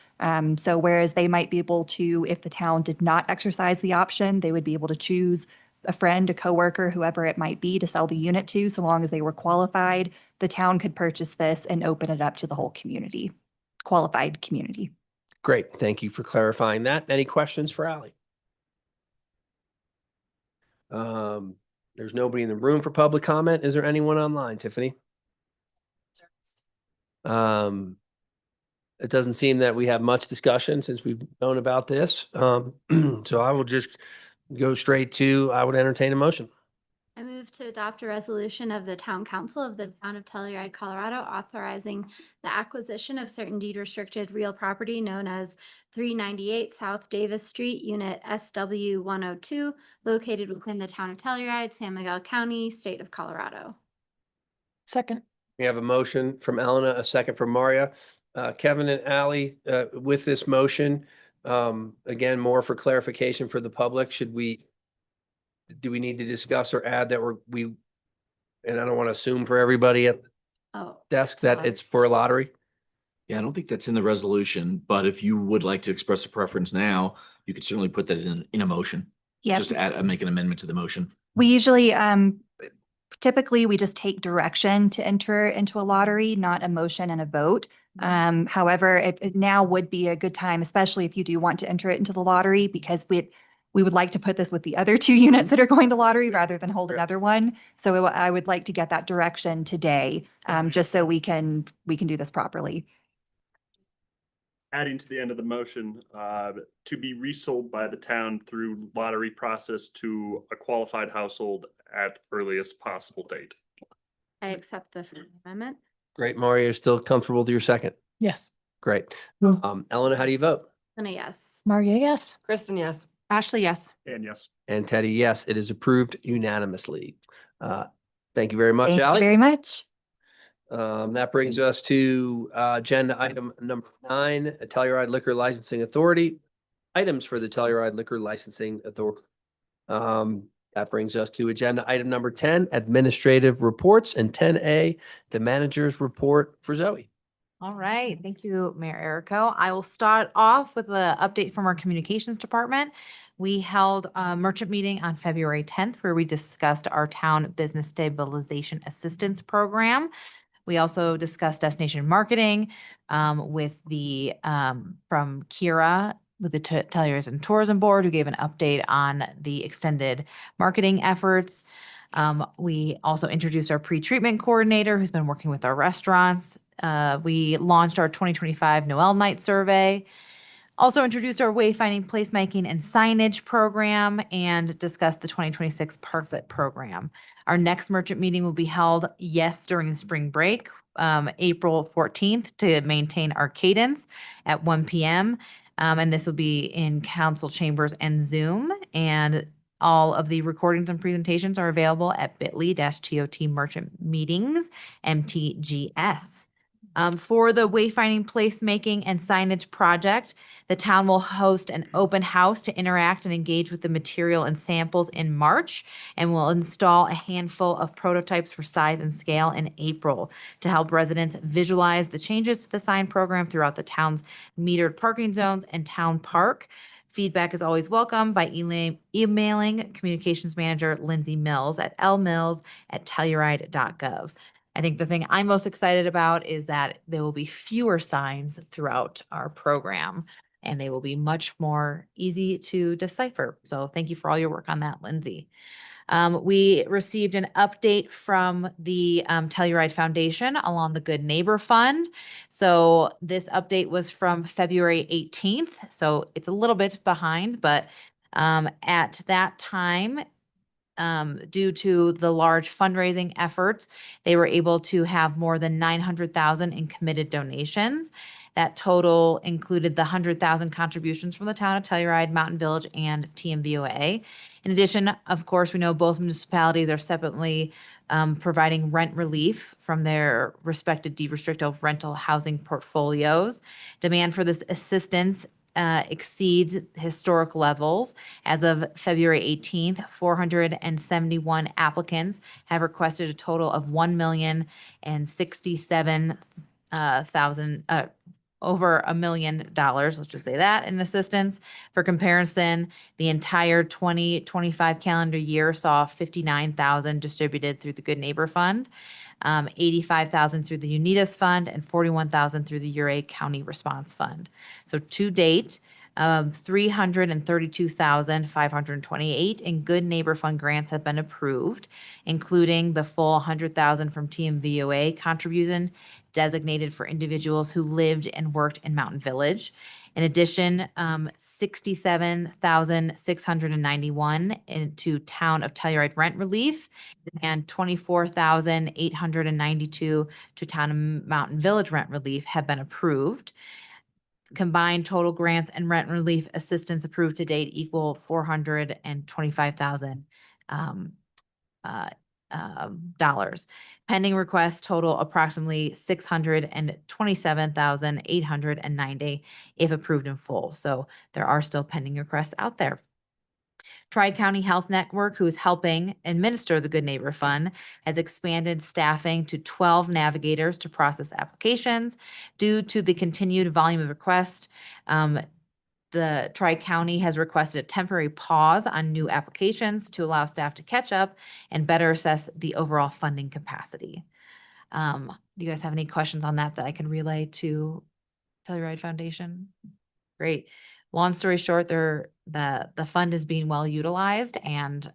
So whereas they might be able to, if the town did not exercise the option, they would be able to choose a friend, a coworker, whoever it might be to sell the unit to, so long as they were qualified, the town could purchase this and open it up to the whole community, qualified community. Great. Thank you for clarifying that. Any questions for Ally? There's nobody in the room for public comment. Is there anyone online, Tiffany? It doesn't seem that we have much discussion since we've known about this. So I will just go straight to, I would entertain a motion. I move to adopt a resolution of the Town Council of the Town of Telluride, Colorado, authorizing the acquisition of certain deed restricted real property known as 398 South Davis Street, Unit SW 102, located within the Town of Telluride, San Miguel County, State of Colorado. Second. We have a motion from Elena, a second from Maria. Kevin and Ally, with this motion, again, more for clarification for the public, do we need to discuss or add that and I don't want to assume for everybody at the desk that it's for a lottery? Yeah, I don't think that's in the resolution, but if you would like to express a preference now, you could certainly put that in a motion. Yes. Just add, make an amendment to the motion. We usually, typically we just take direction to enter into a lottery, not a motion and a vote. However, it now would be a good time, especially if you do want to enter it into the lottery, because we would like to put this with the other 2 units that are going to lottery rather than hold another one. So I would like to get that direction today, just so we can do this properly. Adding to the end of the motion, to be resold by the town through lottery process to a qualified household at earliest possible date. I accept the friendly amendment. Great. Mario, still comfortable with your second? Yes. Great. Eleanor, how do you vote? And a yes. Maria, yes. Kristen, yes. Ashley, yes. And yes. And Teddy, yes, it is approved unanimously. Thank you very much, Thank you Ally. very much. That brings us to agenda item number 9, Telluride Liquor Licensing Authority. Items for the Telluride Liquor Licensing Authority. That brings us to agenda item number 10, administrative reports, and 10A, the manager's report for Zoe. All right. Thank you, Mayor Errico. I will start off with an update from our communications department. We held a merchant meeting on February 10th where we discussed our town business stabilization assistance program. We also discussed destination marketing with the from Kira with the Telluride and Tourism Board, who gave an update on the extended marketing efforts. We also introduced our pre-treatment coordinator who's been working with our restaurants. We launched our 2025 Noel Night survey. Also introduced our wayfinding, placemaking, and signage program and discussed the 2026 Parklet program. Our next merchant meeting will be held, during the spring break, April 14th, to maintain our cadence at 1 p.m. And this will be in council chambers and Zoom. And all of the recordings and presentations are available at bit.ly/TOT merchant meetings, MTGS. For the wayfinding, placemaking, and signage project, the town will host an open house to interact and engage with the material and samples in March, and will install a handful of prototypes for size and scale in April to help residents visualize the changes to the sign program throughout the town's metered parking zones and town park. Feedback is always welcome by emailing Communications Manager Lindsay Mills at lmills@telluride.gov. I think the thing I'm most excited about is that there will be fewer signs throughout our program, and they will be much more easy to decipher. So thank you for all your work on that, Lindsay. We received an update from the Telluride Foundation along the Good Neighbor Fund. So this update was from February 18th, so it's a little bit behind, but at that time, due to the large fundraising efforts, they were able to have more than 900,000 in committed donations. That total included the 100,000 contributions from the town of Telluride, Mountain Village, and TMVOA. In addition, of course, we know both municipalities are separately providing rent relief from their respective deed-restricted rental housing portfolios. Demand for this assistance exceeds historic levels. As of February 18th, 471 applicants have requested a total of $1,067,000, over $1 million, let's just say that, in assistance. For comparison, the entire 2025 calendar year saw 59,000 distributed through the Good Neighbor Fund, 85,000 through the Unitas Fund, and 41,000 through the Uray County Response Fund. So to date, 332,528 in Good Neighbor Fund grants have been approved, including the full 100,000 from TMVOA contribution designated for individuals who lived and worked in Mountain Village. In addition, 67,691 into Town of Telluride rent relief, and 24,892 to Town of Mountain Village rent relief have been approved. Combined total grants and rent relief assistance approved to date equal $425,000. Dollars. Pending requests total approximately $627,890 if approved in full. So there are still pending requests out there. Tri-County Health Network, who is helping administer the Good Neighbor Fund, has expanded staffing to 12 navigators to process applications. Due to the continued volume of requests, the Tri-County has requested a temporary pause on new applications to allow staff to catch up and better assess the overall funding capacity. Do you guys have any questions on that I can relay to Telluride Foundation? Great. Long story short, the fund is being well utilized, and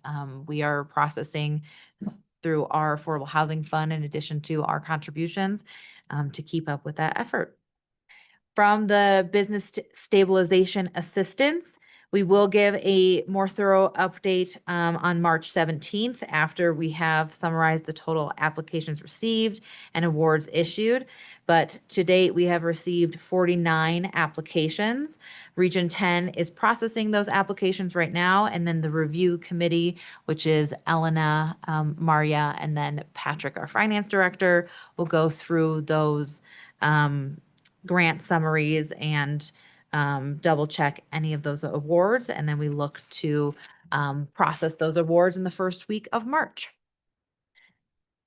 we are processing through our affordable housing fund in addition to our contributions to keep up with that effort. From the business stabilization assistance, We will give a more thorough update on March 17th after we have summarized the total applications received and awards issued. But to date, we have received 49 applications. Region 10 is processing those applications right now, and then the review committee, which is Elena, Maria, and then Patrick, our finance director, will go through those grant summaries and double check any of those awards, and then we look to process those awards in the first week of March.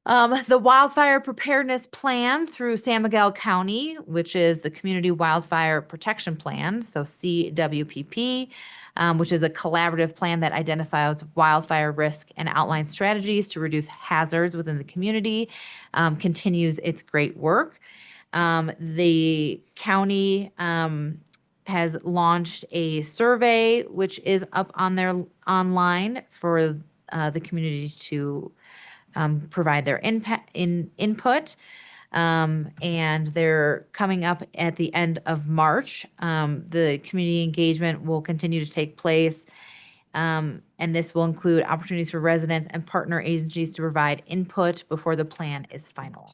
The wildfire preparedness plan through San Miguel County, which is the Community Wildfire Protection Plan, so CWPP, which is a collaborative plan that identifies wildfire risk and outlines strategies to reduce hazards within the community, continues its great work. The county has launched a survey, which is up on their online for the community to provide their input. And they're coming up at the end of March. The community engagement will continue to take place. And this will include opportunities for residents and partner agencies to provide input before the plan is finalized.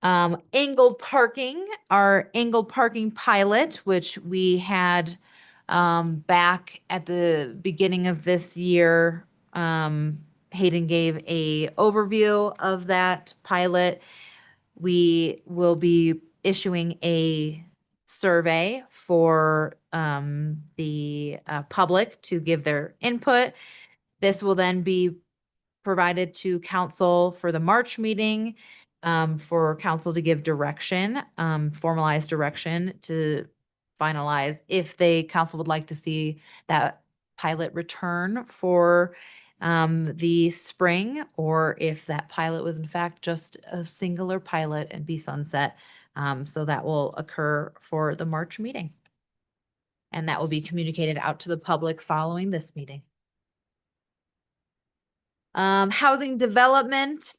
Angled parking, our angled parking pilot, which we had back at the beginning of this year. Hayden gave a overview of that pilot. We will be issuing a survey for the public to give their input. This will then be provided to council for the March meeting, for council to give direction, formalized direction to finalize if council would like to see that pilot return for the spring, or if that pilot was in fact just a singular pilot and be sunset. So that will occur for the March meeting. And that will be communicated out to the public following this meeting. Housing development.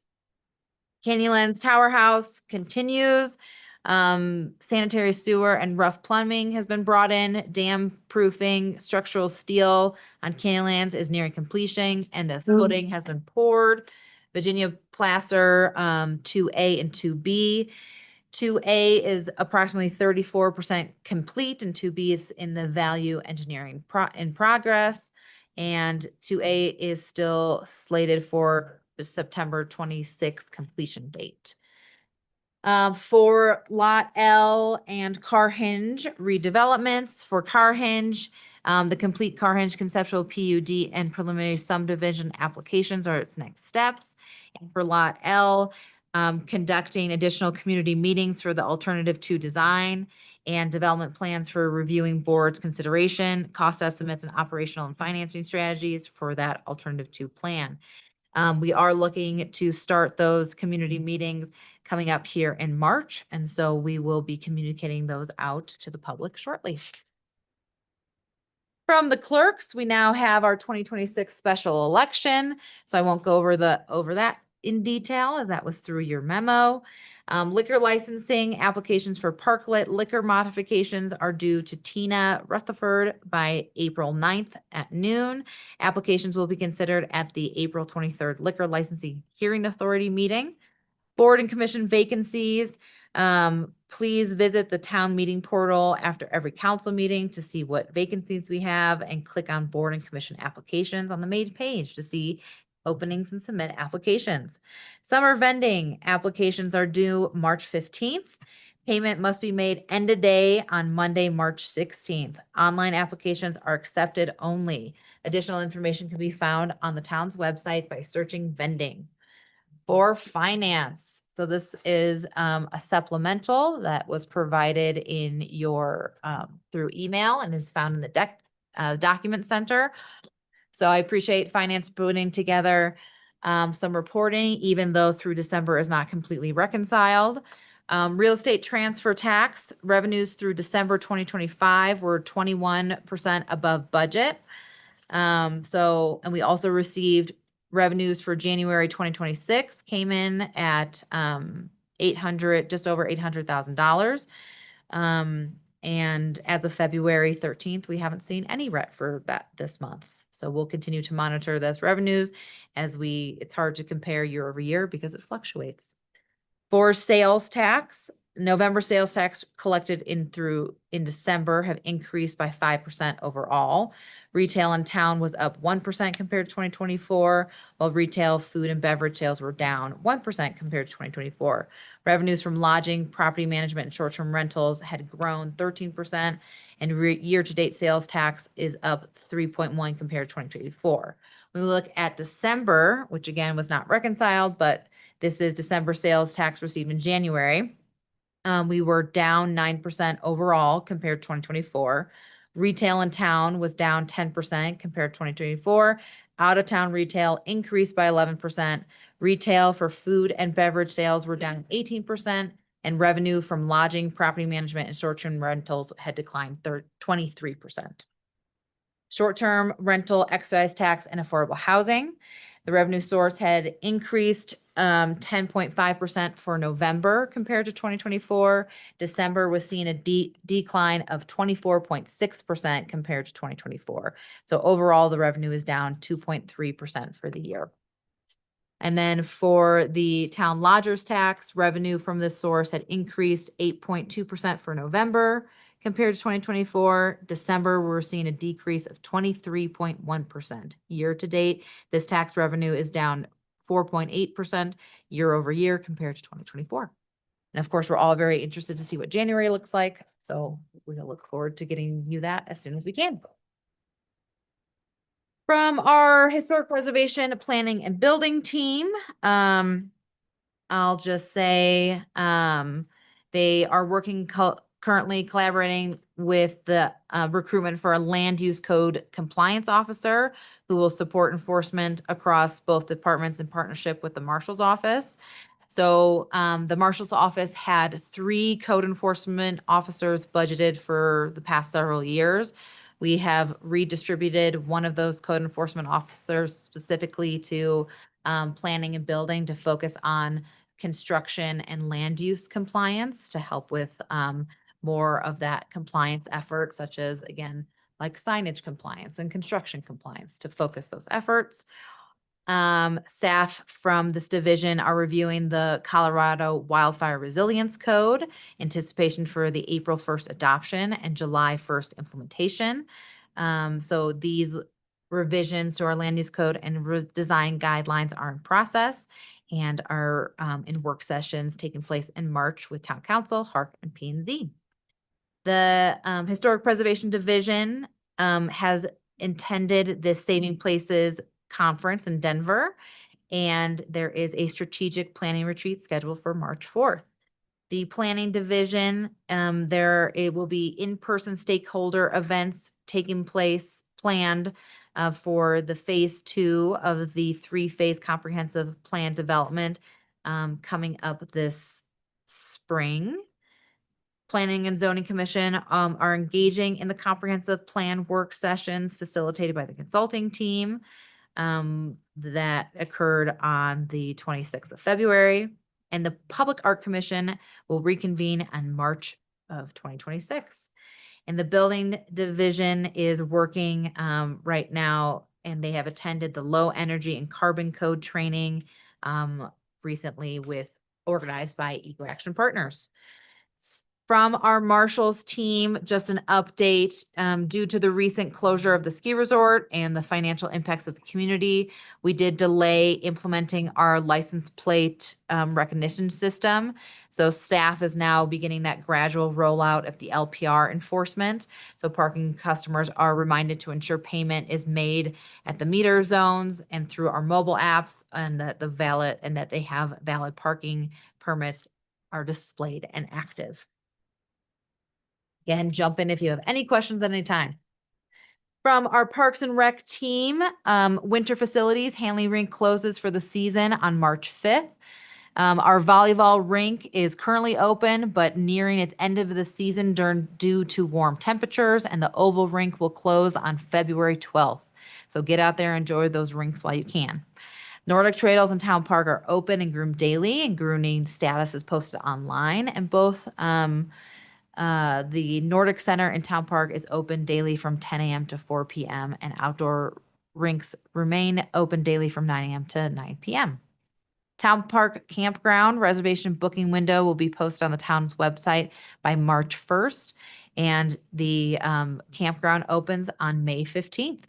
Canyonlands Tower House continues. Sanitary sewer and rough plumbing has been brought in. Dam proofing, structural steel on Canyonlands is nearing completion, and the footing has been poured. Virginia Placer 2A and 2B. 2A is approximately 34% complete, and 2B is in the value engineering in progress. And 2A is still slated for the September 26th completion date. For Lot L and Carhinge redevelopments, for Carhinge, the complete Carhinge conceptual PUD and preliminary subdivision applications are its next steps. And for Lot L, conducting additional community meetings for the alternative to design and development plans for reviewing board's consideration, cost estimates, and operational and financing strategies for that alternative to plan. We are looking to start those community meetings coming up here in March, and so we will be communicating those out to the public shortly. From the clerks, we now have our 2026 special election, so I won't go over that in detail, as that was through your memo. Liquor licensing applications for Parklet liquor modifications are due to Tina Rutherford by April 9th at noon. Applications will be considered at the April 23rd Liquor Licensing Hearing Authority meeting. Board and commission vacancies. Please visit the town meeting portal after every council meeting to see what vacancies we have, and click on board and commission applications on the main page to see openings and submit applications. Summer vending applications are due March 15th. Payment must be made end of day on Monday, March 16th. Online applications are accepted only. Additional information can be found on the town's website by searching vending. For finance, so this is a supplemental that was provided in your through email and is found in the document center. So I appreciate finance putting together some reporting, even though through December is not completely reconciled. Real estate transfer tax revenues through December 2025 were 21% above budget. And we also received revenues for January 2026 came in at just over $800,000. And as of February 13th, we haven't seen any rent for that this month. So we'll continue to monitor those revenues it's hard to compare year over year because it fluctuates. For sales tax, November sales tax collected in December have increased by 5% overall. Retail in town was up 1% compared to 2024, while retail food and beverage sales were down 1% compared to 2024. Revenues from lodging, property management, and short-term rentals had grown 13%, and year-to-date sales tax is up 3.1 compared to 2024. When we look at December, which again was not reconciled, but this is December sales tax received in January. We were down 9% overall compared to 2024. Retail in town was down 10% compared to 2024. Out of town retail increased by 11%. Retail for food and beverage sales were down 18%, and revenue from lodging, property management, and short-term rentals had declined 23%. Short-term rental, excise tax, and affordable housing. The revenue source had increased 10.5% for November compared to 2024. December was seeing a decline of 24.6% compared to 2024. So overall, the revenue is down 2.3% for the year. And then for the town lodgers tax, revenue from this source had increased 8.2% for November compared to 2024. December, we're seeing a decrease of 23.1%. Year to date, this tax revenue is down 4.8% year over year compared to 2024. And of course, we're all very interested to see what January looks like. So we'll look forward to getting you that as soon as we can. From our historic preservation, planning, and building team, I'll just say they are working currently collaborating with the recruitment for a land use code compliance officer who will support enforcement across both departments in partnership with the marshal's office. So the marshal's office had 3 code enforcement officers budgeted for the past several years. We have redistributed one of those code enforcement officers specifically to planning and building to focus on construction and land use compliance to help with more of that compliance effort, such as, again, like signage compliance and construction compliance to focus those efforts. Staff from this division are reviewing the Colorado Wildfire Resilience Code, anticipation for the April 1st adoption and July 1st implementation. So these revisions to our land use code and design guidelines are in process and are in work sessions taking place in March with Town Council, HARC, and P&Z. The Historic Preservation Division has intended this Saving Places conference in Denver, and there is a strategic planning retreat scheduled for March 4th. The planning division, it will be in-person stakeholder events taking place planned for the phase 2 of the 3-phase comprehensive plan development coming up this spring. Planning and Zoning Commission are engaging in the comprehensive plan work sessions facilitated by the consulting team that occurred on the 26th of February. And the Public Art Commission will reconvene on March of 2026. And the Building Division is working right now, and they have attended the Low Energy and Carbon Code training recently organized by Eco Action Partners. From our Marshals team, just an update, due to the recent closure of the ski resort and the financial impacts of the community, we did delay implementing our license plate recognition system. So staff is now beginning that gradual rollout of the LPR enforcement. So parking customers are reminded to ensure payment is made at the meter zones and through our mobile apps, and that they have valid parking permits are displayed and active. Again, jump in if you have any questions at any time. From our Parks and Rec team, winter facilities, Hanley Rink closes for the season on March 5th. Our volleyball rink is currently open, but nearing its end of the season due to warm temperatures, and the oval rink will close on February 12th. So get out there and enjoy those rinks while you can. Nordic Trails and Town Park are open and groomed daily, and grooming status is posted online, and both The Nordic Center in Town Park is open daily from 10 a.m. to 4 p.m. and outdoor rinks remain open daily from 9 a.m. to 9 p.m. Town Park Campground reservation booking window will be posted on the town's website by March 1st, and the campground opens on May 15th.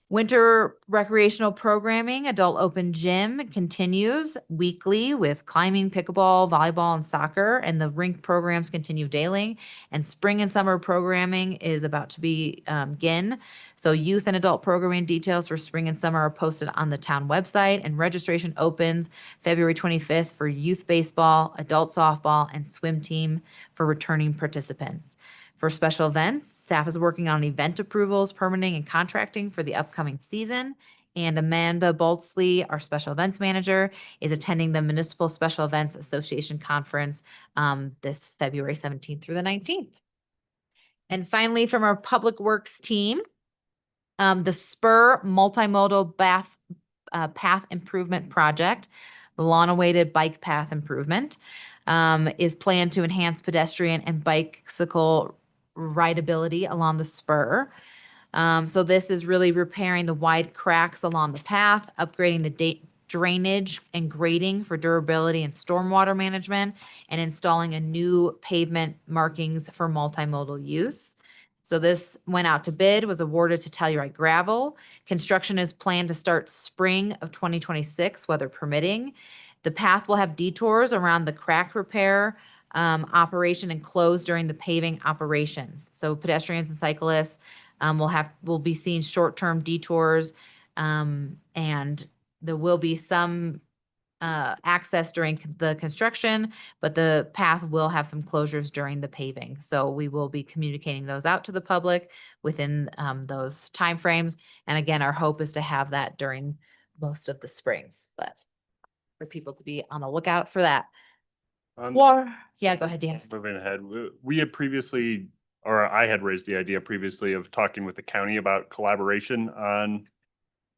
Winter recreational programming, adult open gym continues weekly with climbing, pickleball, volleyball, and soccer, and the rink programs continue daily. And spring and summer programming is about to begin. So youth and adult programming details for spring and summer are posted on the town website, and registration opens February 25th for youth baseball, adult softball, and swim team for returning participants. For special events, staff is working on event approvals, permitting, and contracting for the upcoming season. And Amanda Boltzley, our special events manager, is attending the Municipal Special Events Association Conference this February 17th through the 19th. And finally, from our Public Works team, the Spur Multimodal Path Improvement Project, the long-awaited bike path improvement, is planned to enhance pedestrian and bicycle rideability along the spur. So this is really repairing the wide cracks along the path, upgrading the drainage and grading for durability and stormwater management, and installing a new pavement markings for multimodal use. So this went out to bid, was awarded to Telluride Gravel. Construction is planned to start spring of 2026, weather permitting. The path will have detours around the crack repair operation and close during the paving operations. So pedestrians and cyclists will be seeing short-term detours, and there will be some access during the construction, but the path will have some closures during the paving. So we will be communicating those out to the public within those timeframes. And again, our hope is to have that during most of the spring, but for people to be on the lookout for that. Yeah, go ahead, Dan. Moving ahead, we had previously, or I had raised the idea previously of talking with the county about collaboration on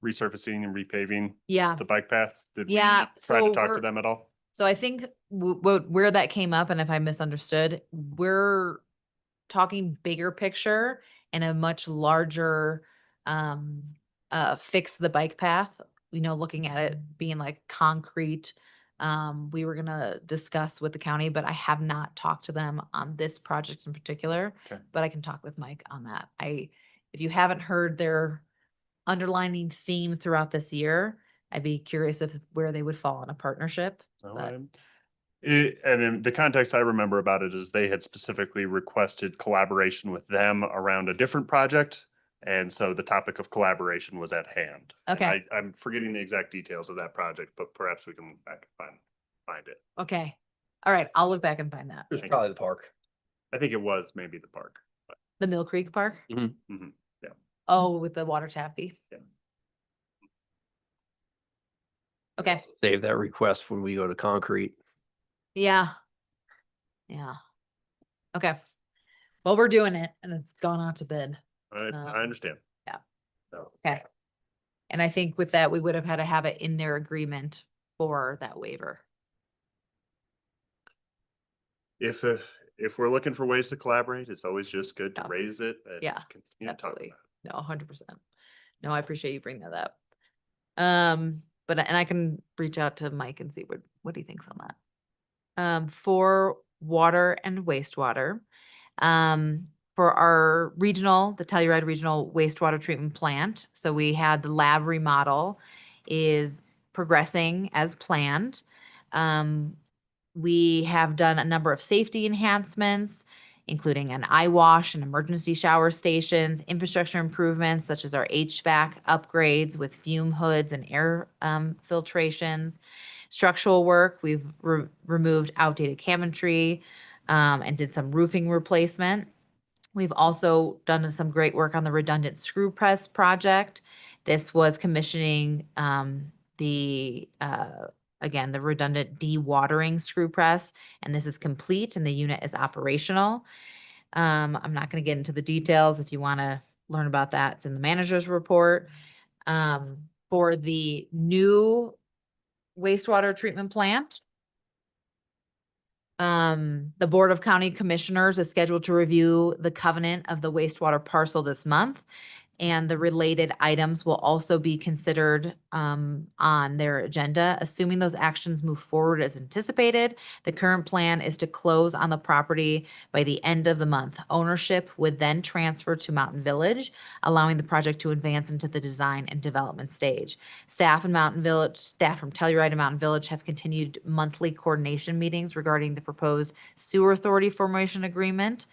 resurfacing and repaving Yeah. the bike paths. Did we Yeah, try to so talk to we're- them at all? So I think where that came up, and if I misunderstood, we're talking bigger picture and a much larger fix the bike path, looking at it being like concrete. We were gonna discuss with the county, but I have not talked to them on this project in particular. Okay. But I can talk with Mike on that. If you haven't heard their underlining theme throughout this year, I'd be curious where they would fall in a partnership. No, But and in the context I remember about it is they had specifically requested collaboration with them around a different project. And so the topic of collaboration was at hand. And Okay. I'm forgetting the exact details of that project, but perhaps we can look back and find it. Okay. All right. I'll look back and find that. It was probably the park. I think it was maybe the park. The Mill Creek Park? Mhm. Yeah. Oh, with the water tap fee? Yeah. Okay. Save that request when we go to concrete. Yeah. Yeah. Okay. Well, we're doing it and it's gone out to bid. I understand. Yeah. So, Okay. And I think with that, we would have had to have it in their agreement for that waiver. if we're looking for ways to collaborate, it's always just good to Yeah. raise it and Yeah, continue to talk definitely. about No, 100%. No, I appreciate you bringing that up. But, and I can reach out to Mike and see what he thinks on that. For water and wastewater, for our regional, the Telluride Regional Wastewater Treatment Plant. So we had the lab remodel is progressing as planned. We have done a number of safety enhancements, including an eye wash and emergency shower stations, infrastructure improvements such as our HVAC upgrades with fume hoods and air filtrations. Structural work, we've removed outdated cabinetry and did some roofing replacement. We've also done some great work on the redundant screw press project. This was commissioning the redundant dewatering screw press, and this is complete and the unit is operational. I'm not going to get into the details. If you want to learn about that, it's in the manager's report. For the new wastewater treatment plant, The Board of County Commissioners is scheduled to review the covenant of the wastewater parcel this month. And the related items will also be considered on their agenda. Assuming those actions move forward as anticipated, the current plan is to close on the property by the end of the month. Ownership would then transfer to Mountain Village, allowing the project to advance into the design and development stage. Staff from Telluride and Mountain Village have continued monthly coordination meetings regarding the proposed sewer authority formation agreement.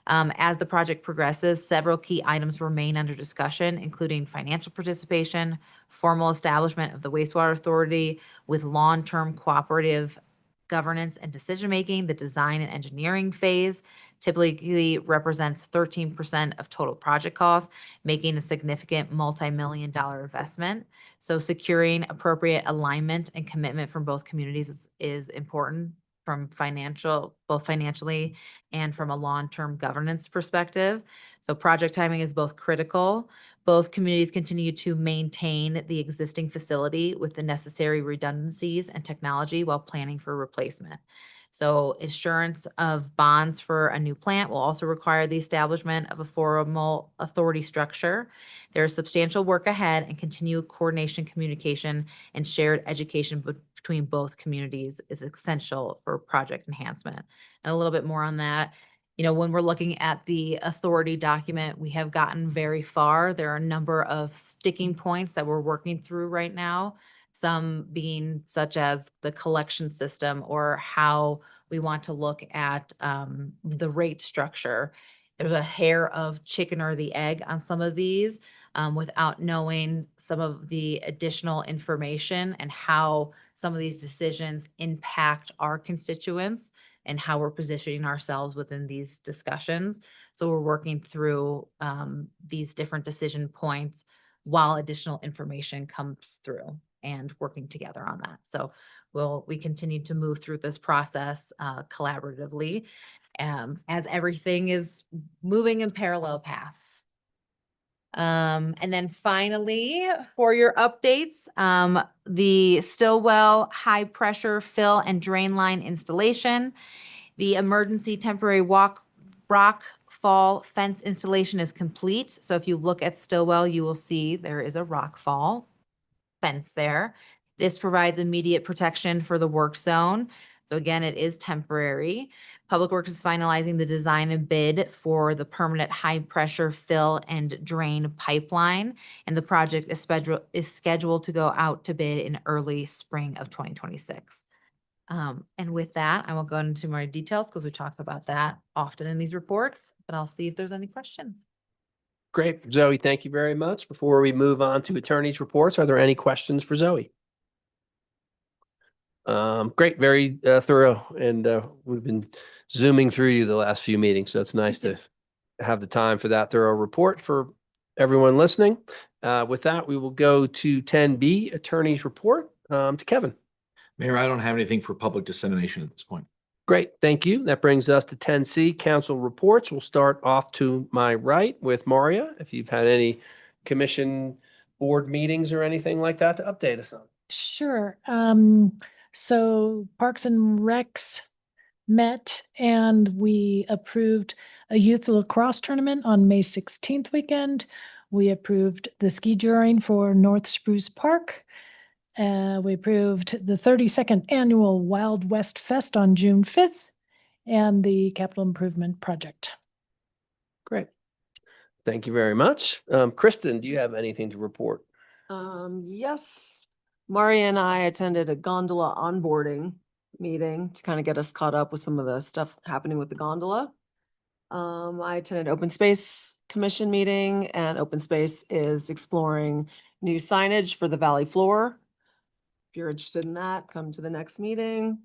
As the project progresses, several key items remain under discussion, including financial participation, formal establishment of the wastewater authority with long-term cooperative governance and decision-making. The design and engineering phase typically represents 13% of total project costs, making a significant multi-million-dollar investment. So securing appropriate alignment and commitment from both communities is important, from both financially and from a long-term governance perspective. So project timing is both critical. Both communities continue to maintain the existing facility with the necessary redundancies and technology while planning for replacement. So assurance of bonds for a new plant will also require the establishment of a formal authority structure. There is substantial work ahead, and continued coordination, communication, and shared education between both communities is essential for project enhancement. And a little bit more on that. When we're looking at the authority document, we have gotten very far. There are a number of sticking points that we're working through right now. Some being such as the collection system or how we want to look at the rate structure. There's a hair of chicken or the egg on some of these without knowing some of the additional information and how some of these decisions impact our constituents and how we're positioning ourselves within these discussions. So we're working through these different decision points while additional information comes through, and working together on that. So we continue to move through this process collaboratively as everything is moving in parallel paths. And then finally, for your updates, the Stillwell high pressure fill and drain line installation, the emergency temporary rock fall fence installation is complete. So if you look at Stillwell, you will see there is a rock fall fence there. This provides immediate protection for the work zone. So again, it is temporary. Public Works is finalizing the design and bid for the permanent high pressure fill and drain pipeline. And the project is scheduled to go out to bid in early spring of 2026. And with that, I will go into more details because we talk about that often in these reports, but I'll see if there's any questions. Great. Zoe, thank you very much. Before we move on to attorney's reports, are there any questions for Zoe? Great, very thorough, and we've been zooming through you the last few meetings, so it's nice to have the time for that thorough report for everyone listening. With that, we will go to 10B, attorney's report, to Kevin. Mayor, I don't have anything for public dissemination at this point. Great, thank you. That brings us to 10C, council reports. We'll start off to my right with Maria, if you've had any commission board meetings or anything like that to update us on. Sure. So Parks and Recs met and we approved a youth lacrosse tournament on May 16th weekend. We approved the ski touring for North Spruce Park. We approved the 32nd annual Wild West Fest on June 5th and the capital improvement project. Great. Thank you very much. Kristen, do you have anything to report? Yes. Maria and I attended a gondola onboarding meeting to kind of get us caught up with some of the stuff happening with the gondola. I attended Open Space Commission meeting, and Open Space is exploring new signage for the valley floor. If you're interested in that, come to the next meeting.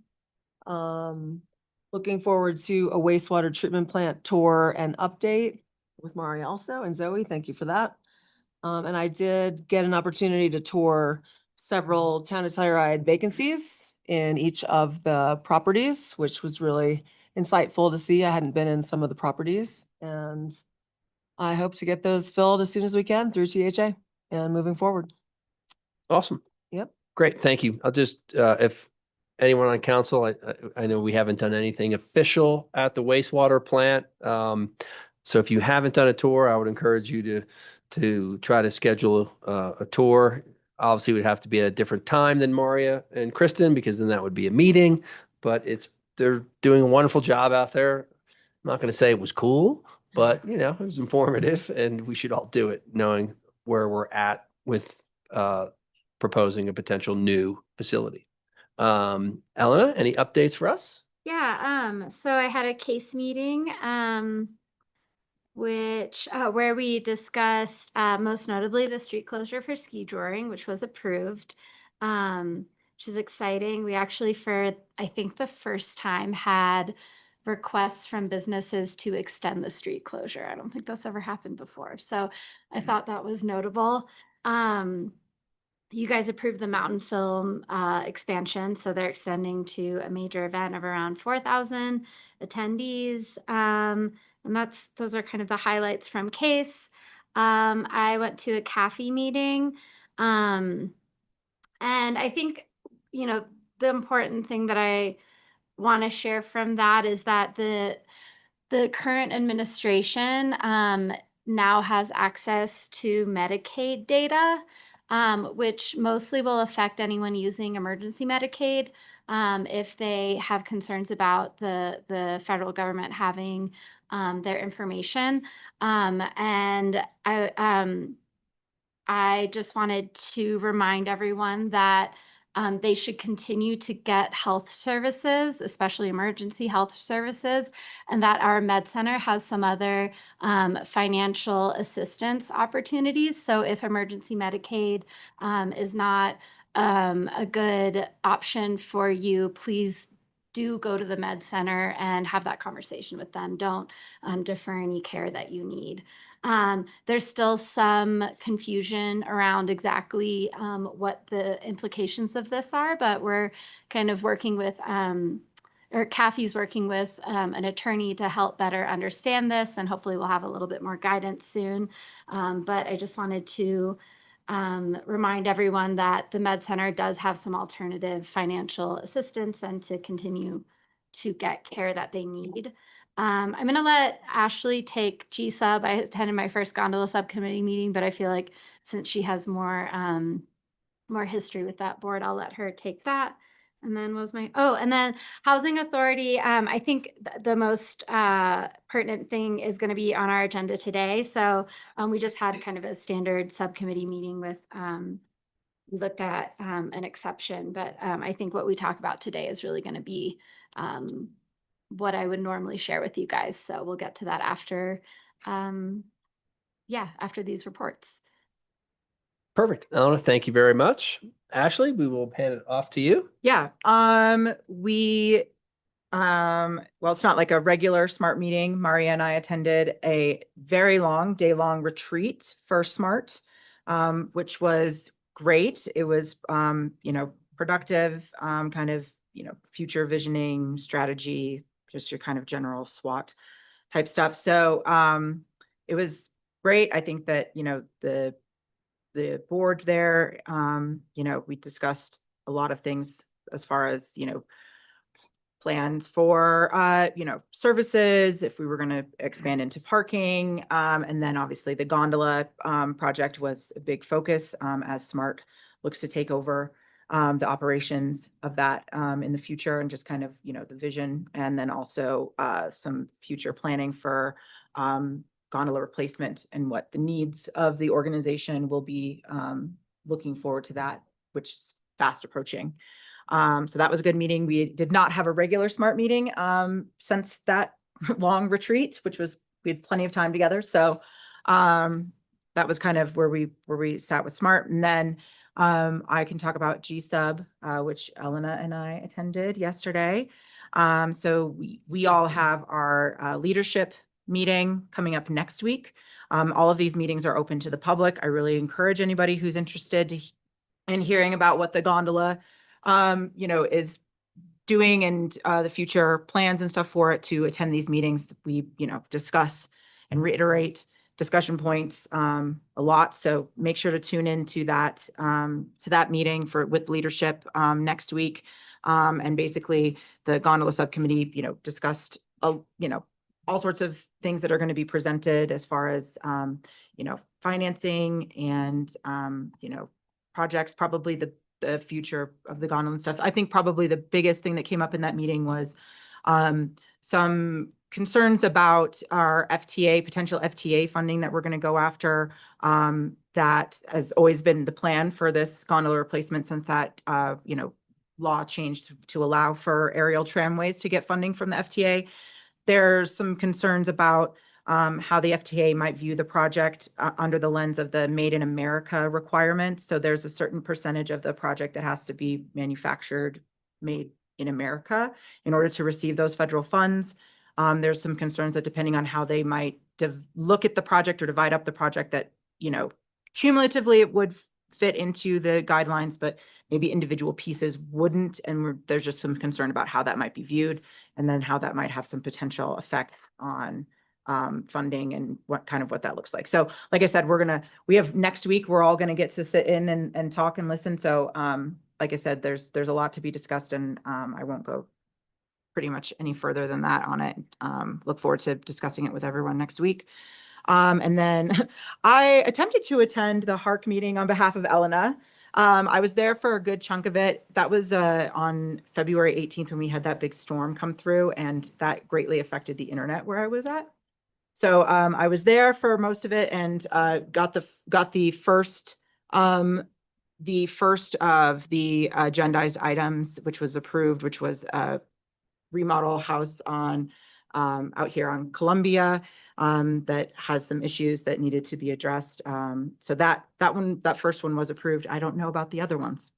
Looking forward to a wastewater treatment plant tour and update with Maria also, and Zoe, thank you for that. And I did get an opportunity to tour several Town of Telluride vacancies in each of the properties, which was really insightful to see. I hadn't been in some of the properties, and I hope to get those filled as soon as we can through THA and moving forward. Awesome. Yep. Great, thank you. I'll just, if anyone on council, I know we haven't done anything official at the wastewater plant. So if you haven't done a tour, I would encourage you to try to schedule a tour. Obviously, it would have to be at a different time than Maria and Kristen, because then that would be a meeting. But they're doing a wonderful job out there. I'm not going to say it was cool, but it was informative, and we should all do it, knowing where we're at with proposing a potential new facility. Elena, any updates for us? Yeah, so I had a case meeting, where we discussed, most notably the street closure for ski touring, which was approved, which is exciting. We actually, for I think the first time, had requests from businesses to extend the street closure. I don't think that's ever happened before. So I thought that was notable. You guys approved the Mountain Film expansion, so they're extending to a major event of around 4,000 attendees. And those are kind of the highlights from CASE. I went to a CAFE meeting, and I think, the important thing that I want to share from that is that the current administration now has access to Medicaid data, which mostly will affect anyone using emergency Medicaid if they have concerns about the federal government having their information. And I just wanted to remind everyone that they should continue to get health services, especially emergency health services, and that our Med Center has some other financial assistance opportunities. So if emergency Medicaid is not a good option for you, please do go to the Med Center and have that conversation with them. Don't defer any care that you need. There's still some confusion around exactly what the implications of this are, but we're kind of working with, or CAFE's working with an attorney to help better understand this, and hopefully we'll have a little bit more guidance soon. But I just wanted to remind everyone that the Med Center does have some alternative financial assistance and to continue to get care that they need. I'm going to let Ashley take G-Sub. I attended my first gondola subcommittee meeting, but I feel like since she has more history with that board, I'll let her take that. And then and then Housing Authority. I think the most pertinent thing is going to be on our agenda today. So we just had kind of a standard subcommittee meeting with, we looked at an exception, but I think what we talk about today is really going to be what I would normally share with you guys. So we'll get to that after, after these reports. Perfect. Elena, thank you very much. Ashley, we will hand it off to you. Yeah, well, it's not like a regular SMART meeting. Maria and I attended a very long, day-long retreat for SMART, which was great. It was, productive, kind of, future visioning, strategy, just your kind of general SWOT type stuff. So it was great. I think that, the board there, we discussed a lot of things as far as, plans for, services, if we were going to expand into parking. And then obviously the gondola project was a big focus as SMART looks to take over the operations of that in the future, and just kind of, the vision, and then also some future planning for gondola replacement and what the needs of the organization will be, looking forward to that, which is fast approaching. So that was a good meeting. We did not have a regular SMART meeting since that long retreat, we had plenty of time together. So that was kind of where we sat with SMART. And then I can talk about G-Sub, which Elena and I attended yesterday. So we all have our leadership meeting coming up next week. All of these meetings are open to the public. I really encourage anybody who's interested in hearing about what the gondola, is doing, and the future plans and stuff for it, to attend these meetings. We, discuss and reiterate discussion points a lot. So make sure to tune into that meeting with leadership next week. And basically the gondola subcommittee, discussed, all sorts of things that are going to be presented as far as, financing and, projects, probably the future of the gondola and stuff. I think probably the biggest thing that came up in that meeting was some concerns about our FTA, potential FTA funding that we're going to go after. That has always been the plan for this gondola replacement since that, law changed to allow for aerial tramways to get funding from the FTA. There's some concerns about how the FTA might view the project under the lens of the Made in America requirement. So there's a certain percentage of the project that has to be manufactured, made in America in order to receive those federal funds. There's some concerns that depending on how they might look at the project or divide up the project that, cumulatively it would fit into the guidelines, but maybe individual pieces wouldn't. And there's just some concern about how that might be viewed and then how that might have some potential effect on funding and what that looks like. So like I said, we have next week, we're all gonna get to sit in and talk and listen. So like I said, there's a lot to be discussed and I won't go pretty much any further than that on it. Look forward to discussing it with everyone next week. And then I attempted to attend the HARC meeting on behalf of Elena. I was there for a good chunk of it. That was on February 18th when we had that big storm come through, and that greatly affected the internet where I was at. So I was there for most of it and got the first of the agendized items, which was approved, which was a remodel house on out here on Columbia that has some issues that needed to be addressed. So that first one was approved. I don't know about the other ones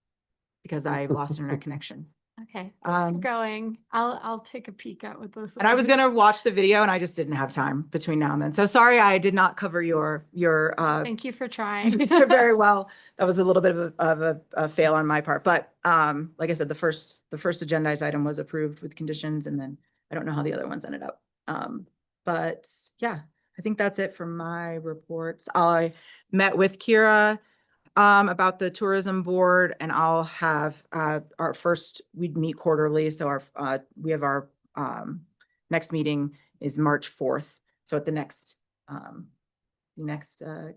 because I lost internet connection. Okay, keep going. I'll take a peek at what those. And I was gonna watch the video and I just didn't have time between now and then. So sorry, I did not cover your Thank you for trying. very well. That was a little bit of a fail on my part, but like I said, the first agendized item was approved with conditions, and then I don't know how the other ones ended up. But yeah, I think that's it for my reports. I met with Kira about the tourism board, and I'll have we'd meet quarterly. So we have our next meeting is March 4th. So at the next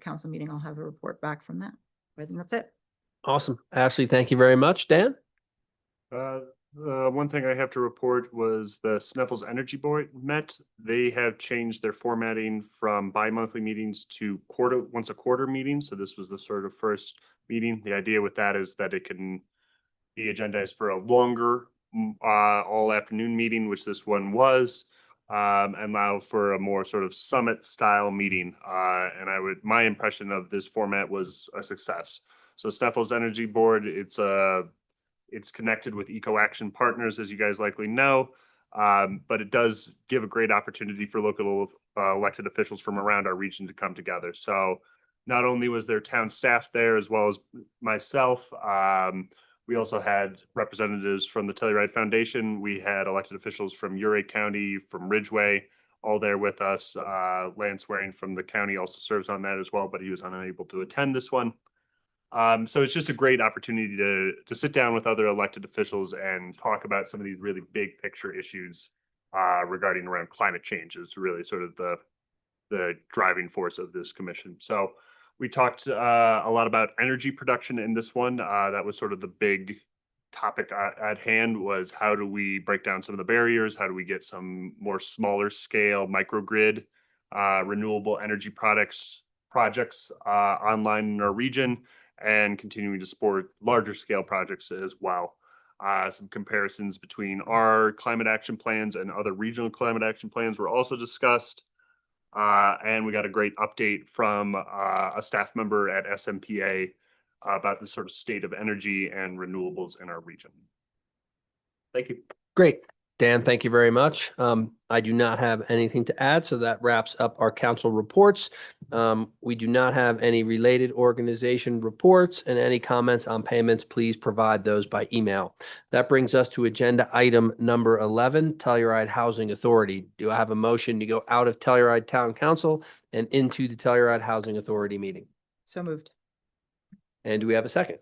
council meeting, I'll have a report back from that. I think that's it. Awesome. Ashley, thank you very much. Dan? One thing I have to report was the Sneffels Energy Board met. They have changed their formatting from bi-monthly meetings to once a quarter meeting. So this was the sort of first meeting. The idea with that is that it can be agendized for a longer all afternoon meeting, which this one was, and allow for a more sort of summit style meeting. And my impression of this format was a success. So Sneffels Energy Board, it's connected with Eco Action Partners, as you guys likely know, but it does give a great opportunity for local elected officials from around our region to come together. So not only was there town staff there, as well as myself, we also had representatives from the Telluride Foundation. We had elected officials from Uray County, from Ridgeway, all there with us. Lance Waring from the county also serves on that as well, but he was unable to attend this one. So it's just a great opportunity to sit down with other elected officials and talk about some of these really big picture issues regarding around climate change is really sort of the driving force of this commission. So we talked a lot about energy production in this one. That was sort of the big topic at hand, was how do we break down some of the barriers? How do we get some more smaller scale microgrid renewable energy projects online in our region, and continuing to support larger scale projects as well. Some comparisons between our climate action plans and other regional climate action plans were also discussed. And we got a great update from a staff member at SMPA about the sort of state of energy and renewables in our region. Thank you. Great. Dan, thank you very much. I do not have anything to add, so that wraps up our council reports. We do not have any related organization reports, and any comments on payments, please provide those by email. That brings us to agenda item number 11, Telluride Housing Authority. Do I have a motion to go out of Telluride Town Council and into the Telluride Housing Authority meeting? So moved. And do we have a second?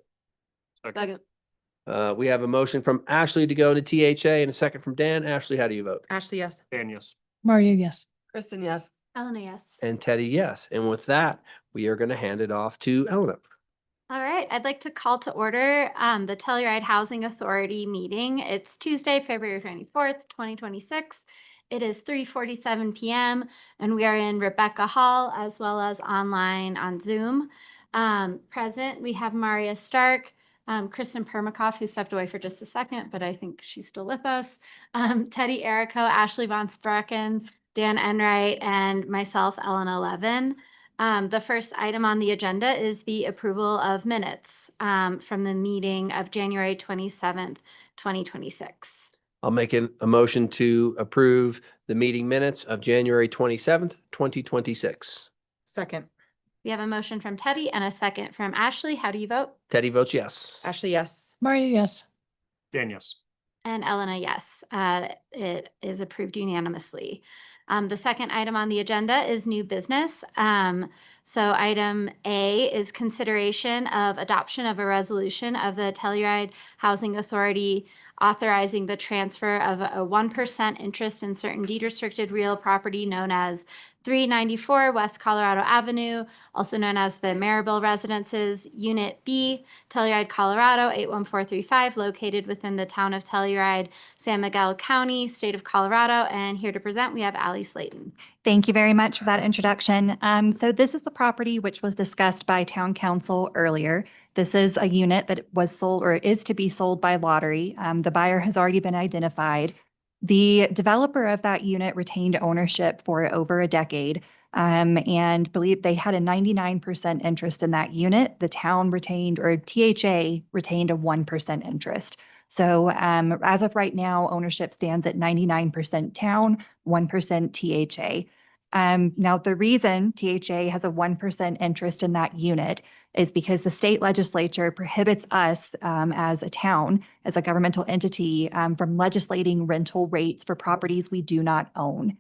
Second. We have a motion from Ashley to go to THA and a second from Dan. Ashley, how do you vote? Ashley, yes. Dan, yes. Mario, yes. Kristen, yes. Elena, yes. And Teddy, yes. And with that, we are going to hand it off to Eleanor. All right, I'd like to call to order the Telluride Housing Authority meeting. It's Tuesday, February 24th, 2026. It is 3:47 p.m. and we are in Rebecca Hall as well as online on Zoom. Present, we have Maria Stark, Kristen Permakoff, who stepped away for just a second, but I think she's still with us. Teddy Erico, Ashley Von Spracken, Dan Enright, and myself, Elena Levin. The first item on the agenda is the approval of minutes from the meeting of January 27th, 2026. I'll make a motion to approve the meeting minutes of January 27th, 2026. Second. We have a motion from Teddy and a second from Ashley. How do you vote? Teddy votes yes. Ashley, yes. Mario, yes. Dan, yes. And Elena, yes. It is approved unanimously. The second item on the agenda is new business. So item A is consideration of adoption of a resolution of the Telluride Housing Authority authorizing the transfer of a 1% interest in certain deed restricted real property known as 394 West Colorado Avenue, also known as the Maribel Residences, Unit B, Telluride, Colorado, 81435, located within the town of Telluride, San Miguel County, state of Colorado. And here to present, we have Allie Slayton. Thank you very much for that introduction. So this is the property which was discussed by town council earlier. This is a unit that was sold or is to be sold by lottery. The buyer has already been identified. The developer of that unit retained ownership for over a decade and believe they had a 99% interest in that unit. The town retained, or THA retained, a 1% interest. So as of right now, ownership stands at 99% town, 1% THA. Now, the reason THA has a 1% interest in that unit is because the state legislature prohibits us as a town, as a governmental entity, from legislating rental rates for properties we do not own.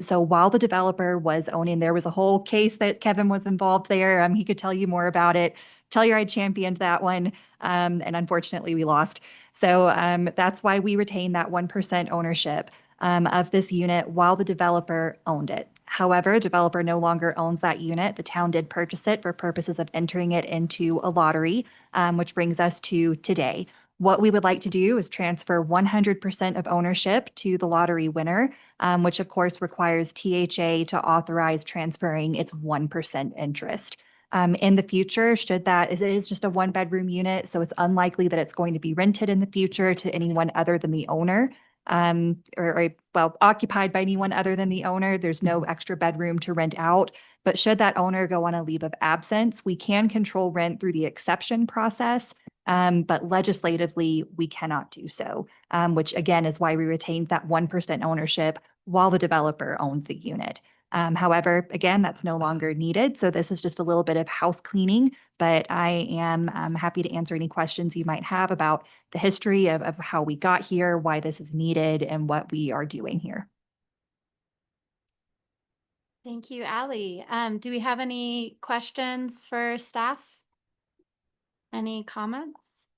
So while the developer was owning, there was a whole case that Kevin was involved there. He could tell you more about it. Telluride championed that one, and unfortunately we lost. So that's why we retain that 1% ownership of this unit while the developer owned it. However, the developer no longer owns that unit. The town did purchase it for purposes of entering it into a lottery, which brings us to today. What we would like to do is transfer 100% of ownership to the lottery winner, which of course requires THA to authorize transferring its 1% interest. In the future, it is just a 1-bedroom unit, so it's unlikely that it's going to be rented in the future to anyone other than the owner. Occupied by anyone other than the owner. There's no extra bedroom to rent out. But should that owner go on a leave of absence, we can control rent through the exception process. But legislatively, we cannot do so, which again is why we retained that 1% ownership while the developer owned the unit. However, again, that's no longer needed. So this is just a little bit of house cleaning, but I am happy to answer any questions you might have about the history of how we got here, why this is needed, and what we are doing here. Thank you, Allie. Do we have any questions for staff? Any comments?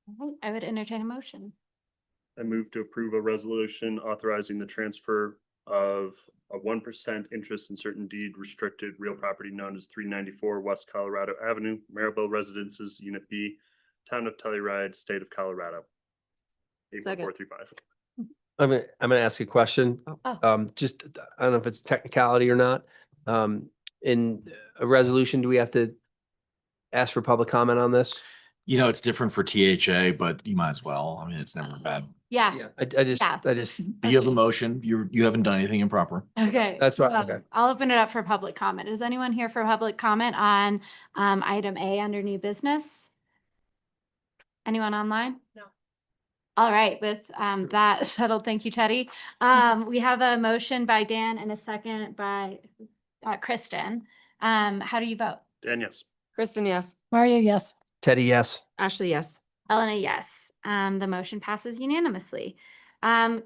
All right, I would entertain a motion. I move to approve a resolution authorizing the transfer of a 1% interest in certain deed restricted real property known as 394 West Colorado Avenue, Maribel Residences, Unit B, Town of Telluride, State of Colorado. 81435. I'm gonna ask you a question. Just, I don't know if it's technicality or not. In a resolution, do we have to ask for public comment on this? You know, it's different for THA, but you might as well. I mean, it's never bad. Yeah. I just. You have a motion. You haven't done anything improper. Okay. That's right. Okay. I'll open it up for public comment. Is anyone here for public comment on item A under new business? Anyone online? No. All right, with that settled, thank you, Teddy. We have a motion by Dan and a second by Kristen. How do you vote? Dan, yes. Kristen, yes. Mario, yes. Teddy, yes. Ashley, yes. Elena, yes. The motion passes unanimously. Item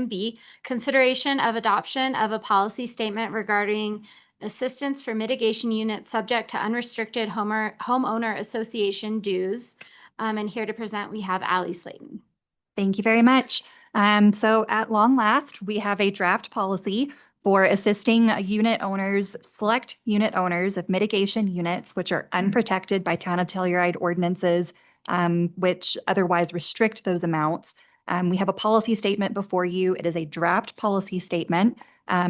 B, consideration of adoption of a policy statement regarding assistance for mitigation units subject to unrestricted homeowner association dues. And here to present, we have Ally Slayton. Thank you very much. So at long last, we have a draft policy for assisting select unit owners of mitigation units, which are unprotected by town of Telluride ordinances, which otherwise restrict those amounts. We have a policy statement before you. It is a draft policy statement.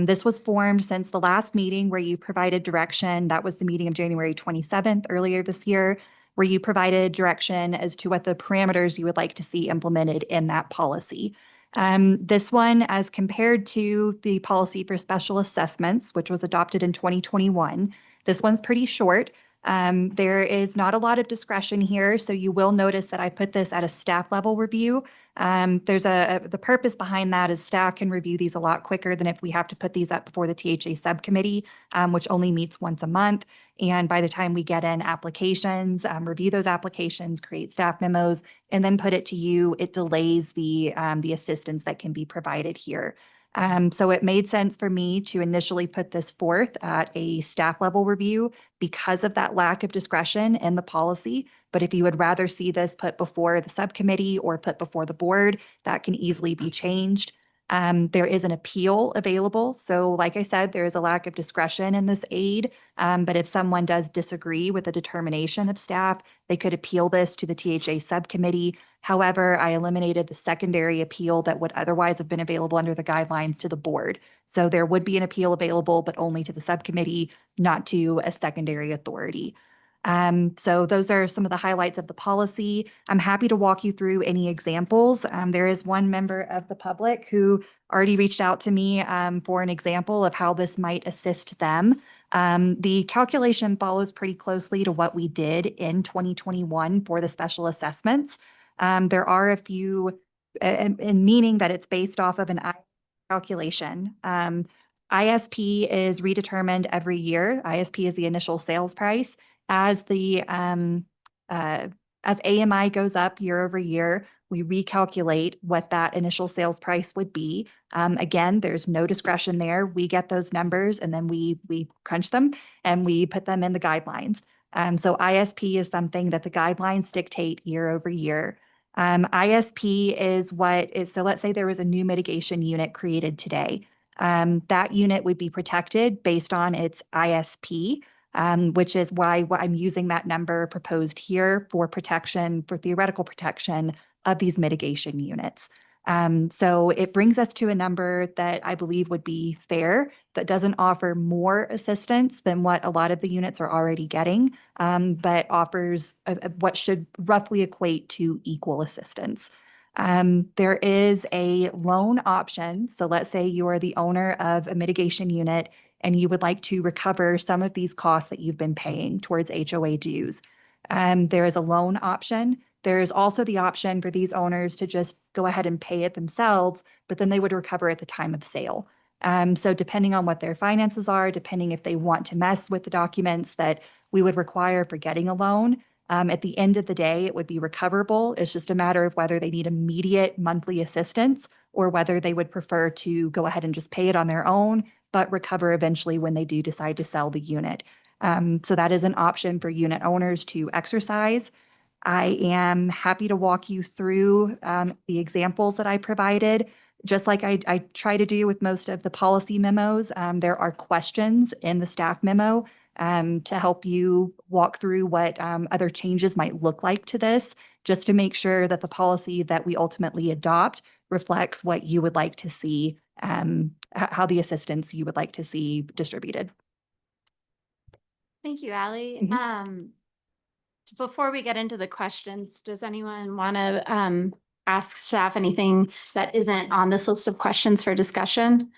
This was formed since the last meeting where you provided direction. That was the meeting of January 27th earlier this year, where you provided direction as to what the parameters you would like to see implemented in that policy. This one, as compared to the policy for special assessments, which was adopted in 2021, this one's pretty short. There is not a lot of discretion here, so you will notice that I put this at a staff level review. The purpose behind that is staff can review these a lot quicker than if we have to put these up before the THA subcommittee, which only meets once a month. And by the time we get in applications, review those applications, create staff memos, and then put it to you, it delays the assistance that can be provided here. So it made sense for me to initially put this forth at a staff level review because of that lack of discretion in the policy. But if you would rather see this put before the subcommittee or put before the board, that can easily be changed. There is an appeal available. So like I said, there is a lack of discretion in this aid. But if someone does disagree with the determination of staff, they could appeal this to the THA subcommittee. However, I eliminated the secondary appeal that would otherwise have been available under the guidelines to the board. So there would be an appeal available, but only to the subcommittee, not to a secondary authority. So those are some of the highlights of the policy. I'm happy to walk you through any examples. There is one member of the public who already reached out to me for an example of how this might assist them. The calculation follows pretty closely to what we did in 2021 for the special assessments. There are a few, in meaning that it's based off of an calculation. ISP is redetermined every year. ISP is the initial sales price. As AMI goes up year over year, we recalculate what that initial sales price would be. Again, there's no discretion there. We get those numbers and then we crunch them and we put them in the guidelines. So ISP is something that the guidelines dictate year over year. ISP is so let's say there was a new mitigation unit created today. That unit would be protected based on its ISP. Which is why I'm using that number proposed here for protection, for theoretical protection of these mitigation units. So it brings us to a number that I believe would be fair, that doesn't offer more assistance than what a lot of the units are already getting, but offers what should roughly equate to equal assistance. There is a loan option. So let's say you are the owner of a mitigation unit and you would like to recover some of these costs that you've been paying towards HOA dues. There is a loan option. There is also the option for these owners to just go ahead and pay it themselves, but then they would recover at the time of sale. So depending on what their finances are, depending if they want to mess with the documents that we would require for getting a loan, at the end of the day, it would be recoverable. It's just a matter of whether they need immediate monthly assistance or whether they would prefer to go ahead and just pay it on their own, but recover eventually when they do decide to sell the unit. So that is an option for unit owners to exercise. I am happy to walk you through the examples that I provided. Just like I try to do with most of the policy memos, there are questions in the staff memo to help you walk through what other changes might look like to this, just to make sure that the policy that we ultimately adopt reflects what you would like to see, how the assistance you would like to see distributed. Thank you, Ally. Before we get into the questions, does anyone want to ask staff anything that isn't on this list of questions for discussion?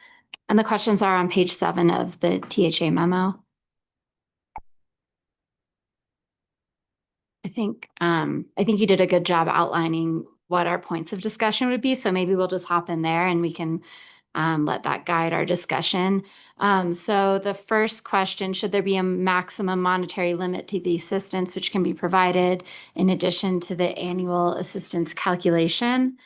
And the questions are on page 7 of the THA memo. I think you did a good job outlining what our points of discussion would be. So maybe we'll just hop in there and we can let that guide our discussion. So the first question, should there be a maximum monetary limit to the assistance which can be provided in addition to the annual assistance calculation?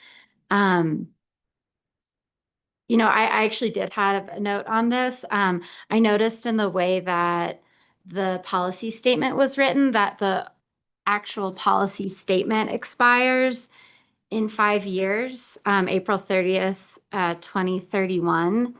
You know, I actually did have a note on this. I noticed in the way that the policy statement was written that the actual policy statement expires in 5 years, April 30th, 2031.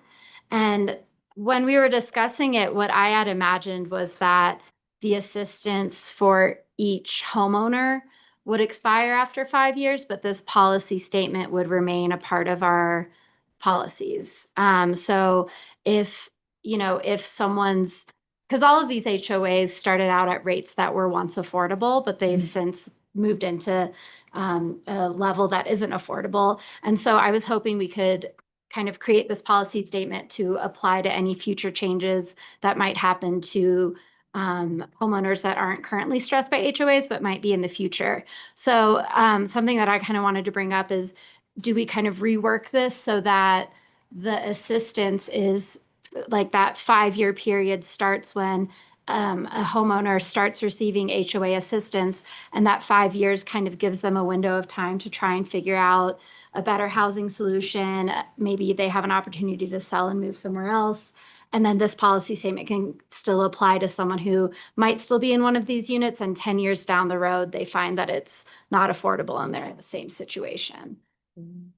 And when we were discussing it, what I had imagined was that the assistance for each homeowner would expire after 5 years, but this policy statement would remain a part of our policies. So if, you know, if someone's, because all of these HOAs started out at rates that were once affordable, but they've since moved into a level that isn't affordable. And so I was hoping we could kind of create this policy statement to apply to any future changes that might happen to homeowners that aren't currently stressed by HOAs, but might be in the future. So something that I kind of wanted to bring up is, do we kind of rework this so that the assistance is like that 5-year period starts when a homeowner starts receiving HOA assistance, and that 5 years kind of gives them a window of time to try and figure out a better housing solution. Maybe they have an opportunity to sell and move somewhere else. And then this policy statement can still apply to someone who might still be in one of these units, and 10 years down the road, they find that it's not affordable and they're in the same situation.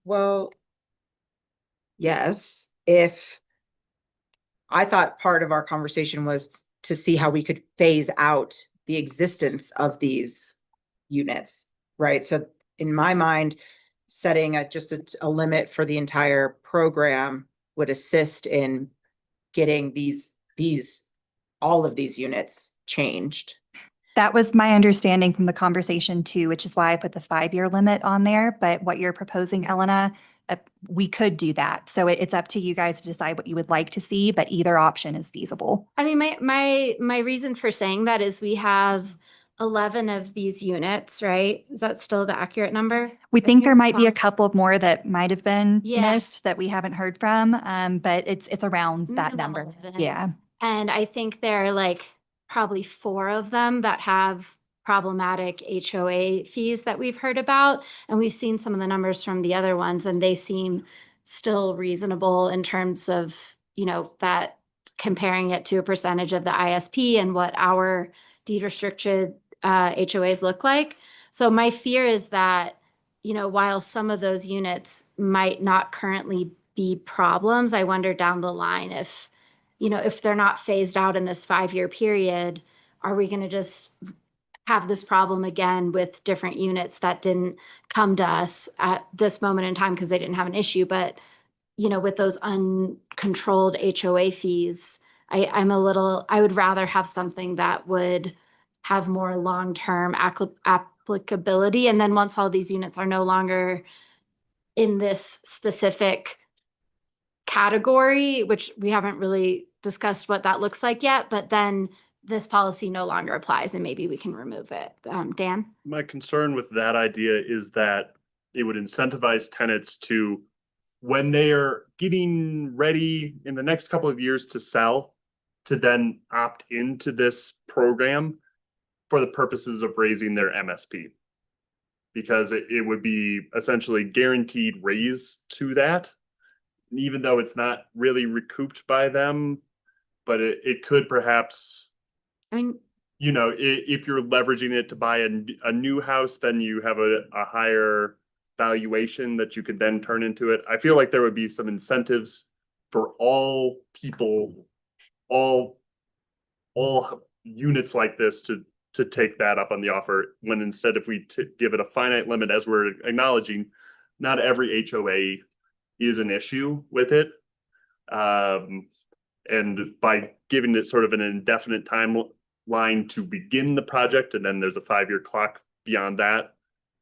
Well, yes, if I thought part of our conversation was to see how we could phase out the existence of these units, right? So in my mind, setting just a limit for the entire program would assist in getting all of these units changed. That was my understanding from the conversation too, which is why I put the 5-year limit on there. But what you're proposing, Elena, we could do that. So it's up to you guys to decide what you would like to see, but either option is feasible. I mean, my reason for saying that is we have 11 of these units, right? Is that still the accurate number? We think there might be a couple more that might have been Yeah. missed that we haven't heard from, but it's around that Minimum number. 11. Yeah. And I think there are like probably 4 of them that have problematic HOA fees that we've heard about. And we've seen some of the numbers from the other ones, and they seem still reasonable in terms of, you know, that comparing it to a percentage of the ISP and what our deed restricted HOAs look like. So my fear is that, you know, while some of those units might not currently be problems, I wonder down the line if, you know, if they're not phased out in this 5-year period, are we going to just have this problem again with different units that didn't come to us at this moment in time because they didn't have an issue, but, you know, with those uncontrolled HOA fees, I would rather have something that would have more long-term applicability. And then once all these units are no longer in this specific category, which we haven't really discussed what that looks like yet, but then this policy no longer applies and maybe we can remove it. Dan? My concern with that idea is that it would incentivize tenants to, when they are getting ready in the next couple of years to sell, to then opt into this program for the purposes of raising their MSP. Because it would be essentially guaranteed raise to that, even though it's not really recouped by them, but it could perhaps, I mean, you know, if you're leveraging it to buy a new house, then you have a higher valuation that you could then turn into it. I feel like there would be some incentives for all people, all units like this to take that up on the offer, when instead if we give it a finite limit, as we're acknowledging, not every HOA is an issue with it. And by giving it sort of an indefinite timeline to begin the project, and then there's a 5-year clock beyond that,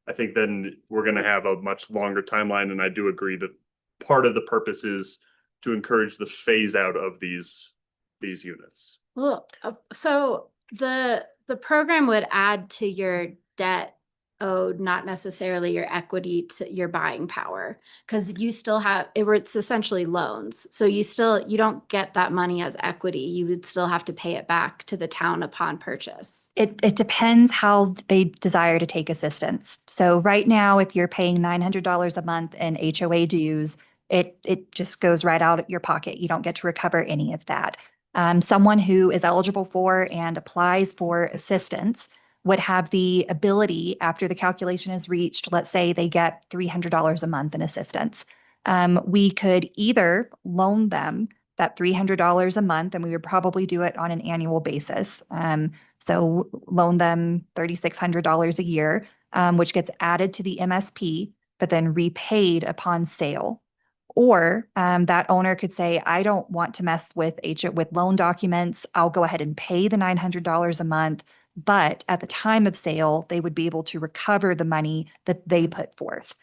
I think then we're going to have a much longer timeline. And I do agree that part of the purpose is to encourage the phase out of these units. well, so the program would add to your debt owed, not necessarily your equity to your buying power, because you still have it's essentially loans. So you don't get that money as equity. You would still have to pay it back to the town upon purchase. It depends how they desire to take assistance. So right now, if you're paying $900 a month in HOA dues, it just goes right out of your pocket. You don't get to recover any of that. Someone who is eligible for and applies for assistance would have the ability, after the calculation is reached, let's say they get $300 a month in assistance. We could either loan them that $300 a month, and we would probably do it on an annual basis. So loan them $3,600 a year, which gets added to the MSP, but then repaid upon sale. Or that owner could say, I don't want to mess with loan documents. I'll go ahead and pay the $900 a month. But at the time of sale, they would be able to recover the money that they put forth.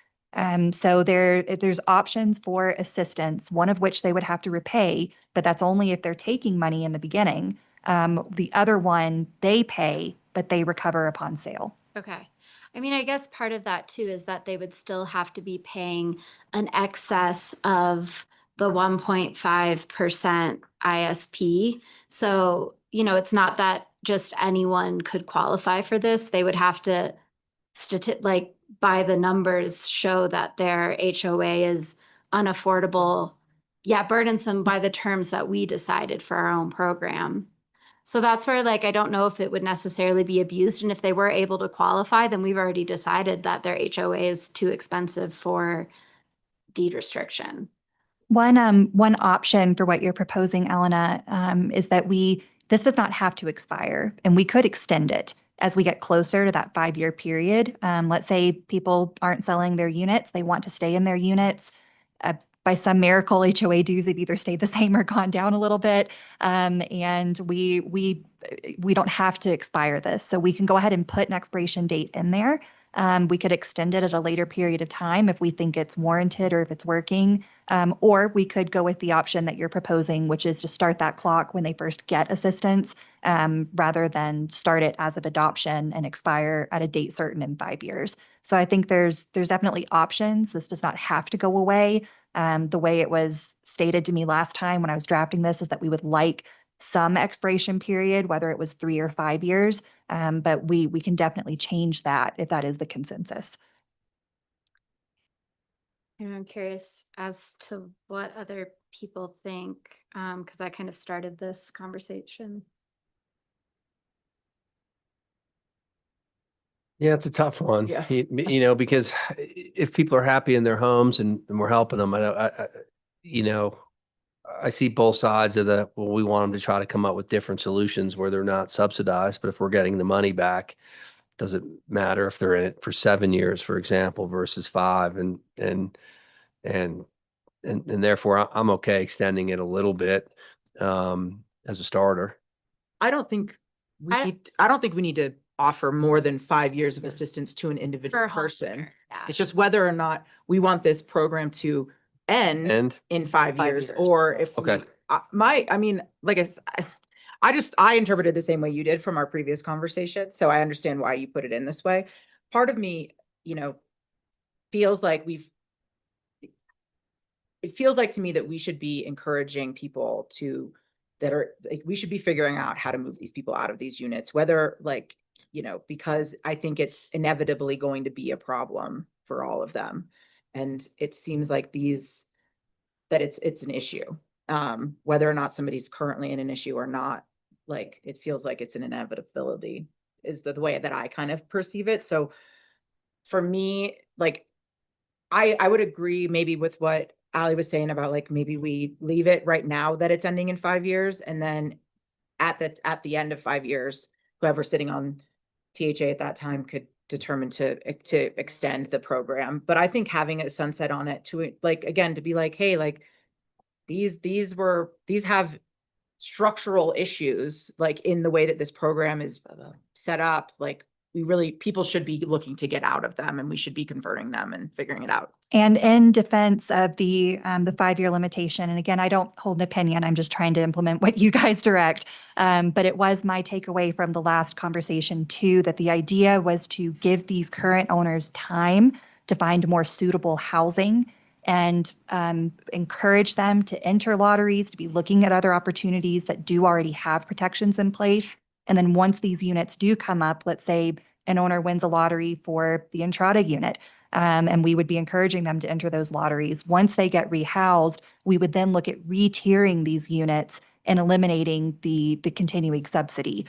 So there's options for assistance, one of which they would have to repay, but that's only if they're taking money in the beginning. The other one, they pay, but they recover upon sale. Okay. I mean, I guess part of that too is that they would still have to be paying an excess of the 1.5% ISP. So, it's not that just anyone could qualify for this. They would have to by the numbers show that their HOA is unaffordable, burdensome by the terms that we decided for our own program. So that's where I don't know if it would necessarily be abused. And if they were able to qualify, then we've already decided that their HOA is too expensive for deed restriction. One option for what you're proposing, Elena, is that this does not have to expire, and we could extend it as we get closer to that 5-year period. Let's say people aren't selling their units, they want to stay in their units. By some miracle, HOA dues have either stayed the same or gone down a little bit. And we don't have to expire this. So we can go ahead and put an expiration date in there. We could extend it at a later period of time if we think it's warranted or if it's working. Or we could go with the option that you're proposing, which is to start that clock when they first get assistance, rather than start it as of adoption and expire at a date certain in 5 years. So I think there's definitely options. This does not have to go away. The way it was stated to me last time when I was drafting this is that we would like some expiration period, whether it was 3 or 5 years. But we can definitely change that if that is the consensus. And I'm curious as to what other people think, because I kind of started this conversation. Yeah, it's a tough one. Yeah. Because if people are happy in their homes and we're helping them, I see both sides of we want them to try to come up with different solutions where they're not subsidized, but if we're getting the money back, doesn't matter if they're in it for 7 years, for example, versus 5, and therefore I'm okay extending it a little bit as a starter. I don't think we need to offer more than 5 years of assistance to an individual person. It's just whether or not we want this program to end in 5 years, or if Okay. I interpreted the same way you did from our previous conversation. So I understand why you put it in this way. Part of me, feels like it feels like to me that we should be encouraging people we should be figuring out how to move these people out of these units, whether because I think it's inevitably going to be a problem for all of them. And it seems like it's an issue, whether or not somebody's currently in an issue or not. It feels like it's an inevitability is the way that I kind of perceive it. So for me, I would agree maybe with what Ali was saying about maybe we leave it right now that it's ending in 5 years, and then at the end of 5 years, whoever's sitting on THA at that time could determine to extend the program. But I think having a sunset on it to again, to be hey, these have structural issues in the way that this program is set up. People should be looking to get out of them, and we should be converting them and figuring it out. And in defense of the 5-year limitation, and again, I don't hold an opinion, I'm just trying to implement what you guys direct. But it was my takeaway from the last conversation too, that the idea was to give these current owners time to find more suitable housing and encourage them to enter lotteries, to be looking at other opportunities that do already have protections in place. And then once these units do come up, let's say an owner wins a lottery for the Entrada unit, And we would be encouraging them to enter those lotteries. Once they get rehoused, we would then look at re-tiering these units and eliminating the continuing subsidy.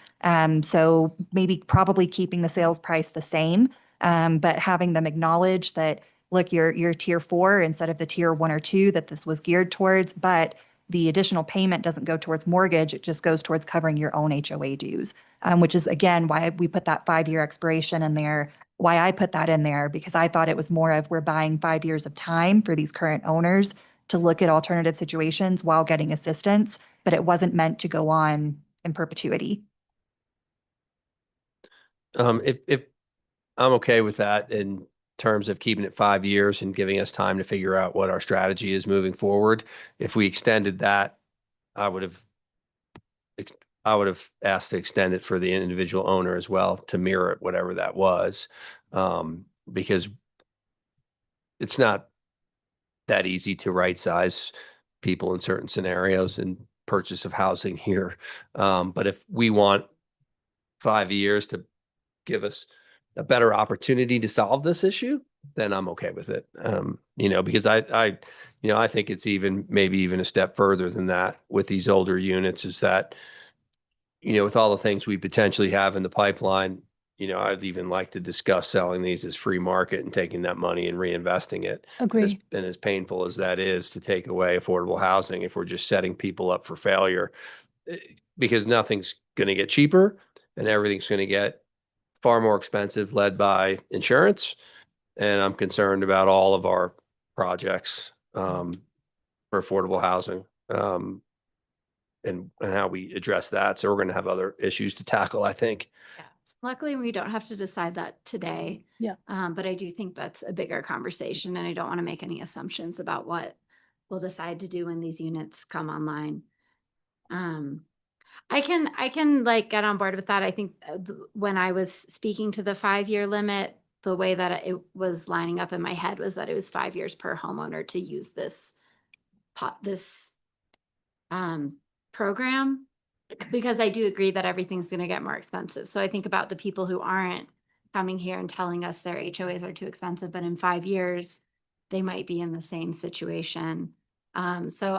So maybe probably keeping the sales price the same, but having them acknowledge that, look, you're tier 4 instead of the tier 1 or 2 that this was geared towards, but the additional payment doesn't go towards mortgage, it just goes towards covering your own HOA dues, which is, again, why we put that 5-year expiration in there, why I put that in there, because I thought it was more of we're buying 5 years of time for these current owners to look at alternative situations while getting assistance, but it wasn't meant to go on in perpetuity. If I'm okay with that in terms of keeping it 5 years and giving us time to figure out what our strategy is moving forward. If we extended that, I would have asked to extend it for the individual owner as well to mirror it, whatever that was, because it's not that easy to right size people in certain scenarios and purchase of housing here. But if we want 5 years to give us a better opportunity to solve this issue, then I'm okay with it. Because I think it's maybe even a step further than that with these older units, is that, with all the things we potentially have in the pipeline, I'd even like to discuss selling these as free market and taking that money and reinvesting it. Agree. And as painful as that is to take away affordable housing, if we're just setting people up for failure, because nothing's going to get cheaper and everything's going to get far more expensive, led by insurance. And I'm concerned about all of our projects for affordable housing and how we address that. So we're going to have other issues to tackle, I think. Luckily, we don't have to decide that today. Yeah. But I do think that's a bigger conversation, and I don't want to make any assumptions about what we'll decide to do when these units come online. I can like get on board with that. I think when I was speaking to the 5-year limit, the way that it was lining up in my head was that it was 5 years per homeowner to use this program, because I do agree that everything's going to get more expensive. So I think about the people who aren't coming here and telling us their HOAs are too expensive, but in 5 years, they might be in the same situation. So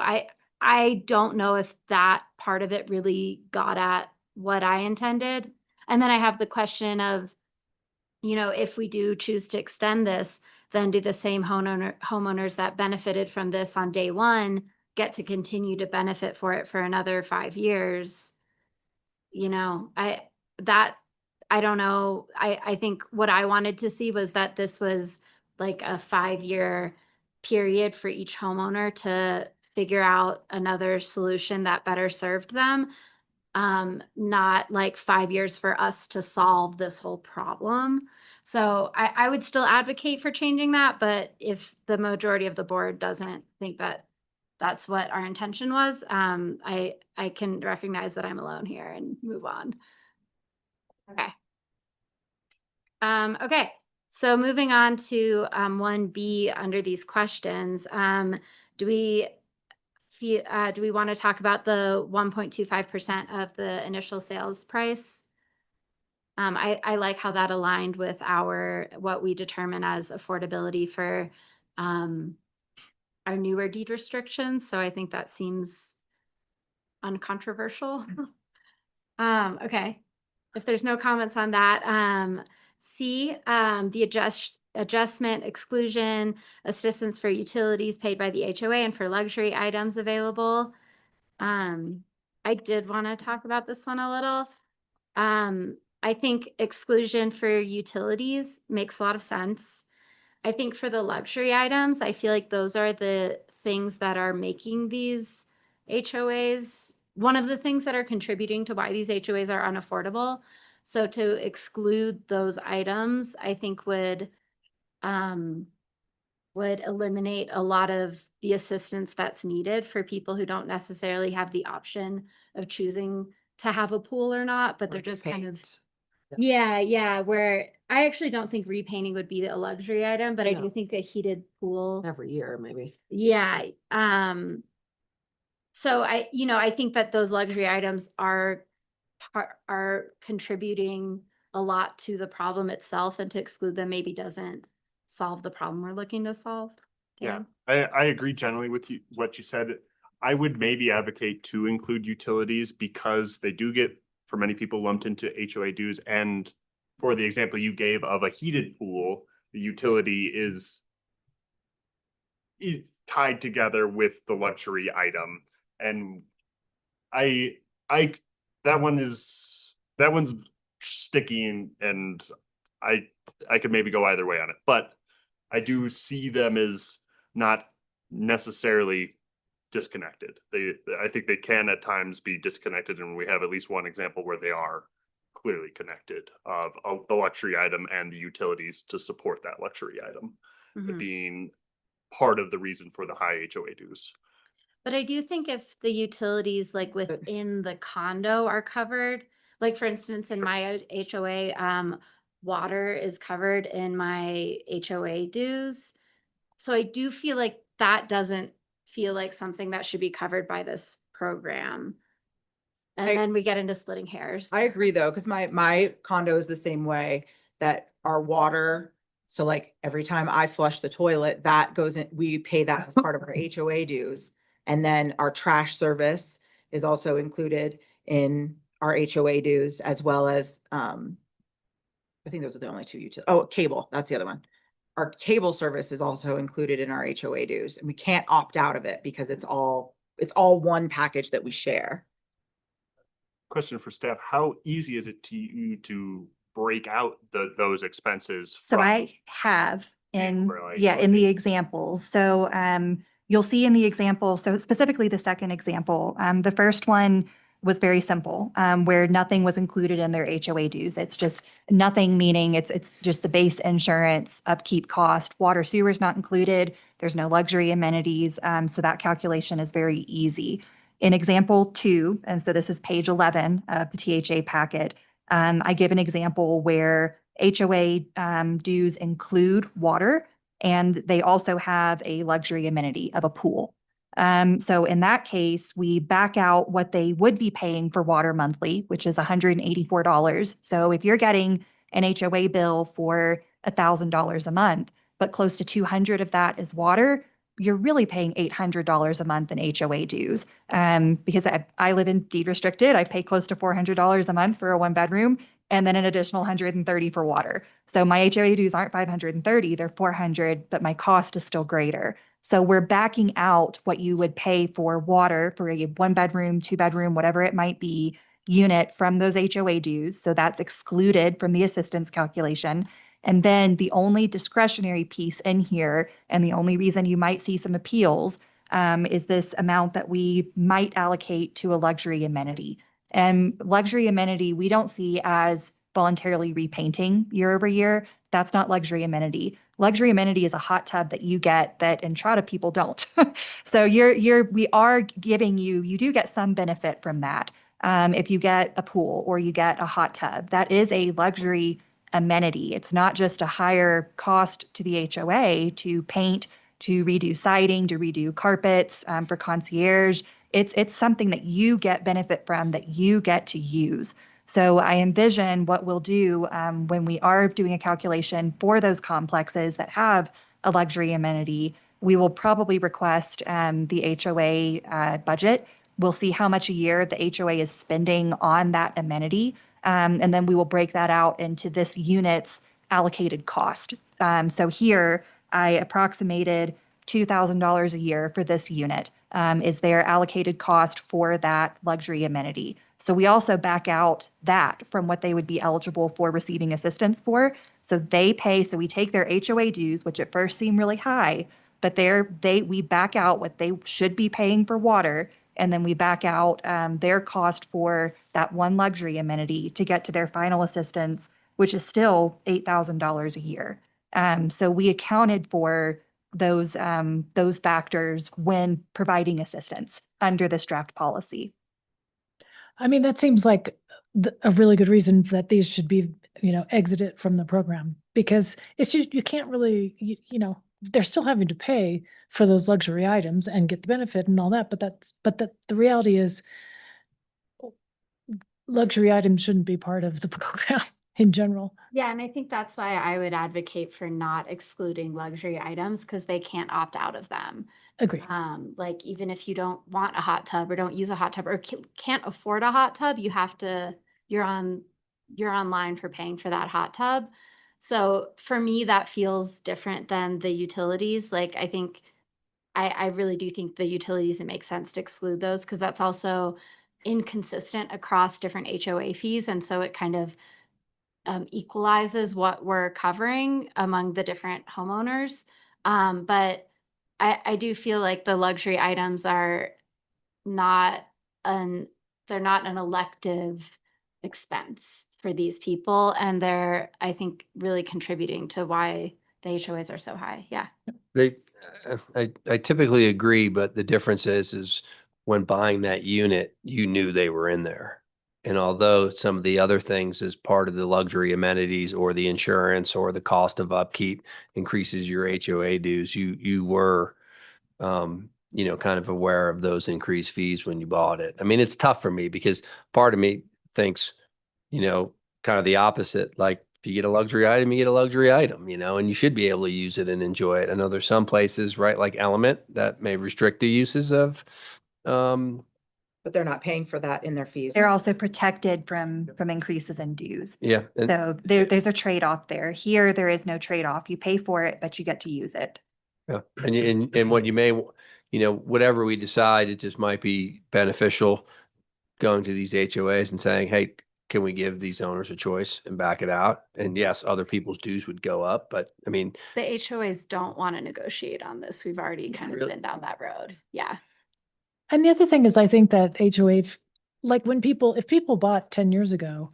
I don't know if that part of it really got at what I intended. And then I have the question of, if we do choose to extend this, then do the same homeowners that benefited from this on day 1 get to continue to benefit for it for another 5 years? I don't know. I think what I wanted to see was that this was like a 5-year period for each homeowner to figure out another solution that better served them. Not like 5 years for us to solve this whole problem. So I would still advocate for changing that, but if the majority of the board doesn't think that that's what our intention was, I can recognize that I'm alone here and move on. Okay. Okay. So moving on to 1B under these questions, do we want to talk about the 1.25% of the initial sales price? I like how that aligned with what we determine as affordability for our newer deed restrictions. So I think that seems uncontroversial. Okay. If there's no comments on that, C, the adjustment exclusion assistance for utilities paid by the HOA and for luxury items available. I did want to talk about this one a little. I think exclusion for utilities makes a lot of sense. I think for the luxury items, I feel like those are the things that are making these HOAs, one of the things that are contributing to why these HOAs are unaffordable. So to exclude those items, I think would eliminate a lot of the assistance that's needed for people who don't necessarily have the option of choosing to have a pool or not, but they're just kind of, yeah, where I actually don't think repainting would be a luxury item, but I do think a heated pool Every year, maybe. yeah. So I think that those luxury items are contributing a lot to the problem itself, and to exclude them maybe doesn't solve the problem we're looking to solve. Yeah, Dan? I agree generally with you, what you said. I would maybe advocate to include utilities because they do get, for many people, lumped into HOA dues. And for the example you gave of a heated pool, the utility is tied together with the luxury item. And that one's sticky, and I could maybe go either way on it, but I do see them as not necessarily disconnected. I think they can at times be disconnected, and we have at least one example where they are clearly connected of the luxury item and the utilities to support that luxury item Mhm. being part of the reason for the high HOA dues. But I do think if the utilities like within the condo are covered, like for instance, in my HOA, water is covered in my HOA dues. So I do feel like that doesn't feel like something that should be covered by this program. And then we get into splitting hairs. I agree though, because my condo is the same way, that our water, so like every time I flush the toilet, that goes in, we pay that as part of our HOA dues. And then our trash service is also included in our HOA dues, as well as, I think those are the only two cable, that's the other one. Our cable service is also included in our HOA dues, and we can't opt out of it because it's all one package that we share. Question for staff: how easy is it to you to break out those expenses? So from- I have in, Where, like, in the examples. So you'll see in the example, so specifically the second example, the first one was very simple, where nothing was included in their HOA dues. It's just nothing, meaning it's just the base insurance, upkeep cost, water sewer is not included. There's no luxury amenities. So that calculation is very easy. In example 2, and so this is page 11 of the THA packet, I give an example where HOA dues include water, and they also have a luxury amenity of a pool. So in that case, we back out what they would be paying for water monthly, which is $184. So if you're getting an HOA bill for $1,000 a month, but close to $200 of that is water, you're really paying $800 a month in HOA dues. Because I live in deed restricted, I pay close to $400 a month for a 1-bedroom, and then an additional $130 for water. So my HOA dues aren't $530, they're $400, but my cost is still greater. So we're backing out what you would pay for water for a 1-bedroom, 2-bedroom, whatever it might be, unit from those HOA dues. So that's excluded from the assistance calculation. And then the only discretionary piece in here, and the only reason you might see some appeals, is this amount that we might allocate to a luxury amenity. And luxury amenity, we don't see as voluntarily repainting year over year. That's not luxury amenity. Luxury amenity is a hot tub that you get that Entrada people don't. So we are giving you do get some benefit from that. If you get a pool or you get a hot tub, that is a luxury amenity. It's not just a higher cost to the HOA to paint, to redo siding, to redo carpets, for concierge. It's something that you get benefit from, that you get to use. So I envision what we'll do when we are doing a calculation for those complexes that have a luxury amenity, we will probably request the HOA budget. We'll see how much a year the HOA is spending on that amenity. And then we will break that out into this unit's allocated cost. So here I approximated $2,000 a year for this unit is their allocated cost for that luxury amenity. So we also back out that from what they would be eligible for receiving assistance for. So they pay, so we take their HOA dues, which at first seem really high, but we back out what they should be paying for water, and then we back out their cost for that one luxury amenity to get to their final assistance, which is still $8,000 a year. So we accounted for those factors when providing assistance under this draft policy. I mean, that seems like a really good reason that these should be, exited from the program, because it's just, you can't really, they're still having to pay for those luxury items and get the benefit and all that. But the reality is luxury items shouldn't be part of the program. in general. Yeah, and I think that's why I would advocate for not excluding luxury items because they can't opt out of them. Agree. Like even if you don't want a hot tub or don't use a hot tub or can't afford a hot tub, you have to, you're online for paying for that hot tub. So for me, that feels different than the utilities. Like I think, I really do think the utilities, it makes sense to exclude those because that's also inconsistent across different HOA fees. And so it kind of equalizes what we're covering among the different homeowners. But I do feel like the luxury items are not they're not an elective expense for these people. And they're, I think, really contributing to why the HOAs are so high. Yeah. I typically agree, but the difference is when buying that unit, you knew they were in there. And although some of the other things as part of the luxury amenities or the insurance or the cost of upkeep increases your HOA dues, you were, you know, kind of aware of those increased fees when you bought it. I mean, it's tough for me because part of me thinks, you know, kind of the opposite. Like if you get a luxury item, you get a luxury item, you know, and you should be able to use it and enjoy it. I know there's some places, right, like Element that may restrict the uses of, But they're not paying for that in their fees. They're also protected from increases in dues. yeah. And So there's a trade-off there. Here, there is no trade-off. You pay for it, but you get to use it. yeah. And what you may, you know, whatever we decide, it just might be beneficial going to these HOAs and saying, hey, can we give these owners a choice and back it out? And yes, other people's dues would go up, but I mean, The HOAs don't want to negotiate on this. We've already kind of Really? been down that road. Yeah. And the other thing is, I think that HOA, like if people bought 10 years ago,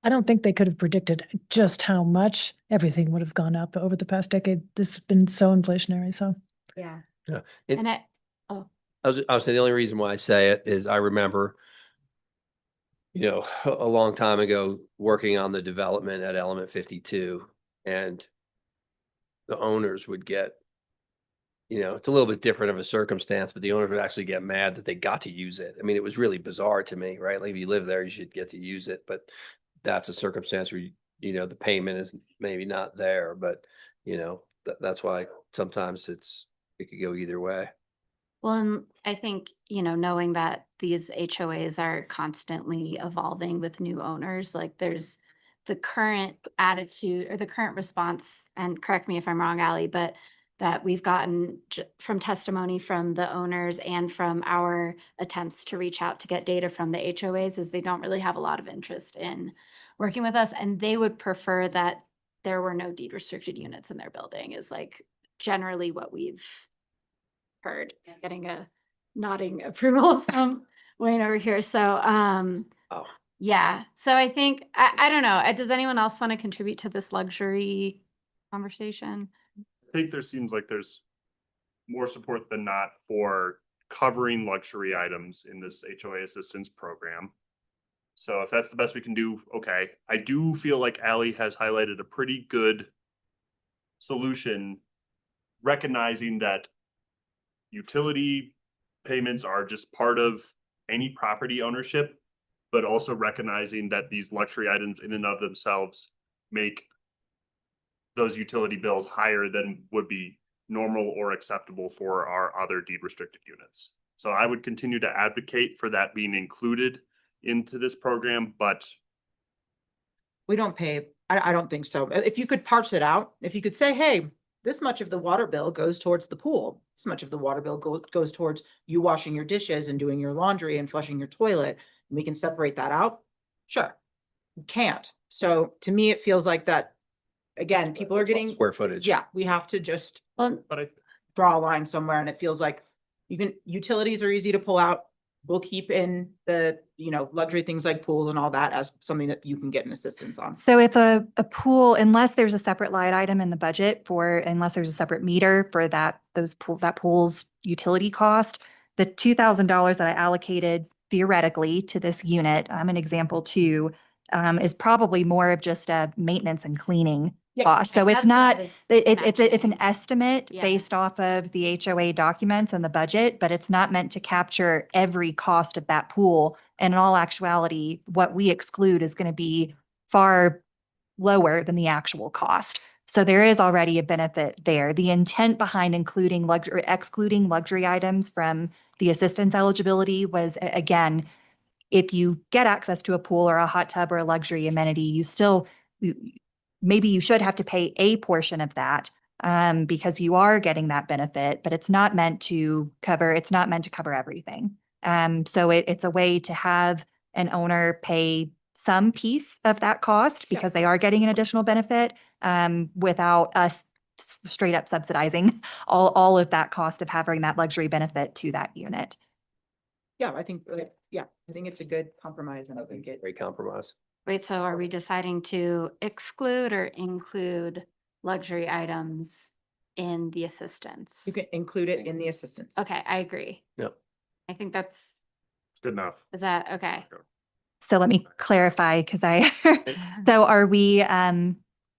I don't think they could have predicted just how much everything would have gone up over the past decade. This has been so inflationary. So Yeah. yeah. And I was saying the only reason why I say it is I remember, you know, a long time ago working on the development at Element 52, and the owners would get, you know, it's a little bit different of a circumstance, but the owners would actually get mad that they got to use it. I mean, it was really bizarre to me, right? Like if you live there, you should get to use it, but that's a circumstance where, you know, the payment is maybe not there, but you know, that's why sometimes it could go either way. Well, and I think, you know, knowing that these HOAs are constantly evolving with new owners, like there's the current attitude or the current response, and correct me if I'm wrong, Ally, but that we've gotten from testimony from the owners and from our attempts to reach out to get data from the HOAs is they don't really have a lot of interest in working with us. And they would prefer that there were no deed restricted units in their building is like generally what we've heard. Getting a nodding approval from Wayne over here. So, Oh. yeah. So I think, I don't know. Does anyone else want to contribute to this luxury conversation? I think there seems like there's more support than not for covering luxury items in this HOA assistance program. So if that's the best we can do, okay. I do feel like Ally has highlighted a pretty good solution, recognizing that utility payments are just part of any property ownership, but also recognizing that these luxury items in and of themselves make those utility bills higher than would be normal or acceptable for our other deed restricted units. So I would continue to advocate for that being included into this program, but We don't pay, I don't think so. If you could parse it out, if you could say, hey, this much of the water bill goes towards the pool, this much of the water bill goes towards you washing your dishes and doing your laundry and flushing your toilet, and we can separate that out. Sure. You can't. So to me, it feels like that, again, people are getting Square footage. Yeah, we have to just Well, draw a line somewhere, and it feels like utilities are easy to pull out. We'll keep in the, you know, luxury things like pools and all that as something that you can get an assistance on. So if a pool, unless there's a separate line item in the budget unless there's a separate meter for that pool's utility cost, the $2,000 that I allocated theoretically to this unit, an example two, is probably more of just a maintenance and cleaning cost. So it's that's what I not, was it's an estimate Yeah. based off of the HOA documents and the budget, but it's not meant to capture every cost of that pool. And in all actuality, what we exclude is going to be far lower than the actual cost. So there is already a benefit there. The intent behind including luxury, excluding luxury items from the assistance eligibility was, again, if you get access to a pool or a hot tub or a luxury amenity, maybe you should have to pay a portion of that because you are getting that benefit, but it's not meant to cover everything. So it's a way to have an owner pay some piece of that cost because they are getting an additional benefit without us straight up subsidizing all of that cost of having that luxury benefit to that unit. Yeah, I think, I think it's a good compromise and I think it. Great compromise. Wait, so are we deciding to exclude or include luxury items in the assistance? You can include it in the assistance. Okay, I agree. Yep. I think that's, Good enough. is that, okay. So let me clarify because so are we,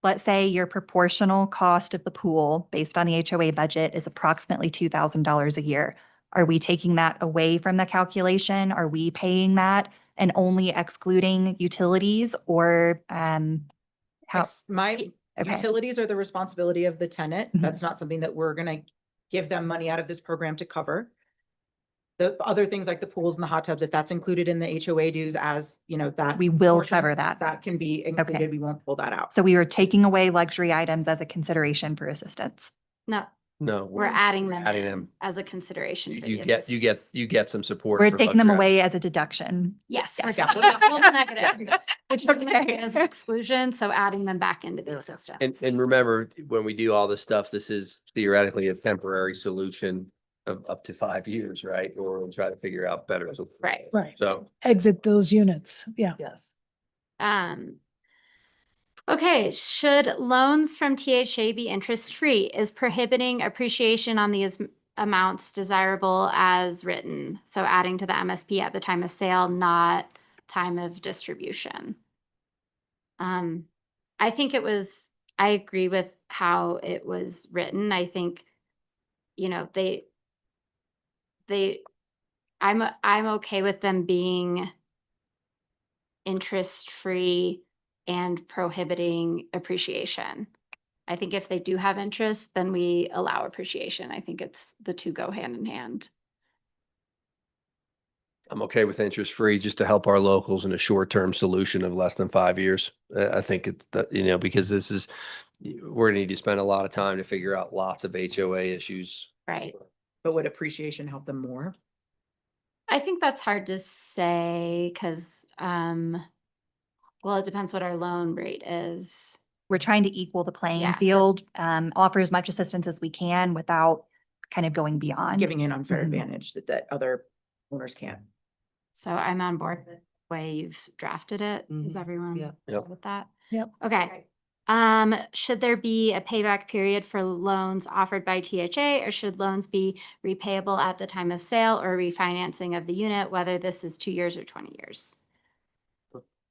let's say your proportional cost of the pool based on the HOA budget is approximately $2,000 a year. Are we taking that away from the calculation? Are we paying that and only excluding utilities or how? My Okay. utilities are the responsibility of the tenant. That's not something that we're gonna give them money out of this program to cover. The other things like the pools and the hot tubs, if that's included in the HOA dues as, that. We will portion, cover that. That can be included. We won't pull that out. So we are taking away luxury items as a consideration for assistance. No, No, we're adding them adding in them. as a consideration. for the You get some support. We're for taking them luxury away as a deduction. Yes. Yes. Yeah, we'll negative. We're taking them as an exclusion, so adding them back into the assistance. And remember, when we do all this stuff, this is theoretically a temporary solution of up to 5 years, right? Or we'll try to figure out better. Right. Right. So Exit those units. Yeah. Yes. Okay, should loans from THA be interest-free? Is prohibiting appreciation on these amounts desirable as written? So adding to the MSP at the time of sale, not time of distribution. I think I agree with how it was written. I think, I'm okay with them being interest-free and prohibiting appreciation. I think if they do have interest, then we allow appreciation. I think the two go hand in hand. I'm okay with interest free just to help our locals in a short-term solution of less than 5 years. I think it's that, because we're gonna need to spend a lot of time to figure out lots of HOA issues. Right. But would appreciation help them more? I think that's hard to say because, well, it depends what our loan rate is. We're trying to equal the playing Yeah. field, offer as much assistance as we can without kind of going beyond. Giving an unfair advantage that other owners can't. So I'm on board with the way you've drafted it. Is everyone Yep. good with that? Yep. Okay. Should there be a payback period for loans offered by THA, or should loans be repayable at the time of sale or refinancing of the unit, whether this is 2 years or 20 years?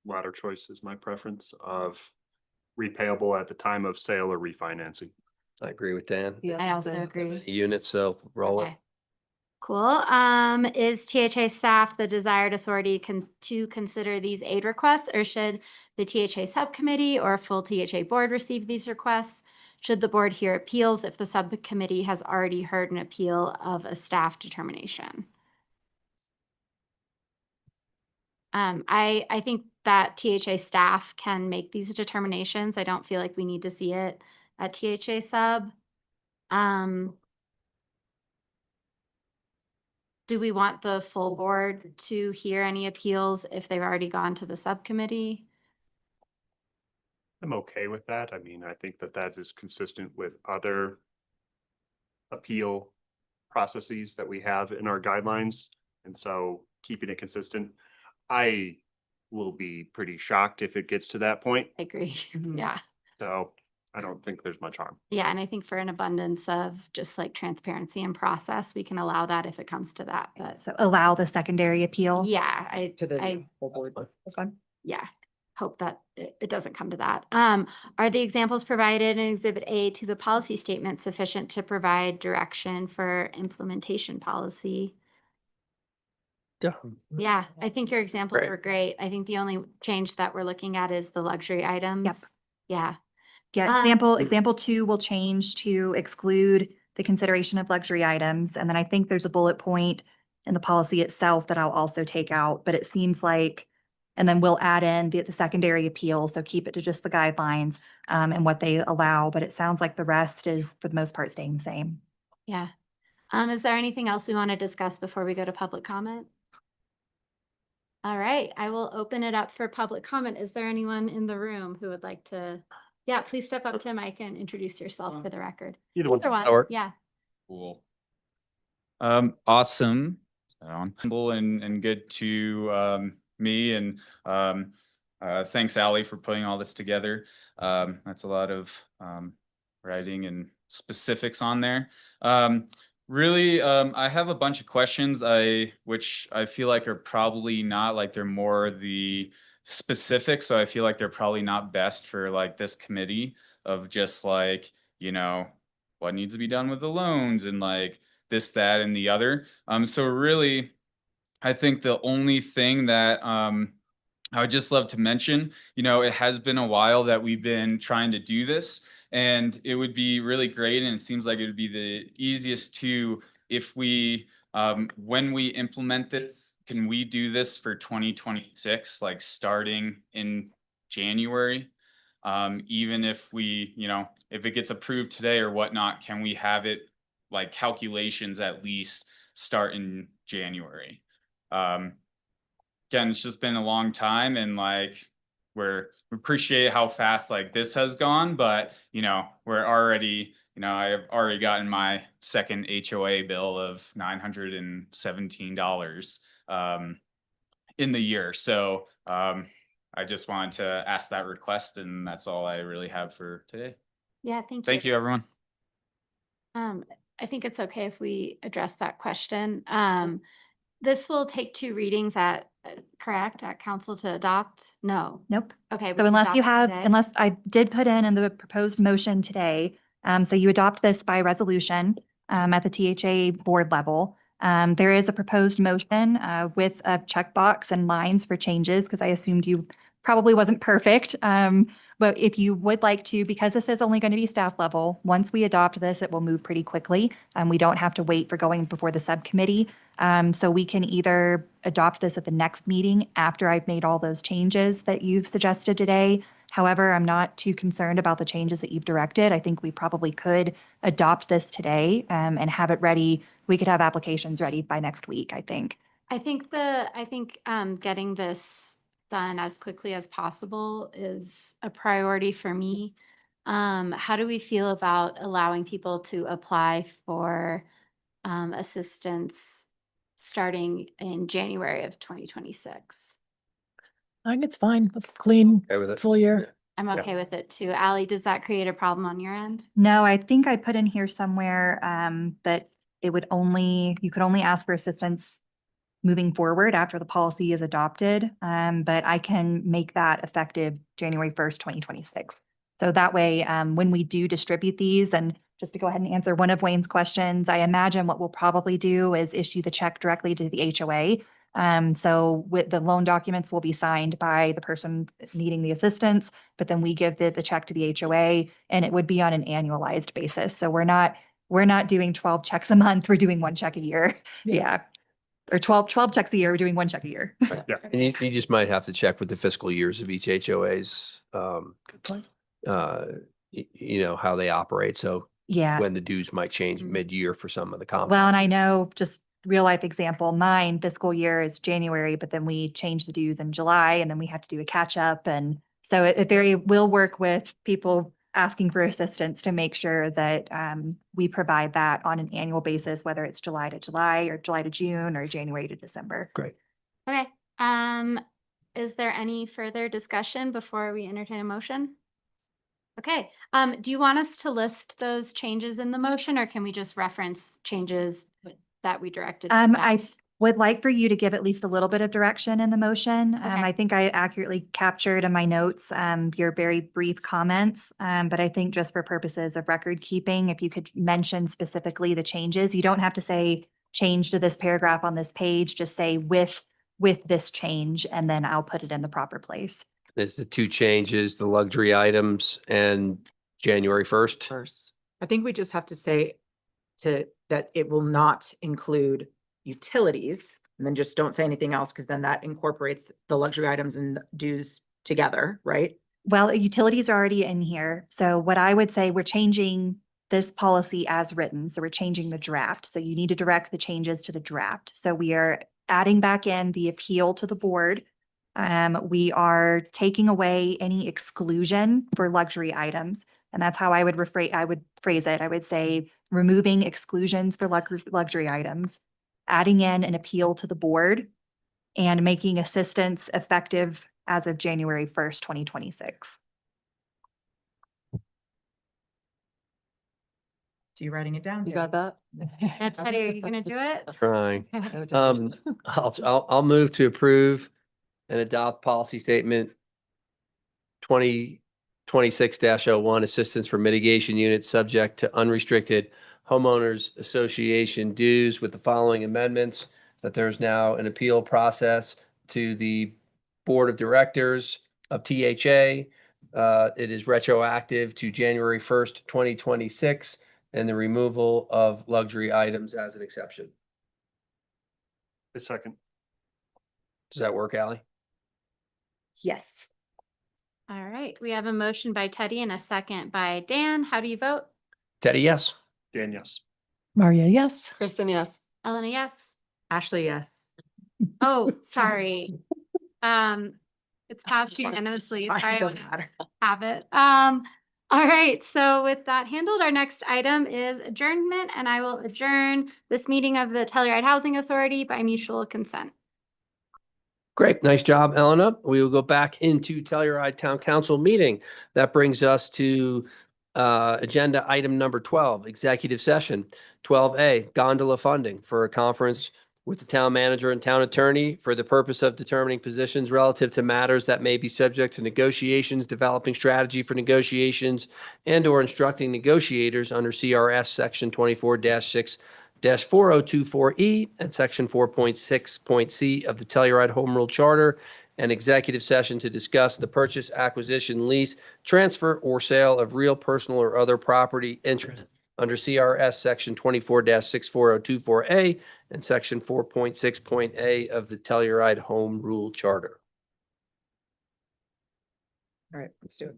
Latter choice is my preference of repayable at the time of sale or refinancing. I agree with Dan. I also agree. Units, so roll it. Okay. Cool. Is THA staff the desired authority to consider these aid requests, or should the THA subcommittee or a full THA board receive these requests? Should the board hear appeals if the subcommittee has already heard an appeal of a staff determination? I think that THA staff can make these determinations. I don't feel like we need to see it at THA sub. Do we want the full board to hear any appeals if they've already gone to the subcommittee? I'm okay with that. I mean, I think that is consistent with other appeal processes that we have in our guidelines. And so keeping it consistent, I will be pretty shocked if it gets to that point. I agree. Yeah. So I don't think there's much harm. Yeah. And I think for an abundance of just like transparency and process, we can allow that if it comes to that. But So allow the secondary appeal. yeah, To the whole board. That's fine. yeah, hope that it doesn't come to that. Are the examples provided in Exhibit A to the policy statement sufficient to provide direction for implementation policy? Yeah. Yeah, I think your examples Great. were great. I think the only change that we're looking at is the luxury items. Yeah. Yeah, Um, example 2 will change to exclude the consideration of luxury items. And then I think there's a bullet point in the policy itself that I'll also take out, but it seems like, and then we'll add in the secondary appeal. So keep it to just the guidelines and what they allow, but it sounds like the rest is for the most part staying the same. Yeah. Is there anything else we want to discuss before we go to public comment? All right, I will open it up for public comment. Is there anyone in the room who would like to? Yeah, please step up to a mic and introduce yourself for the record. Either one. That'll work. Yeah. Cool. Awesome. Humble and good to me, and thanks, Allie, for putting all this together. That's a lot of writing and specifics on there. Really, I have a bunch of questions which I feel like are probably not, like, they're more the specifics, so I feel like they're probably not best for like this committee of just like, you know, what needs to be done with the loans and like this, that, and the other. So really, I think the only thing that I would just love to mention, you know, it has been a while that we've been trying to do this, and it would be really great, and it seems like it would be the easiest to, if we, when we implement this, can we do this for 2026, like starting in January? Even if we, you know, if it gets approved today or whatnot, can we have it, like, calculations at least start in January? Again, it's just been a long time, and like we appreciate how fast like this has gone, but you know, we're already, you know, I've already gotten my second HOA bill of $917 in the year. So I just wanted to ask that request, and that's all I really have for today. Yeah, thank you. Thank you, everyone. I think it's okay if we address that question. This will take 2 readings correct, at council to adopt? No. Nope. Okay. we So can unless adopt you it have, today. unless I did put in the proposed motion today, so you adopt this by resolution at the THA board level. There is a proposed motion with a checkbox and lines for changes, because I assumed you probably wasn't perfect. But if you would like to, because this is only going to be staff level, once we adopt this, it will move pretty quickly. We don't have to wait for going before the subcommittee. So we can either adopt this at the next meeting after I've made all those changes that you've suggested today. However, I'm not too concerned about the changes that you've directed. I think we probably could adopt this today and have it ready. We could have applications ready by next week, I think. I think getting this done as quickly as possible is a priority for me. How do we feel about allowing people to apply for assistance starting in January of 2026? I think it's fine with clean Okay with it? full year. I'm okay with it too. Allie, does that create a problem on your end? No, I think I put in here somewhere that it would you could only ask for assistance moving forward after the policy is adopted. But I can make that effective January 1st, 2026. So that way, when we do distribute these, and just to go ahead and answer one of Wayne's questions, I imagine what we'll probably do is issue the check directly to the HOA. So with the loan documents will be signed by the person needing the assistance, but then we give the check to the HOA, and it would be on an annualized basis. So we're not doing 12 checks a month. We're doing 1 check a year. Yeah. Or 12 checks a year. We're doing 1 check a year. Yeah. And you just might have to check with the fiscal years of each HOA's, you know, how they operate. So Yeah. when the dues might change mid-year for some of the comp. Well, and I know, just real life example, mine fiscal year is January, but then we change the dues in July, and then we have to do a catch up. And so it will work with people asking for assistance to make sure that we provide that on an annual basis, whether it's July to July or July to June or January to December. Great. Okay. Is there any further discussion before we entertain a motion? Okay. Do you want us to list those changes in the motion, or can we just reference changes that we directed? I would like for you to give at least a little bit of direction in the motion. Okay. I think I accurately captured in my notes your very brief comments, but I think just for purposes of record keeping, if you could mention specifically the changes, you don't have to say change to this paragraph on this page, just say with this change, and then I'll put it in the proper place. There's the two changes, the luxury items and January 1st. First, I think we just have to say that it will not include utilities, and then just don't say anything else, because then that incorporates the luxury items and dues together, right? Well, utilities are already in here. So what I would say, we're changing this policy as written. So we're changing the draft. So you need to direct the changes to the draft. So we are adding back in the appeal to the board. We are taking away any exclusion for luxury items. And that's how I would phrase it. I would say removing exclusions for luxury items, adding in an appeal to the board, and making assistance effective as of January 1st, 2026. So you writing it down? You got that? That's Teddy, are you gonna do it? Trying. I'll move to approve and adopt policy statement 2026-01, assistance for mitigation units subject to unrestricted homeowners association dues with the following amendments: that there's now an appeal process to the Board of Directors of THA. It is retroactive to January 1st, 2026, and the removal of luxury items as an exception. A second. Does that work, Ally? Yes. All right, we have a motion by Teddy and a second by Dan. How do you vote? Teddy, yes. Dan, yes. Maria, yes. Kristen, yes. Elena, yes. Ashley, yes. Oh, sorry. It's passed unanimously. Fine, Sorry, I doesn't don't matter. have it. All right, so with that handled, our next item is adjournment, and I will adjourn this meeting of the Telluride Housing Authority by mutual consent. Great. Nice job, Elena. We will go back into Telluride Town Council meeting. That brings us to agenda item number 12, executive session. 12A, gondola funding for a conference with the town manager and town attorney for the purpose of determining positions relative to matters that may be subject to negotiations, developing strategy for negotiations, and or instructing negotiators under CRS section 24-6-4024E and section 4.6.c of the Telluride Home Rule Charter, an executive session to discuss the purchase, acquisition, lease, transfer, or sale of real, personal, or other property interest under CRS section 24-64024A and section 4.6.a of the Telluride Home Rule Charter. All right, let's do it.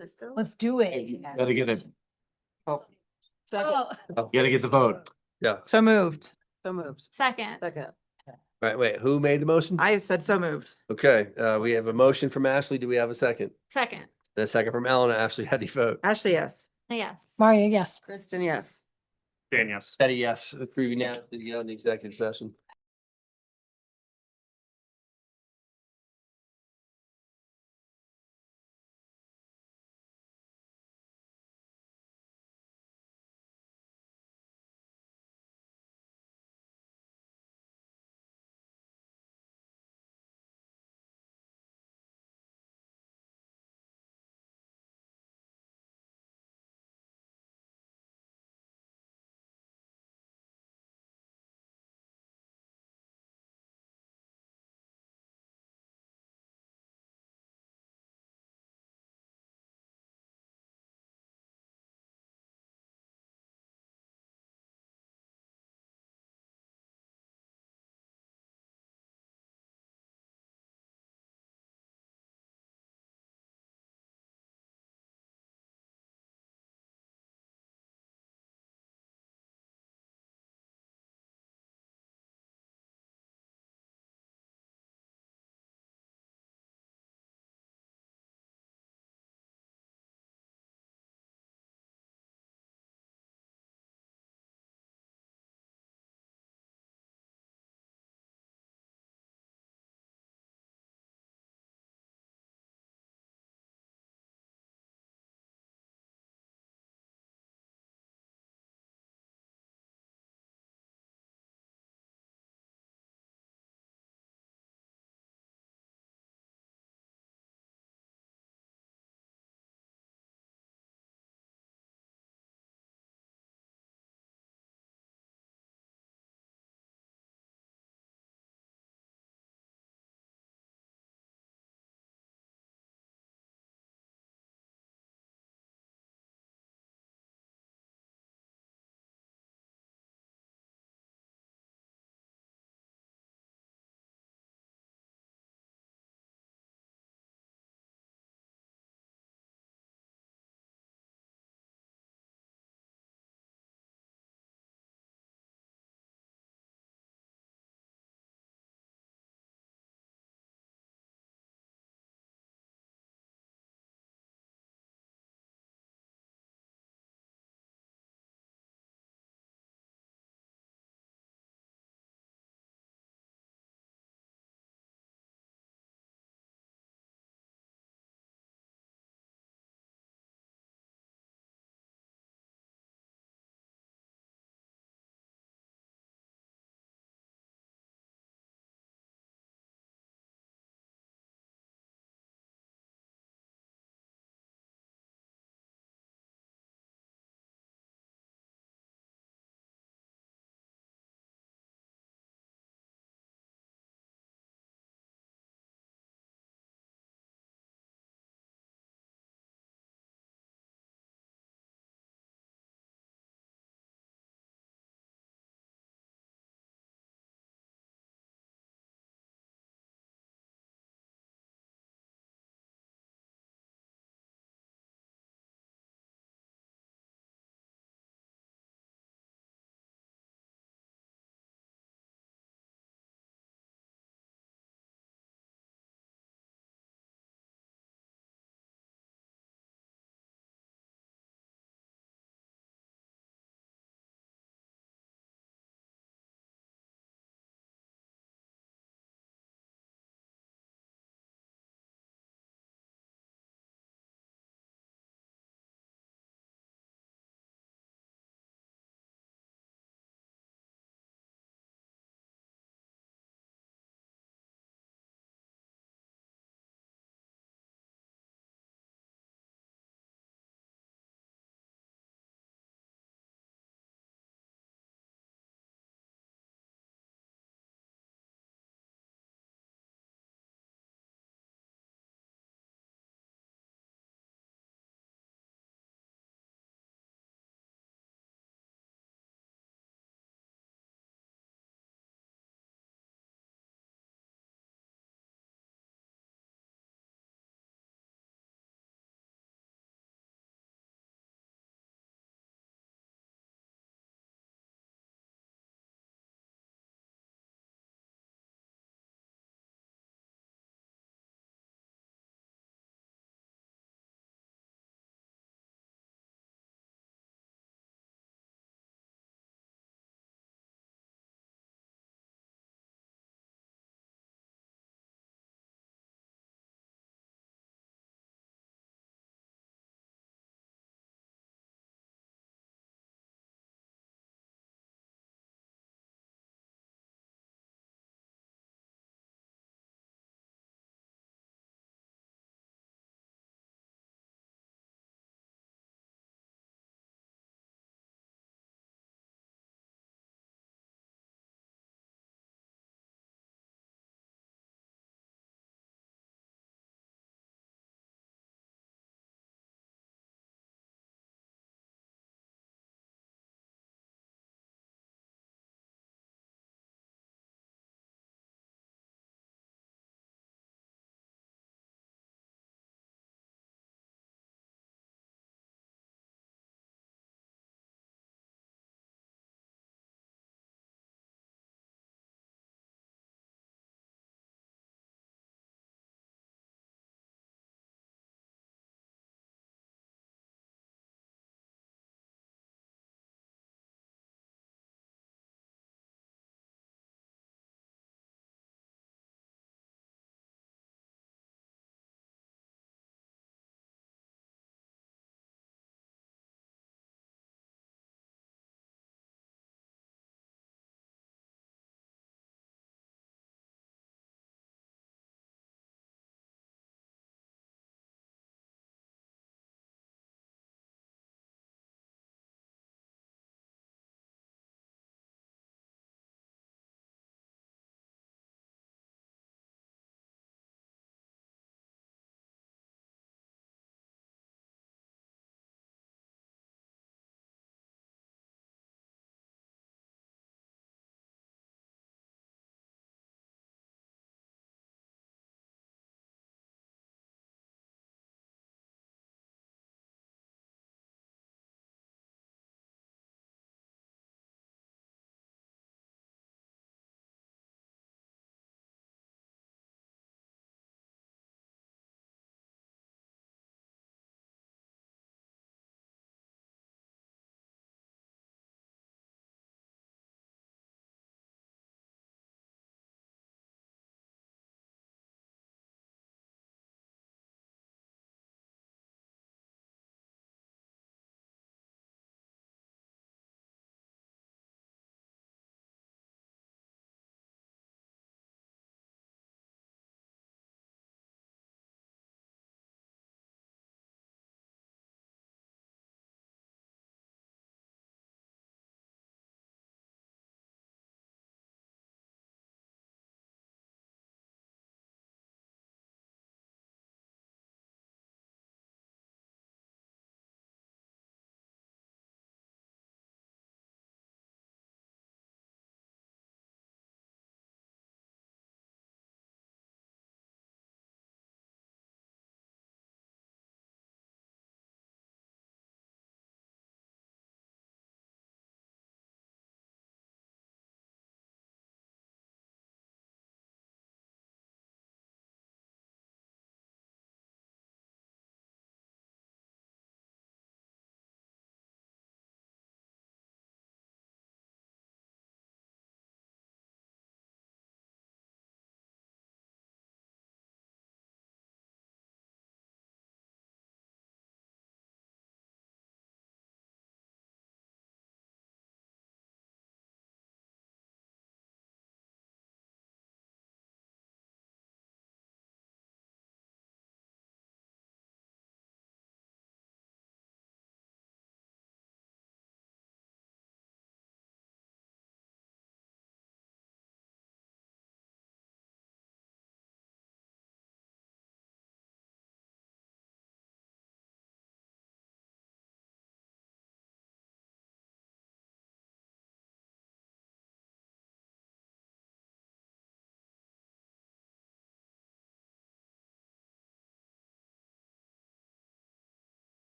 Let's go. Let's do it. Gotta get it. Oh, Gotta get the vote. Yeah. So moved. So moved. second. Second. Right, wait, who made the motion? I said so moved. Okay, we have a motion from Ashley. Do we have a second? Second. And a second from Ellen. Ashley, how do you vote? Ashley, yes. Yes. Maria, yes. Kristen, yes. Dan, yes. Teddy, yes. Approving now to go in the executive session.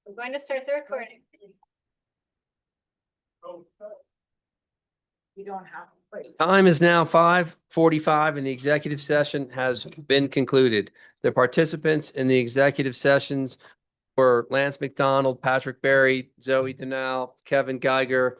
We're going to start the recording. You don't have. Time is now 5:45 and the executive session has been concluded. The participants in the executive sessions were Lance McDonald, Patrick Berry, Zoe Denal, Kevin Geiger,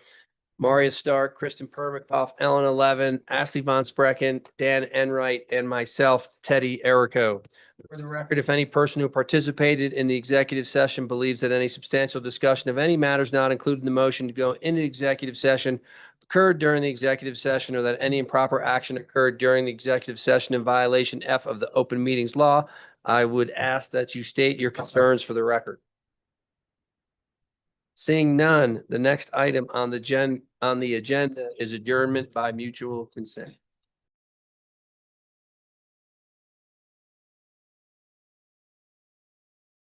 Maria Stark, Kristen Permikoff, Ellen Levin, Ashley Von Sprecken, Dan Enright, and myself, Teddy Erico. For the record, if any person who participated in the executive session believes that any substantial discussion of any matters not included in the motion to go into executive session occurred during the executive session, or that any improper action occurred during the executive session in violation F of the open meetings law, I would ask that you state your concerns for the record. Seeing none, the next item on the agenda is adjournment by mutual consent.